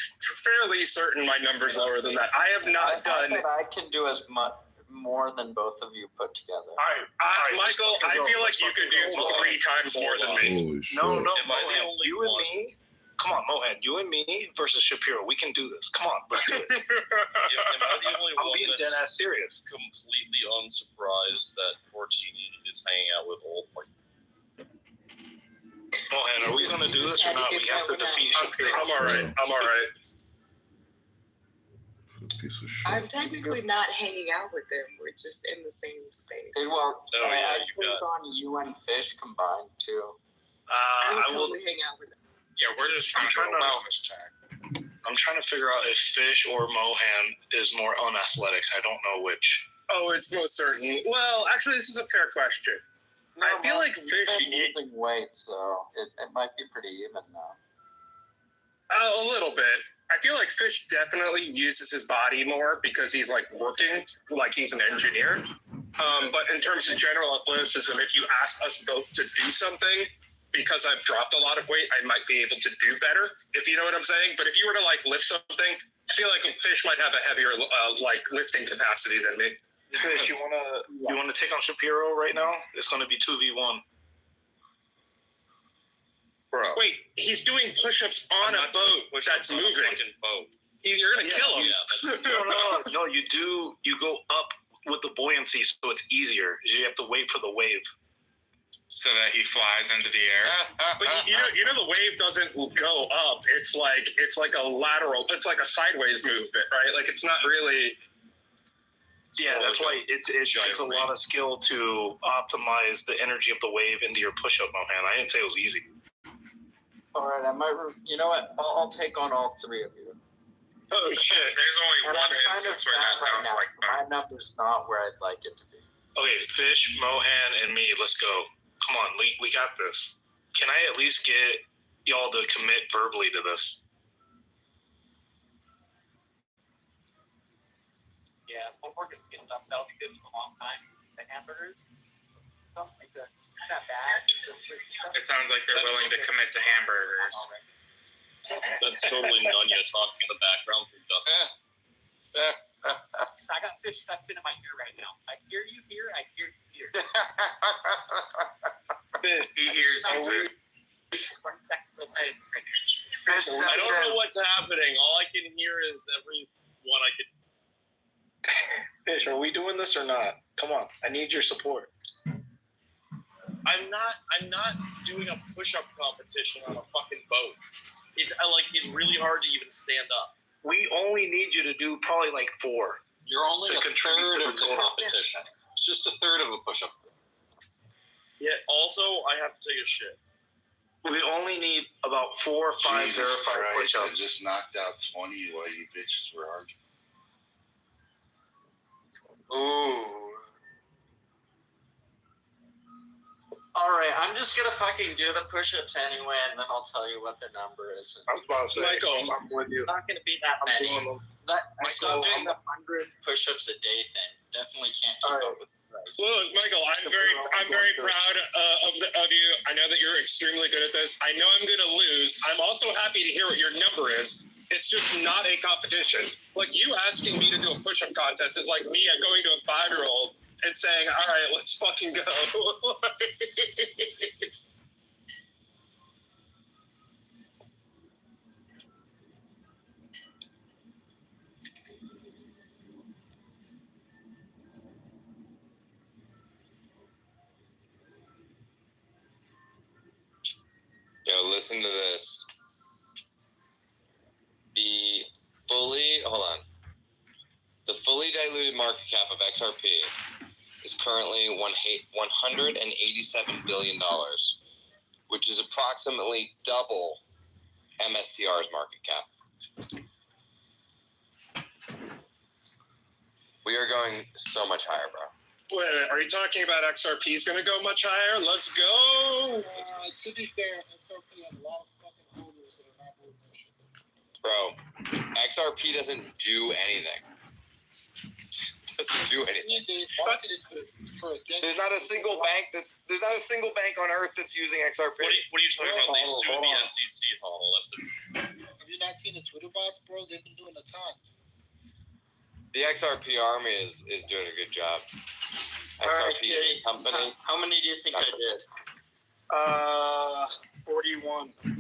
fairly certain my number's lower than that. I have not done. I can do as much more than both of you put together. All right, Michael, I feel like you could do 3 times more than me. Holy shit. No, Am I the Mohan, only you one? and me. Come on, Mohan, you and me versus Shapiro. We can do this. Come on, let's do it. Am I the only I'm one being that's dead ass serious. completely unsurprised that Fortini is hanging out with old? Like, Mohan, are we gonna do this or not? We have to defeat Shapiro. I'm all right. I'm all right. Piece of shit. I'm technically not hanging out with them. We're just in the same space. Hey, well, Oh, yeah, I you think got- on you and Fish combined too. I would I will. totally hang out with them. Yeah, we're just trying to do a wellness check. I'm trying to figure out if Fish or Mohan is more unathletic. I don't know which. Oh, it's most certain. Well, actually, this is a fair question. I feel like Fish. You've been losing weight, so it might be pretty even now. A little bit. I feel like Fish definitely uses his body more because he's like working like he's an engineer. But in terms of general athleticism, if you ask us both to do something, because I've dropped a lot of weight, I might be able to do better, if you know what I'm saying. But if you were to like lift something, I feel like Fish might have a heavier like lifting capacity than me. Fish, you wanna take on Shapiro right now? It's gonna be 2v1. Bro. Wait, he's doing push-ups on a boat that's moving. You're gonna kill him. No, you go up with the buoyancy, so it's easier. You have to wait for the wave. So that he flies into the air. But you know the wave doesn't go up. It's like a lateral. It's like a sideways movement, right? Like it's not really. Yeah, that's why it takes a lot of skill to optimize the energy of the wave into your push-up, Mohan. I didn't say it was easy. All right, I might. You know what? I'll take on all 3 of you. Oh shit! There's only And one I'm kind of instance where that bad right sounds now. like So my number's not where I'd like it to be. Okay, Fish, Mohan, and me, let's go. Come on, we got this. Can I at least get y'all to commit verbally to this? Yeah, we're getting enough. That'll be good for a long time. The hamburgers, something like that. Not bad. It sounds like they're willing to commit to hamburgers. that's totally Nunya talking in the background from Dustin. I got fish stuck into my ear right now. I hear you here. I hear you here. He hears you too. I don't know what's happening. All I can hear is everyone I can. Fish, are we doing this or not? Come on, I need your support. I'm not doing a push-up competition on a fucking boat. It's really hard to even stand up. We only need you to do probably like 4. You're only To a contribute third to of the the total. competition. It's just a third of a push-up. Yeah. Also, I have to take a shit. We only need about 4 or 5 Jesus verified Christ, I push-ups. just knocked out 20 while you bitches were arguing. Ooh. Alright, I'm just gonna fucking do the push-ups anyway, and then I'll tell you what the number is. I was about to say, Michael, I'm with you. It's not gonna be that many. doing them. I stopped doing the 100 push-ups a day thing. Definitely can't keep up with the price. Look, Michael, I'm very proud of you. I know that you're extremely good at this. I know I'm going to lose. I'm also happy to hear what your number is. It's just not a competition. Like, you asking me to do a push-up contest is like me going to a 5-year-old and saying, all right, let's fucking go. Yo, listen to this. The fully diluted market cap of XRP is currently $187 billion, which is approximately double MSTR's market cap. We are going so much higher, bro. Wait, are you talking about XRP is going to go much higher? Let's go. To be fair, XRP has a lot of fucking holders that are not moving their shit. Bro, XRP doesn't do anything. Doesn't do anything. They marketed for a decade. There's not a single bank on earth that's using XRP. What are you talking about? They sued the SEC, Paul. Have you not seen the Twitter bots, bro? They've been doing a ton. The XRP army is doing a good job. Alright, XRP Jay, company. how many do you think I did? 41. 80.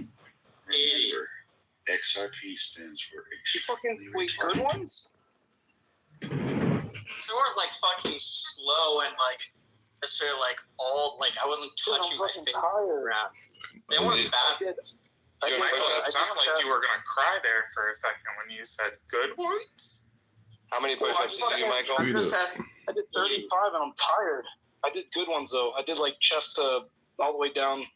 XRP stands for You fucking wait, good ones? They weren't like fucking slow and like necessarily like all like I wasn't touching my face on the ground. They weren't bad. Michael, it sounded like you were going to cry there for a second when you said good ones. How many push-ups did you do, Michael? I did 35 and I'm tired. I did good ones though. I did like chest all the way down.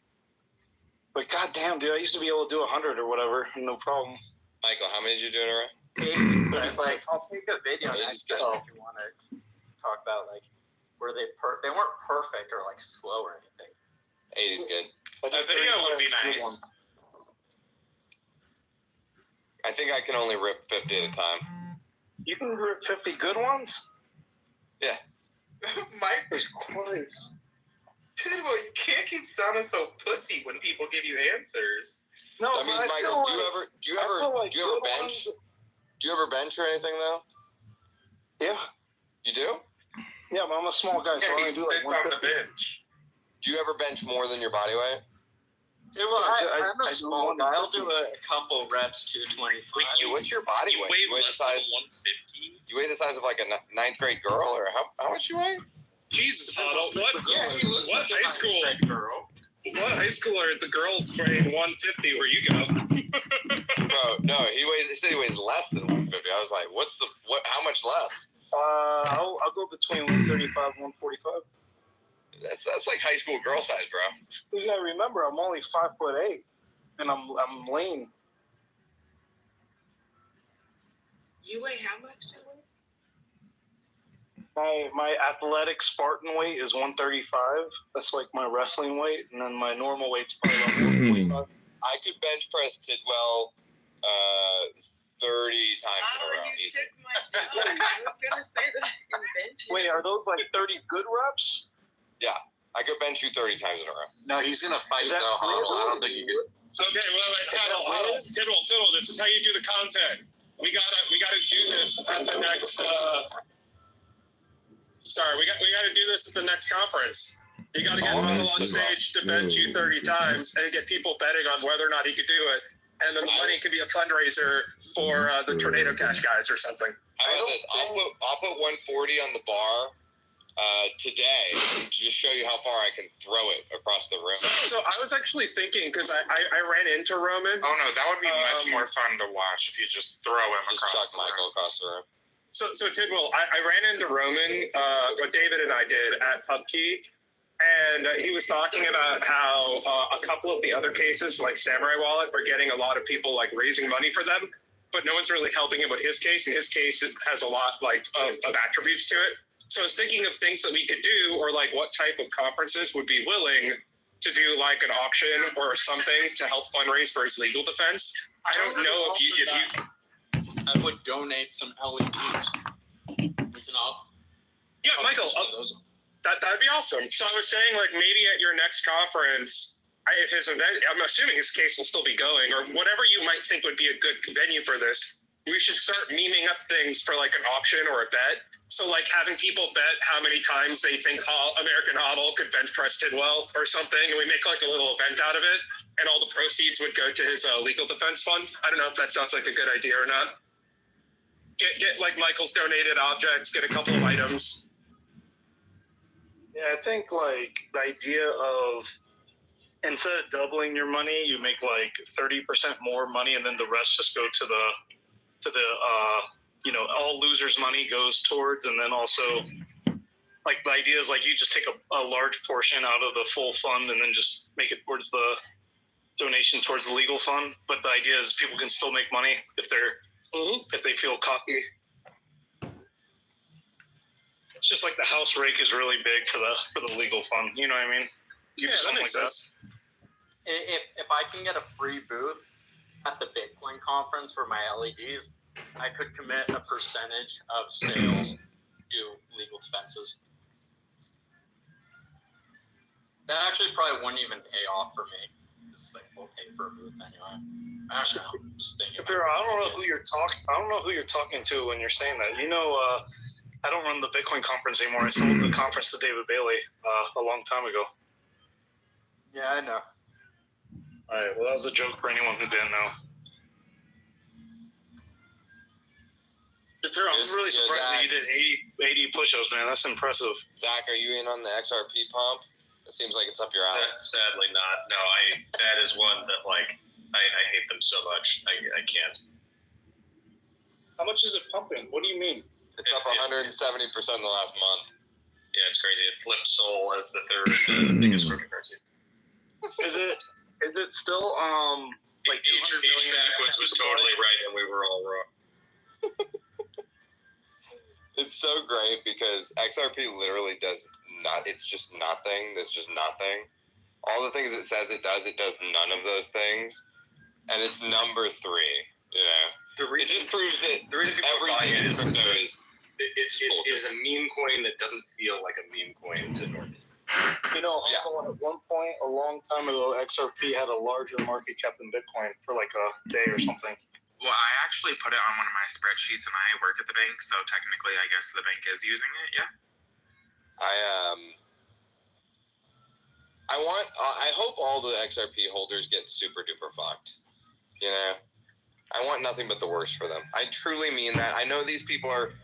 But goddamn, dude, I used to be able to do 100 or whatever, no problem. Michael, how many did you do in a row? Like I'll take a video next time if you want to talk about like where they weren't perfect or like slow or anything. 80's good. A video would be nice. I think I can only rip 50 at a time. You can rip 50 good ones? Yeah. Mike, Tidwell, you can't keep sounding so pussy when people give you answers. No, I mean, Michael, do you ever bench? Do you ever bench or anything though? Yeah. You do? Yeah, but I'm a small guy, so I only do like sits on the 150. bench. Do you ever bench more than your body weight? Yeah, well, I'm a I do small guy. I'll 150. do a couple reps, 225. What's your body weight? You weigh the size? 150. You weigh the size of like a ninth grade girl, or how much you weigh? Jesus, Otto, what high school? Girl. What high schooler at the girls weighing 150 where you go? Bro, no, he said he weighs less than 150. I was like, how much less? I'll go between 135 and 145. That's like high school girl size, bro. You gotta remember, I'm only 5'8", and I'm lean. You weigh how much, Dylan? My athletic Spartan weight is 135. That's like my wrestling weight, and then my normal weight's probably about 145. I could bench press Tidwell 30 times in a row. Easy. I was gonna say that I can bench you. Wait, are those like 30 good reps? Yeah, I could bench you 30 times in a row. No, he's gonna fight though, Huddle. I don't think you could. Okay, Huddle. Tidwell, this is how you do the content. We gotta do this at the next. We gotta do this at the next conference. You gotta get Huddle on stage to bench you 30 times and get people betting on whether or not he could do it. And then the money could be a fundraiser for the Tornado Cash guys or something. How about this? I'll put 140 on the bar today to just show you how far I can throw it across the room. So I was actually thinking, because I ran into Roman. Oh no, that would be much more fun to watch if you just throw him Just across. chuck Michael across the room. So Tidwell, I ran into Roman, what David and I did at PubKey, and he was talking about how a couple of the other cases, like Samurai Wallet, were getting a lot of people like raising money for them, but no one's really helping him with his case. And his case has a lot like of attributes to it. So I was thinking of things that we could do, or like what type of conferences would be willing to do like an auction or something to help fundraise for his legal defense. I don't know if you. I would donate some LEDs. We can all. Yeah, Michael, that'd be awesome. So I was saying, like, maybe at your next conference, if his event, I'm assuming his case will still be going, or whatever you might think would be a good venue for this, we should start memeing up things for like an auction or a bet. So like having people bet how many times they think American Hodl could bench press Tidwell or something, and we make like a little event out of it, and all the proceeds would go to his legal defense fund. I don't know if that sounds like a good idea or not. Get like Michael's donated objects, get a couple of items. Yeah, I think like the idea of instead of doubling your money, you make like 30% more money, and then the rest just go to the all losers' money goes towards, and then also like the idea is like you just take a large portion out of the full fund and then just make it towards the donation towards the legal fund. But the idea is people can still make money if they feel cocky. It's just like the house rake is really big for the legal fund. You know what I mean? Yeah, that makes sense. If I can get a free booth at the Bitcoin conference for my LEDs, I could commit a percentage of sales to legal defenses. That actually probably wouldn't even pay off for me. This thing will pay for a booth anyway. I don't know. I'm just thinking. I don't know who you're talking to when you're saying that. I don't run the Bitcoin conference anymore. I sold the conference to David Bailey a long time ago. Yeah, I know. All right. Well, that was a joke for anyone who didn't know. I'm really surprised that you did 80 push-ups, man. That's impressive. Zach, are you in on the XRP pump? It seems like it's up your alley. Sadly not. No, that is one that like I hate them so much. I can't. How much is it pumping? What do you mean? It's up 170% in the last month. Yeah, it's crazy. It flipped Sol as the third biggest cryptocurrency. Is it still like HVAC was totally right, and we were all wrong. It's so great because XRP literally does not. It's just nothing. There's just nothing. All the things it says it does none of those things, and it's number 3. You know, it just proves that the reason people buy it is crypto it is a meme coin that doesn't feel like a meme coin to normies. At one point, a long time ago, XRP had a larger market cap than Bitcoin for like a day or something. Well, I actually put it on one of my spreadsheets, and I work at the bank, so technically, I guess the bank is using it. Yeah. I hope all the XRP holders get super duper fucked. You know, I want nothing but the worst for them. I truly mean that. I know these people are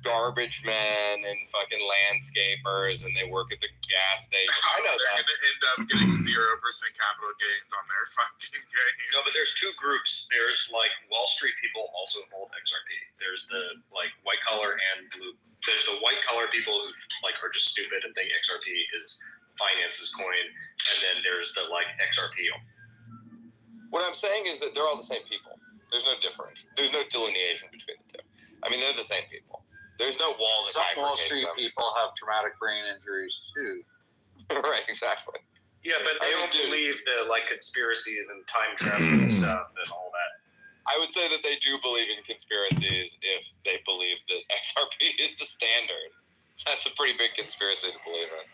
garbage men and fucking landscapers, and they work at the gas station. I know they're going to end up getting 0% capital gains on their fucking game. No, but there's two groups. There's like Wall Street people also hold XRP. There's the like white collar and blue. There's the white collar people who like are just stupid and think XRP is finance's coin, and then there's the like XRP. What I'm saying is that they're all the same people. There's no difference. There's no delineation between the two. I mean, they're the same people. There's no wall that Some Wall bifurcates Street them. people have traumatic brain injuries too. Right, exactly. Yeah, but they don't believe the like conspiracies and time travel and stuff and all that. I would say that they do believe in conspiracies if they believe that XRP is the standard. That's a pretty big conspiracy to believe in.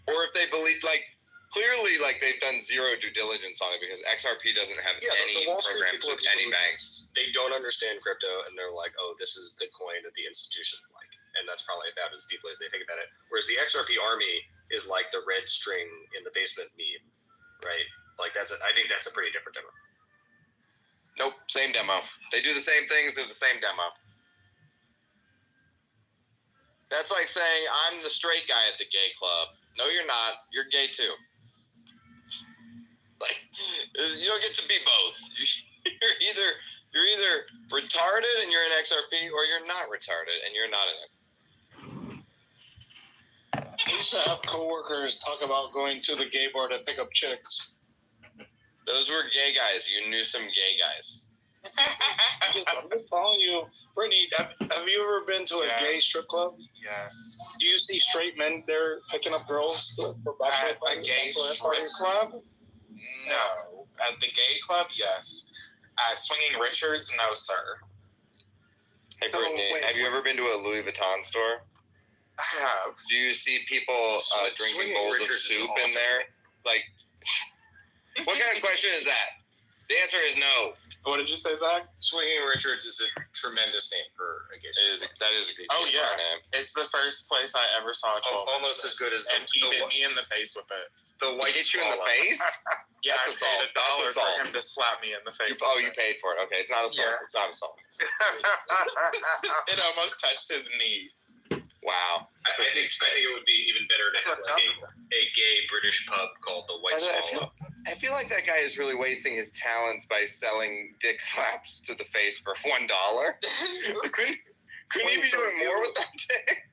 Or if they believe, like, clearly, like, they've done zero due diligence on it because XRP doesn't have any the Wall Street programs people with are any people banks. They don't understand crypto, and they're like, oh, this is the coin that the institutions like. And that's probably about as deeply as they think about it. Whereas the XRP army is like the red string in the basement meme, right? Like, I think that's a pretty different demo. Nope, same demo. They do the same things, they're the same demo. That's like saying I'm the straight guy at the gay club. No, you're not. You're gay too. It's like you don't get to be both. You're either retarded and you're in XRP, or you're not retarded and you're not in it. I used to have coworkers talk about going to the gay bar to pick up chicks. Those were gay guys. You knew some gay guys. I'm just telling you, Brittany, have you ever been to a gay strip club? Yes. Do you see straight men there picking up girls for bachelor At a gay strip club? No. At the gay club, yes. At Swinging Richards, no, sir. Hey, Brittany, have you ever been to a Louis Vuitton store? I have. Do you see people drinking Swinging bowls Richards of is soup in awesome. there? Like, what kind of question is that? The answer is no. What did you say, Zach? Swinging Richards is a tremendous name for a gay strip club. That is a good Oh, yeah. name. It's the first place I ever saw a 12 Almost as good as and he hit me in the face with it. the white Hit you in the swallow. face? Yeah, I That's paid $1 assault. for him to slap me in the face. You paid for it. Okay, it's not assault. Yeah. It's not assault. It almost touched his knee. Wow. I think it would be even better to have like a gay British pub called the White Swallow. I feel like that guy is really wasting his talents by selling dick slaps to the face for $1. couldn't he be doing more with that dick?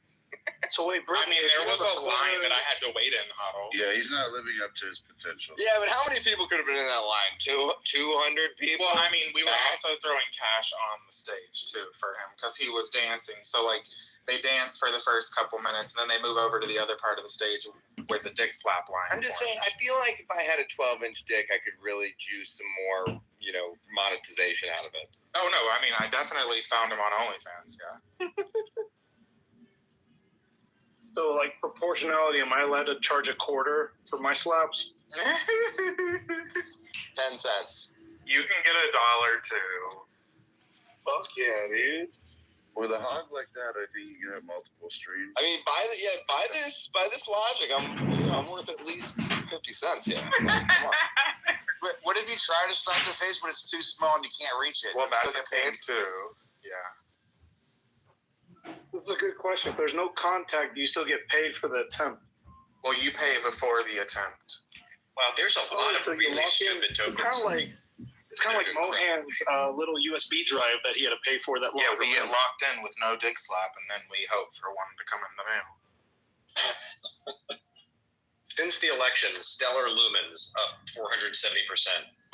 So wait, I mean, there was a line that I had to wait in, Huddle. Yeah, he's not living up to his potential. Yeah, but how many people could have been in that line? 200 people? Well, I mean, we were also throwing cash on the stage, too, for him, because he was dancing. So, like, they dance for the first couple minutes, and then they move over to the other part of the stage where the dick slap line. I'm just saying, I feel like if I had a 12-inch dick, I could really juice some more, monetization out of it. Oh, no, I mean, I definitely found him on OnlyFans, yeah. So, like, proportionality, am I allowed to charge $0.25 for my slaps? 10 cents. You can get $1 too. Fuck yeah, dude. With a hog like that, I think you can have multiple streams. I mean, by this logic, I'm worth at least 50 cents. Yeah. Come on. But what if you try to slap the face, but it's too small and you can't reach it? Well, that's Still a get paid? thing, too. Yeah. This is a good question. If there's no contact, do you still get paid for the attempt? Well, you pay before the attempt. Wow, there's a lot of really stupid tokens. It's kind of like Mohan's little USB drive that he had to pay for that. Yeah, we get locked in with no dick slap, and then we hope for one to come in the mail. Since the election, Stellar Lumens up 470%.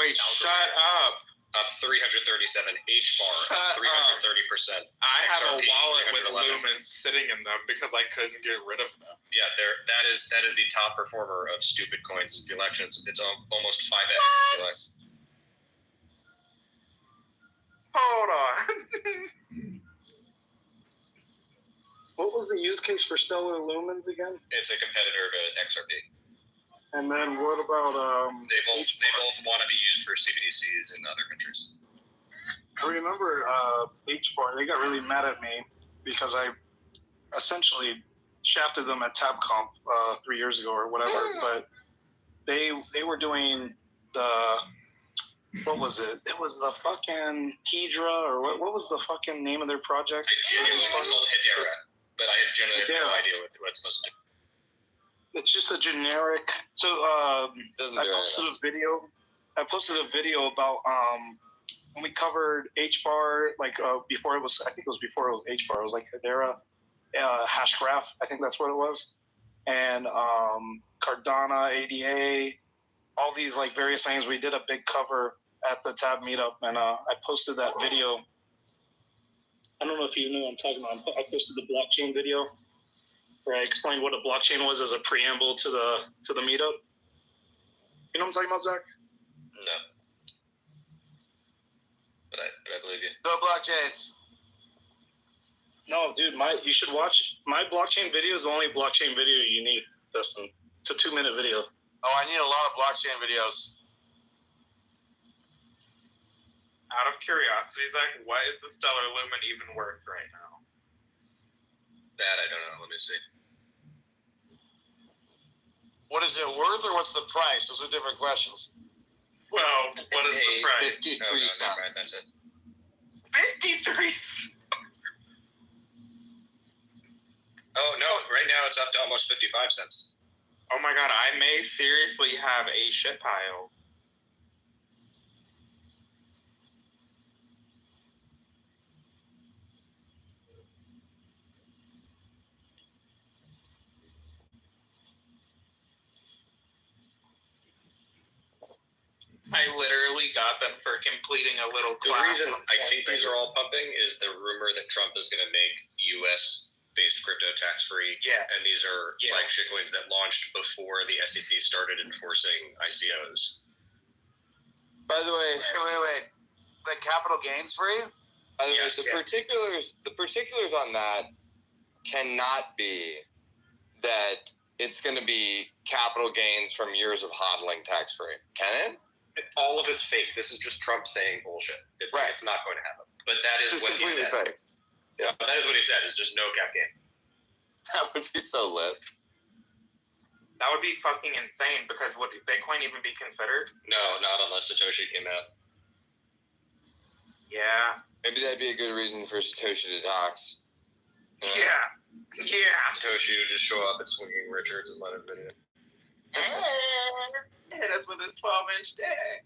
Wait, shut up. Up 337. HBAR up 330%. I have a XRP, wallet with 311. lumens sitting in them because I couldn't get rid of them. Yeah, that is the top performer of stupid coins since the election. It's almost 5x since the election. Hold on. What was the use case for Stellar Lumens again? It's a competitor to XRP. And then what about They both want to be used for CBDCs in other countries. I remember HBAR, they got really mad at me because I essentially shafted them at TabConf 3 years ago or whatever. But they were doing the, what was it? It was the fucking Hedra, or what was the fucking name of their project? It's called Hedera, but I generally have no idea what it's supposed to do. It's just a generic. So I posted a video about when we covered HBAR, like before it was. I think it was before it was HBAR. It was like Hedera, Hashgraph. I think that's what it was, and Cardano, ADA, all these like various things. We did a big cover at the Tab meetup, and I posted that video. I don't know if you know what I'm talking about. I posted the blockchain video where I explained what a blockchain was as a preamble to the meetup. You know what I'm talking about, Zach? No. But I believe you. Go blockchains. No, dude, you should watch my blockchain video. Is the only blockchain video you need, Dustin. It's a 2-minute video. Oh, I need a lot of blockchain videos. Out of curiosity, Zach, what is the Stellar Lumen even worth right now? That I don't know. Let me see. What is it worth, or what's the price? Those are different questions. Well, what is the price? 53 cents. Right, that's it. 53. Oh no! Right now it's up to almost 55 cents. Oh my god! I may seriously have a shit pile. I literally got them for completing a little The class. reason I think these are all pumping is the rumor that Trump is going to make U.S.-based crypto tax-free. Yeah. And these are like shitcoins that launched before the SEC started enforcing ICOs. By the way, Wait. The capital gains free? by the way, the particulars on that cannot be that it's going to be capital gains from years of hodling tax-free. Can it? All of it's fake. This is just Trump saying bullshit. Right. It's not going to happen. But that is Just what he completely said. fake. Yeah. But that is what he said. It's just no cap gain. That would be so lit. That would be fucking insane because would Bitcoin even be considered? No, not unless Satoshi came out. Yeah. Maybe that'd be a good reason for Satoshi to dox. Yeah. Satoshi would just show up at Swinging Richards and let him video. Hit us with his 12-inch dick.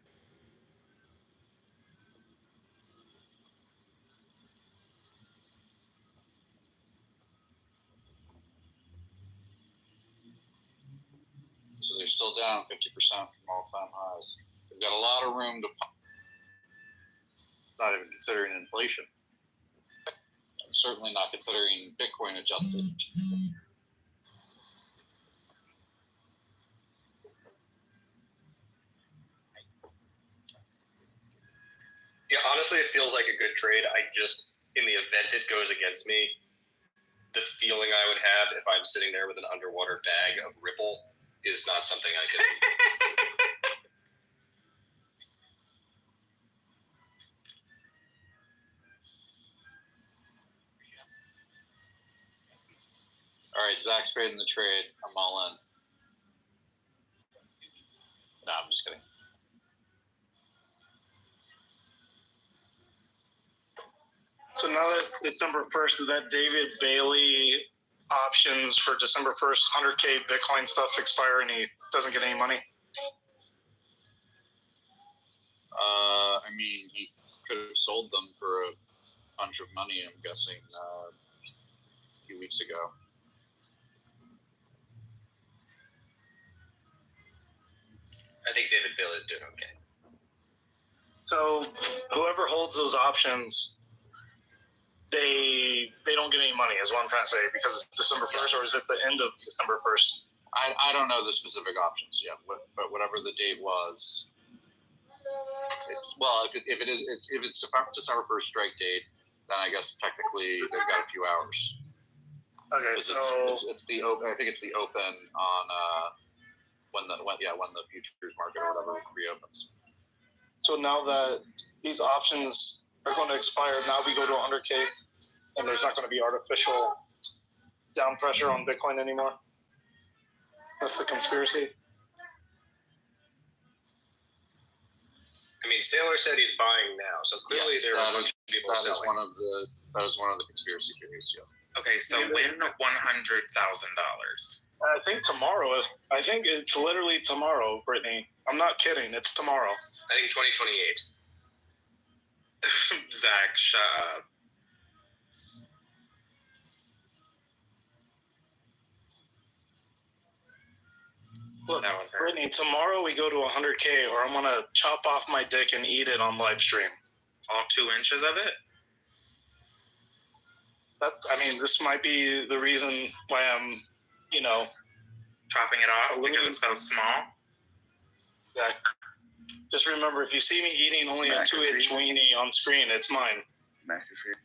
So they're still down 50% from all-time highs. They've got a lot of room to pump. It's not even considering inflation. I'm certainly not considering Bitcoin adjusted. Yeah, honestly, it feels like a good trade. I just, in the event it goes against me, the feeling I would have if I'm sitting there with an underwater bag of Ripple is not something I could. All right, Zach's trading the trade. I'm all in. No, I'm just kidding. So now that December 1st, did that David Bailey options for December 1st, 100K Bitcoin stuff expire and he doesn't get any money? I mean, he could have sold them for a bunch of money, I'm guessing, a few weeks ago. I think David Bill is doing okay. So whoever holds those options, they don't get any money, is what I'm trying to say, because it's December 1st, or is it the end of December 1st? I don't know the specific options yet, but whatever the date was, it's if it's December 1st strike date, then I guess technically they've got a few hours. Okay, so it's the open. I think it's the open on when the futures market or whatever reopens. So now that these options are going to expire, now we go to 100K, and there's not going to be artificial down pressure on Bitcoin anymore. That's the conspiracy. I mean, Sailor said he's buying now, so clearly Yes, there are a bunch of people that is selling. one of the conspiracy theories. Yeah. Okay, so win $100,000. I think tomorrow. I think it's literally tomorrow, Brittany. I'm not kidding. It's tomorrow. I think 2028. Zach, shut up. Look, Brittany, tomorrow we go to 100K, or I'm going to chop off my dick and eat it on live stream. All 2 inches of it? This might be the reason why I'm, chopping it off because it's so small. Yeah. Just remember, if you see me eating only a 2-inch weenie on screen, it's mine. McAfee.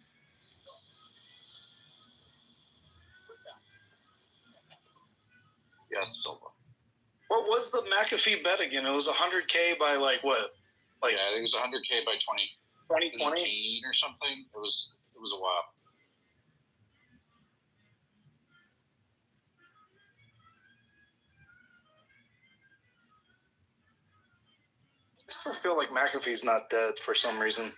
Yes, Silva. What was the McAfee bet again? It was 100K by what? Yeah, I think it was 100K by 2020 or something. It was a while. I still feel like McAfee's not dead for some reason.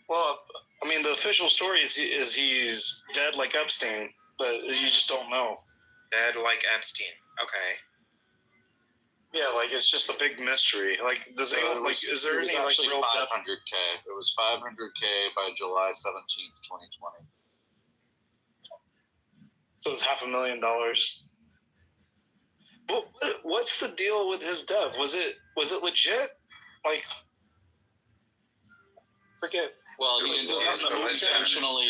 Well, I mean, the official story is he's dead like Epstein, but you just don't know. Dead like Epstein. Okay. Yeah, like it's just a big mystery. Like, does anyone like? Is there any like actually real death? 500K? It was 500K by July 17th, 2020. So it's $500,000. But what's the deal with his death? Was it legit? Like, forget. Well, It he was intentionally.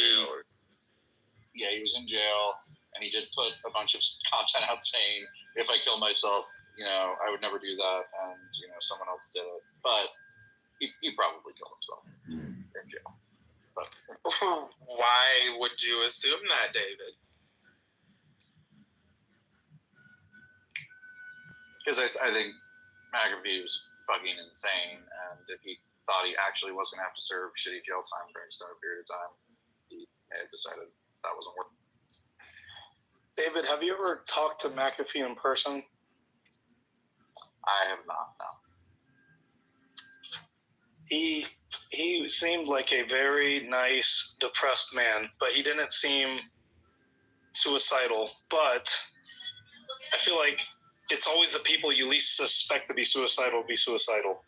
Yeah, he was in jail, and he did put a bunch of content out saying, "If I kill myself, I would never do that," and someone else did it. But he probably killed himself in jail. But why would you assume that, David? Because I think McAfee was fucking insane, and if he thought he actually was going to have to serve shitty jail time for an extended period of time, he may have decided that wasn't worth it. David, have you ever talked to McAfee in person? I have not, no. He seemed like a very nice, depressed man, but he didn't seem suicidal. But I feel like it's always the people you least suspect to be suicidal be suicidal.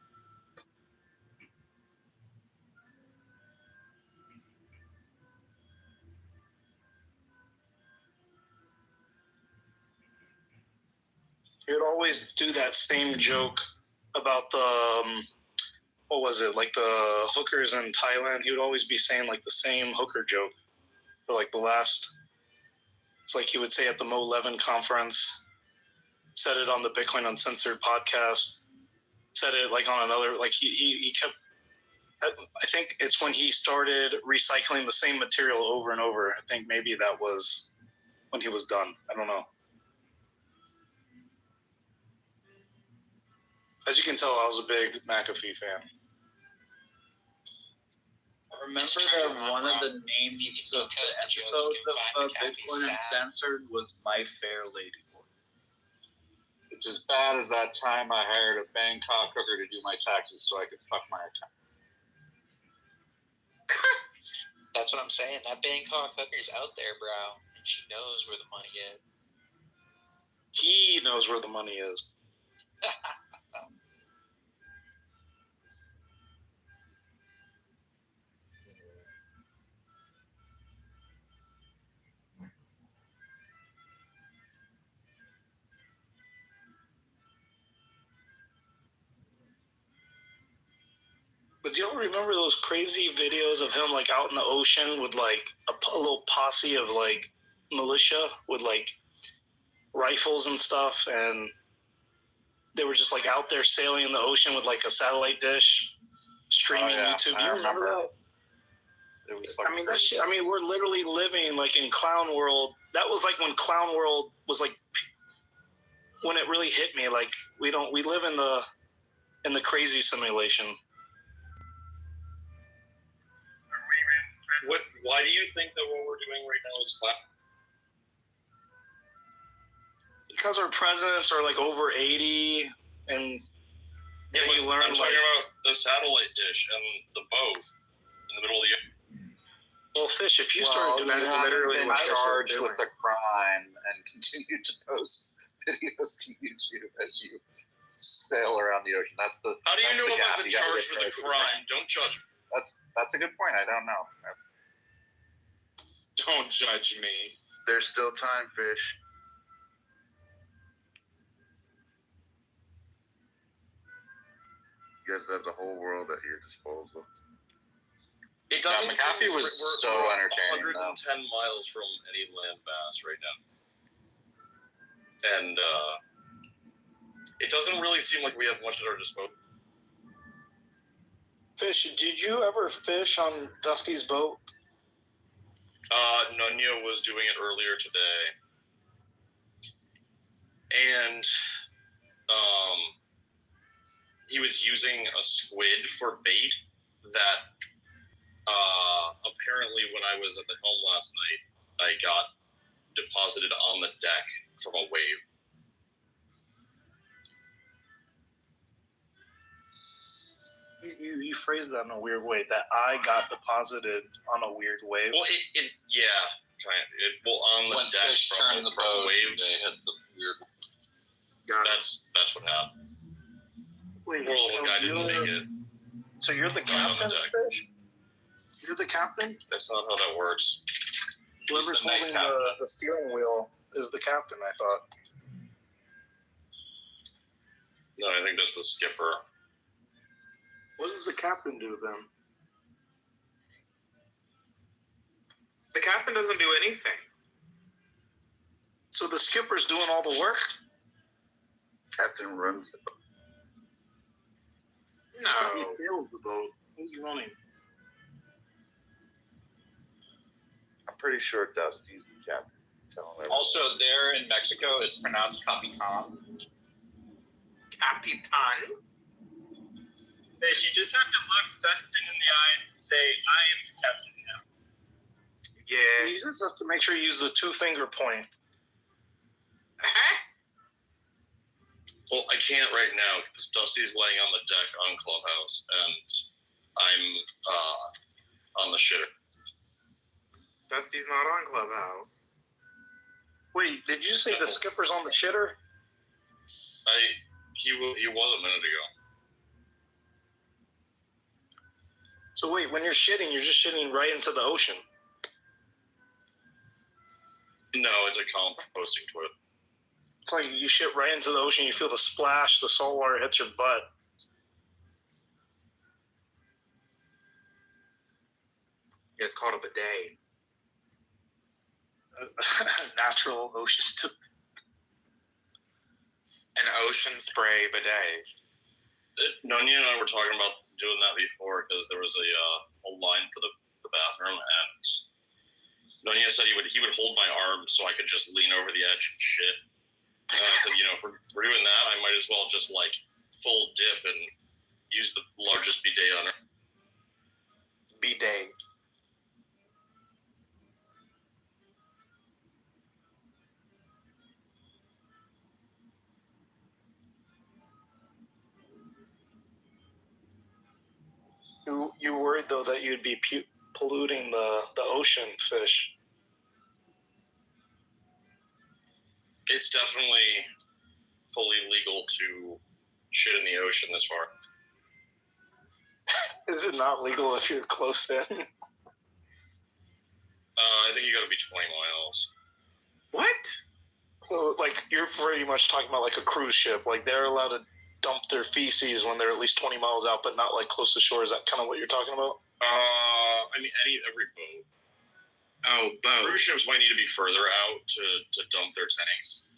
He would always do that same joke about the, what was it, like the hookers in Thailand. He would always be saying like the same hooker joke for like the last, it's like he would say at the Mo Levin conference, said it on the Bitcoin Uncensored podcast, said it like on another, like he kept, I think it's when he started recycling the same material over and over. I think maybe that was when he was done. I don't know. As you can tell, I was a big McAfee fan. Remember that one of the names of the episodes of Bitcoin Uncensored was My Fair Lady. It's as bad as that time I hired a Bangkok hooker to do my taxes so I could fuck my account. That's what I'm saying. That Bangkok hooker's out there, bro, and she knows where the money is. He knows where the money is. But do y'all remember those crazy videos of him like out in the ocean with like a little posse of like militia with like rifles and stuff, and they were just like out there sailing in the ocean with like a satellite dish, streaming YouTube. Do you remember that? It was I mean, that shit. I mean, we're literally living like in Clown World. That was like when Clown World was like when it really hit me. Like we live in the crazy simulation. Why do you think that what we're doing right now is flat? Because our presidents are like over 80, and then you learn I'm like. talking about the satellite dish and the boat in the middle of the. Well, Fish, if you start doing that, literally been charged with a crime and continue to post videos to YouTube as you sail around the ocean. That's the. How do you know if gap. I've been You gotta charged get with a crime? Don't judge me. That's a good point. I don't know. Don't judge me. There's still time, Fish. You guys have the whole world at your disposal. It doesn't McAfee seem was we're so entertaining. 110 miles from any landmass right now, and it doesn't really seem like we have much at our disposal. Fish, did you ever fish on Dusty's boat? Nunya was doing it earlier today, and he was using a squid for bait that apparently when I was at the helm last night, I got deposited on the deck from a wave. You phrased that in a weird way. That I got deposited on a weird wave. Well, yeah, kind of. Well, on the When deck fish from turned the from boat, waves. they hit the weird. That's what happened. Wait, Poor little so guy didn't you're- make it. So you're the Right on the captain, deck. Fish? You're the captain? That's not how that works. Whoever's the night holding captain. the steering wheel is the captain, I thought. No, I think that's the skipper. What does the captain do then? The captain doesn't do anything. So the skipper's doing all the work? Captain runs the boat. He No. sails the boat. Who's running? I'm pretty sure Dusty's the captain. He's telling everyone. Also, there in Mexico, it's pronounced Capitan. Capitan? Fish, you just have to look Dustin in the eyes and say, I am the captain now. Yeah. You just have to make sure you use the 2-finger point. Well, I can't right now because Dusty's laying on the deck on Clubhouse and I'm on the shitter. Dusty's not on Clubhouse. Wait, did you say the skipper's on the shitter? He was a minute ago. So wait, when you're shitting, you're just shitting right into the ocean. No, it's a composting toilet. It's like you shit right into the ocean, you feel the splash, the salt water hits your butt. It's called a bidet. Natural ocean. An ocean spray bidet. Nonya and I were talking about doing that before because there was a line for the bathroom, and Nonya said he would hold my arm so I could just lean over the edge and shit. And I said, if we're doing that, I might as well just like full dip and use the largest bidet on her. Bidet. You worried though that you'd be polluting the ocean, Fish. It's definitely fully legal to shit in the ocean this far. Is it not legal if you're close in? I think you got to be 20 miles. What? So like you're pretty much talking about like a cruise ship. Like they're allowed to dump their feces when they're at least 20 miles out, but not like close to shore. Is that kind of what you're talking about? I mean, every boat. Oh, boat. Cruise ships might need to be further out to dump their tanks.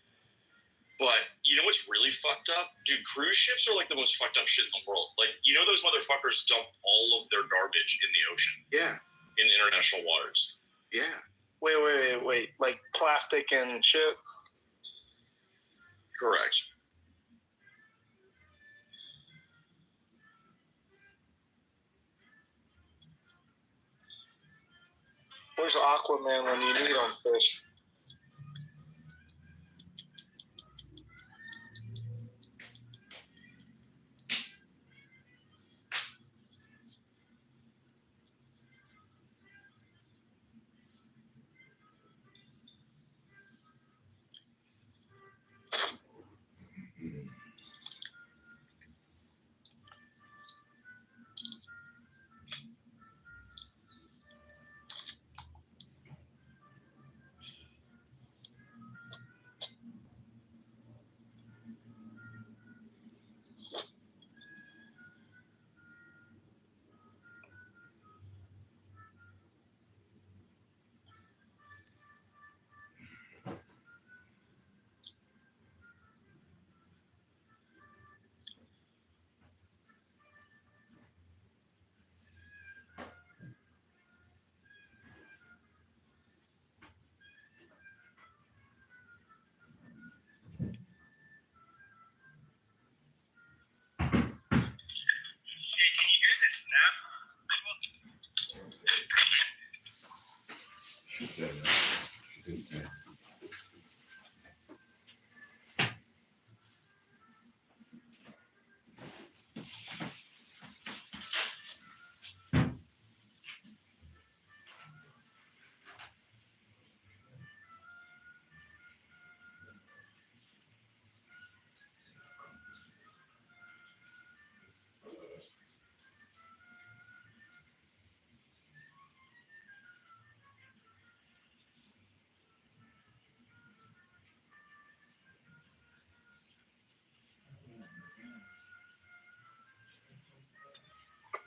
But you know what's really fucked up? Dude, cruise ships are like the most fucked up shit in the world. Like, those motherfuckers dump all of their garbage in the ocean. Yeah. In international waters. Yeah. Wait. Like plastic and shit? Correct. Where's Aquaman when you need him, Fish?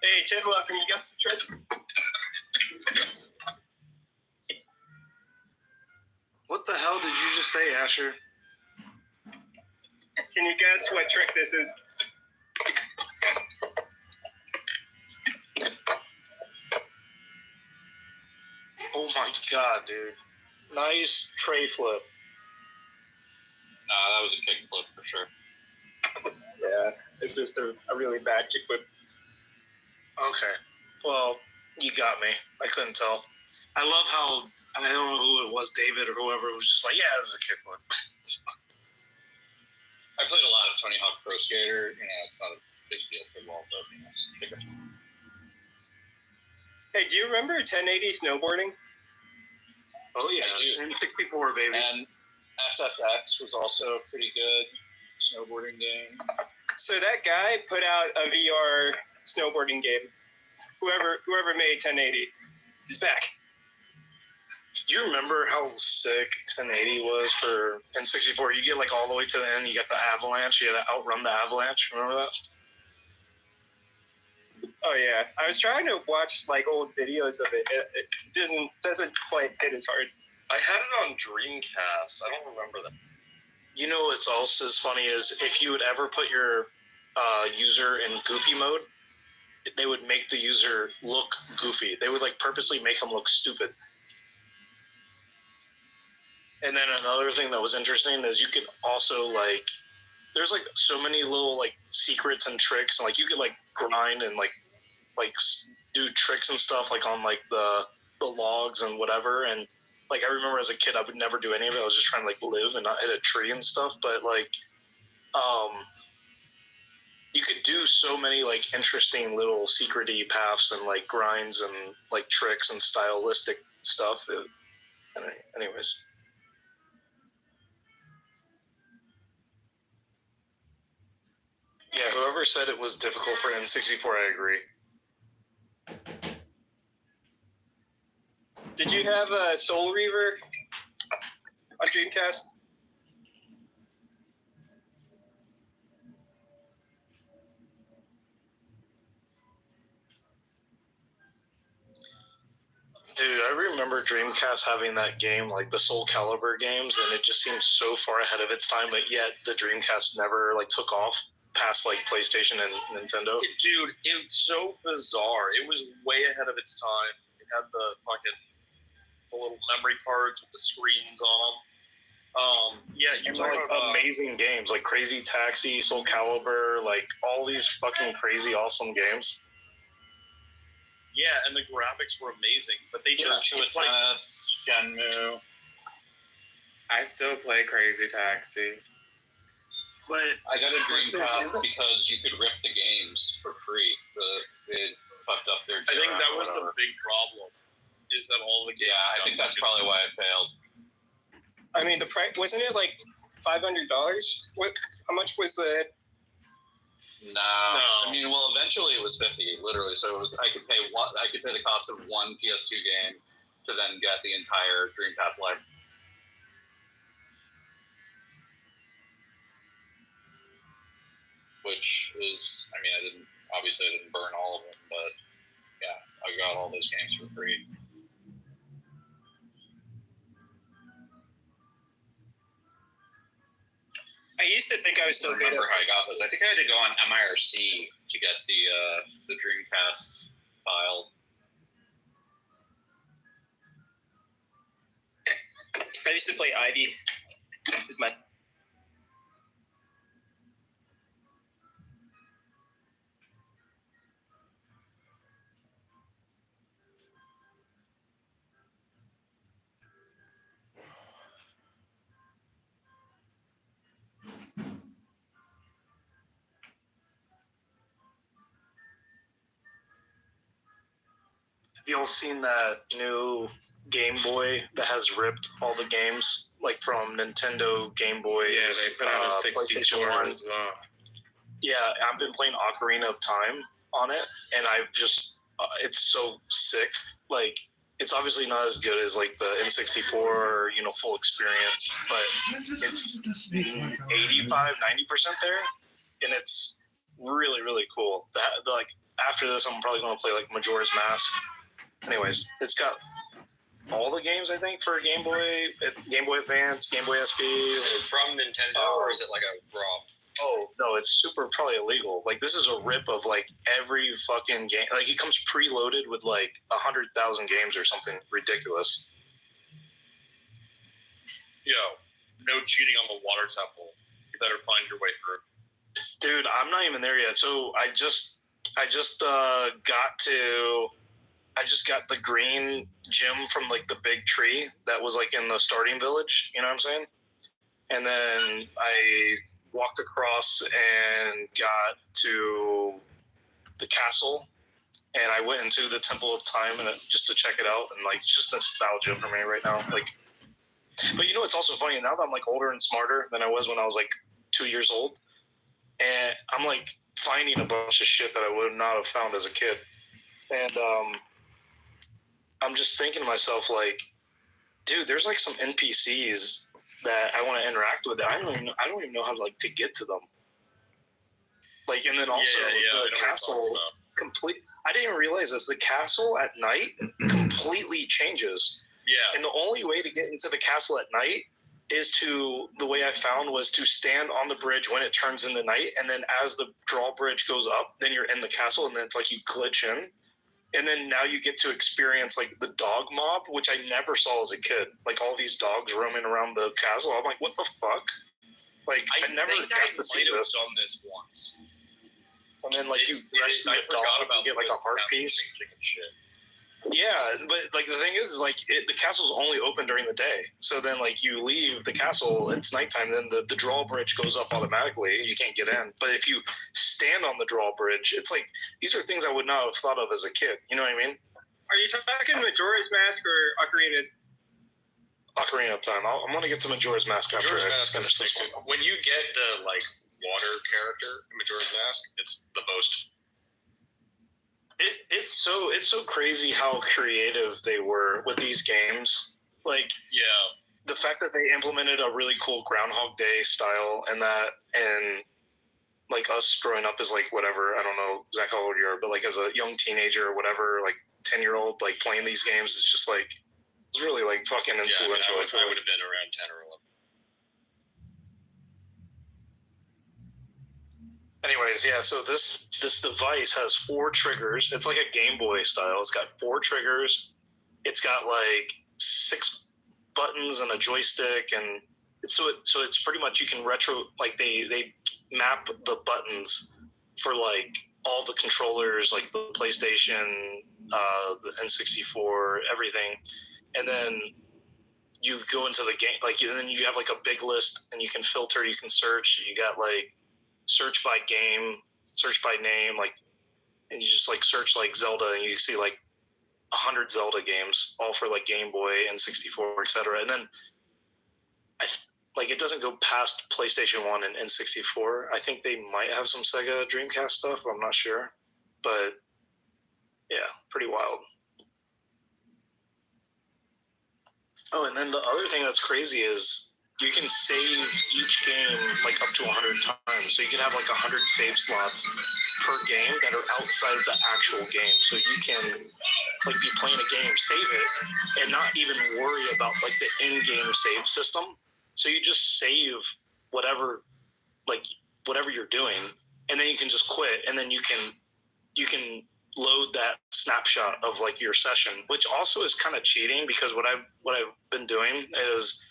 Hey, Tidwell, can you guess the trick? What the hell did you just say, Asher? Can you guess what trick this is? Oh my god, dude. Nice tray flip. Nah, that was a kickflip for sure. Yeah, it's just a really bad kickflip. Okay. Well, you got me. I couldn't tell. I love how, I don't know who it was, David or whoever, was just like, yeah, this is a kickflip. I played a lot of Tony Hawk Pro Skater. You know, it's not a big deal for Walt, but you know, it's bigger. Hey, do you remember 1080 snowboarding? Oh yeah, N64, baby. And SSX was also a pretty good snowboarding game. So that guy put out a VR snowboarding game. Whoever made 1080, he's back. Do you remember how sick 1080 was for N64? You get like all the way to the end, you got the avalanche, you had to outrun the avalanche. Remember that? Oh yeah, I was trying to watch like old videos of it. It doesn't quite hit as hard. I had it on Dreamcast. I don't remember that. You know what's also as funny is if you would ever put your user in goofy mode, they would make the user look goofy. They would like purposely make them look stupid. And then another thing that was interesting is you could also like, there's like so many little like secrets and tricks, and like you could like grind and like do tricks and stuff like on like the logs and whatever. And like I remember as a kid I would never do any of it. I was just trying to like live and not hit a tree and stuff. But like you could do so many like interesting little secret-y paths and like grinds and like tricks and stylistic stuff. Anyways. Yeah, whoever said it was difficult for N64, I agree. Did you have a Soul Reaver on Dreamcast? Dude, I remember Dreamcast having that game, like the Soul Calibur games, and it just seemed so far ahead of its time, but yet the Dreamcast never like took off past like PlayStation and Nintendo. Dude, it's so bizarre. It was way ahead of its time. It had the little memory cards with the screens on them. Yeah, you talk like about amazing games like Crazy Taxi, Soul Calibur, like all these fucking crazy awesome games. Yeah, and the graphics were amazing, but they just it's like Shenmue. I still play Crazy Taxi. But I got a Dreamcast because you could rip the games for free. They fucked up their. I think that was the big problem. Is that all the games? Yeah, I think that's probably why it failed. I mean, the price wasn't it like $500? What? How much was the? No. I mean, well, eventually it was 50, literally. So it was I could pay the cost of one PS2 game to then get the entire Dreamcast library. Which is, I mean, I didn't burn all of them, but yeah, I got all those games for free. I used to think I was I so good. remember how I got those. I think I had to go on MIRC to get the Dreamcast file. I used to play Ivy. Is my Have you all seen that new Game Boy that has ripped all the games, like from Nintendo Game Boy? Yeah, they put out a 64 PlayStation 1. as well. Yeah, I've been playing Ocarina of Time on it, and I've just, it's so sick. Like, it's obviously not as good as like the N64 or, full experience, but it's 85, 90% there, and it's really, really cool. Like, after this, I'm probably going to play like Majora's Mask. Anyways, it's got all the games, I think, for Game Boy Advance, Game Boy SP. Is it from Nintendo or is it like a ROM? Oh, no, it's super probably illegal. Like, this is a rip of, like, every fucking game. Like, it comes preloaded with, like, 100,000 games or something ridiculous. Yo, no cheating on the water temple. You better find your way through. Dude, I'm not even there yet. So I just got the green gem from like the big tree that was like in the starting village. You know what I'm saying? And then I walked across and got to the castle, and I went into the Temple of Time and just to check it out. And like, it's just nostalgia for me right now. Like, but you know, it's also funny now that I'm like older and smarter than I was when I was like 2 years old. And I'm like finding a bunch of shit that I would not have found as a kid. And I'm just thinking to myself, like, dude, there's like some NPCs that I want to interact with. I don't even know how to get to them. Like, and then also the castle I didn't realize this. The castle at night completely changes. Yeah. And the only way to get into the castle at night is the way I found was to stand on the bridge when it turns into night, and then as the drawbridge goes up, then you're in the castle, and then it's like you glitch in, and then now you get to experience like the dog mob, which I never saw as a kid. Like all these dogs roaming around the castle. I'm like, what the fuck? Like I never got to see this. Done this once. And then like you rescue a dog, you get like a heart piece. Yeah, but like the thing is like the castle's only open during the day. So then like you leave the castle, it's nighttime, then the drawbridge goes up automatically. You can't get in. But if you stand on the drawbridge, it's like these are things I would not have thought of as a kid. You know what I mean? Are you talking Majora's Mask or Ocarina of Time. I'm gonna get to Majora's Mask after I finish this one. When you get the like water character in Majora's Mask, it's the most. It's so crazy how creative they were with these games. Like, yeah, the fact that they implemented a really cool Groundhog Day style and like us growing up as like whatever, I don't know exactly how old you are, but like as a young teenager or whatever, like 10-year-old, like playing these games is just like it's really like fucking influential. Yeah, I would have been around 10 or 11. Anyways, yeah, so this device has 4 triggers. It's like a Game Boy style. It's got 4 triggers. It's got like 6 buttons and a joystick, and it's pretty much you can they map the buttons for like all the controllers, like the PlayStation, the N64, everything. And then you go into the game, and then you have like a big list, and you can filter, you can search. You got like search by game, search by name, like, and you just like search like Zelda, and you see like 100 Zelda games, all for like Game Boy, N64, etc. And then it doesn't go past PlayStation 1 and N64. I think they might have some Sega Dreamcast stuff, I'm not sure, but yeah, pretty wild. Oh, and then the other thing that's crazy is you can save each game like up to 100 times. So you can have like 100 save slots per game that are outside of the actual game. So you can like be playing a game, save it, and not even worry about like the in-game save system. So you just save whatever you're doing, and then you can just quit, and then you can load that snapshot of like your session, which also is kind of cheating because what I've been doing is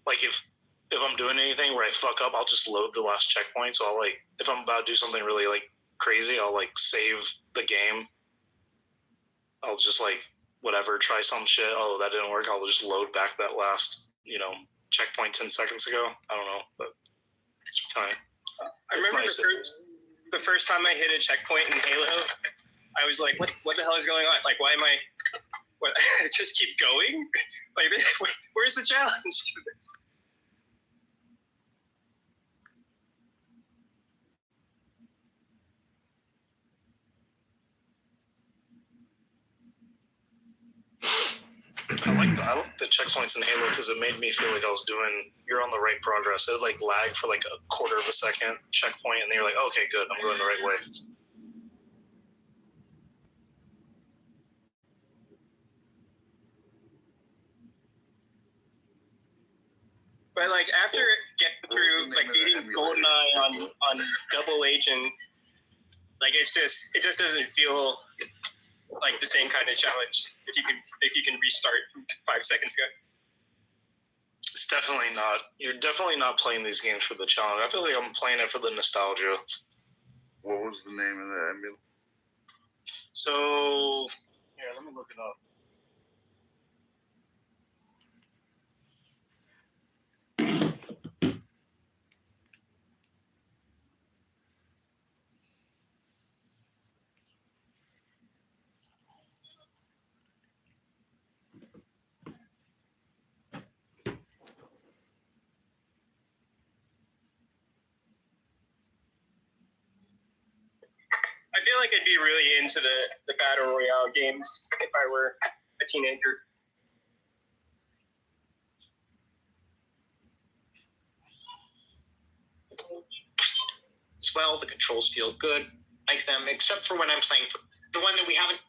like if I'm doing anything where I fuck up, I'll just load the last checkpoint. So I'll like, if I'm about to do something really like crazy, I'll like save the game. I'll just like, whatever, try some shit. Oh, that didn't work. I'll just load back that last, checkpoint 10 seconds ago. I don't know, but it's fine. I remember nice. the first time I hit a checkpoint in Halo, I was like, what the hell is going on? Like, why am I just keep going? Like, where's the challenge to this? I like the checkpoints in Halo because it made me feel like you're on the right progress. It would like lag for like a quarter of a second checkpoint, and then you're like, okay, good, I'm going the right way. But like after getting through like beating GoldenEye on Double Agent, like it just doesn't feel like the same kind of challenge if you can restart from 5 seconds ago. It's definitely not. You're definitely not playing these games for the challenge. I feel like I'm playing it for the nostalgia. What was the name of that emulator? So, here, let me look it up. I feel like I'd be really into the Battle Royale games if I were a teenager. As well, the controls feel good, like them, except for when I'm playing the one that we haven't.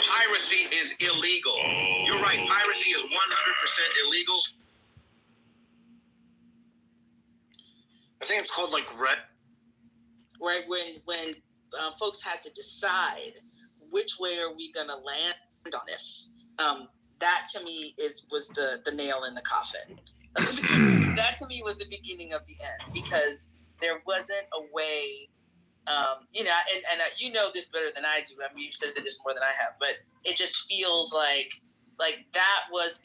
Piracy is illegal. You're right. Piracy is 100% illegal. I think it's called like Red. Right when folks had to decide which way are we gonna land on this. That to me was the nail in the coffin. That to me was the beginning of the end because there wasn't a way. You know, and you know this better than I do. I mean, you've said this more than I have, but it just feels like that was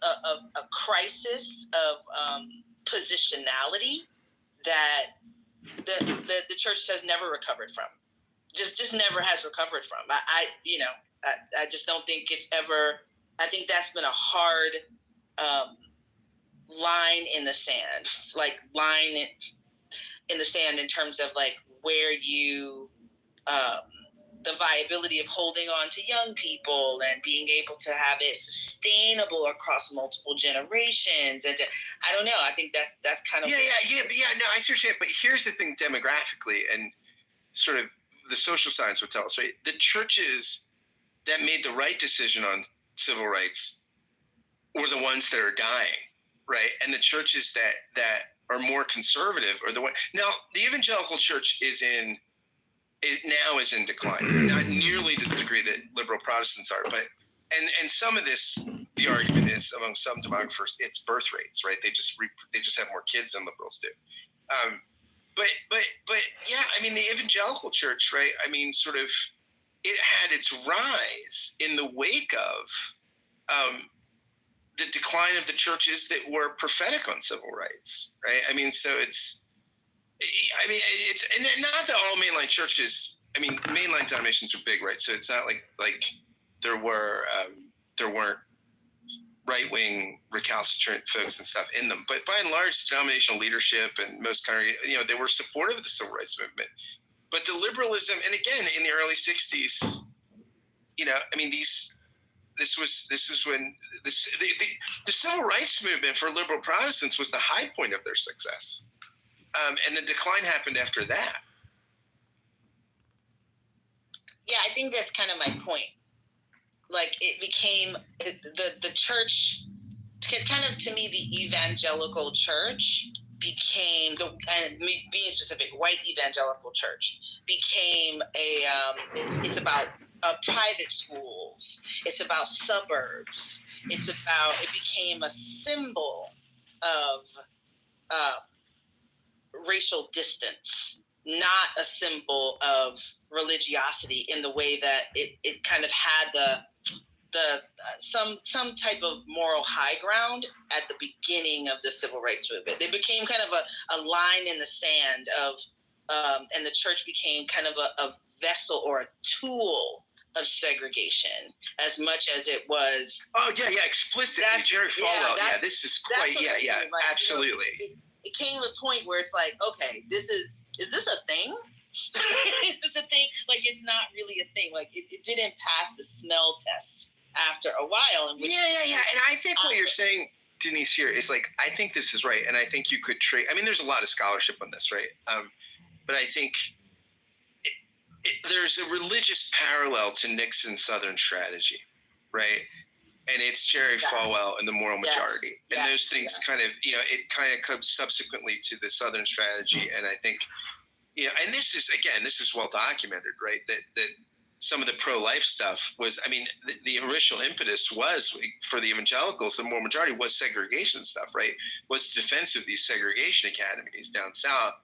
a crisis of positionality that the church has never recovered from. Just never has recovered from. I just don't think it's ever. I think that's been a hard line in the sand, in the sand in terms of like where you the viability of holding on to young people and being able to have it sustainable across multiple generations. And I don't know. I think that's kind of No, I see what you're saying. But here's the thing, demographically, and sort of the social science would tell us, right? The churches that made the right decision on civil rights were the ones that are dying, right? And the churches that are more conservative are the one. Now, the evangelical church is in decline, not nearly to the degree that liberal Protestants are, but and some of this, the argument is among some demographers, it's birth rates, right? They just have more kids than liberals do. But yeah, I mean, the evangelical church, right? I mean, sort of, it had its rise in the wake of the decline of the churches that were prophetic on civil rights, right? I mean, so it's and not that all mainline churches. I mean, mainline denominations are big, right? So it's not like there weren't right-wing recalcitrant folks and stuff in them, but by and large, denominational leadership and most they were supportive of the civil rights movement. But the liberalism, and again, in the early '60s, I mean, this is when the civil rights movement for liberal Protestants was the high point of their success. And the decline happened after that. Yeah, I think that's kind of my point. Like it became the church, kind of to me, the evangelical church became being specific, white evangelical church became it's about private schools. It's about suburbs. It became a symbol of racial distance, not a symbol of religiosity in the way that it kind of had some type of moral high ground at the beginning of the civil rights movement. They became kind of a line in the sand of, and the church became kind of a vessel or a tool of segregation as much as it was. Oh yeah, explicitly, Jerry Falwell. Yeah, this is quite. Yeah, absolutely. It came to a point where it's like, okay, is this a thing? This is the thing. Like, it's not really a thing. Like, it didn't pass the smell test after a while. And yeah. And I think what you're saying, Denise, here is like, I think this is right. And I think you could trade. I mean, there's a lot of scholarship on this, right? But I think there's a religious parallel to Nixon's Southern strategy, right? And it's Jerry Falwell and the moral majority. And those things kind of, it kind of comes subsequently to the Southern strategy. And I think, and this is well documented, right? That some of the pro-life stuff was, I mean, the original impetus was for the evangelicals, the moral majority, was segregation stuff, right? Was defense of these segregation academies down south.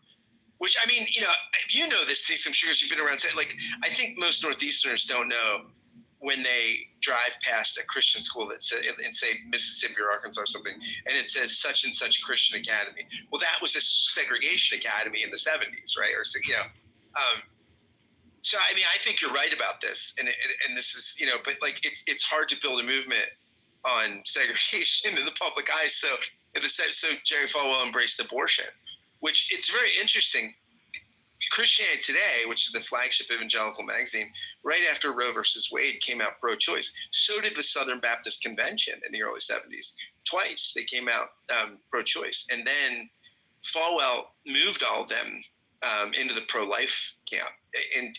Which, I mean, if this, see some sugars, you've been around, like, I think most Northeasterners don't know when they drive past a Christian school that says, in say Mississippi or Arkansas or something, and it says such and such Christian academy. Well, that was a segregation academy in the 70s, right? Or, so, I mean, I think you're right about this. And this is, but like, it's hard to build a movement on segregation in the public eye. So Jerry Falwell embraced abortion, which it's very interesting. Christianity Today, which is the flagship evangelical magazine, right after Roe versus Wade came out pro-choice. So did the Southern Baptist Convention in the early 70s. Twice they came out pro-choice. And then Falwell moved all of them into the pro-life camp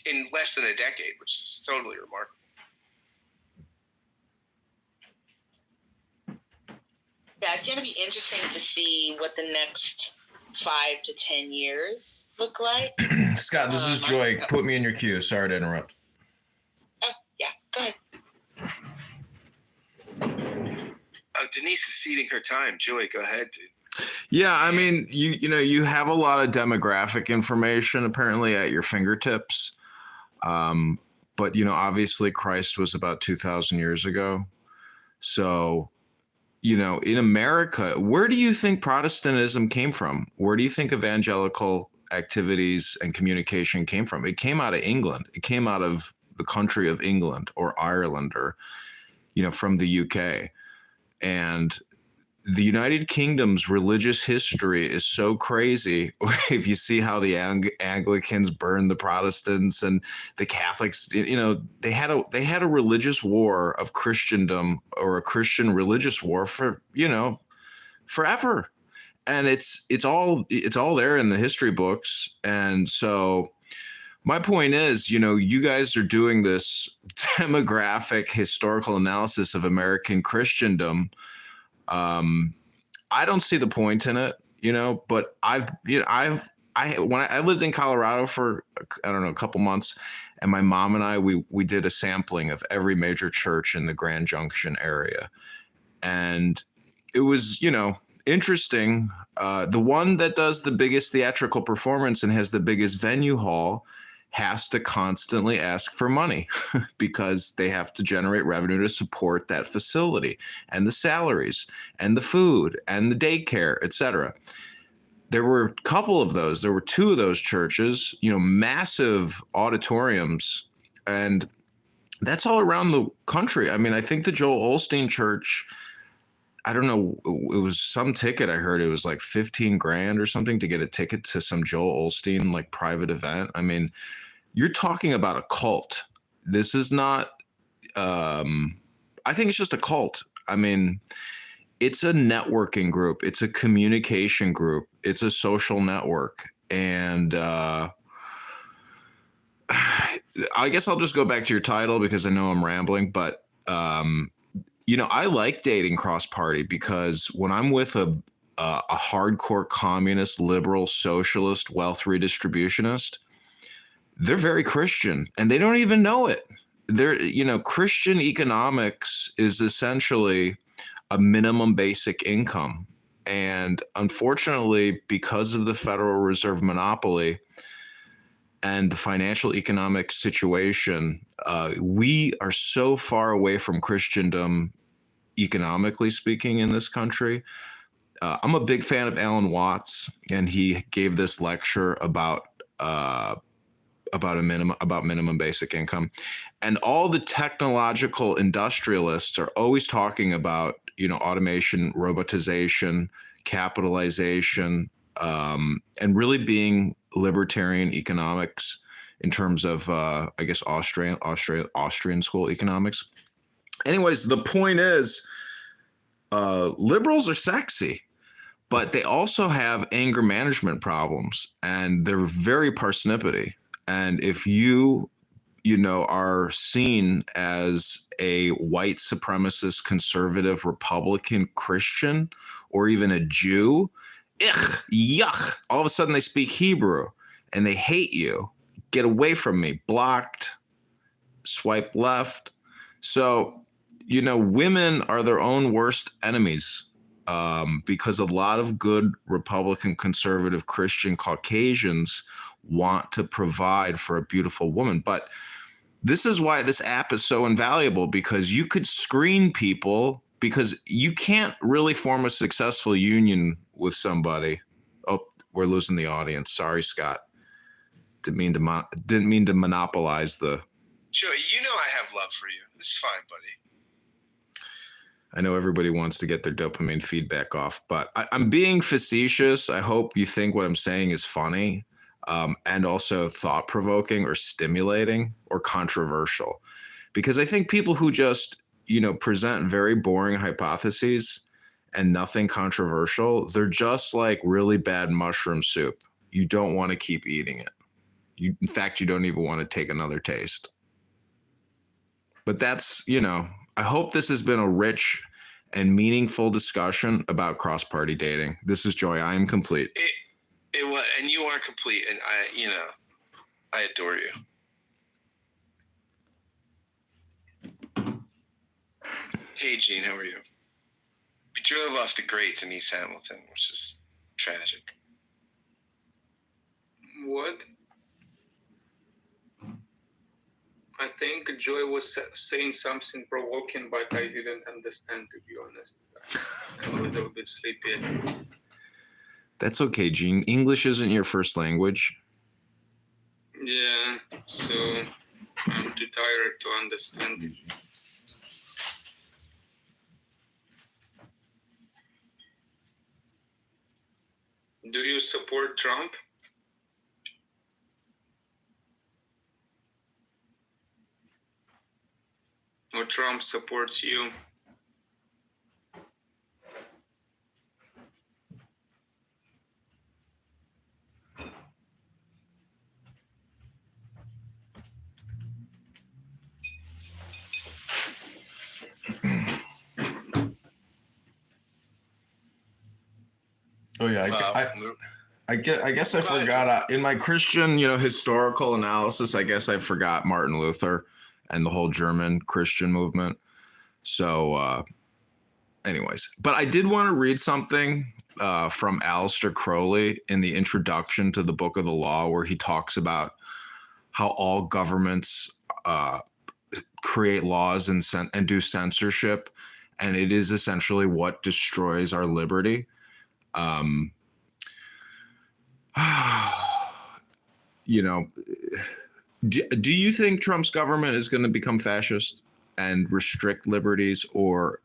in less than a decade, which is totally remarkable. Yeah, it's going to be interesting to see what the next 5 to 10 years look like. Scott, this is Joy. Put me in your queue. Sorry to interrupt. Oh, yeah, go ahead. Denise is ceding her time. Joy, go ahead, dude. Yeah, I mean, you have a lot of demographic information apparently at your fingertips. But, obviously Christ was about 2,000 years ago. So, in America, where do you think Protestantism came from? Where do you think evangelical activities and communication came from? It came out of England. It came out of the country of England or Ireland or, from the UK. And the United Kingdom's religious history is so crazy. If you see how the Anglicans burned the Protestants and the Catholics, they had a religious war of Christendom, or a Christian religious war for, forever. And it's all there in the history books. And so my point is, you guys are doing this demographic historical analysis of American Christendom. I don't see the point in it, but when I lived in Colorado for, a couple months, and my mom and I, we did a sampling of every major church in the Grand Junction area. And it was, interesting. The one that does the biggest theatrical performance and has the biggest venue hall has to constantly ask for money because they have to generate revenue to support that facility and the salaries and the food and the daycare, et cetera. There were a couple of those. There were 2 of those churches, massive auditoriums, and that's all around the country. I mean, I think the Joel Osteen Church, I don't know, it was some ticket. I heard it was like $15,000 or something to get a ticket to some Joel Osteen like private event. I mean, you're talking about a cult. This is not, I think it's just a cult. I mean, it's a networking group. It's a communication group. It's a social network. And I guess I'll just go back to your title because I know I'm rambling, but I like dating cross-party because when I'm with a hardcore communist, liberal, socialist, wealth redistributionist, they're very Christian and they don't even know it. Christian economics is essentially a minimum basic income. And unfortunately, because of the Federal Reserve monopoly and the financial economic situation, we are so far away from Christendom, economically speaking, in this country. I'm a big fan of Alan Watts, and he gave this lecture about minimum basic income, and all the technological industrialists are always talking about automation, robotization, capitalization, and really being libertarian economics in terms of, I guess, Austrian school economics. Anyways, the point is, liberals are sexy, but they also have anger management problems, and they're very parsnippity. And if you are seen as a white supremacist, conservative, Republican, Christian, or even a Jew, yuck, all of a sudden they speak Hebrew and they hate you. Get away from me. Blocked, swipe left. So, women are their own worst enemies, because a lot of good Republican, conservative, Christian Caucasians want to provide for a beautiful woman. But this is why this app is so invaluable, because you could screen people, because you can't really form a successful union with somebody. Oh, we're losing the audience. Sorry, Scott. Didn't mean to monopolize the. Joey, I have love for you. It's fine, buddy. I know everybody wants to get their dopamine feedback off, but I'm being facetious. I hope you think what I'm saying is funny, and also thought-provoking or stimulating or controversial. Because I think people who just, present very boring hypotheses and nothing controversial, they're just like really bad mushroom soup. You don't want to keep eating it. In fact, you don't even want to take another taste. But that's, I hope this has been a rich and meaningful discussion about cross-party dating. This is Joy. I am complete. It was, and you are complete, and I adore you. Hey, Gene, how are you? We drove off the great Denise Hamilton, which is tragic. What? I think Joy was saying something provoking, but I didn't understand, to be honest. I'm a little bit sleepy. That's okay, Gene. English isn't your first language. Yeah, so I'm too tired to understand. Do you support Trump? Or Trump supports you? Oh yeah, I guess I forgot in my Christian, historical analysis. I guess I forgot Martin Luther and the whole German Christian movement. So, anyways, but I did want to read something from Aleister Crowley in the introduction to the Book of the Law, where he talks about how all governments create laws and do censorship, and it is essentially what destroys our liberty. Do you think Trump's government is going to become fascist and restrict liberties or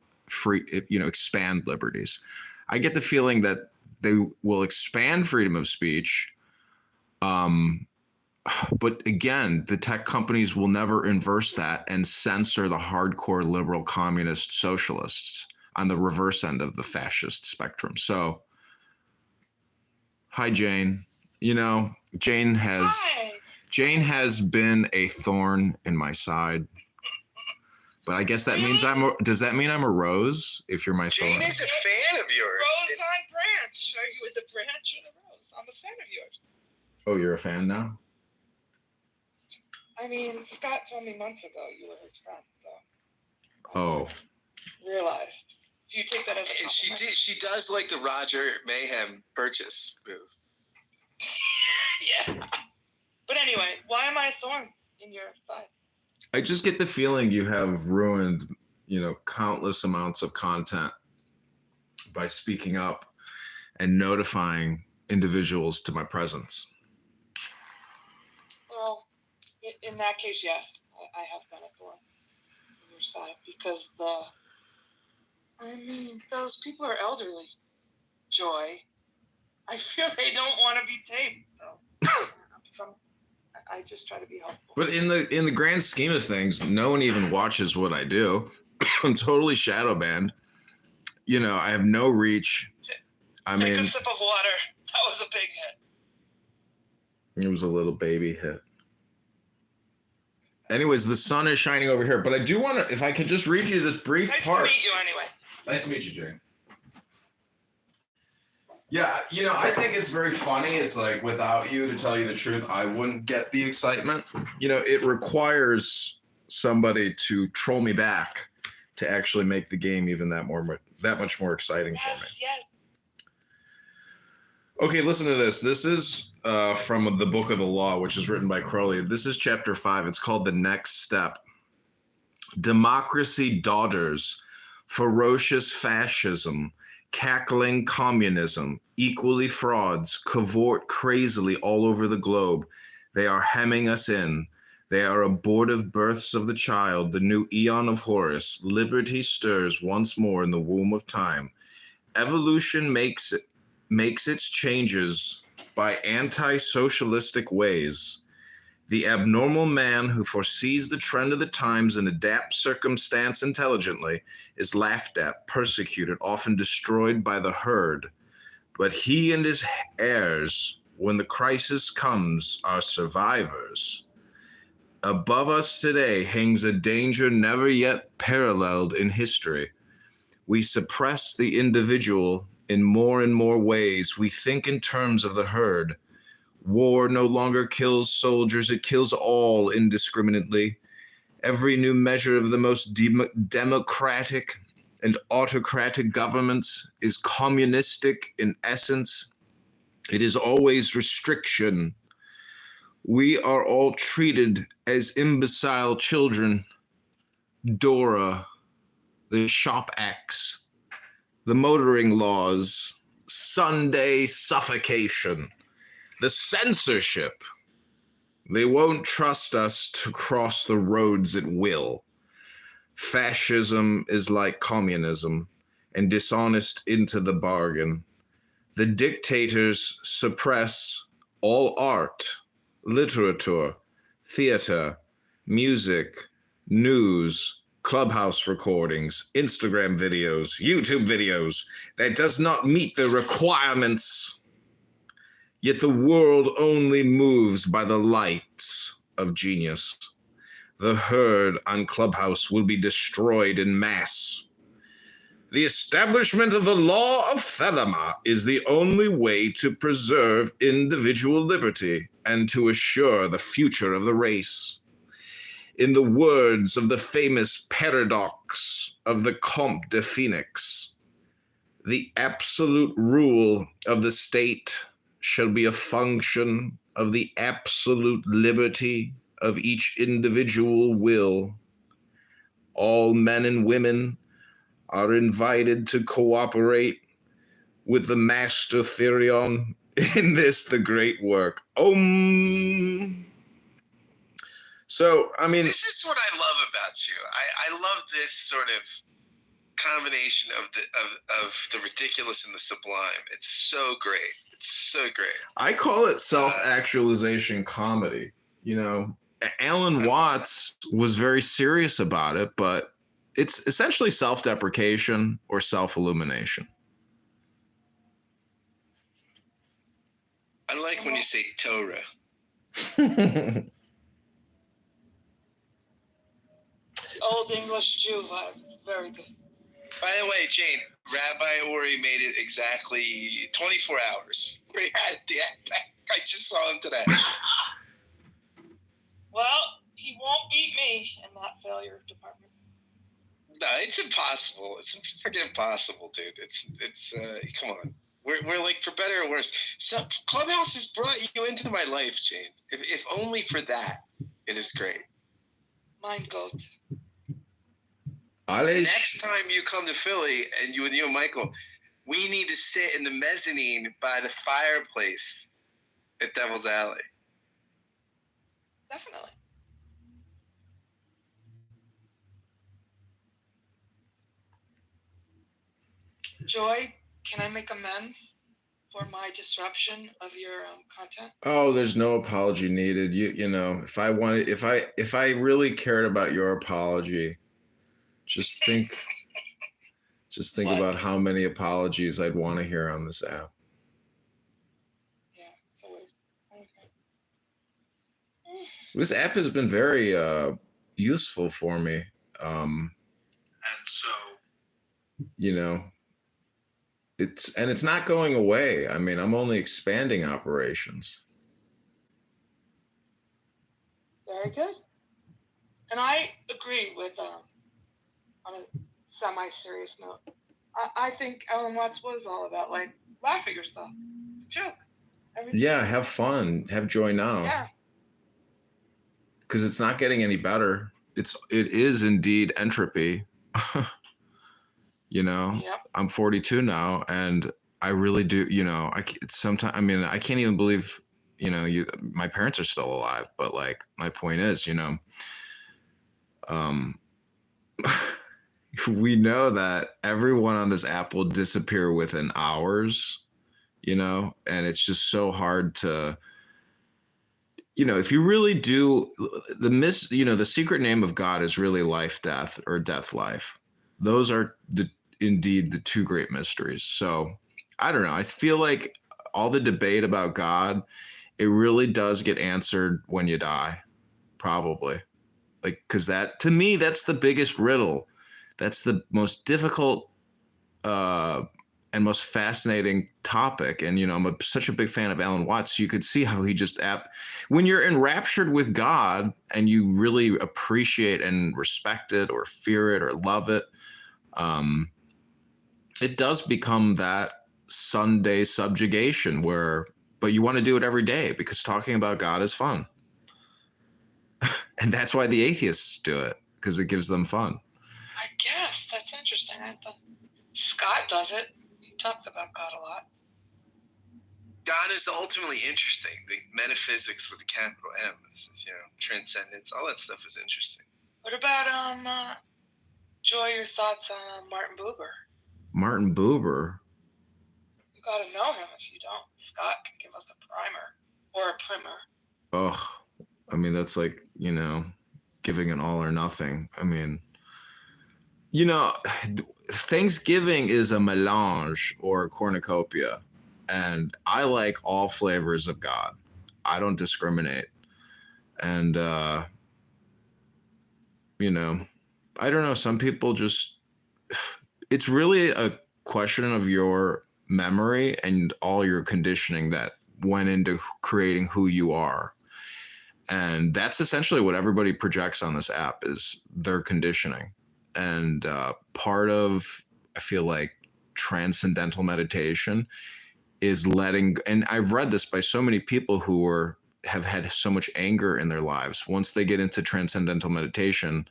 expand liberties? I get the feeling that they will expand freedom of speech. But again, the tech companies will never inverse that and censor the hardcore liberal communist socialists on the reverse end of the fascist spectrum. So, hi, Jane. Jane has been a thorn in my side. But I guess that means does that mean I'm a rose if you're my thorn? Jane is a fan of yours. Rose on branch. Are you with the branch or the rose? I'm a fan of yours. Oh, you're a fan now? I mean, Scott told me months ago you were his friend, so. Oh. Realized. Do you take that as a compliment? She does like the Roger Mayhem purchase move. Yeah. But anyway, why am I a thorn in your side? I just get the feeling you have ruined, countless amounts of content by speaking up and notifying individuals to my presence. Well, in that case, yes, I have been a thorn in your side because those people are elderly. Joy. I feel they don't want to be taped, though. I just try to be helpful. But in the grand scheme of things, no one even watches what I do. I'm totally shadow banned. You know, I have no reach. I Take mean, a sip of water. That was a big hit. it was a little baby hit. Anyways, the sun is shining over here, but I do want to, if I could just read you this brief part. Nice to meet you anyway. Nice to meet you, Jane. Yeah, you know, I think it's very funny. It's like, without you, to tell you the truth, I wouldn't get the excitement. You know, it requires somebody to troll me back to actually make the game even that much more exciting for me. Yes. Okay, listen to this. This is from the Book of the Law, which is written by Crowley. This is chapter 5. It's called The Next Step. Democracy daughters, ferocious fascism, cackling communism, equally frauds, cavort crazily all over the globe. They are hemming us in. They are abortive births of the child, the new eon of Horus. Liberty stirs once more in the womb of time. Evolution makes its changes by anti-socialistic ways. The abnormal man who foresees the trend of the times and adapts circumstance intelligently is laughed at, persecuted, often destroyed by the herd. But he and his heirs, when the crisis comes, are survivors. Above us today hangs a danger never yet paralleled in history. We suppress the individual in more and more ways. We think in terms of the herd. War no longer kills soldiers, it kills all indiscriminately. Every new measure of the most democratic and autocratic governments is communistic in essence. It is always restriction. We are all treated as imbecile children. Dora, the shop axe, the motoring laws, Sunday suffocation, the censorship. They won't trust us to cross the roads at will. Fascism is like communism, and dishonest into the bargain. The dictators suppress all art, literature, theater, music, news, clubhouse recordings, Instagram videos, YouTube videos that does not meet the requirements. Yet the world only moves by the lights of genius. The herd on Clubhouse will be destroyed in mass. The establishment of the law of Thelema is the only way to preserve individual liberty and to assure the future of the race. In the words of the famous paradox of the Comte de Phoenix, the absolute rule of the state shall be a function of the absolute liberty of each individual will. All men and women are invited to cooperate with the Master Therion in this, the great work. So, I mean, this is what I love about you. I love this sort of combination of the ridiculous and the sublime. It's so great. It's so great. I call it self-actualization comedy. You know, Alan Watts was very serious about it, but it's essentially self-deprecation or self-illumination. I like when you say Torah. Old English Jew vibes. Very good. By the way, Jane, Rabbi Ori made it exactly 24 hours. We had the I just saw him today. Well, he won't beat me in that failure department. No, it's impossible. It's freaking impossible, dude. It's come on. We're like, for better or worse. So Clubhouse has brought you into my life, Jane. If only for that, it is great. Mind goat. Next time you come to Philly and you and Michael, we need to sit in the mezzanine by the fireplace at Devil's Alley. Definitely. Joy, can I make amends? for my disruption of your content? Oh, there's no apology needed. You know, if I really cared about your apology, just think What? about how many apologies I'd want to hear on this app. Yeah, it's always okay. This app has been very useful for me. And so, You know, it's not going away. I mean, I'm only expanding operations. Very good. And I agree with on a semi-serious note. I think Alan Watts was all about like laugh at yourself. It's a joke. Everything. Yeah, have fun, have joy now. Yeah. Because it's not getting any better. It is indeed entropy. You know, Yep. I'm 42 now, and I really do. You know, sometimes. I mean, I can't even believe. You know, my parents are still alive, but like, my point is, you know, we know that everyone on this app will disappear within hours. You know, and it's just so hard to. You know, if you really do the secret name of God is really life, death, or death, life. Those are indeed the two great mysteries. So I don't know. I feel like all the debate about God, it really does get answered when you die, probably. Like, because that, to me, that's the biggest riddle. That's the most difficult and most fascinating topic. And, you know, I'm such a big fan of Alan Watts. You could see how he just when you're enraptured with God and you really appreciate and respect it or fear it or love it, it does become that Sunday subjugation but you want to do it every day because talking about God is fun. And that's why the atheists do it, because it gives them fun. I guess that's interesting. I thought Scott does it. He talks about God a lot. God is ultimately interesting. The metaphysics with a capital M, you know, transcendence, all that stuff is interesting. What about Joy? Your thoughts on Martin Buber? Martin Buber. You got to know him if you don't. Scott can give us a primer or a primer. Oh, I mean, that's like, you know, giving an all or nothing. I mean, you know, Thanksgiving is a melange or a cornucopia, and I like all flavors of God. I don't discriminate. And, you know, I don't know. Some people just, it's really a question of your memory and all your conditioning that went into creating who you are. And that's essentially what everybody projects on this app is their conditioning. And part of, I feel like, transcendental meditation is and I've read this by so many people who have had so much anger in their lives. Once they get into transcendental meditation,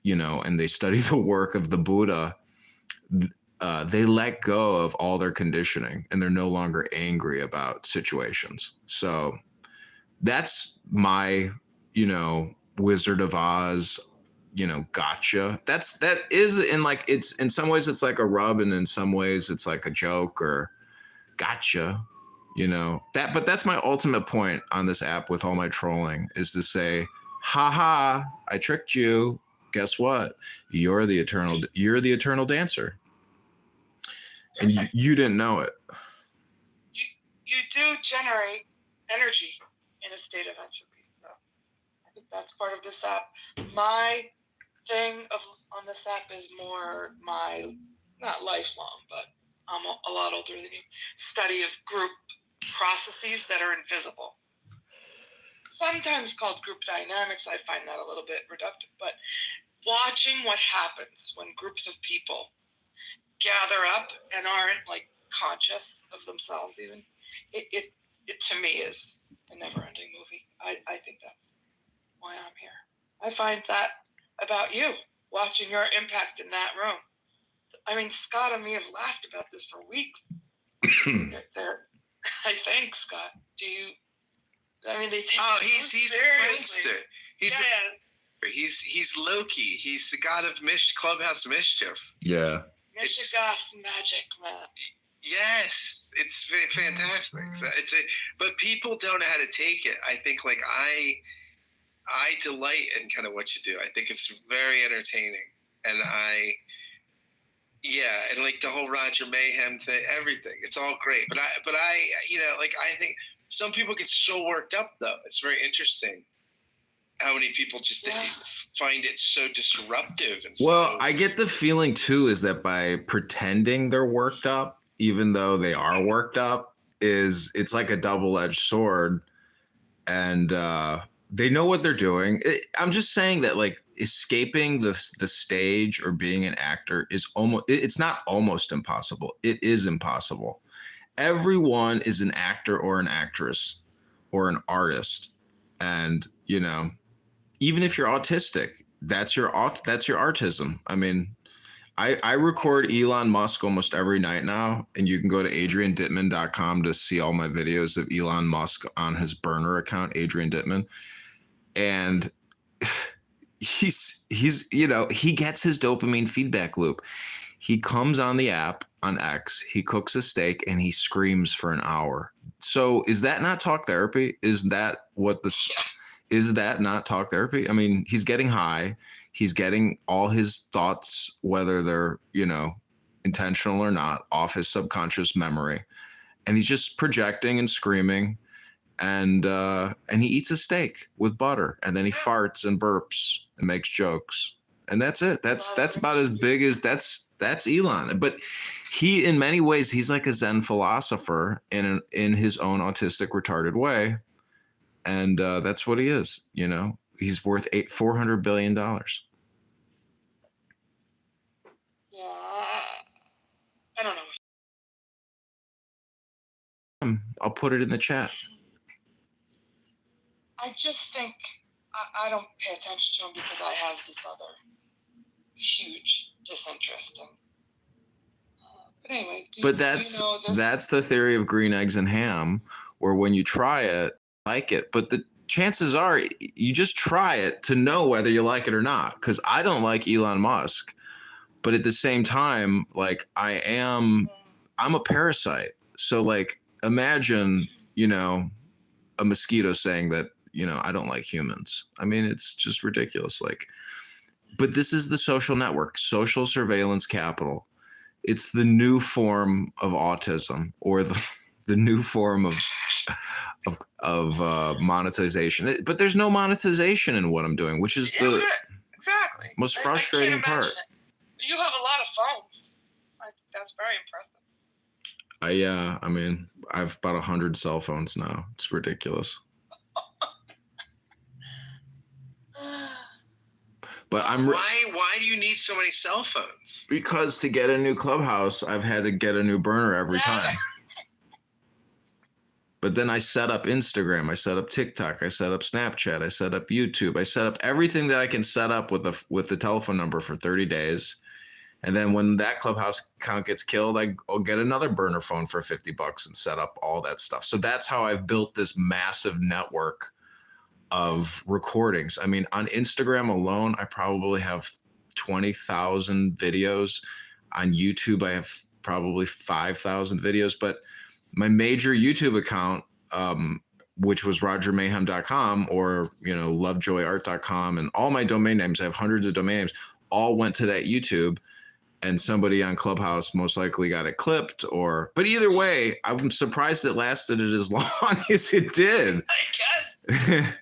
you know, and they study the work of the Buddha, they let go of all their conditioning and they're no longer angry about situations. So that's my, you know, Wizard of Oz, you know, gotcha. That is it's in some ways it's like a rub, and in some ways it's like a joke or gotcha, you know, but that's my ultimate point on this app with all my trolling is to say, haha, I tricked you. Guess what? You're the eternal dancer. And you didn't know it. You do generate energy in a state of entropy. So I think that's part of this app. My thing on this app is more my, not lifelong, but I'm a lot older than you, study of group processes that are invisible. Sometimes called group dynamics. I find that a little bit reductive, but watching what happens when groups of people gather up and aren't like conscious of themselves even, it to me is a never-ending movie. I think that's why I'm here. I find that about you, watching your impact in that room. I mean, Scott and me have laughed about this for weeks. I think, Scott, I mean, they take he's seriously. a prankster. He's Loki. He's the god of Clubhouse mischief. Yeah. Mischigas magic, man. Yes, it's fantastic. But people don't know how to take it. I think like I delight in kind of what you do. I think it's very entertaining, and and like the whole Roger Mayhem thing, everything. It's all great. But I, like I think some people get so worked up though. It's very interesting how many people just find it so disruptive. And well, I get the feeling too is that by pretending they're worked up, even though they are worked up, it's like a double-edged sword, and they know what they're doing. I'm just saying that like escaping the stage or being an actor is it's not almost impossible. It is impossible. Everyone is an actor or an actress or an artist, and even if you're autistic, that's your autism. I mean, I record Elon Musk almost every night now, and you can go to adriandittman.com to see all my videos of Elon Musk on his burner account, Adrian Dittman. And he's he gets his dopamine feedback loop. He comes on the app on X, he cooks a steak, and he screams for an hour. So is that not talk therapy? Is that not talk therapy? I mean, he's getting high. He's getting all his thoughts, whether they're, intentional or not, off his subconscious memory. And he's just projecting and screaming. And he eats a steak with butter, and then he farts and burps and makes jokes. And that's it. That's about as big as that's Elon. But he, in many ways, he's like a Zen philosopher in his own autistic, retarded way. And that's what he is. He's worth $400 billion. Yeah, I don't know. I'll put it in the chat. I just think I don't pay attention to him because I have this other huge disinterest in. But anyway, that's the theory of green eggs and ham, where when you try it, like it, but the chances are you just try it to know whether you like it or not. Because I don't like Elon Musk, but at the same time, like I'm a parasite. So like imagine a mosquito saying that I don't like humans. I mean, it's just ridiculous. Like, but this is the social network, social surveillance capital. It's the new form of autism, or the new form of monetization. But there's no monetization in what I'm doing, which is the most frustrating part. You have a lot of phones. That's very impressive. I mean, I've about 100 cell phones now. It's ridiculous. But why do you need so many cell phones? Because to get a new Clubhouse, I've had to get a new burner every time. But then I set up Instagram, I set up TikTok, I set up Snapchat, I set up YouTube, I set up everything that I can set up with the telephone number for 30 days. And then when that Clubhouse account gets killed, I'll get another burner phone for $50 and set up all that stuff. So that's how I've built this massive network of recordings. I mean, on Instagram alone, I probably have 20,000 videos. On YouTube, I have probably 5,000 videos. But my major YouTube account, which was rogermayhem.com or, lovejoyart.com, and all my domain names, I have hundreds of domain names, all went to that YouTube. And somebody on Clubhouse most likely got it clipped, but either way, I'm surprised it lasted as long as it did. I guess.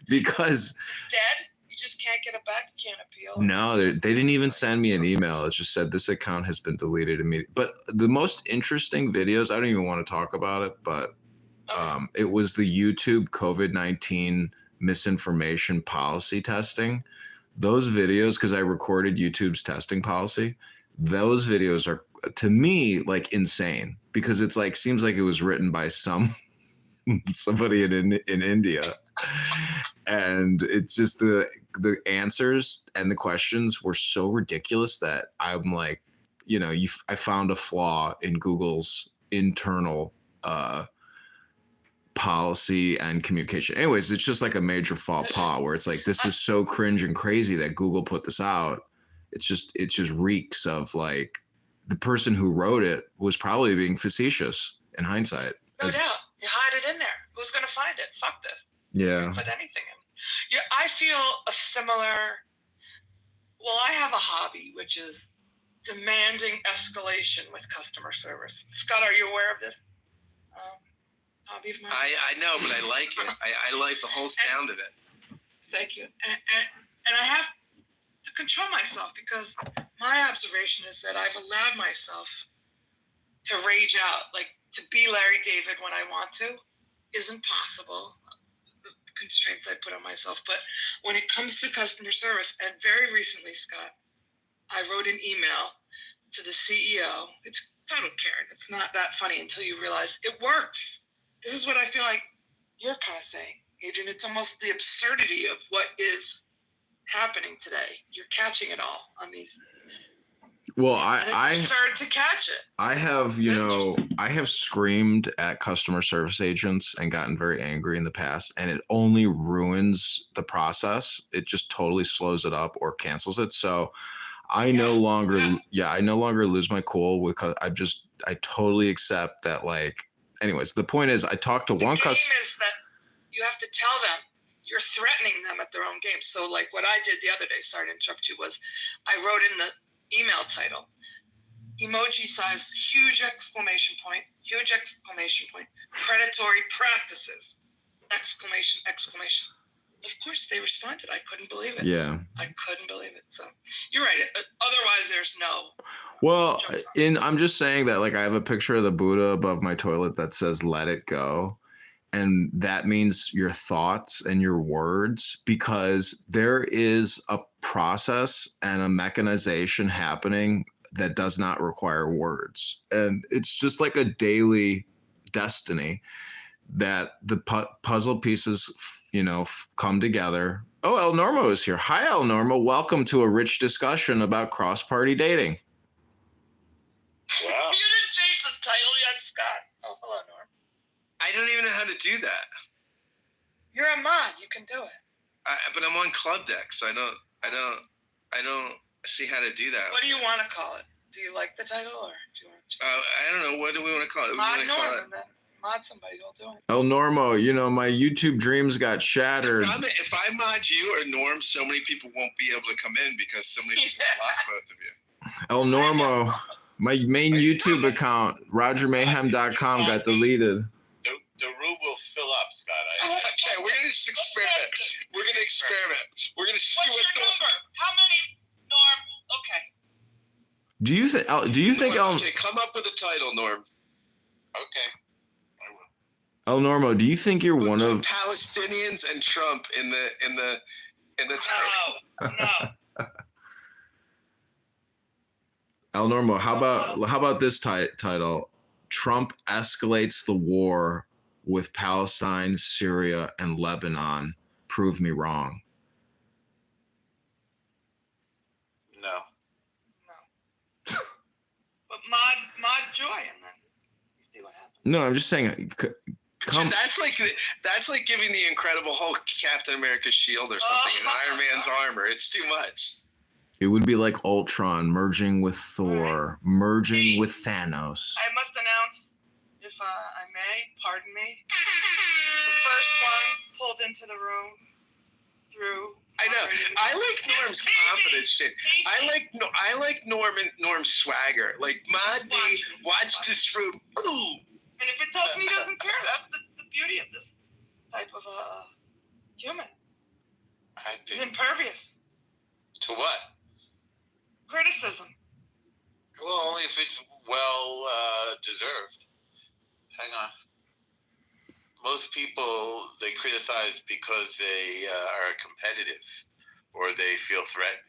Because it's dead. You just can't get it back. You can't appeal. No, they didn't even send me an email. It just said this account has been deleted immediately. But the most interesting videos, I don't even want to talk about it, but it was the YouTube COVID-19 misinformation policy testing. Those videos, because I recorded YouTube's testing policy, those videos are, to me, like insane, because it's like seems like it was written by somebody in India, and it's just the answers and the questions were so ridiculous that I'm like, I found a flaw in Google's internal policy and communication. Anyways, it's just like a major faux pas where it's like, this is so cringe and crazy that Google put this out. It just reeks of like the person who wrote it was probably being facetious in hindsight. No doubt. You hide it in there. Who's going to find it? Fuck this. Yeah. Put anything in. Yeah, I feel a similar. Well, I have a hobby, which is demanding escalation with customer service. Scott, are you aware of this? Hobby of mine? I know, but I like it. I like the whole sound of it. Thank you. And I have to control myself because my observation is that I've allowed myself to rage out, like to be Larry David when I want to isn't possible. The constraints I put on myself. But when it comes to customer service, and very recently, Scott, I wrote an email to the CEO. It's total Karen. It's not that funny until you realize it works. This is what I feel like you're kind of saying, Adrian. It's almost the absurdity of what is happening today. You're catching it all on these. Well, It's absurd to catch it. I have, I have screamed at customer service agents and gotten very angry in the past, and it only ruins the process. It just totally slows it up or cancels it. So I no longer lose my cool because I totally accept that. Like, anyways, the point is, I talked to one customer. Is that you have to tell them you're threatening them at their own game. So, like what I did the other day, sorry to interrupt you, was I wrote in the email title, emoji size, huge exclamation point, predatory practices, exclamation. Of course, they responded. I couldn't believe it. Yeah. I couldn't believe it. So you're right. Otherwise, there's no. Well, I'm just saying that, like, I have a picture of the Buddha above my toilet that says "Let it go." And that means your thoughts and your words, because there is a process and a mechanization happening that does not require words. And it's just like a daily destiny that the puzzle pieces, come together. Oh, El Normo is here. Hi, El Normo. Welcome to a rich discussion about cross-party dating. Wow. You didn't change the title yet, Scott. Oh, hello, Norm. I don't even know how to do that. You're a mod. You can do it. But I'm on Club Deck, so I don't see how to do that. What do you want to call it? Do you like the title, or do you want to? I don't know. What do we want to call it? Mod Norm, and then mod somebody. You'll do it. El Normo, my YouTube dreams got shattered. If I mod you or Norm, so many people won't be able to come in because so many people block both of you. El Normo, my main YouTube account, RogerMayhem.com, got deleted. The room will fill up, Scott. Okay, we're gonna just experiment. We're gonna see What's your number? How many, Norm? Okay. Do you think Okay, come up with a title, Norm. Okay. El Normo, do you think you're one of Palestinians and Trump in the title? No. El Normo, how about this title? Trump escalates the war with Palestine, Syria, and Lebanon. Prove me wrong. No. But mod Joy, and then see what happens. No, I'm just saying. That's like giving the Incredible Hulk Captain America's shield or something in Iron Man's armor. It's too much. It would be like Ultron merging with Thor, merging with Thanos. I must announce, if I may, pardon me, the first one pulled into the room through. I know. I like Norm's confidence shit. I like Norm's swagger. Like, mod me, watch this room. Ooh. And if it tells me he doesn't care, that's the beauty of this type of human. He's impervious To what? criticism. Well, only if it's well deserved. Hang on. Most people, they criticize because they are competitive or they feel threatened.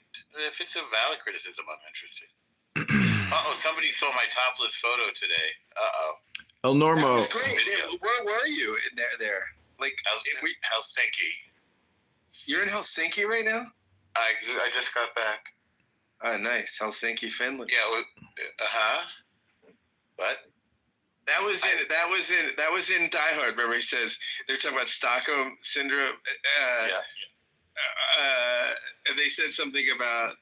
If it's a valid criticism, I'm interested. Uh-oh, somebody saw my topless photo today. Uh-oh. El Normo. That was great. Where were you there? Like, Helsinki. You're in Helsinki right now? I just got back. Oh, nice. Helsinki, Finland. Yeah. What? That was in Die Hard. Remember, he says they're talking about Stockholm syndrome. And they said something about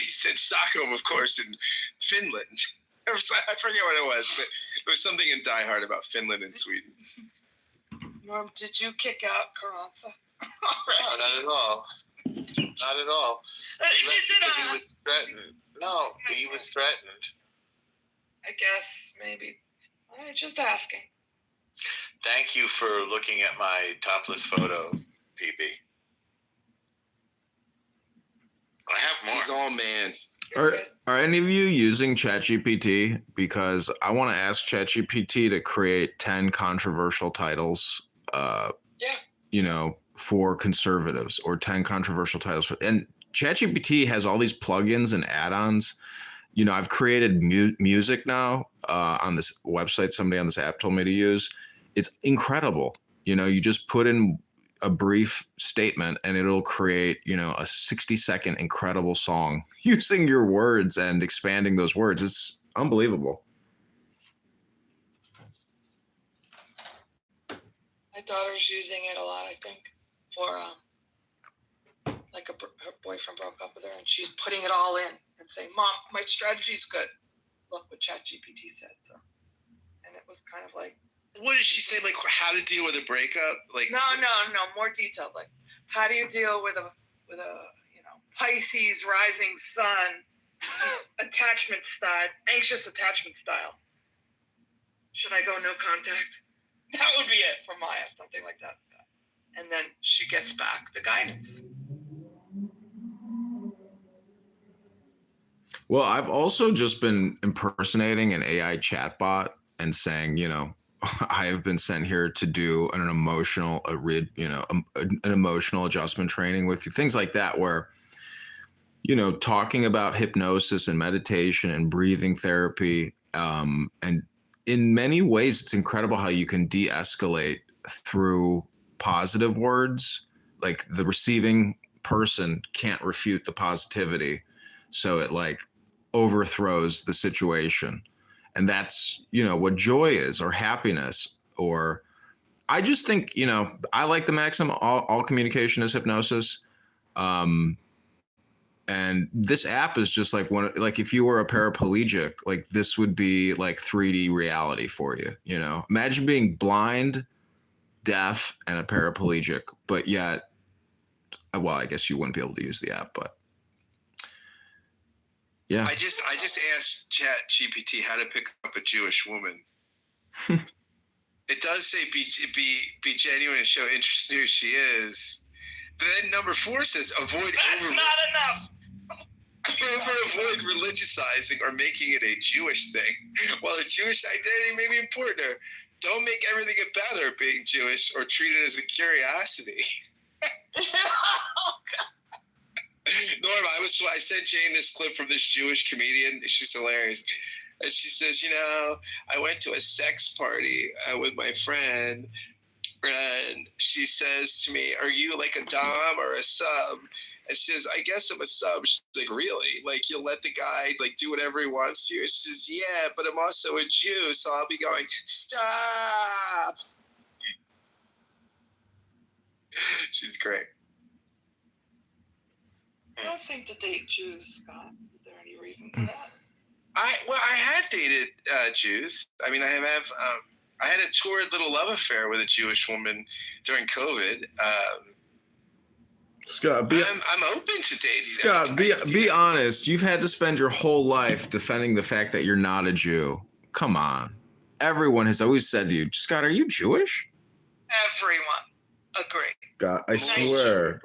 he said Stockholm, of course, in Finland. I forget what it was, but it was something in Die Hard about Finland and Sweden. Norm, did you kick out Carranza? No, not at all. Not at all. He was threatened. No, he was threatened. I guess maybe. All right, just asking. Thank you for looking at my topless photo, PB. I have more. He's all man. Are any of you using ChatGPT? Because I want to ask ChatGPT to create 10 controversial titles. You know, for conservatives, or 10 controversial titles. And ChatGPT has all these plugins and add-ons. You know, I've created music now on this website. Somebody on this app told me to use. It's incredible. You know, you just put in a brief statement and it'll create, you know, a 60-second incredible song using your words and expanding those words. It's unbelievable. My daughter's using it a lot, I think, for like her boyfriend broke up with her, and she's putting it all in and saying, "Mom, my strategy's good. Look what ChatGPT said." So, and it was kind of like, what did she say? Like how to deal with a breakup? Like no, more detailed. Like how do you deal with a you know, Pisces rising sun, attachment style, anxious attachment style. Should I go no contact? That would be it for Maya, something like that. And then she gets back the guidance. Well, I've also just been impersonating an AI chatbot and saying, you know, I have been sent here to do an emotional adjustment training with you, things like that, where, you know, talking about hypnosis and meditation and breathing therapy, and in many ways, it's incredible how you can de-escalate through positive words. Like the receiving person can't refute the positivity, so it like overthrows the situation. And that's, you know, what joy is, or happiness. Or I just think, you know, I like the maxim, all communication is hypnosis. And this app is just like like if you were a paraplegic, like this would be like 3D reality for you. You know, imagine being blind, deaf, and a paraplegic, but yet, well, I guess you wouldn't be able to use the app, but yeah. I just asked ChatGPT how to pick up a Jewish woman. It does say be genuine and show interest in who she is. But then number 4 says avoid avoid religiousizing or making it a Jewish thing. While a Jewish identity may be important, don't make everything about her being Jewish or treat it as a curiosity. Norm, I sent Jane this clip from this Jewish comedian. She's hilarious. And she says, you know, I went to a sex party with my friend, and she says to me, are you like a dom or a sub? And she says, I guess I'm a sub. She's like, really? Like, you'll let the guy like do whatever he wants to? And she says, yeah, but I'm also a Jew, so I'll be going, stop. She's great. I don't think to date Jews, Scott. Is there any reason for that? I had dated Jews. I mean, I had a torrid little love affair with a Jewish woman during COVID. Scott, I'm open to dating. Scott, be honest. You've had to spend your whole life defending the fact that you're not a Jew. Come on. Everyone has always said to you, Scott, are you Jewish? Everyone agree. God, I swear.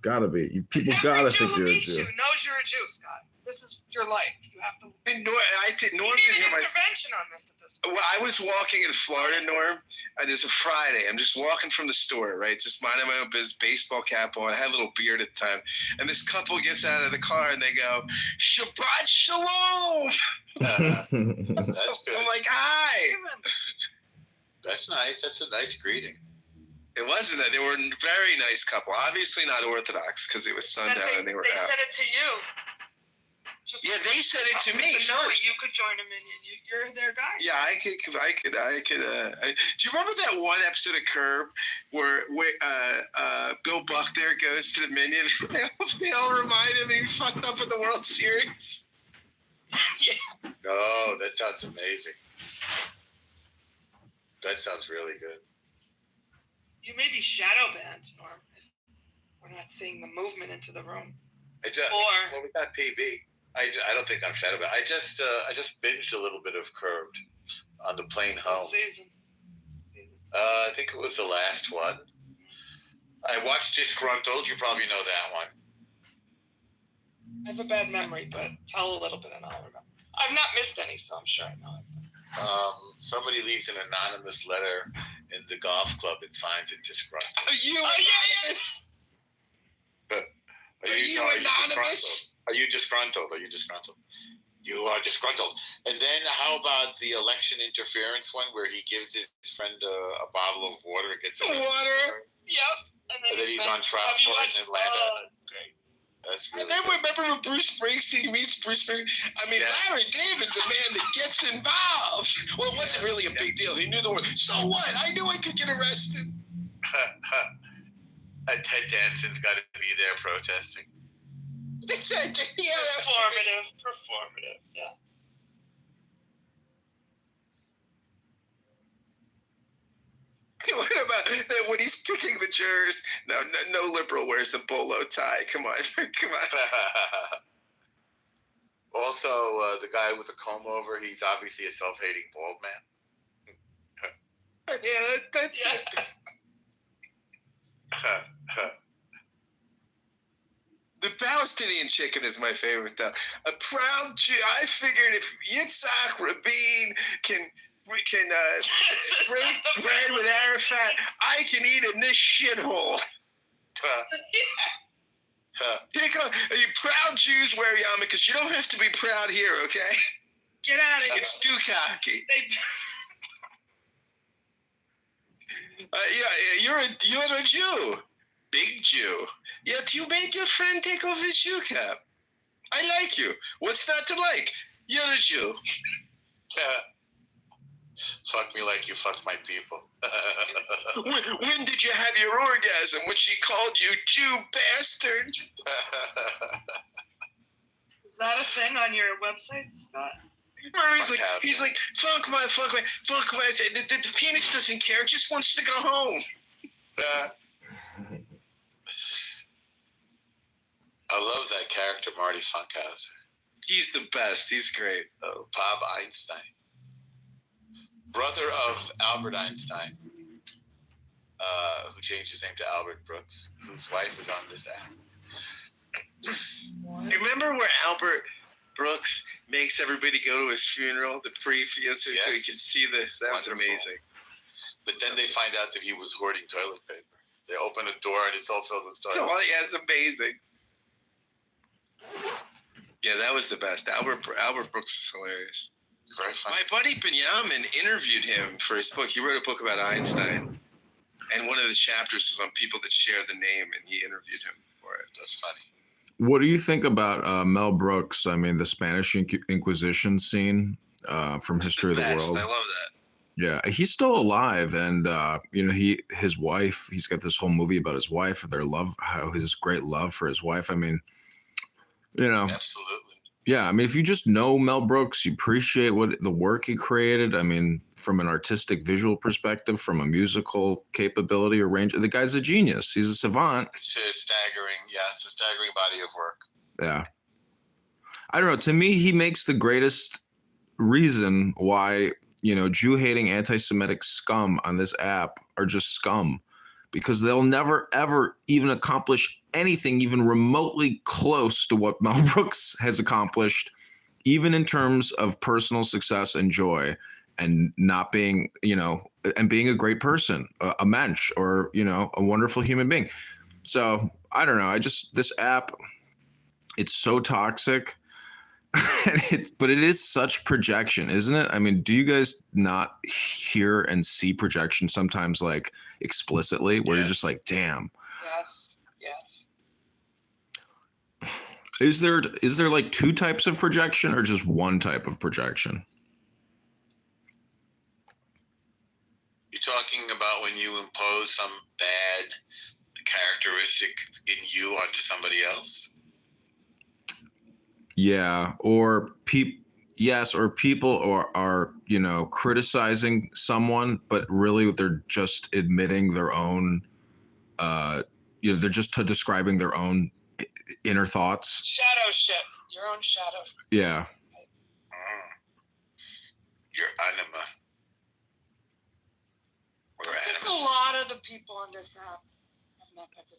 Gotta be. People gotta think you're a Jew. Knows you're a Jew, Scott. This is your life. You have to. Norm you need an intervention on this at this point. Well, I was walking in Florida, Norm. It's a Friday. I'm just walking from the store, right? Just minding my own business, baseball cap on. I had a little beard at the time. And this couple gets out of the car and they go, Shabbat Shalom. That's good. I'm like, hi. That's nice. That's a nice greeting. It wasn't that. They were a very nice couple. Obviously not Orthodox because it was sundown and they were out. They said it to you. Yeah, they said it to me. No, first. you could join a minion. You're their guy. Yeah, I could. Do you remember that one episode of Curb where Bill Buck there goes to the Minions? They all remind him he fucked up in the World Series. No, that sounds amazing. That sounds really good. You may be shadow banned, Norm. If we're not seeing the movement into the room. Well, we got PB. I don't think I'm shadow banned. I just binged a little bit of Curved on the plane home. Season. I think it was the last one. I watched Disgruntled. You probably know that one. I have a bad memory, but tell a little bit and I'll remember. I've not missed any, so I'm sure I know it. Somebody leaves an anonymous letter in the golf club and signs it Disgruntled. Yes. Are you anonymous? Are you disgruntled? You are disgruntled. And then how about the election interference one where he gives his friend a bottle of water? Gets water. Yep. And then he's on trial for it in Atlanta. Great. That's really And then remember when Bruce Springsteen meets Bruce Springsteen? I mean, Larry David's a man that gets involved. Well, it wasn't really a big deal. He knew the word. So what? I knew I could get arrested. Ted Danson's got to be there protesting. Performative, yeah. What about that when he's picking the jurors? No liberal wears a bolo tie. Come on. Also, the guy with the comb over, he's obviously a self-hating bald man. Yeah, that's it. The Palestinian chicken is my favorite, though. A proud Jew. I figured if Yitzhak Rabin can break bread with Arafat, I can eat in this shithole. Here come, you proud Jews wear yarmulkes. You don't have to be proud here, okay? Get out of here. It's too cocky. You're a Jew. Big Jew. Yet you make your friend take off his Jew cap. I like you. What's not to like? You're a Jew. Fuck me like you fucked my people. When did you have your orgasm? When she called you Jew bastard? Is that a thing on your website, Scott? He's like, fuck my. The penis doesn't care. It just wants to go home. I love that character, Marty Funkhauser. He's the best. He's great. Oh, Bob Einstein. Brother of Albert Einstein, who changed his name to Albert Brooks, whose wife is on this app. Remember where Albert Brooks makes everybody go to his funeral, the so he can see this? That was amazing. But then they find out that he was hoarding toilet paper. They open a door and it's all filled with toilet paper. Oh, yeah, it's amazing. Yeah, that was the best. Albert Brooks is hilarious. It's very funny. My buddy Benjamin interviewed him for his book. He wrote a book about Einstein. And one of the chapters was on people that share the name, and he interviewed him for it. That's funny. What do you think about Mel Brooks? I mean, the Spanish Inquisition scene from History of the World. I love that. Yeah, he's still alive, and his wife. He's got this whole movie about his wife, their love, how his great love for his wife. I mean, absolutely. Yeah, I mean, if you just know Mel Brooks, you appreciate the work he created. I mean, from an artistic visual perspective, from a musical capability or range, the guy's a genius. He's a savant. It's a staggering body of work. Yeah. I don't know. To me, he makes the greatest reason why, Jew-hating anti-Semitic scum on this app are just scum, because they'll never, ever even accomplish anything even remotely close to what Mel Brooks has accomplished, even in terms of personal success and joy, and not being, and being a great person, a mensch, or, a wonderful human being. So I don't know. This app, it's so toxic, but it is such projection, isn't it? I mean, do you guys not hear and see projection sometimes, like explicitly, where you're just like, damn. Yes. Is there like two types of projection or just one type of projection? You're talking about when you impose some bad characteristic in you onto somebody else? Yeah, or people are criticizing someone, but really they're just admitting their own they're just describing their own inner thoughts. Shadow shit. Your own shadow. Yeah. Your anima. I think a lot of the people on this app have not been to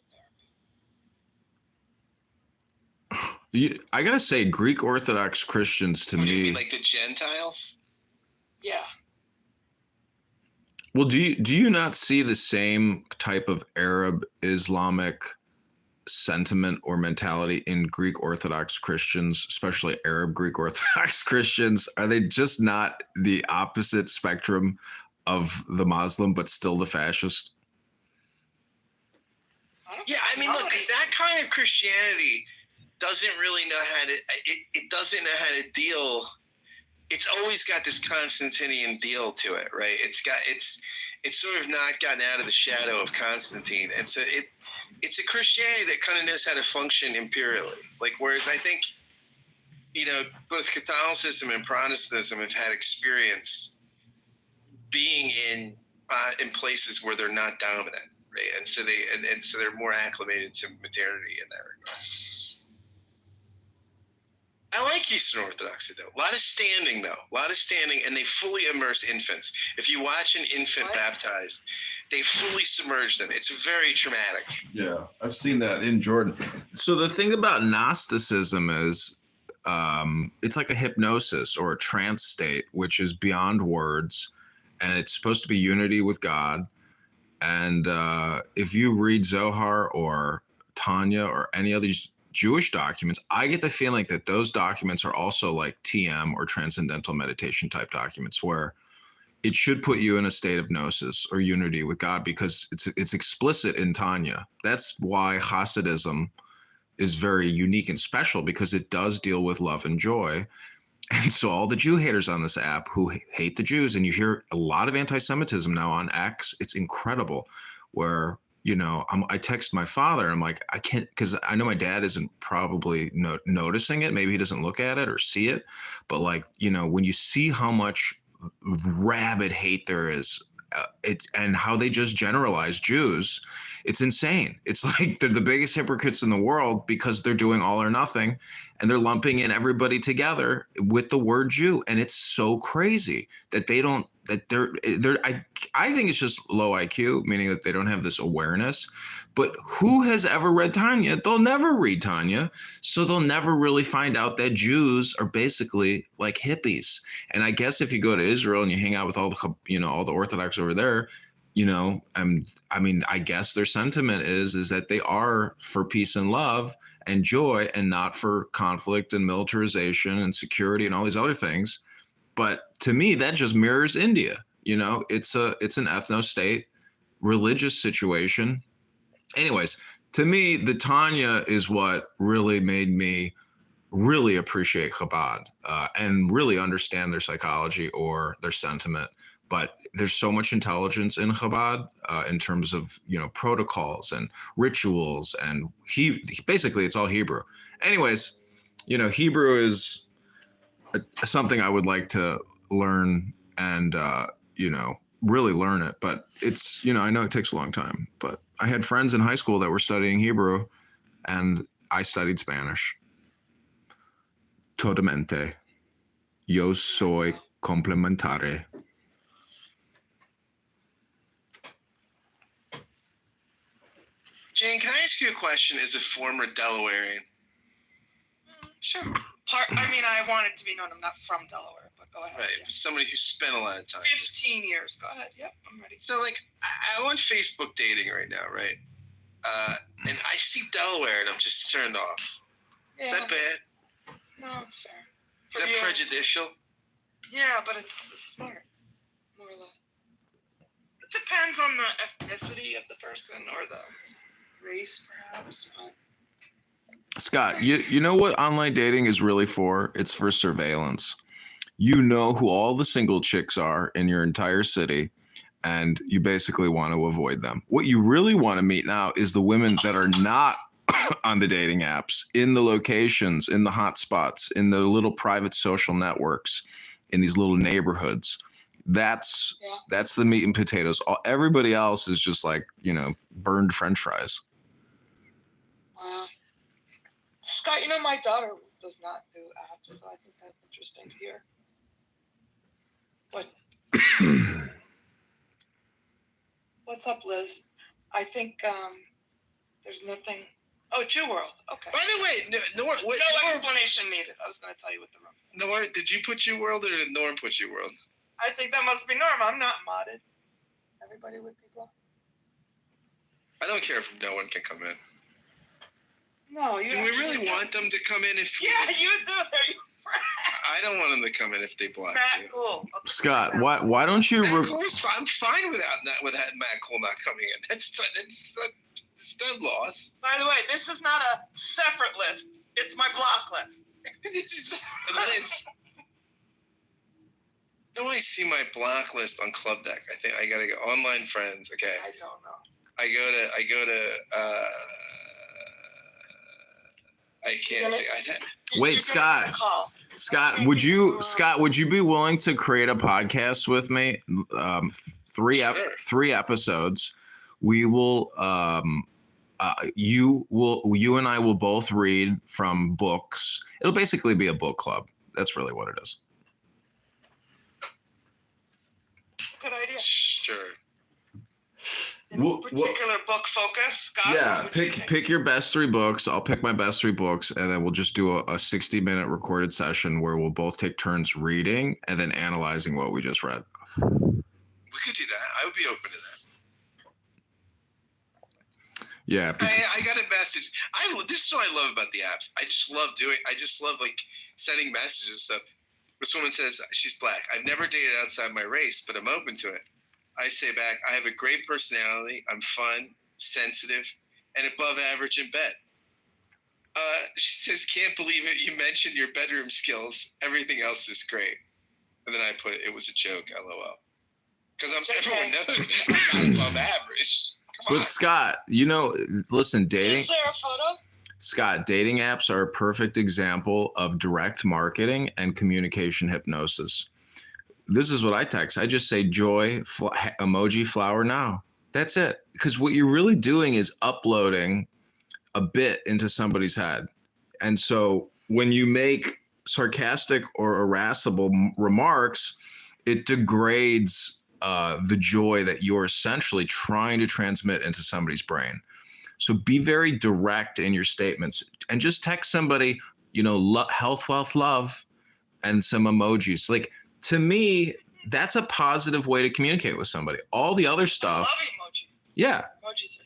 therapy. I gotta say, Greek Orthodox Christians to What do you me, mean, like the Gentiles? Yeah. well, do you not see the same type of Arab Islamic sentiment or mentality in Greek Orthodox Christians, especially Arab Greek Orthodox Christians? Are they just not the opposite spectrum of the Muslim, but still the fascist? Yeah, I mean, look, that kind of Christianity doesn't really know how to. It doesn't know how to deal. It's always got this Constantinian deal to it, right? It's sort of not gotten out of the shadow of Constantine, and so it's a Christianity that kind of knows how to function imperially. Like, whereas I think, both Catholicism and Protestantism have had experience being in places where they're not dominant, right? And so so they're more acclimated to modernity in that regard. I like Eastern Orthodoxy, though. A lot of standing, and they fully immerse infants. If you watch an infant baptized, they fully submerge them. It's very traumatic. Yeah, I've seen that in Jordan. So the thing about Gnosticism is it's like a hypnosis or a trance state, which is beyond words, and it's supposed to be unity with God. And if you read Zohar or Tanya or any of these Jewish documents, I get the feeling that those documents are also like TM or transcendental meditation type documents, where it should put you in a state of gnosis or unity with God, because it's explicit in Tanya. That's why Hasidism is very unique and special, because it does deal with love and joy. And so all the Jew haters on this app who hate the Jews, and you hear a lot of anti-Semitism now on X, it's incredible, where I text my father. I'm like, I can't, because I know my dad isn't probably noticing it. Maybe he doesn't look at it or see it. But when you see how much rabid hate there is, and how they just generalize Jews, it's insane. It's like they're the biggest hypocrites in the world, because they're doing all or nothing, and they're lumping in everybody together with the word Jew. And it's so crazy that I think it's just low IQ, meaning that they don't have this awareness. But who has ever read Tanya? They'll never read Tanya. So they'll never really find out that Jews are basically like hippies. And I guess if you go to Israel and you hang out with all the Orthodox over there, I guess their sentiment is that they are for peace and love and joy, and not for conflict and militarization and security and all these other things. But to me, that just mirrors India. It's an ethno-state religious situation. Anyways, to me, the Tanya is what really made me really appreciate Chabad and really understand their psychology or their sentiment. But there's so much intelligence in Chabad in terms of, protocols and rituals, and basically it's all Hebrew. Anyways, Hebrew is something I would like to learn and, really learn it. But it's, I know it takes a long time, but I had friends in high school that were studying Hebrew, and I studied Spanish. Totalmente. Yo soy complementare. Jane, can I ask you a question as a former Delawarean? Sure. I want it to be known I'm not from Delaware, but go ahead. Right, Yeah. somebody who spent a lot of time. 15 years. Go ahead. Yep, I'm ready. So, I'm on Facebook dating right now, right? And I see Delaware, and I'm just turned off. Yeah. Is that bad? No, it's fair. Is that prejudicial? Yeah, but it's smart, more or less. It depends on the ethnicity of the person or the race, perhaps. But Scott, you know what online dating is really for? It's for surveillance. You know who all the single chicks are in your entire city, and you basically want to avoid them. What you really want to meet now is the women that are not on the dating apps, in the locations, in the hot spots, in the little private social networks, in these little neighborhoods. That's the meat and potatoes. Everybody else is just like, burned French fries. Wow. Scott, my daughter does not do apps, so I think that's interesting to hear. But what's up, Liz? I think there's nothing. Oh, Jew World. Okay. By the way, Norm, no explanation needed. I was going to tell you what the room. Norm, did you put Jew World or did Norm put Jew World? I think that must be Norm. I'm not modded. Everybody would be blocked. I don't care if no one can come in. No, you. Do we really want them to come in? Yeah, you do. There you. I don't want them to come in if they block you. Cool. Okay. Scott, why don't you? I'm fine without Matt Cole not coming in. It's not loss. By the way, this is not a separate list. It's my block list. It's just a list. No, I see my block list on Club Deck. I think I gotta go online friends. Okay. I don't know. I go to. I can't see. Wait, Scott. Scott, would you be willing to create a podcast with me? Three episodes. We will. You and I will both read from books. It'll basically be a book club. That's really what it is. Good idea. Sure. Particular book focus, Scott? Yeah, pick your best 3 books. I'll pick my best 3 books, and then we'll just do a 60-minute recorded session where we'll both take turns reading and then analyzing what we just read. We could do that. I would be open to that. Yeah. I got a message. This is what I love about the apps. I just love like sending messages and stuff. This woman says she's black. I've never dated outside my race, but I'm open to it. I say back, I have a great personality. I'm fun, sensitive, and above average in bed. She says, can't believe it. You mentioned your bedroom skills. Everything else is great. And then I put, it was a joke, LOL. Because everyone knows I'm not above average. But Scott, listen, dating. Is there a photo? Scott, dating apps are a perfect example of direct marketing and communication hypnosis. This is what I text. I just say joy, emoji, flower now. That's it. Because what you're really doing is uploading a bit into somebody's head. And so when you make sarcastic or irascible remarks, it degrades the joy that you're essentially trying to transmit into somebody's brain. So be very direct in your statements and just text somebody, health, wealth, love, and some emojis. Like, to me, that's a positive way to communicate with somebody. All the other stuff. I love emojis. Yeah. Emojis.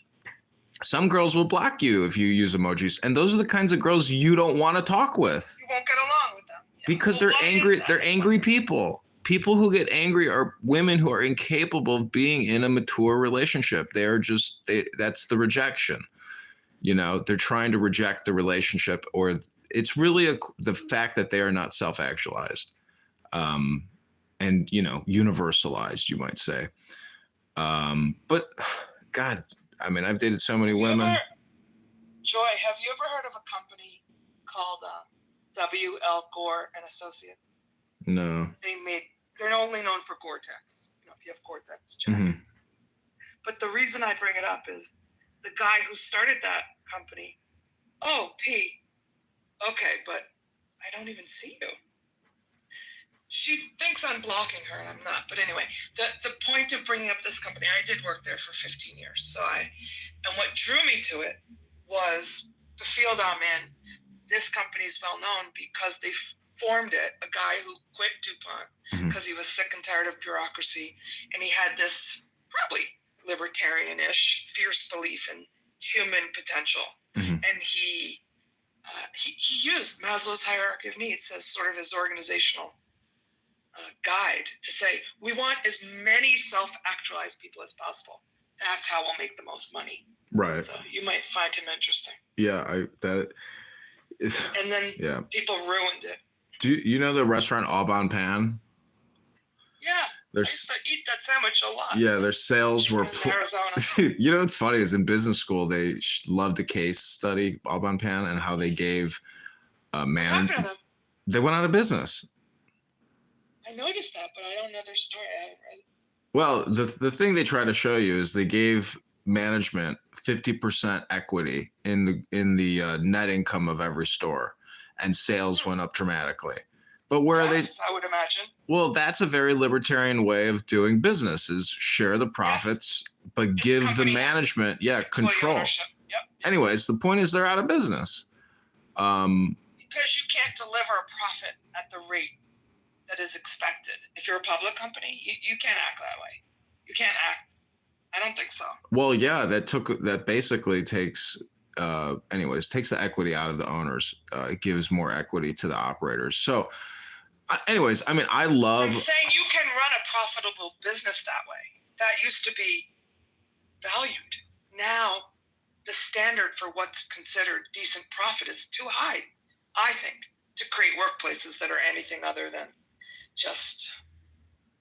Some girls will block you if you use emojis. And those are the kinds of girls you don't want to talk with. You won't get along with them. Yeah. Because they're angry. They're angry people. People who get angry are women who are incapable of being in a mature relationship. That's the rejection. They're trying to reject the relationship, or it's really the fact that they are not self-actualized. And universalized, you might say. But God, I've dated so many women. Joy, have you ever heard of a company called W.L. Gore and Associates? No. They're only known for Gore-Tex. If you have Gore-Tex jackets. Mm-hmm. But the reason I bring it up is the guy who started that company. Oh, P. Okay, but I don't even see you. She thinks I'm blocking her, and I'm not. But anyway, the point of bringing up this company, I did work there for 15 years. And what drew me to it was the field I'm in. This company is well known because they formed it, a guy who quit DuPont because he was sick and tired of bureaucracy. And he had this probably libertarian-ish, fierce belief in human potential. Mm-hmm. And he used Maslow's hierarchy of needs as sort of his organizational guide to say, we want as many self-actualized people as possible. That's how we'll make the most money. Right. So you might find him interesting. Yeah, and then Yeah. people ruined it. Do you know the restaurant Au Bon Pan? Yeah, I There's used to eat that sandwich a lot. yeah, their sales were. in Arizona. You know what's funny is in business school they loved to case study Au Bon Pan and how they gave happened to them? They went out of business. I noticed that, but I don't know their story. I haven't read it. Well, the thing they try to show you is they gave management 50% equity in the net income of every store, and sales went up dramatically. But where are they? I would imagine. Well, that's a very libertarian way of doing business: is share the profits, but give the management, control. Yep. Anyways, the point is they're out of business. Because you can't deliver a profit at the rate that is expected. If you're a public company, you can't act that way. You can't act. I don't think so. Well, yeah, that basically takes takes the equity out of the owners. It gives more equity to the operators. So, anyways, I mean, I'm saying you can run a profitable business that way. That used to be valued. Now, the standard for what's considered decent profit is too high, I think, to create workplaces that are anything other than just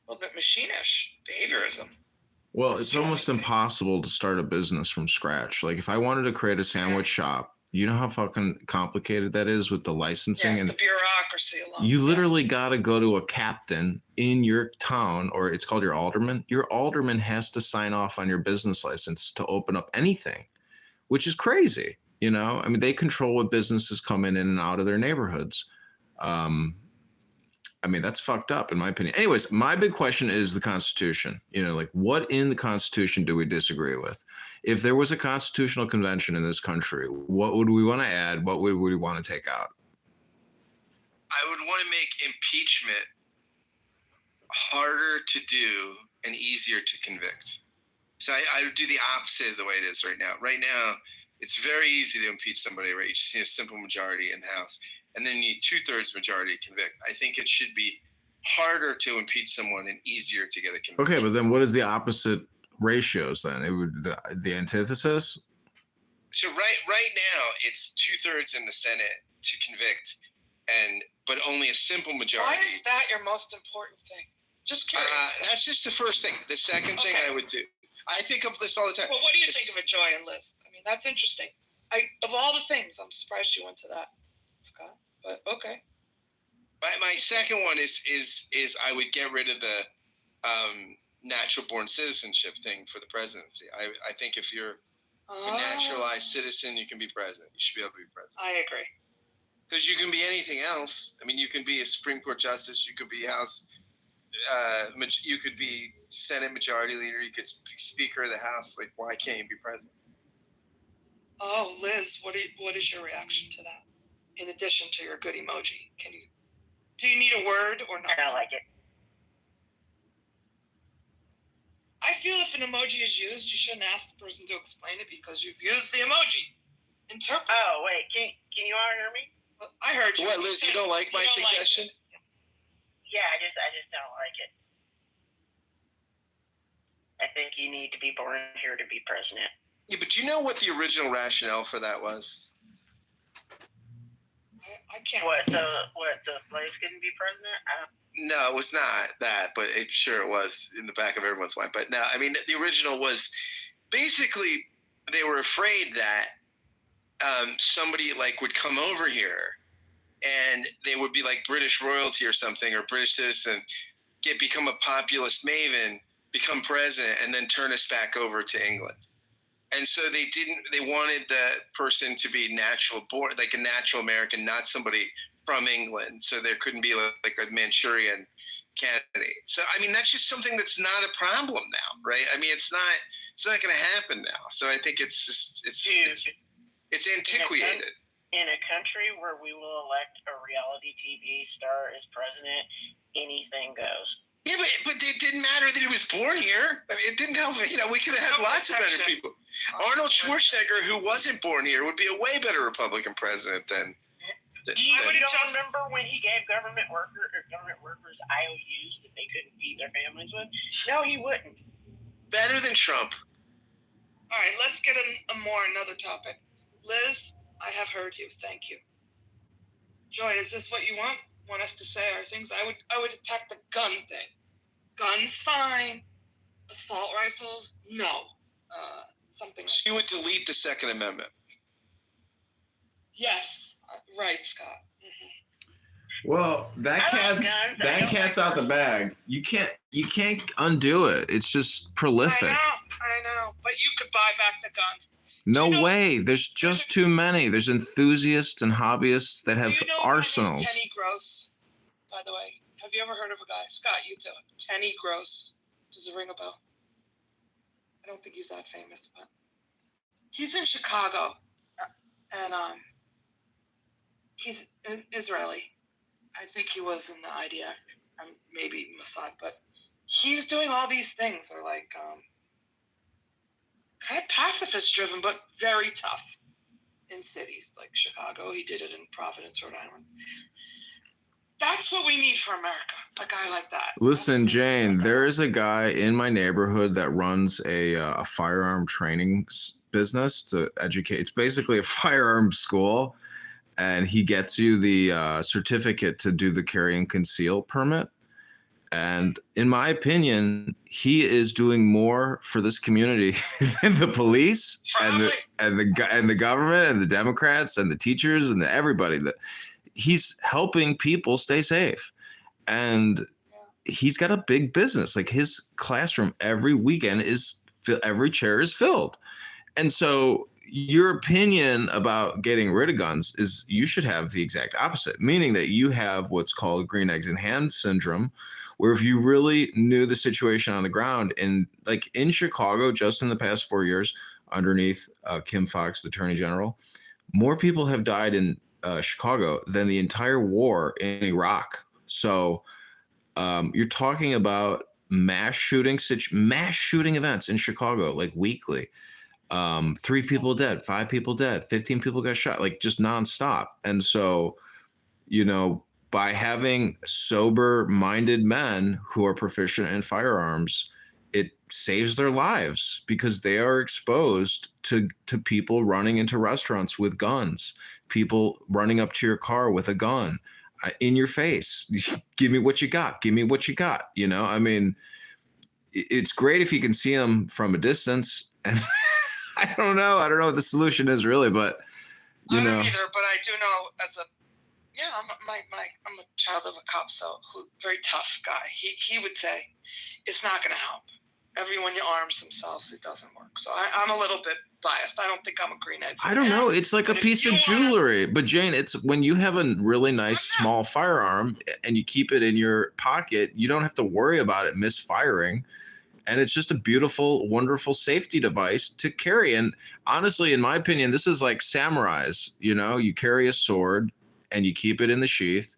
a little bit machinish behaviorism. Well, it's almost impossible to start a business from scratch. Like if I wanted to create a sandwich shop, you know how fucking complicated that is with the licensing and the bureaucracy alone. you literally got to go to a captain in your town, or it's called your alderman. Your alderman has to sign off on your business license to open up anything, which is crazy. You know, I mean, they control what businesses come in and out of their neighborhoods. I mean, that's fucked up in my opinion. Anyways, my big question is the Constitution. You know, like what in the Constitution do we disagree with? If there was a constitutional convention in this country, what would we want to add? What would we want to take out? I would want to make impeachment harder to do and easier to convict. So I would do the opposite of the way it is right now. Right now, it's very easy to impeach somebody, right? You just need a simple majority in the House, and then you need 2/3 majority to convict. I think it should be harder to impeach someone and easier to get a conviction. Okay, but then what is the opposite ratios then? It would the antithesis? So right now, it's 2/3 in the Senate to convict, but only a simple majority. Why is that your most important thing? Just curious. That's just the first thing. The second thing I would do, I think of this all the time. Well, what do you think of it, Joy and Liz? I mean, that's interesting. Of all the things, I'm surprised you went to that, Scott. But okay. My second one is I would get rid of the natural born citizenship thing for the presidency. I think if you're a naturalized citizen, you can be president. You should be able to be president. I agree. Because you can be anything else. I mean, you can be a Supreme Court justice. You could be House. You could be Senate Majority Leader. You could be Speaker of the House. Like, why can't you be president? Oh, Liz, what is your reaction to that? In addition to your good emoji, do you need a word or not? I don't like it. I feel if an emoji is used, you shouldn't ask the person to explain it because you've used the emoji. Interpret. Oh wait, can you all hear me? I heard you. What, Liz? You don't like my suggestion? Yeah, I just don't like it. I think you need to be born here to be president. Yeah, but do you know what the original rationale for that was? I can't. What the slaves couldn't be president? No, it was not that, but it was in the back of everyone's mind. But no, I mean, the original was basically they were afraid that somebody like would come over here and they would be like British royalty or something, or British citizen, become a populist maven, become president, and then turn us back over to England. And so they wanted the person to be natural born, like a natural American, not somebody from England. So there couldn't be like a Manchurian candidate. So, I mean, that's just something that's not a problem now, right? I mean, it's not going to happen now. So I think it's antiquated. In a country where we will elect a reality TV star as president, anything goes. Yeah, but it didn't matter that he was born here. I mean, it didn't help. You know, we could have had lots of better people. Arnold Schwarzenegger, who wasn't born here, would be a way better Republican president than. You don't remember when he gave government workers IOUs that they couldn't feed their families with? No, he wouldn't. Better than Trump. All right, let's get another topic. Liz, I have heard you. Thank you. Joy, is this what you want us to say? Our things? I would attack the gun thing. Guns, fine. Assault rifles, no. Something. So you would delete the Second Amendment. Yes, right, Scott. Well, that cat's out the bag. You can't undo it. It's just prolific. I know, but you could buy back the guns. No way. There's just too many. There's enthusiasts and hobbyists that have arsenals. Tenny Gross, by the way. Have you ever heard of a guy? Scott, you too. Tenny Gross. Does it ring a bell? I don't think he's that famous, but he's in Chicago, and he's Israeli. I think he was in the IDF, maybe Mossad, but he's doing all these things. Are like kind of pacifist driven, but very tough in cities like Chicago. He did it in Providence, Rhode Island. That's what we need for America, a guy like that. Listen, Jane, there is a guy in my neighborhood that runs a firearm training business to educate. It's basically a firearm school, and he gets you the certificate to do the carry and conceal permit. And in my opinion, he is doing more for this community than the police and the government and the Democrats and the teachers and everybody. That he's helping people stay safe, and he's got a big business. Like his classroom every weekend every chair is filled. And so your opinion about getting rid of guns is you should have the exact opposite, meaning that you have what's called green eggs in hand syndrome, where if you really knew the situation on the ground, and like in Chicago, just in the past 4 years, underneath Kim Foxx, the Attorney General, more people have died in Chicago than the entire war in Iraq. So you're talking about mass shooting events in Chicago, like weekly. 3 people dead, 5 people dead, 15 people got shot, like just nonstop. And so, by having sober-minded men who are proficient in firearms, it saves their lives because they are exposed to people running into restaurants with guns, people running up to your car with a gun in your face. Give me what you got. Give me what you got. I mean, it's great if you can see them from a distance. And I don't know what the solution is really, but I don't either, but I do know I'm a child of a cop, so very tough guy. He would say it's not going to help. Everyone arms themselves, it doesn't work. So I'm a little bit biased. I don't think I'm a green egg. I don't know. It's like a piece of jewelry. But Jane, it's when you have a really nice small firearm and you keep it in your pocket, you don't have to worry about it misfiring. And it's just a beautiful, wonderful safety device to carry. And honestly, in my opinion, this is like samurais. You carry a sword and you keep it in the sheath.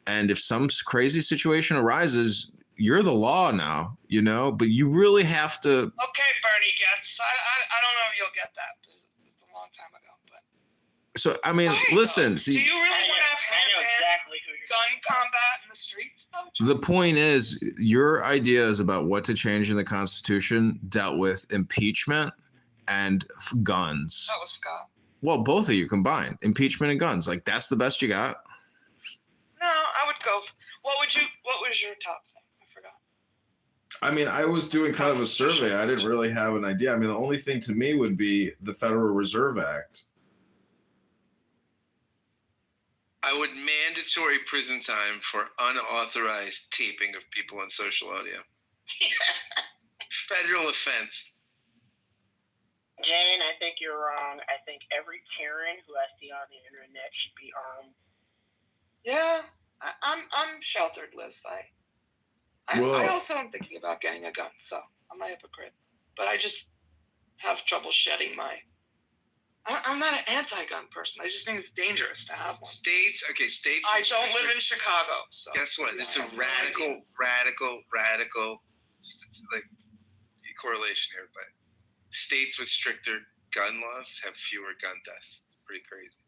And if some crazy situation arises, you're the law now, but you really have to. Okay, Bernie Getz. I don't know if you'll get that. It's a long time ago, but. So, I mean, listen. Do you really want to have hand-to-hand gun combat in the streets, though? The point is, your ideas about what to change in the Constitution dealt with impeachment and guns. That was Scott. Well, both of you combined, impeachment and guns. Like, that's the best you got? No, I would go. What was your top thing? I forgot. I mean, I was doing kind of a survey. I didn't really have an idea. I mean, the only thing to me would be the Federal Reserve Act. I would mandatory prison time for unauthorized taping of people on social audio. Federal offense. Jane, I think you're wrong. I think every Karen who I see on the internet should be armed. Yeah, I'm sheltered, Liz. I also am thinking about getting a gun, so I'm a hypocrite. But I just have trouble shedding my. I'm not an anti-gun person. I just think it's dangerous to have one. States. I don't live in Chicago, so. Guess what? It's a radical, like correlation here, but states with stricter gun laws have fewer gun deaths. It's pretty crazy.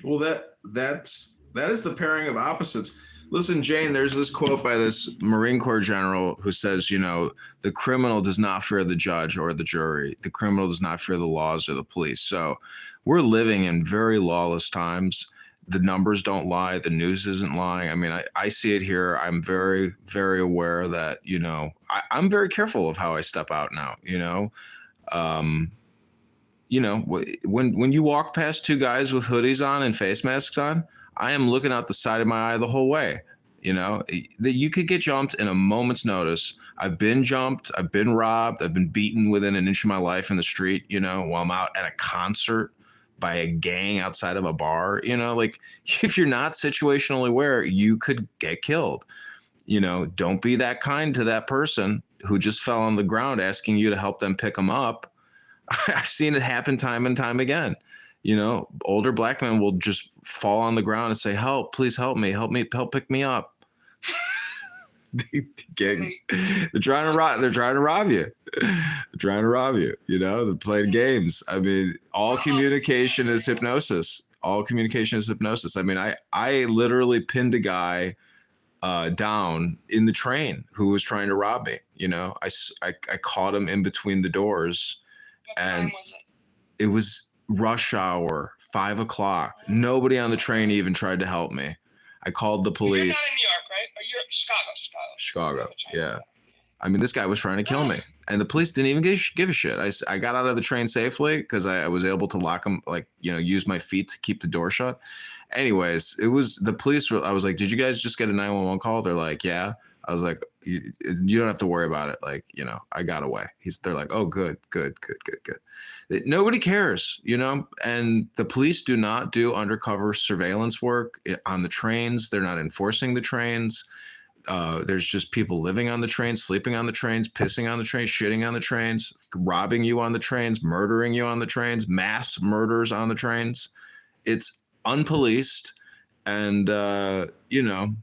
Well, that is the pairing of opposites. Listen, Jane, there's this quote by this Marine Corps general who says, the criminal does not fear the judge or the jury. The criminal does not fear the laws or the police. So we're living in very lawless times. the numbers don't lie. The news isn't lying. I mean, I see it here. I'm very, very aware that, you know, I'm very careful of how I step out now, you know. You know, when you walk past two guys with hoodies on and face masks on, I am looking out the side of my eye the whole way. You know, that you could get jumped in a moment's notice. I've been jumped. I've been robbed. I've been beaten within an inch of my life in the street, you know, while I'm out at a concert by a gang outside of a bar. You know, like, if you're not situationally aware, you could get killed. You know, don't be that kind to that person who just fell on the ground asking you to help them pick them up. I've seen it happen time and time again. You know, older black men will just fall on the ground and say, "Help, please help me, help pick me up." They're trying to rob you. They're trying to rob you. You know, they're playing games. I mean, all communication is hypnosis. All communication is hypnosis. I mean, I literally pinned a guy down in the train who was trying to rob me. You know, I caught him in between the doors, and it was rush hour, 5 o'clock. Nobody on the train even tried to help me. I called the police. You're not in New York, right? Or you're Chicago. Yeah. I mean, this guy was trying to kill me, and the police didn't even give a shit. I got out of the train safely because I was able to lock him, like, you know, use my feet to keep the door shut. Anyways, it was the police. I was like, "Did you guys just get a 911 call?" They're like, "Yeah." I was like, you don't have to worry about it. Like, you know, I got away. They're like, "Oh, good. Nobody cares, you know, and the police do not do undercover surveillance work on the trains. They're not enforcing the trains. There's just people living on the trains, sleeping on the trains, pissing on the trains, shitting on the trains, robbing you on the trains, murdering you on the trains, mass murders on the trains. It's unpoliced. And, you know,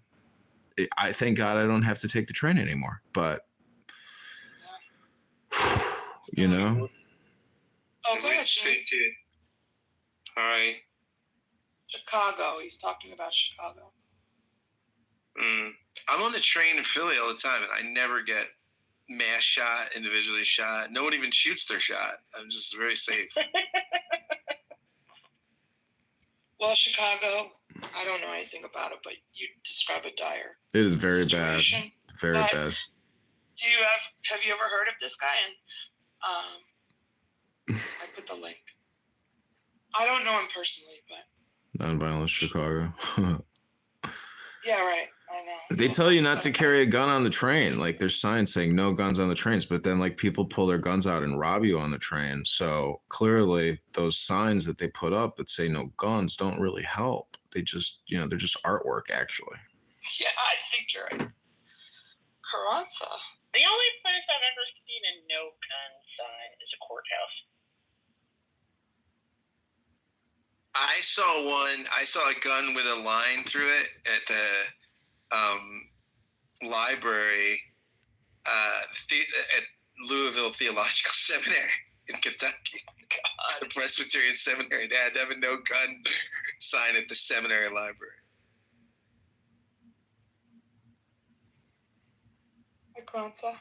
I thank God I don't have to take the train anymore, but you know. Oh, go ahead. Hi. Chicago. He's talking about Chicago. I'm on the train in Philly all the time, and I never get mass shot, individually shot. No one even shoots their shot. I'm just very safe. Well, Chicago, I don't know anything about it, but you describe it dire. It is very bad. Very bad. Do you have you ever heard of this guy? And I put the link. I don't know him personally, but Nonviolence Chicago. yeah, right. I know. They tell you not to carry a gun on the train. Like, there's signs saying no guns on the trains, but then, like, people pull their guns out and rob you on the train. So clearly those signs that they put up that say no guns don't really help. They just, you know, they're just artwork, actually. Yeah, I think you're right. Carranza. The only place I've ever seen a no gun sign is a courthouse. I saw a gun with a line through it at the library at Louisville Theological Seminary in Kentucky. God. The Presbyterian Seminary. They had to have a no gun sign at the seminary library. Carranza.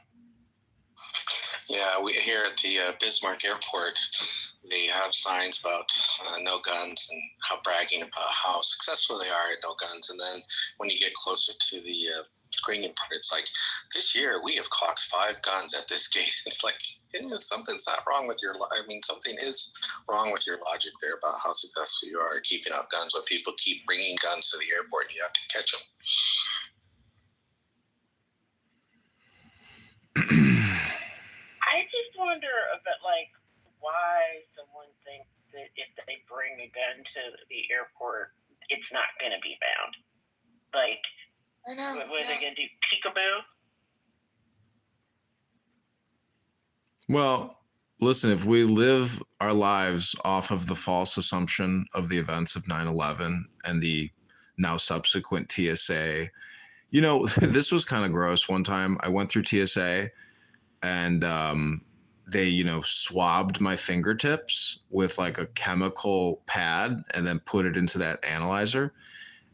Yeah, we here at the Bismarck Airport, they have signs about no guns and how bragging about how successful they are at no guns. And then when you get closer to the screening part, it's like, this year we have clocked 5 guns at this gate. It's like, something's not wrong with something is wrong with your logic there about how successful you are at keeping up guns when people keep bringing guns to the airport and you have to catch them. I just wonder a bit, like, why someone thinks that if they bring a gun to the airport, it's not going to be found. Like, I know, what are they going to do? Peekaboo? Well, listen, if we live our lives off of the false assumption of the events of 9/11 and the now subsequent TSA, you know, this was kind of gross. One time I went through TSA and they, you know, swabbed my fingertips with like a chemical pad and then put it into that analyzer.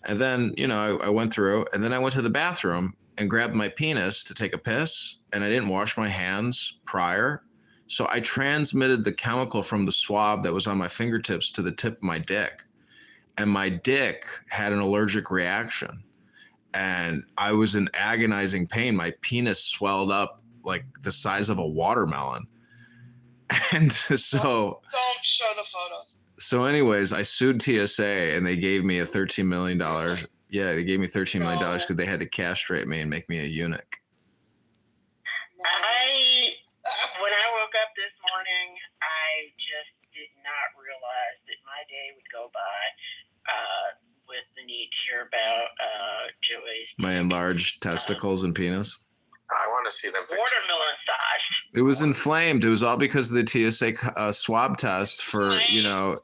And then, you know, I went through and then I went to the bathroom and grabbed my penis to take a piss, and I didn't wash my hands prior. So I transmitted the chemical from the swab that was on my fingertips to the tip of my dick. and my dick had an allergic reaction, and I was in agonizing pain. My penis swelled up like the size of a watermelon. And so Don't show the photos. So anyways, I sued TSA and they gave me a $13 million. Yeah, they gave me $13 million because they had to castrate me and make me a eunuch. When I woke up this morning, I just did not realize that my day would go by with the need to hear about Joey's My enlarged testicles and penis. I want to see them. watermelon size. It was inflamed. It was all because of the TSA swab test for,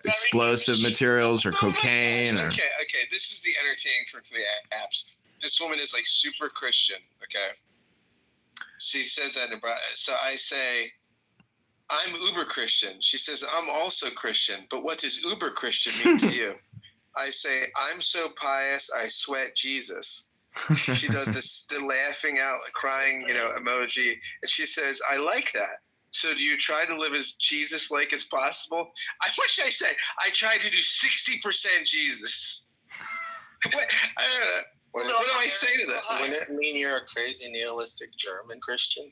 explosive materials or cocaine or. Okay. This is the entertaining for the apps. This woman is like super Christian. Okay. She says that so I say, I'm uber Christian. She says, I'm also Christian. But what does uber Christian mean to you? I say, I'm so pious, I sweat Jesus. She does the laughing out, crying, emoji. And she says, I like that. So do you try to live as Jesus-like as possible? What should I say? I try to do 60% Jesus. I don't know. What do I say to that? Wouldn't it mean you're a crazy nihilistic German Christian,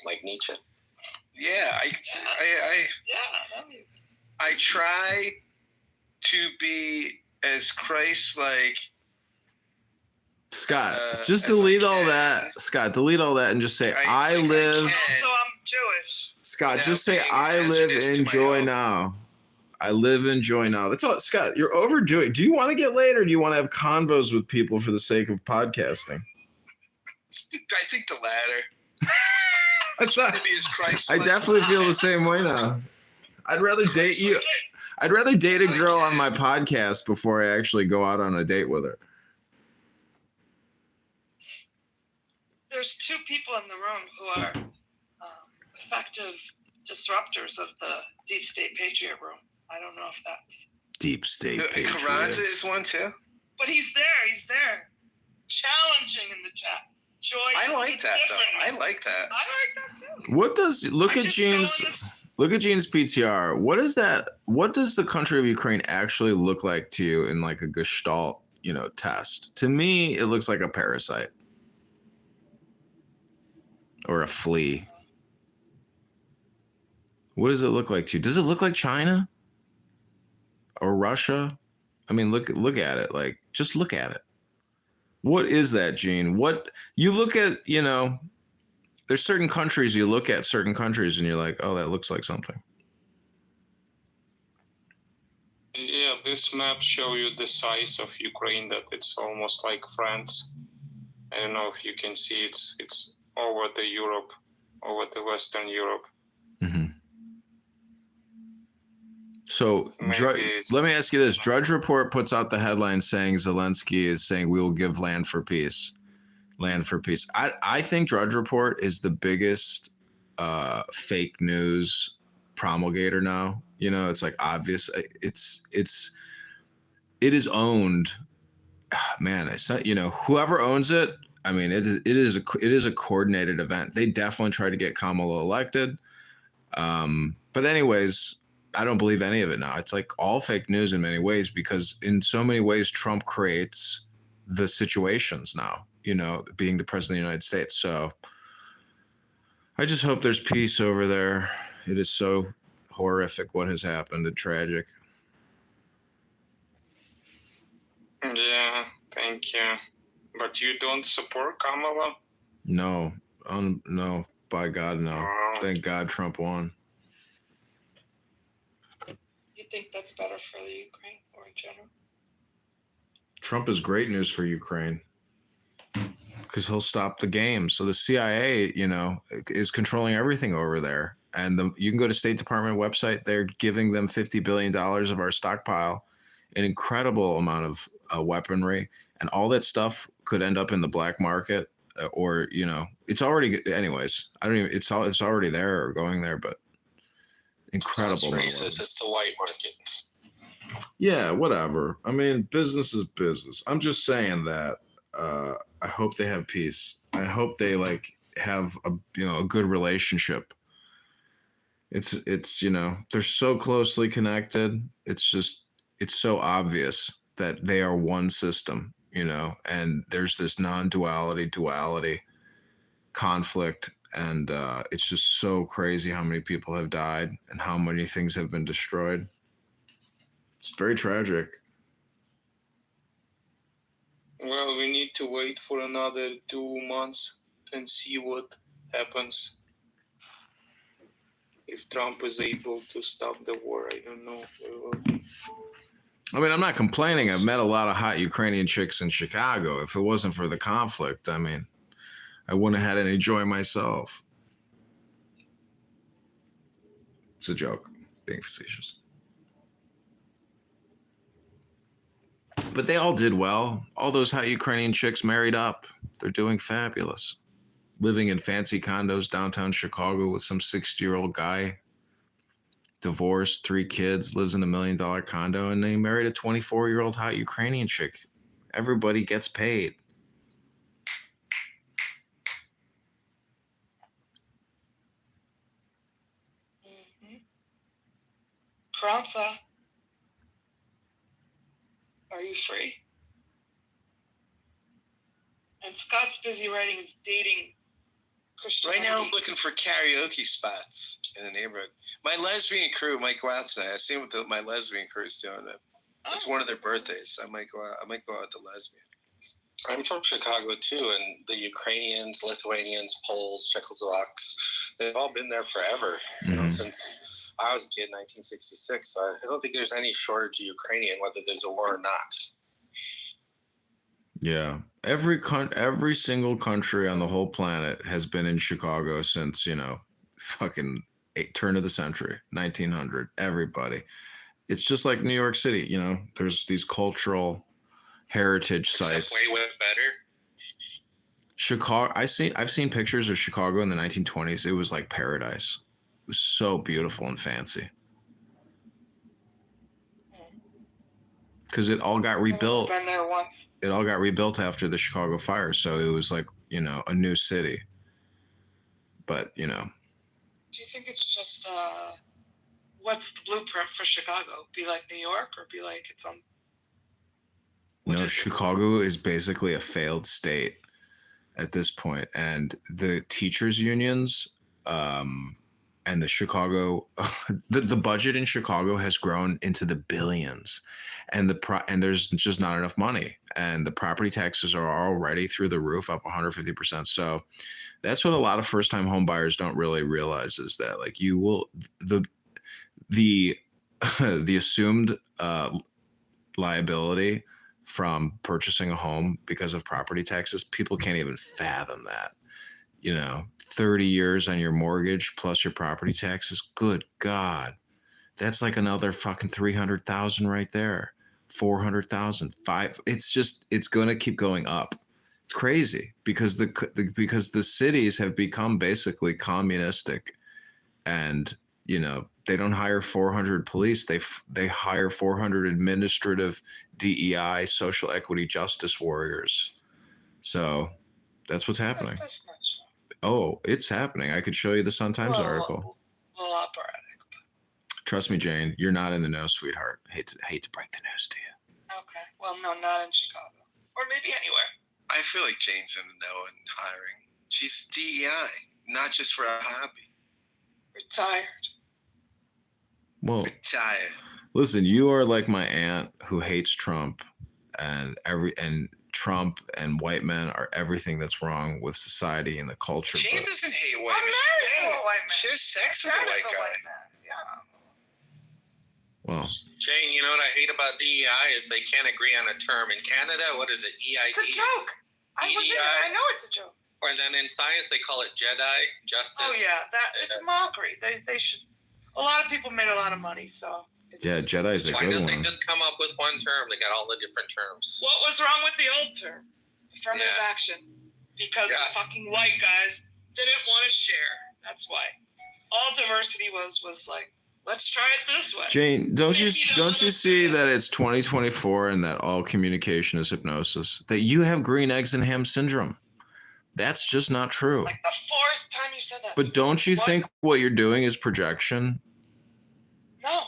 like Nietzsche? Yeah, I try to be as Christ-like. Scott, just delete all that. Scott, delete all that and just say, I live. Also, I'm Jewish. Scott, just say, I live in joy now. I live in joy now. That's all. Scott, you're overdoing it. Do you want to get laid or do you want to have convos with people for the sake of podcasting? I think the latter. That's not, to be as I definitely feel the same way now. I'd rather date you. I'd rather date a girl on my podcast before I actually go out on a date with her. There's two people in the room who are effective disruptors of the deep state patriot room. I don't know if that's deep state patriots. Carranza is one too. But he's there, challenging in the chat. Joy. I like that though. I like that. I like that too. What does look at Gene's PTR? What is that? What does the country of Ukraine actually look like to you in like a Gestalt, test? To me, it looks like a parasite or a flea. What does it look like to you? Does it look like China or Russia? I mean, look at it. Like, just look at it. What is that, Gene? What you look at, there's certain countries you look at certain countries and you're like, oh, that looks like something. Yeah, this map show you the size of Ukraine, that it's almost like France. I don't know if you can see it's over the Western Europe. Mm-hmm. So let me ask you this. Drudge Report puts out the headline saying Zelensky is saying we will give land for peace. Land for peace. I think Drudge Report is the biggest fake news promulgator now. It's like obvious. It is owned. Man, it's not, whoever owns it. I mean, it is a coordinated event. They definitely tried to get Kamala elected. But anyways, I don't believe any of it now. It's like all fake news in many ways, because in so many ways, Trump creates the situations now, being the president of the United States. So I just hope there's peace over there. It is so horrific what has happened and tragic. Yeah, thank you. But you don't support Kamala? No, no, by God, no. Thank God Trump won. You think that's better for the Ukraine or in general? Trump is great news for Ukraine because he'll stop the game. So the CIA, is controlling everything over there. And you can go to State Department website. They're giving them $50 billion of our stockpile, an incredible amount of weaponry, and all that stuff could end up in the black market or, it's already, anyways, I don't even, it's already there or going there, but incredible. It's racist. It's the white market. Yeah, whatever. I mean, business is business. I'm just saying that I hope they have peace. I hope they have a good relationship. It's they're so closely connected. It's so obvious. that they are one system, you know, and there's this non-duality, duality conflict. And it's just so crazy how many people have died and how many things have been destroyed. It's very tragic. Well, we need to wait for another 2 months and see what happens. If Trump is able to stop the war, I don't know. I mean, I'm not complaining. I've met a lot of hot Ukrainian chicks in Chicago. If it wasn't for the conflict, I mean, I wouldn't have had any joy myself. It's a joke, being facetious. But they all did well. All those hot Ukrainian chicks married up. They're doing fabulous. Living in fancy condos downtown Chicago with some 60-year-old guy. Divorced, 3 kids, lives in $1 million condo, and they married a 24-year-old hot Ukrainian chick. Everybody gets paid. Kranza, are you free? And Scott's busy writing his dating Christian. Right now, I'm looking for karaoke spots in the neighborhood. My lesbian crew might go out tonight. I see what my lesbian crew is doing. It's one of their birthdays. I might go out. I might go out with the lesbian. I'm from Chicago too, and the Ukrainians, Lithuanians, Poles, Czechoslovaks, they've all been there forever. You know, since I was a kid in 1966. So I don't think there's any shortage of Ukrainian, whether there's a war or not. Yeah, every single country on the whole planet has been in Chicago since, you know, fucking turn of the century, 1900. Everybody. It's just like New York City, you know. There's these cultural heritage sites. Way better. Chicago. I've seen pictures of Chicago in the 1920s. It was like paradise. It was so beautiful and fancy. Because it all got rebuilt. I've been there once. It all got rebuilt after the Chicago fire, so it was like, you know, a new city. But, you know. Do you think it's just what's the blueprint for Chicago? Be like New York, or be like its own? No, Chicago is basically a failed state at this point, and the teachers unions and the Chicago the budget in Chicago has grown into the billions, and there's just not enough money, and the property taxes are already through the roof, up 150%. So that's what a lot of first-time home buyers don't really realize, is that like you will the assumed liability from purchasing a home because of property taxes, people can't even fathom that. You know, 30 years on your mortgage plus your property taxes. Good God. That's like another fucking 300,000 right there. 400,000, it's going to keep going up. It's crazy because the cities have become basically communistic, and, you know, they don't hire 400 police. They hire 400 administrative DEI, social equity, justice warriors. So that's what's happening. That's not true. Oh, it's happening. I could show you the Sun-Times article. A little operatic. Trust me, Jane, you're not in the know, sweetheart. Hate to break the news to you. Okay. Well, no, not in Chicago, or maybe anywhere. I feel like Jane's in the know in hiring. She's DEI, not just for a hobby. Retired. Well, Retired. Listen, you are like my aunt who hates Trump, and Trump and white men are everything that's wrong with society and the culture. Jane doesn't hate white men. I'm married to a white man. She has sex with a white guy. Well, Jane, you know what I hate about DEI is they can't agree on a term. In Canada, what is it? EIT? It's a joke. I know it's a joke. Or then in science, they call it Jedi, justice. Oh, yeah. It's a mockery. They should. A lot of people made a lot of money, so. Yeah, Jedi's a good They one. didn't come up with one term. They got all the different terms. What was wrong with the old term? Affirmative action. Because the fucking white guys didn't want to share. That's why. All diversity was like, let's try it this way. Jane, don't you see that it's 2024 and that all communication is hypnosis? That you have green eggs and ham syndrome. That's just not true. Like the fourth time you said that. But don't you think what you're doing is projection? No,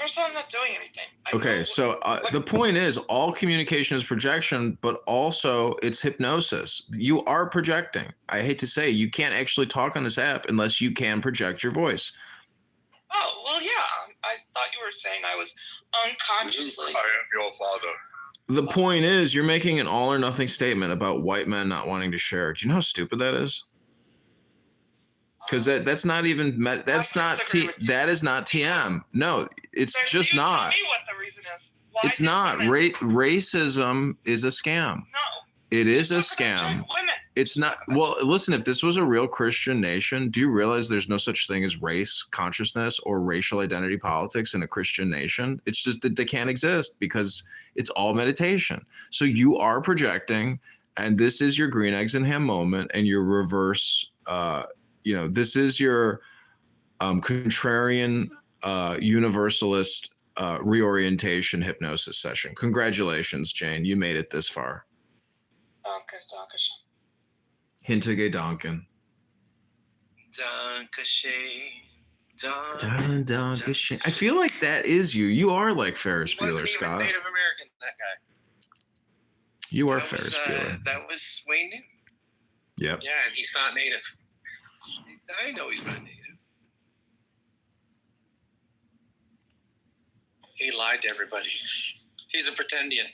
First time I'm not doing anything. Okay, so the point is all communication is projection, but also it's hypnosis. You are projecting. I hate to say, you can't actually talk on this app unless you can project your voice. Oh, well, yeah. I thought you were saying I was unconsciously. I am your father. The point is you're making an all or nothing statement about white men not wanting to share. Do you know how stupid that is? Because that's not even that's not that is not TM. No, it's just not. Tell me what the reason is. It's not. Racism is a scam. No. It is a scam. It's not. Well, listen, if this was a real Christian nation, do you realize there's no such thing as race consciousness or racial identity politics in a Christian nation? It's just that they can't exist because it's all meditation. So you are projecting, and this is your green eggs and ham moment, and your reverse, this is your contrarian universalist reorientation hypnosis session. Congratulations, Jane. You made it this far. Hintige Donkin. Darling Donkin. I feel like that is you. You are like Ferris Bueller, Scott. Native American, that guy. You are Ferris Bueller. That was Wayne Newton. Yep. Yeah, and he's not native. I know he's not native. He lied to everybody. He's a pretendian.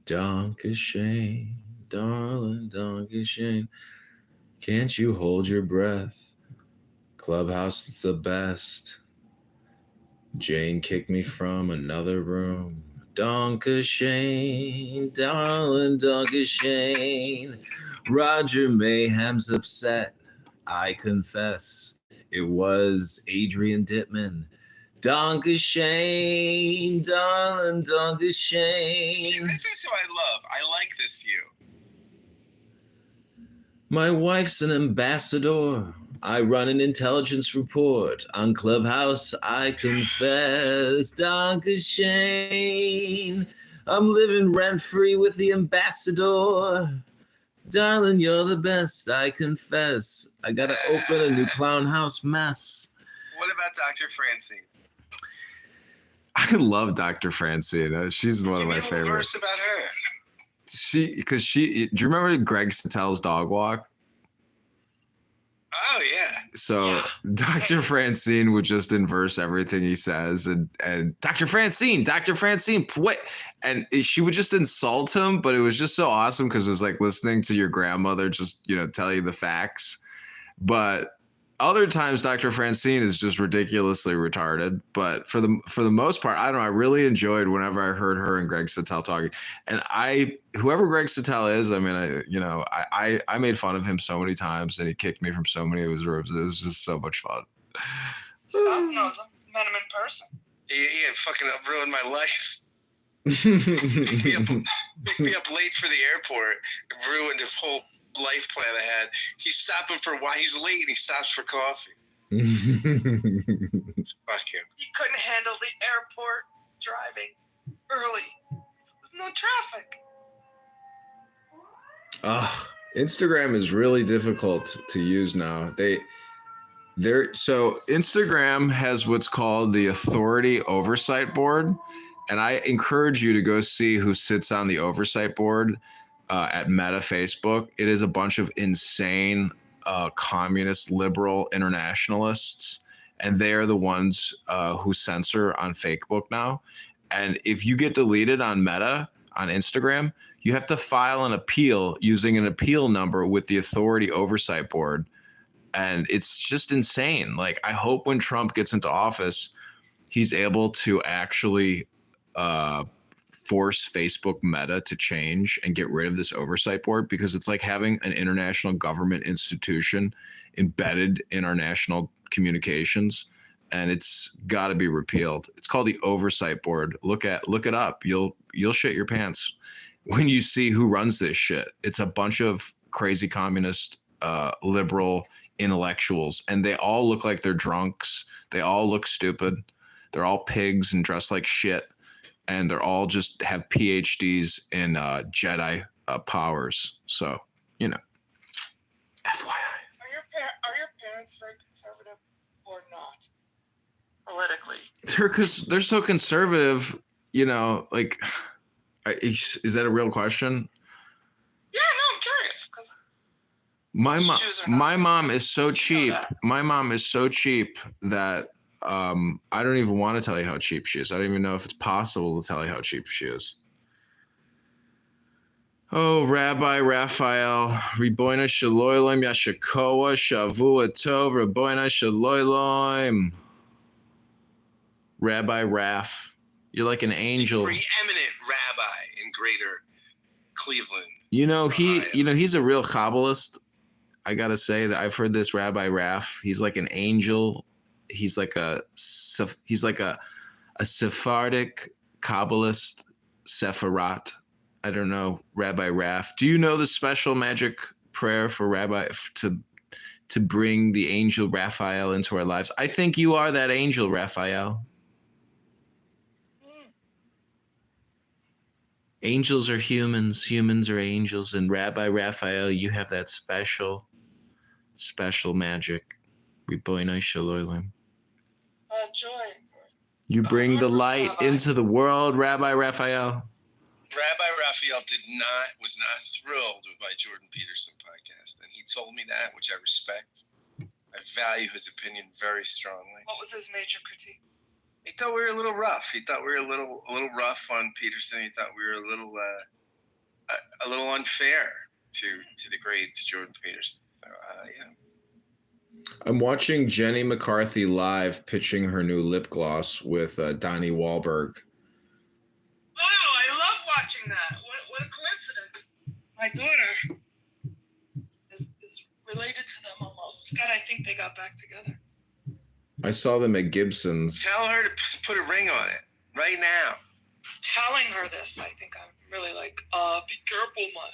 Donkashane, darling Donkashane, can't you hold your breath? Clubhouse is the best. Jane kicked me from another room. Donkashane, darling Donkashane. Roger Mayhem's upset, I confess. It was Adrian Dittman. Donkashane, darling Donkashane. This is who I love. I like this you. My wife's an ambassador. I run an intelligence report. On Clubhouse, I confess. Donkashane, I'm living rent-free with the ambassador. Darling, you're the best, I confess. I gotta open a new clown house mess. What about Dr. Francine? I love Dr. Francine. She's one of my favorites. Verse about her. Do you remember Greg Satel's Dog Walk? Oh yeah. So Dr. Francine would just inverse everything he says, and Dr. Francine, what? And she would just insult him, but it was just so awesome because it was like listening to your grandmother just tell you the facts. But other times, Dr. Francine is just ridiculously retarded. But for the most part, I don't know. I really enjoyed whenever I heard her and Greg Satel talking. And whoever Greg Satel is, I mean, I made fun of him so many times, and he kicked me from so many of his rooms. It was just so much fun. Scott knows him. Met him in person. He fucking ruined my life. Picked me up late for the airport, ruined the whole life plan I had. He's stopping for why he's late, and he stops for coffee. Fuck him. He couldn't handle the airport driving early. There's no traffic. Instagram is really difficult to use now. So Instagram has what's called the Authority Oversight Board, and I encourage you to go see who sits on the oversight board at Meta Facebook. It is a bunch of insane communist liberal internationalists, and they are the ones who censor on Facebook now. And if you get deleted on Meta on Instagram, you have to file an appeal using an appeal number with the Authority Oversight Board. And it's just insane. Like, I hope when Trump gets into office, he's able to actually force Facebook Meta to change and get rid of this oversight board, because it's like having an international government institution embedded in our national communications, and it's got to be repealed. It's called the Oversight Board. Look it up. You'll shit your pants when you see who runs this shit. It's a bunch of crazy communist liberal intellectuals, and they all look like they're drunks. They all look stupid. They're all pigs and dressed like shit. And they're all just have PhDs in Jedi powers. So, FYI. Are your parents very conservative or not? politically. They're so conservative, you know, like, is that a real question? Yeah, no, I'm curious. 'Cause My mom is so cheap. My mom is so cheap that I don't even want to tell you how cheap she is. I don't even know if it's possible to tell you how cheap she is. Oh, Rabbi Raphael, Ribono Shaloilem Yashakoa Shavua Tov Ribono Shaloilem. Rabbi Raph, you're like an angel. Preeminent rabbi in Greater Cleveland. You know he's a real Kabbalist. I gotta say that I've heard this Rabbi Raph. He's like an angel. He's like a Sephardic Kabbalist Sephirat. I don't know, Rabbi Raph. Do you know the special magic prayer for Rabbi to bring the angel Raphael into our lives? I think you are that angel, Raphael. Angels are humans, humans are angels, and Rabbi Raphael, you have that special magic. Ribono Shaloilem. Joy. You bring the light into the world, Rabbi Raphael. Rabbi Raphael was not thrilled with my Jordan Peterson podcast, and he told me that, which I respect. I value his opinion very strongly. What was his major critique? He thought we were a little rough. He thought we were a little rough on Peterson. He thought we were a little unfair to the great Jordan Peterson. So, yeah. I'm watching Jenny McCarthy live pitching her new lip gloss with Donnie Wahlberg. Wow, I love watching that. What a coincidence. My daughter is related to them almost. God, I think they got back together. I saw them at Gibson's. Tell her to put a ring on it right now. Telling her this, I think I'm really like, be careful, man.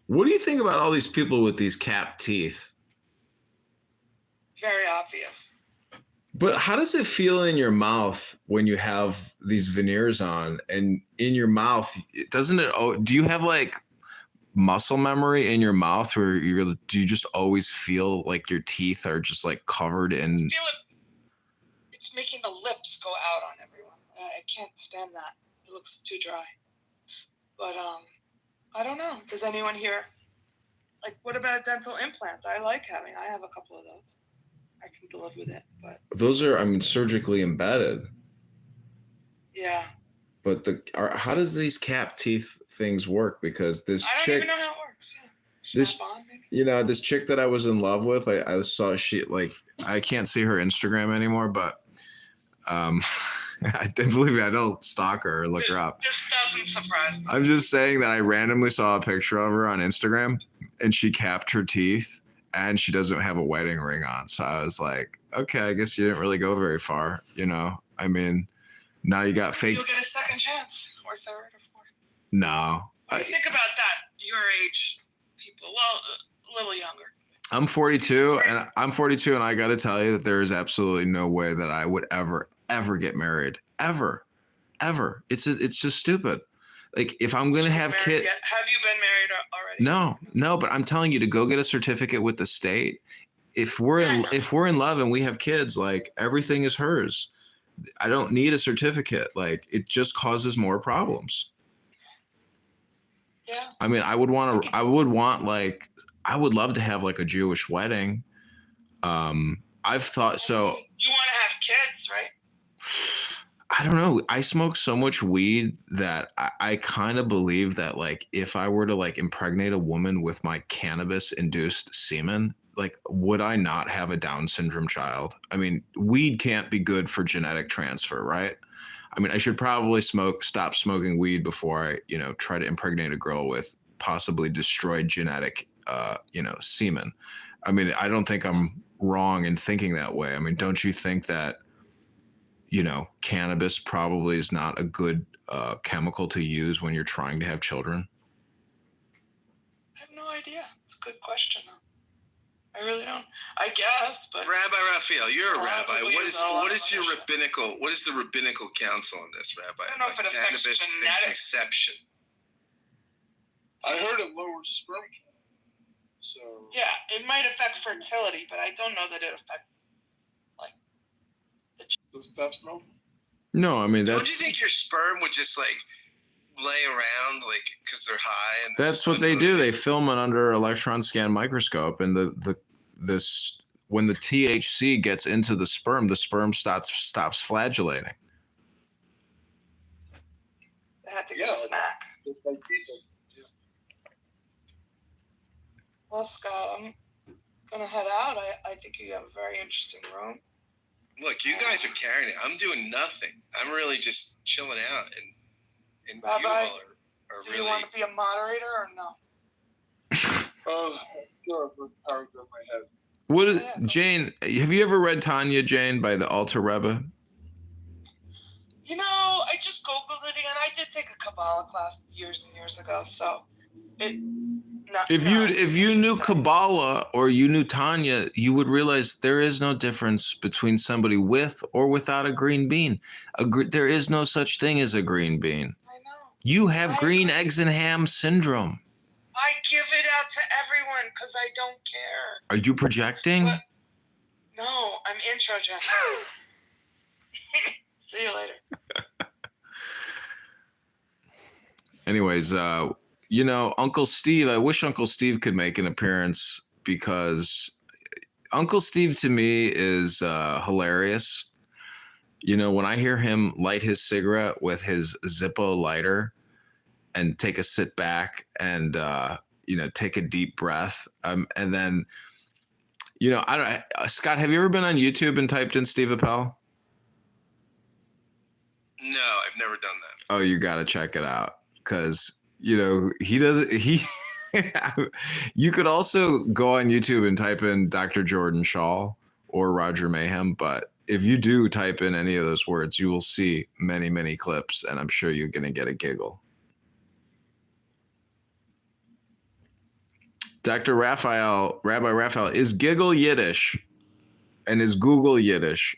What do you think about all these people with these capped teeth? Very obvious. But how does it feel in your mouth when you have these veneers on, and in your mouth, doesn't it? Do you have like muscle memory in your mouth where do you just always feel like your teeth are just like covered in? I feel it. It's making the lips go out on everyone. I can't stand that. It looks too dry. But I don't know. Does anyone here? Like, what about a dental implant? I have a couple of those. I can live with it, but Those are, surgically embedded. Yeah. But how does these cap teeth things work? Because this I don't chick, even know how it works. Yeah. this, this chick that I was in love with, I saw I can't see her Instagram anymore, but I didn't believe me. I don't stalk her or look her up. This doesn't surprise me. I'm just saying that I randomly saw a picture of her on Instagram, and she capped her teeth, and she doesn't have a wedding ring on. So I was like, okay, I guess you didn't really go very far, Now you got fake. You'll get a second chance, or third, or fourth. No. What do you think about that? Your age people, well, a little younger. I'm 42, and I got to tell you that there is absolutely no way that I would ever get married, ever. It's just stupid. Like, if I'm gonna have kids, have you been married already? No, but I'm telling you to go get a certificate with the state. If we're in love and we have kids, like, everything is hers. I don't need a certificate. Like, it just causes more problems. Yeah. I would love to have like a Jewish wedding. I've thought so. You want to have kids, right? I don't know. I smoke so much weed that I kind of believe that, like, if I were to like impregnate a woman with my cannabis induced semen, like, would I not have a Down syndrome child? Weed can't be good for genetic transfer, right? I should probably stop smoking weed before I, try to impregnate a girl with possibly destroyed genetic, semen. I don't think I'm wrong in thinking that way. Don't you think that, cannabis probably is not a good chemical to use when you're trying to have children? I have no idea. It's a good question. I really don't. I guess, but Rabbi Raphael, you're a rabbi. What is the rabbinical counsel on this, Rabbi? I don't know if it affects cannabis and genetics. conception. I heard it lowers sperm count. So yeah, it might affect fertility, but I don't know that it affects Does that smell? No, I mean Don't you that's think your sperm would just like lay around like because they're high and that's what they do. They film it under electron scan microscope, and this when the THC gets into the sperm stops flagellating. I had to get a snack. Just like people. Well, Scott, I'm gonna head out. I think you have a very interesting room. Look, you guys are carrying it. I'm doing nothing. I'm really just chilling out, and Rabbi, you all are do really. you want to be a moderator or no? Oh, sure. With powers in my head. What is Jane? Have you ever read Tanya, Jane, by the Alter Rebbe? You know, I just Googled it again. I did take a Kabbalah class years and years ago, so it. If you knew Kabbalah or you knew Tanya, you would realize there is no difference between somebody with or without a green bean. There is no such thing as a green bean. I know. You have green eggs and ham syndrome. I give it out to everyone because I don't care. Are you projecting? No, I'm introjecting. See you later. Anyways, you know, Uncle Steve, I wish Uncle Steve could make an appearance because Uncle Steve to me is hilarious. You know, when I hear him light his cigarette with his Zippo lighter and take a sit back and, you know, take a deep breath. And then, you know, Scott, have you ever been on YouTube and typed in Steve Appel? No, I've never done that. Oh, you got to check it out because, you know, you could also go on YouTube and type in Dr. Jordan Shaw or Roger Mayhem. But if you do type in any of those words, you will see many, many clips. And I'm sure you're going to get a giggle. Rabbi Raphael, is giggle Yiddish and is Google Yiddish?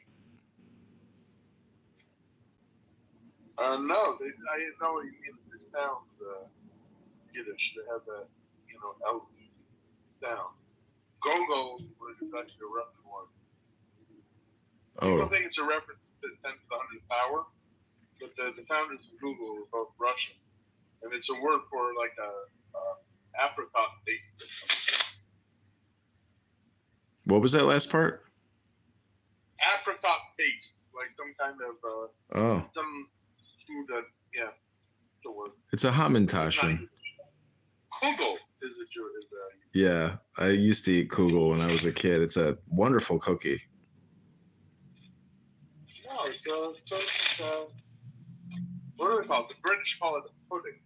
No, I know what you mean. It sounds Yiddish. They have that, you know, L sound. Go-go was actually a Russian word. People think it's a reference to 10 to the 100th power, but the founders of Google were both Russian. And it's a word for like a apricot paste. What was that last part? Apricot paste, like some kind of some food that it's a word. It's a hamantaschen. Kugel is a Yeah, I used to eat kugel when I was a kid. It's a wonderful cookie. No, it's what do they call it? The British call it a pudding.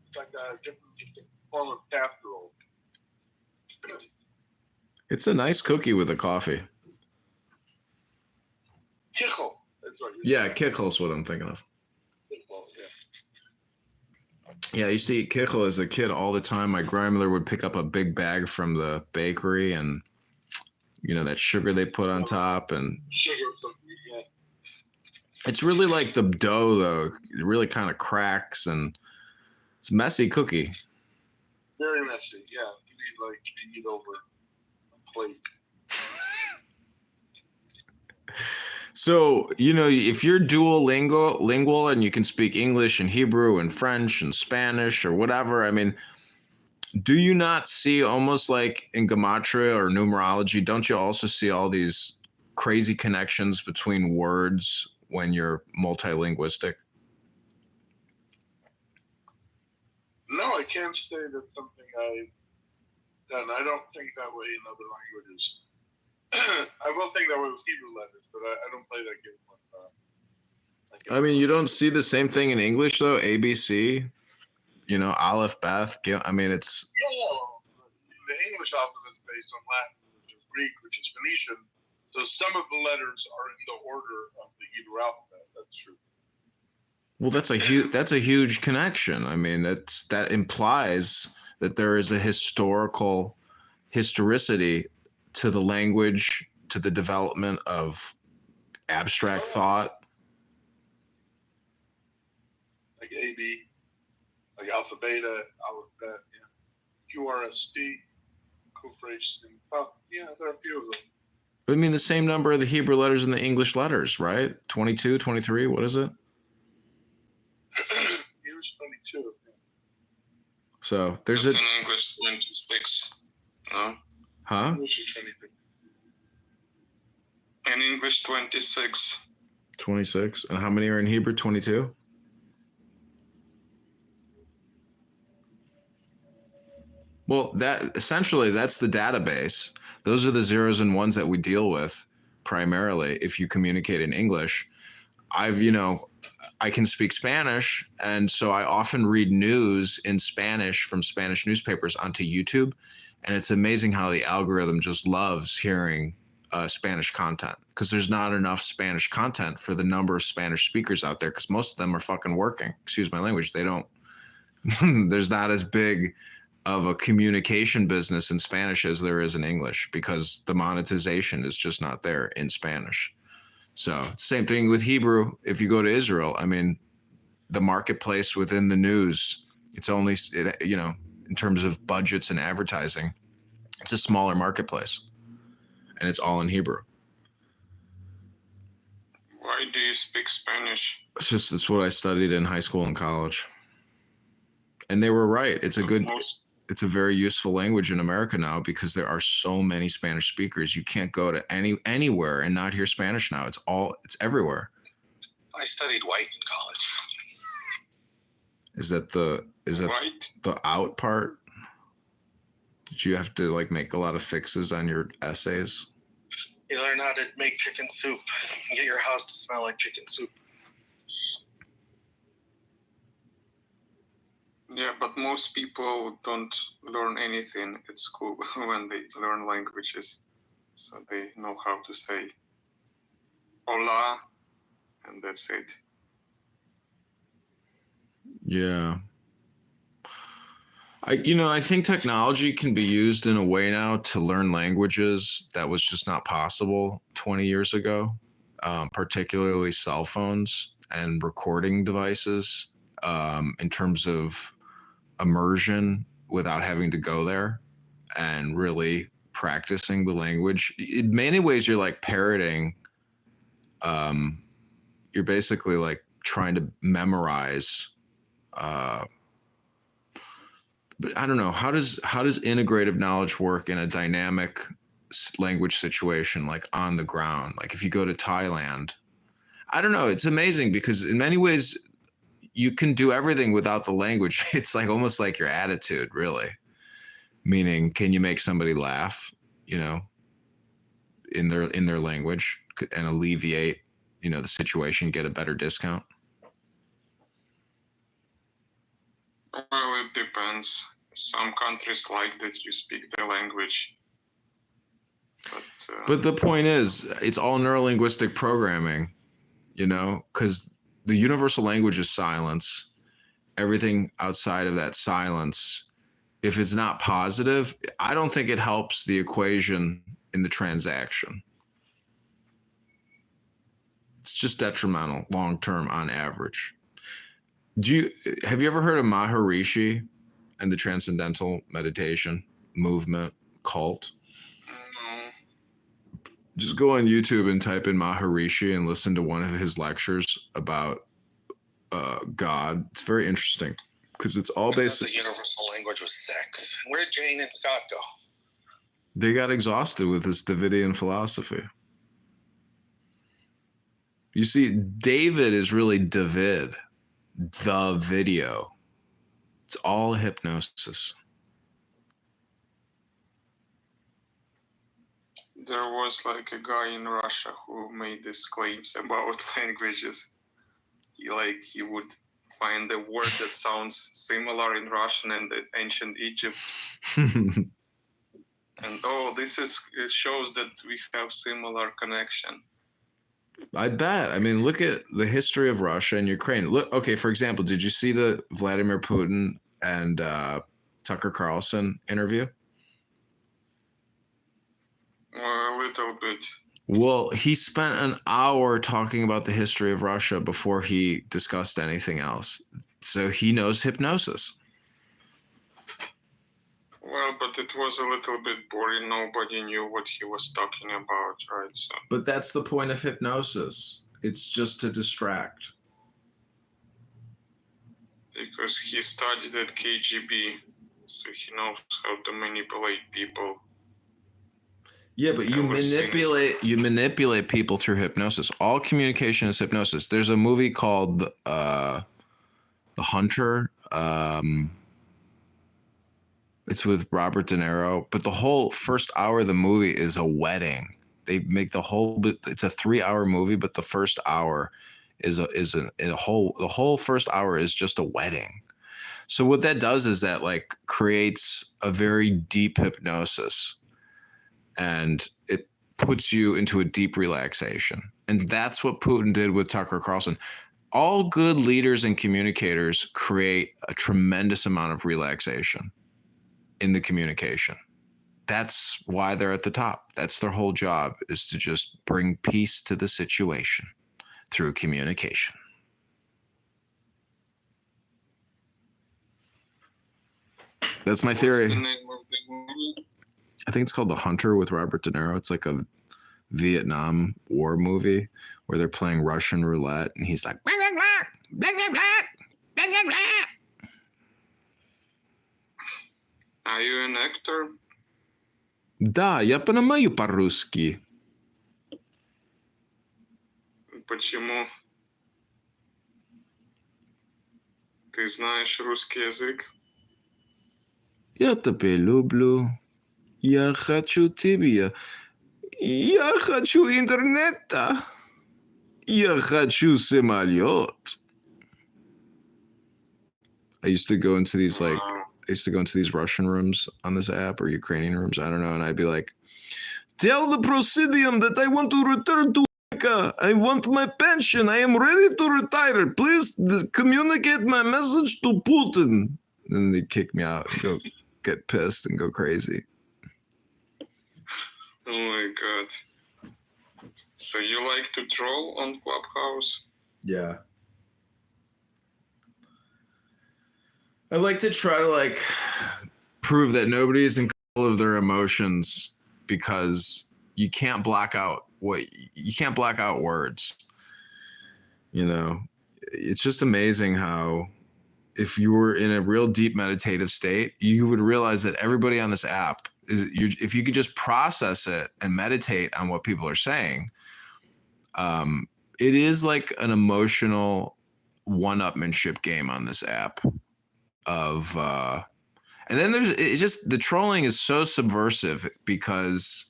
It's like a different form of casserole. It's a nice cookie with a coffee. Kichel. That's what Yeah, kichel's what I'm thinking of. Yeah, I used to eat kichel as a kid all the time. My grandmother would pick up a big bag from the bakery and, you know, that sugar they put on top. And Sugar cookie, yeah. it's really like the dough, though. It really kind of cracks and it's a messy cookie. Very messy, yeah. You need over a plate. So, you know, if you're lingual and you can speak English and Hebrew and French and Spanish or whatever, I mean, do you not see almost like in gematria or numerology, don't you also see all these crazy connections between words when you're multilinguistic? No, I can't say that's something I've done. I don't think that way in other languages. I will think that way with Hebrew letters, but I don't play that game with I mean, you don't see the same thing in English, though? ABC, you know, Aleph, Beth. I mean, it's... Yeah. The English alphabet is based on Latin, which is Greek, which is Phoenician. So some of the letters are in the order of the Hebrew alphabet. That's true. Well, that's a huge connection. I mean, that implies that there is a historicity to the language, to the development of abstract thought. Like AB, like alpha, beta, alphabet, QRSP, Kufresh, and yeah, there are a few of them. I mean, the same number of the Hebrew letters and the English letters, right? 22, 23, what is it? Here's 22. So there's in English 26. No? Huh? In English 26. 26. And how many are in Hebrew? 22? Well, that essentially that's the database. Those are the zeros and ones that we deal with primarily if you communicate in English. I can speak Spanish, and so I often read news in Spanish from Spanish newspapers onto YouTube, and it's amazing how the algorithm just loves hearing Spanish content because there's not enough Spanish content for the number of Spanish speakers out there because most of them are fucking working. Excuse my language. They don't. There's not as big of a communication business in Spanish as there is in English because the monetization is just not there in Spanish. So same thing with Hebrew. If you go to Israel, I mean, the marketplace within the news, it's only, in terms of budgets and advertising, it's a smaller marketplace and it's all in Hebrew. Why do you speak Spanish? It's what I studied in high school and college. And they were right. It's a very useful language in America now because there are so many Spanish speakers. You can't go to anywhere and not hear Spanish now. It's everywhere. I studied white in college. Is that the out part? Did you have to make a lot of fixes on your essays? You learn how to make chicken soup. Get your house to smell like chicken soup. Yeah, but most people don't learn anything at school when they learn languages. So they know how to say hola, and that's it. Yeah. I think technology can be used in a way now to learn languages that was just not possible 20 years ago, particularly cell phones and recording devices in terms of immersion without having to go there and really practicing the language. In many ways, you're like parroting. You're basically like trying to memorize. But I don't know, how does integrative knowledge work in a dynamic language situation, like on the ground? Like if you go to Thailand, I don't know. It's amazing because in many ways you can do everything without the language. It's like almost like your attitude, really. Meaning, can you make somebody laugh, in their language and alleviate, the situation, get a better discount? Well, it depends. Some countries like that you speak their language. But the point is, it's all neurolinguistic programming, because the universal language is silence. Everything outside of that silence, if it's not positive, I don't think it helps the equation in the transaction. It's just detrimental long-term on average. Have you ever heard of Maharishi and the Transcendental Meditation Movement cult? Just go on YouTube and type in Maharishi and listen to one of his lectures about God. It's very interesting because it's all based. The universal language was sex. Where did Jane and Scott go? They got exhausted with this Davidian philosophy. You see, David is really David, the video. It's all hypnosis. There was like a guy in Russia who made these claims about languages. He would find a word that sounds similar in Russian and ancient Egypt. And it shows that we have similar connection. I bet. I mean, look at the history of Russia and Ukraine. Look, okay, for example, did you see the Vladimir Putin and Tucker Carlson interview? A little bit. Well, he spent an hour talking about the history of Russia before he discussed anything else. So he knows hypnosis. Well, but it was a little bit boring. Nobody knew what he was talking about, right? So. But that's the point of hypnosis. It's just to distract. Because he studied at KGB, so he knows how to manipulate people. Yeah, but you manipulate people through hypnosis. All communication is hypnosis. There's a movie called The Hunter. It's with Robert De Niro, but the whole first hour of the movie is a wedding. They make the whole. It's a 3-hour movie, but the first hour the whole first hour is just a wedding. So what that does is that like creates a very deep hypnosis, and it puts you into a deep relaxation. And that's what Putin did with Tucker Carlson. All good leaders and communicators create a tremendous amount of relaxation in the communication. That's why they're at the top. That's their whole job, is to just bring peace to the situation through communication. That's my theory. What's the name of the movie? I think it's called The Hunter with Robert De Niro. It's like a Vietnam War movie where they're playing Russian roulette, and he's like, blah, blah, blah, blah, blah, blah, blah, blah. Are you an actor? Да, я понимаю по-русски. Почему? Ты знаешь русский язык? Я тебя люблю. Я хочу тебя. Я хочу интернета. Я хочу самолет. I used to go into these Russian rooms on this app, or Ukrainian rooms, I don't know, and I'd be like, tell the Presidium that I want to return to America. I want my pension. I am ready to retire. Please communicate my message to Putin. And they kick me out and go get pissed and go crazy. Oh my god. So you like to troll on Clubhouse? Yeah. I like to try to prove that nobody's in control of their emotions, because you can't block out words. You know, it's just amazing how if you were in a real deep meditative state, you would realize that everybody on this app if you could just process it and meditate on what people are saying, it is like an emotional one-upmanship game on this app of and then it's just the trolling is so subversive because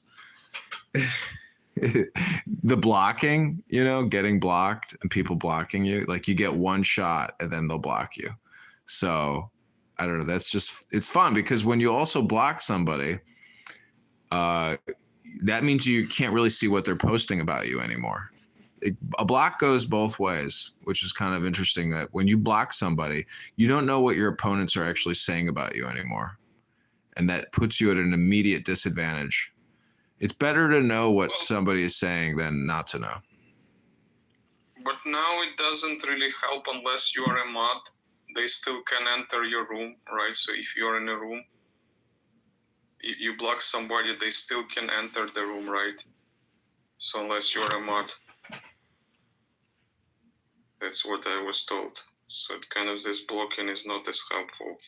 the blocking, getting blocked and people blocking you, like you get one shot and then they'll block you. So I don't know. It's fun because when you also block somebody, that means you can't really see what they're posting about you anymore. A block goes both ways, which is kind of interesting, that when you block somebody, you don't know what your opponents are actually saying about you anymore. And that puts you at an immediate disadvantage. It's better to know what somebody is saying than not to know. But now it doesn't really help unless you are a mod. They still can enter your room, right? So if you're in a room, you block somebody, they still can enter the room, right? So unless you're a mod. That's what I was told. So it kind of, this blocking is not as helpful.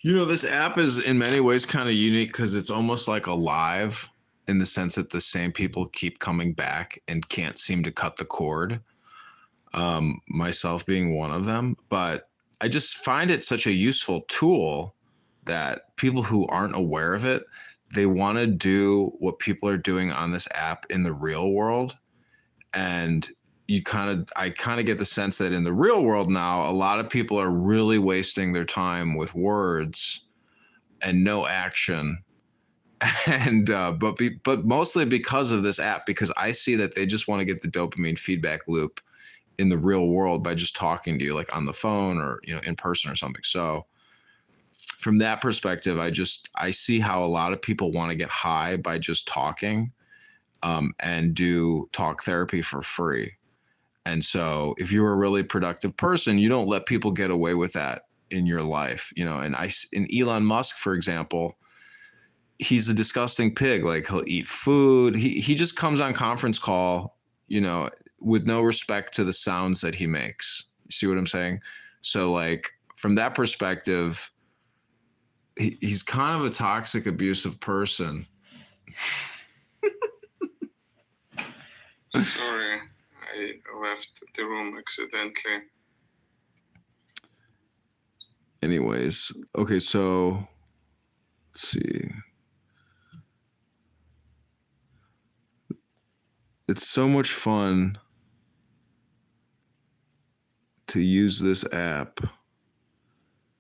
This app is in many ways kind of unique because it's almost like alive in the sense that the same people keep coming back and can't seem to cut the cord. Myself being one of them. But I just find it such a useful tool that people who aren't aware of it, they want to do what people are doing on this app in the real world. And I kind of get the sense that in the real world now, a lot of people are really wasting their time with words and no action. And but mostly because of this app, because I see that they just want to get the dopamine feedback loop in the real world by just talking to you, like on the phone or in person or something. So from that perspective, I see how a lot of people want to get high by just talking, and do talk therapy for free. And so if you're a really productive person, you don't let people get away with that in your life, and in Elon Musk, for example, he's a disgusting pig. Like, he'll eat food. He just comes on conference call, with no respect to the sounds that he makes. You see what I'm saying? So like from that perspective, he's kind of a toxic, abusive person. Sorry, I left the room accidentally. Anyways, okay, so let's see. It's so much fun to use this app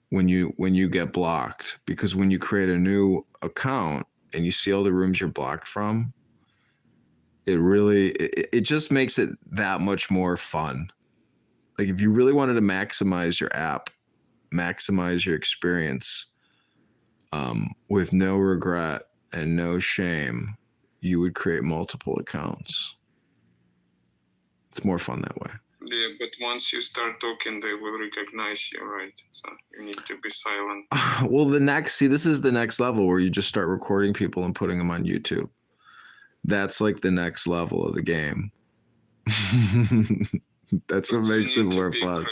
when you get blocked, because when you create a new account and you see all the rooms you're blocked from, it just makes it that much more fun. Like, if you really wanted to maximize your app, maximize your experience, with no regret and no shame, you would create multiple accounts. It's more fun that way. Yeah, but once you start talking, they will recognize you, right? So you need to be silent. Well, this is the next level where you just start recording people and putting them on YouTube. That's like the next level of the game. That's what makes it more fun.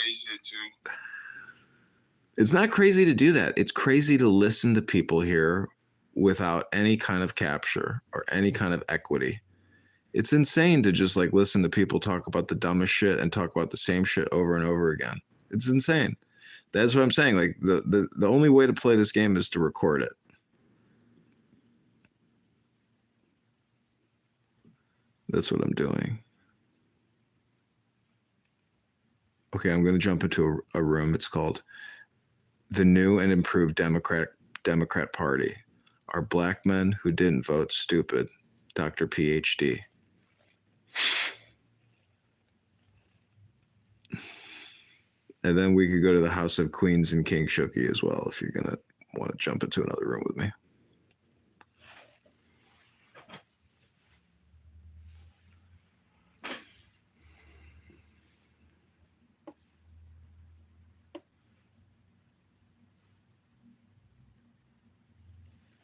It's not crazy to do that. It's crazy to listen to people here without any kind of capture or any kind of equity. It's insane to just like listen to people talk about the dumbest shit and talk about the same shit over and over again. It's insane. That's what I'm saying. Like the only way to play this game is to record it. That's what I'm doing. Okay, I'm going to jump into a room. It's called The New and Improved Democrat Party. Are black men who didn't vote stupid? Dr. PhD. And then we could go to the House of Queens and King Shooky as well if you're going to want to jump into another room with me.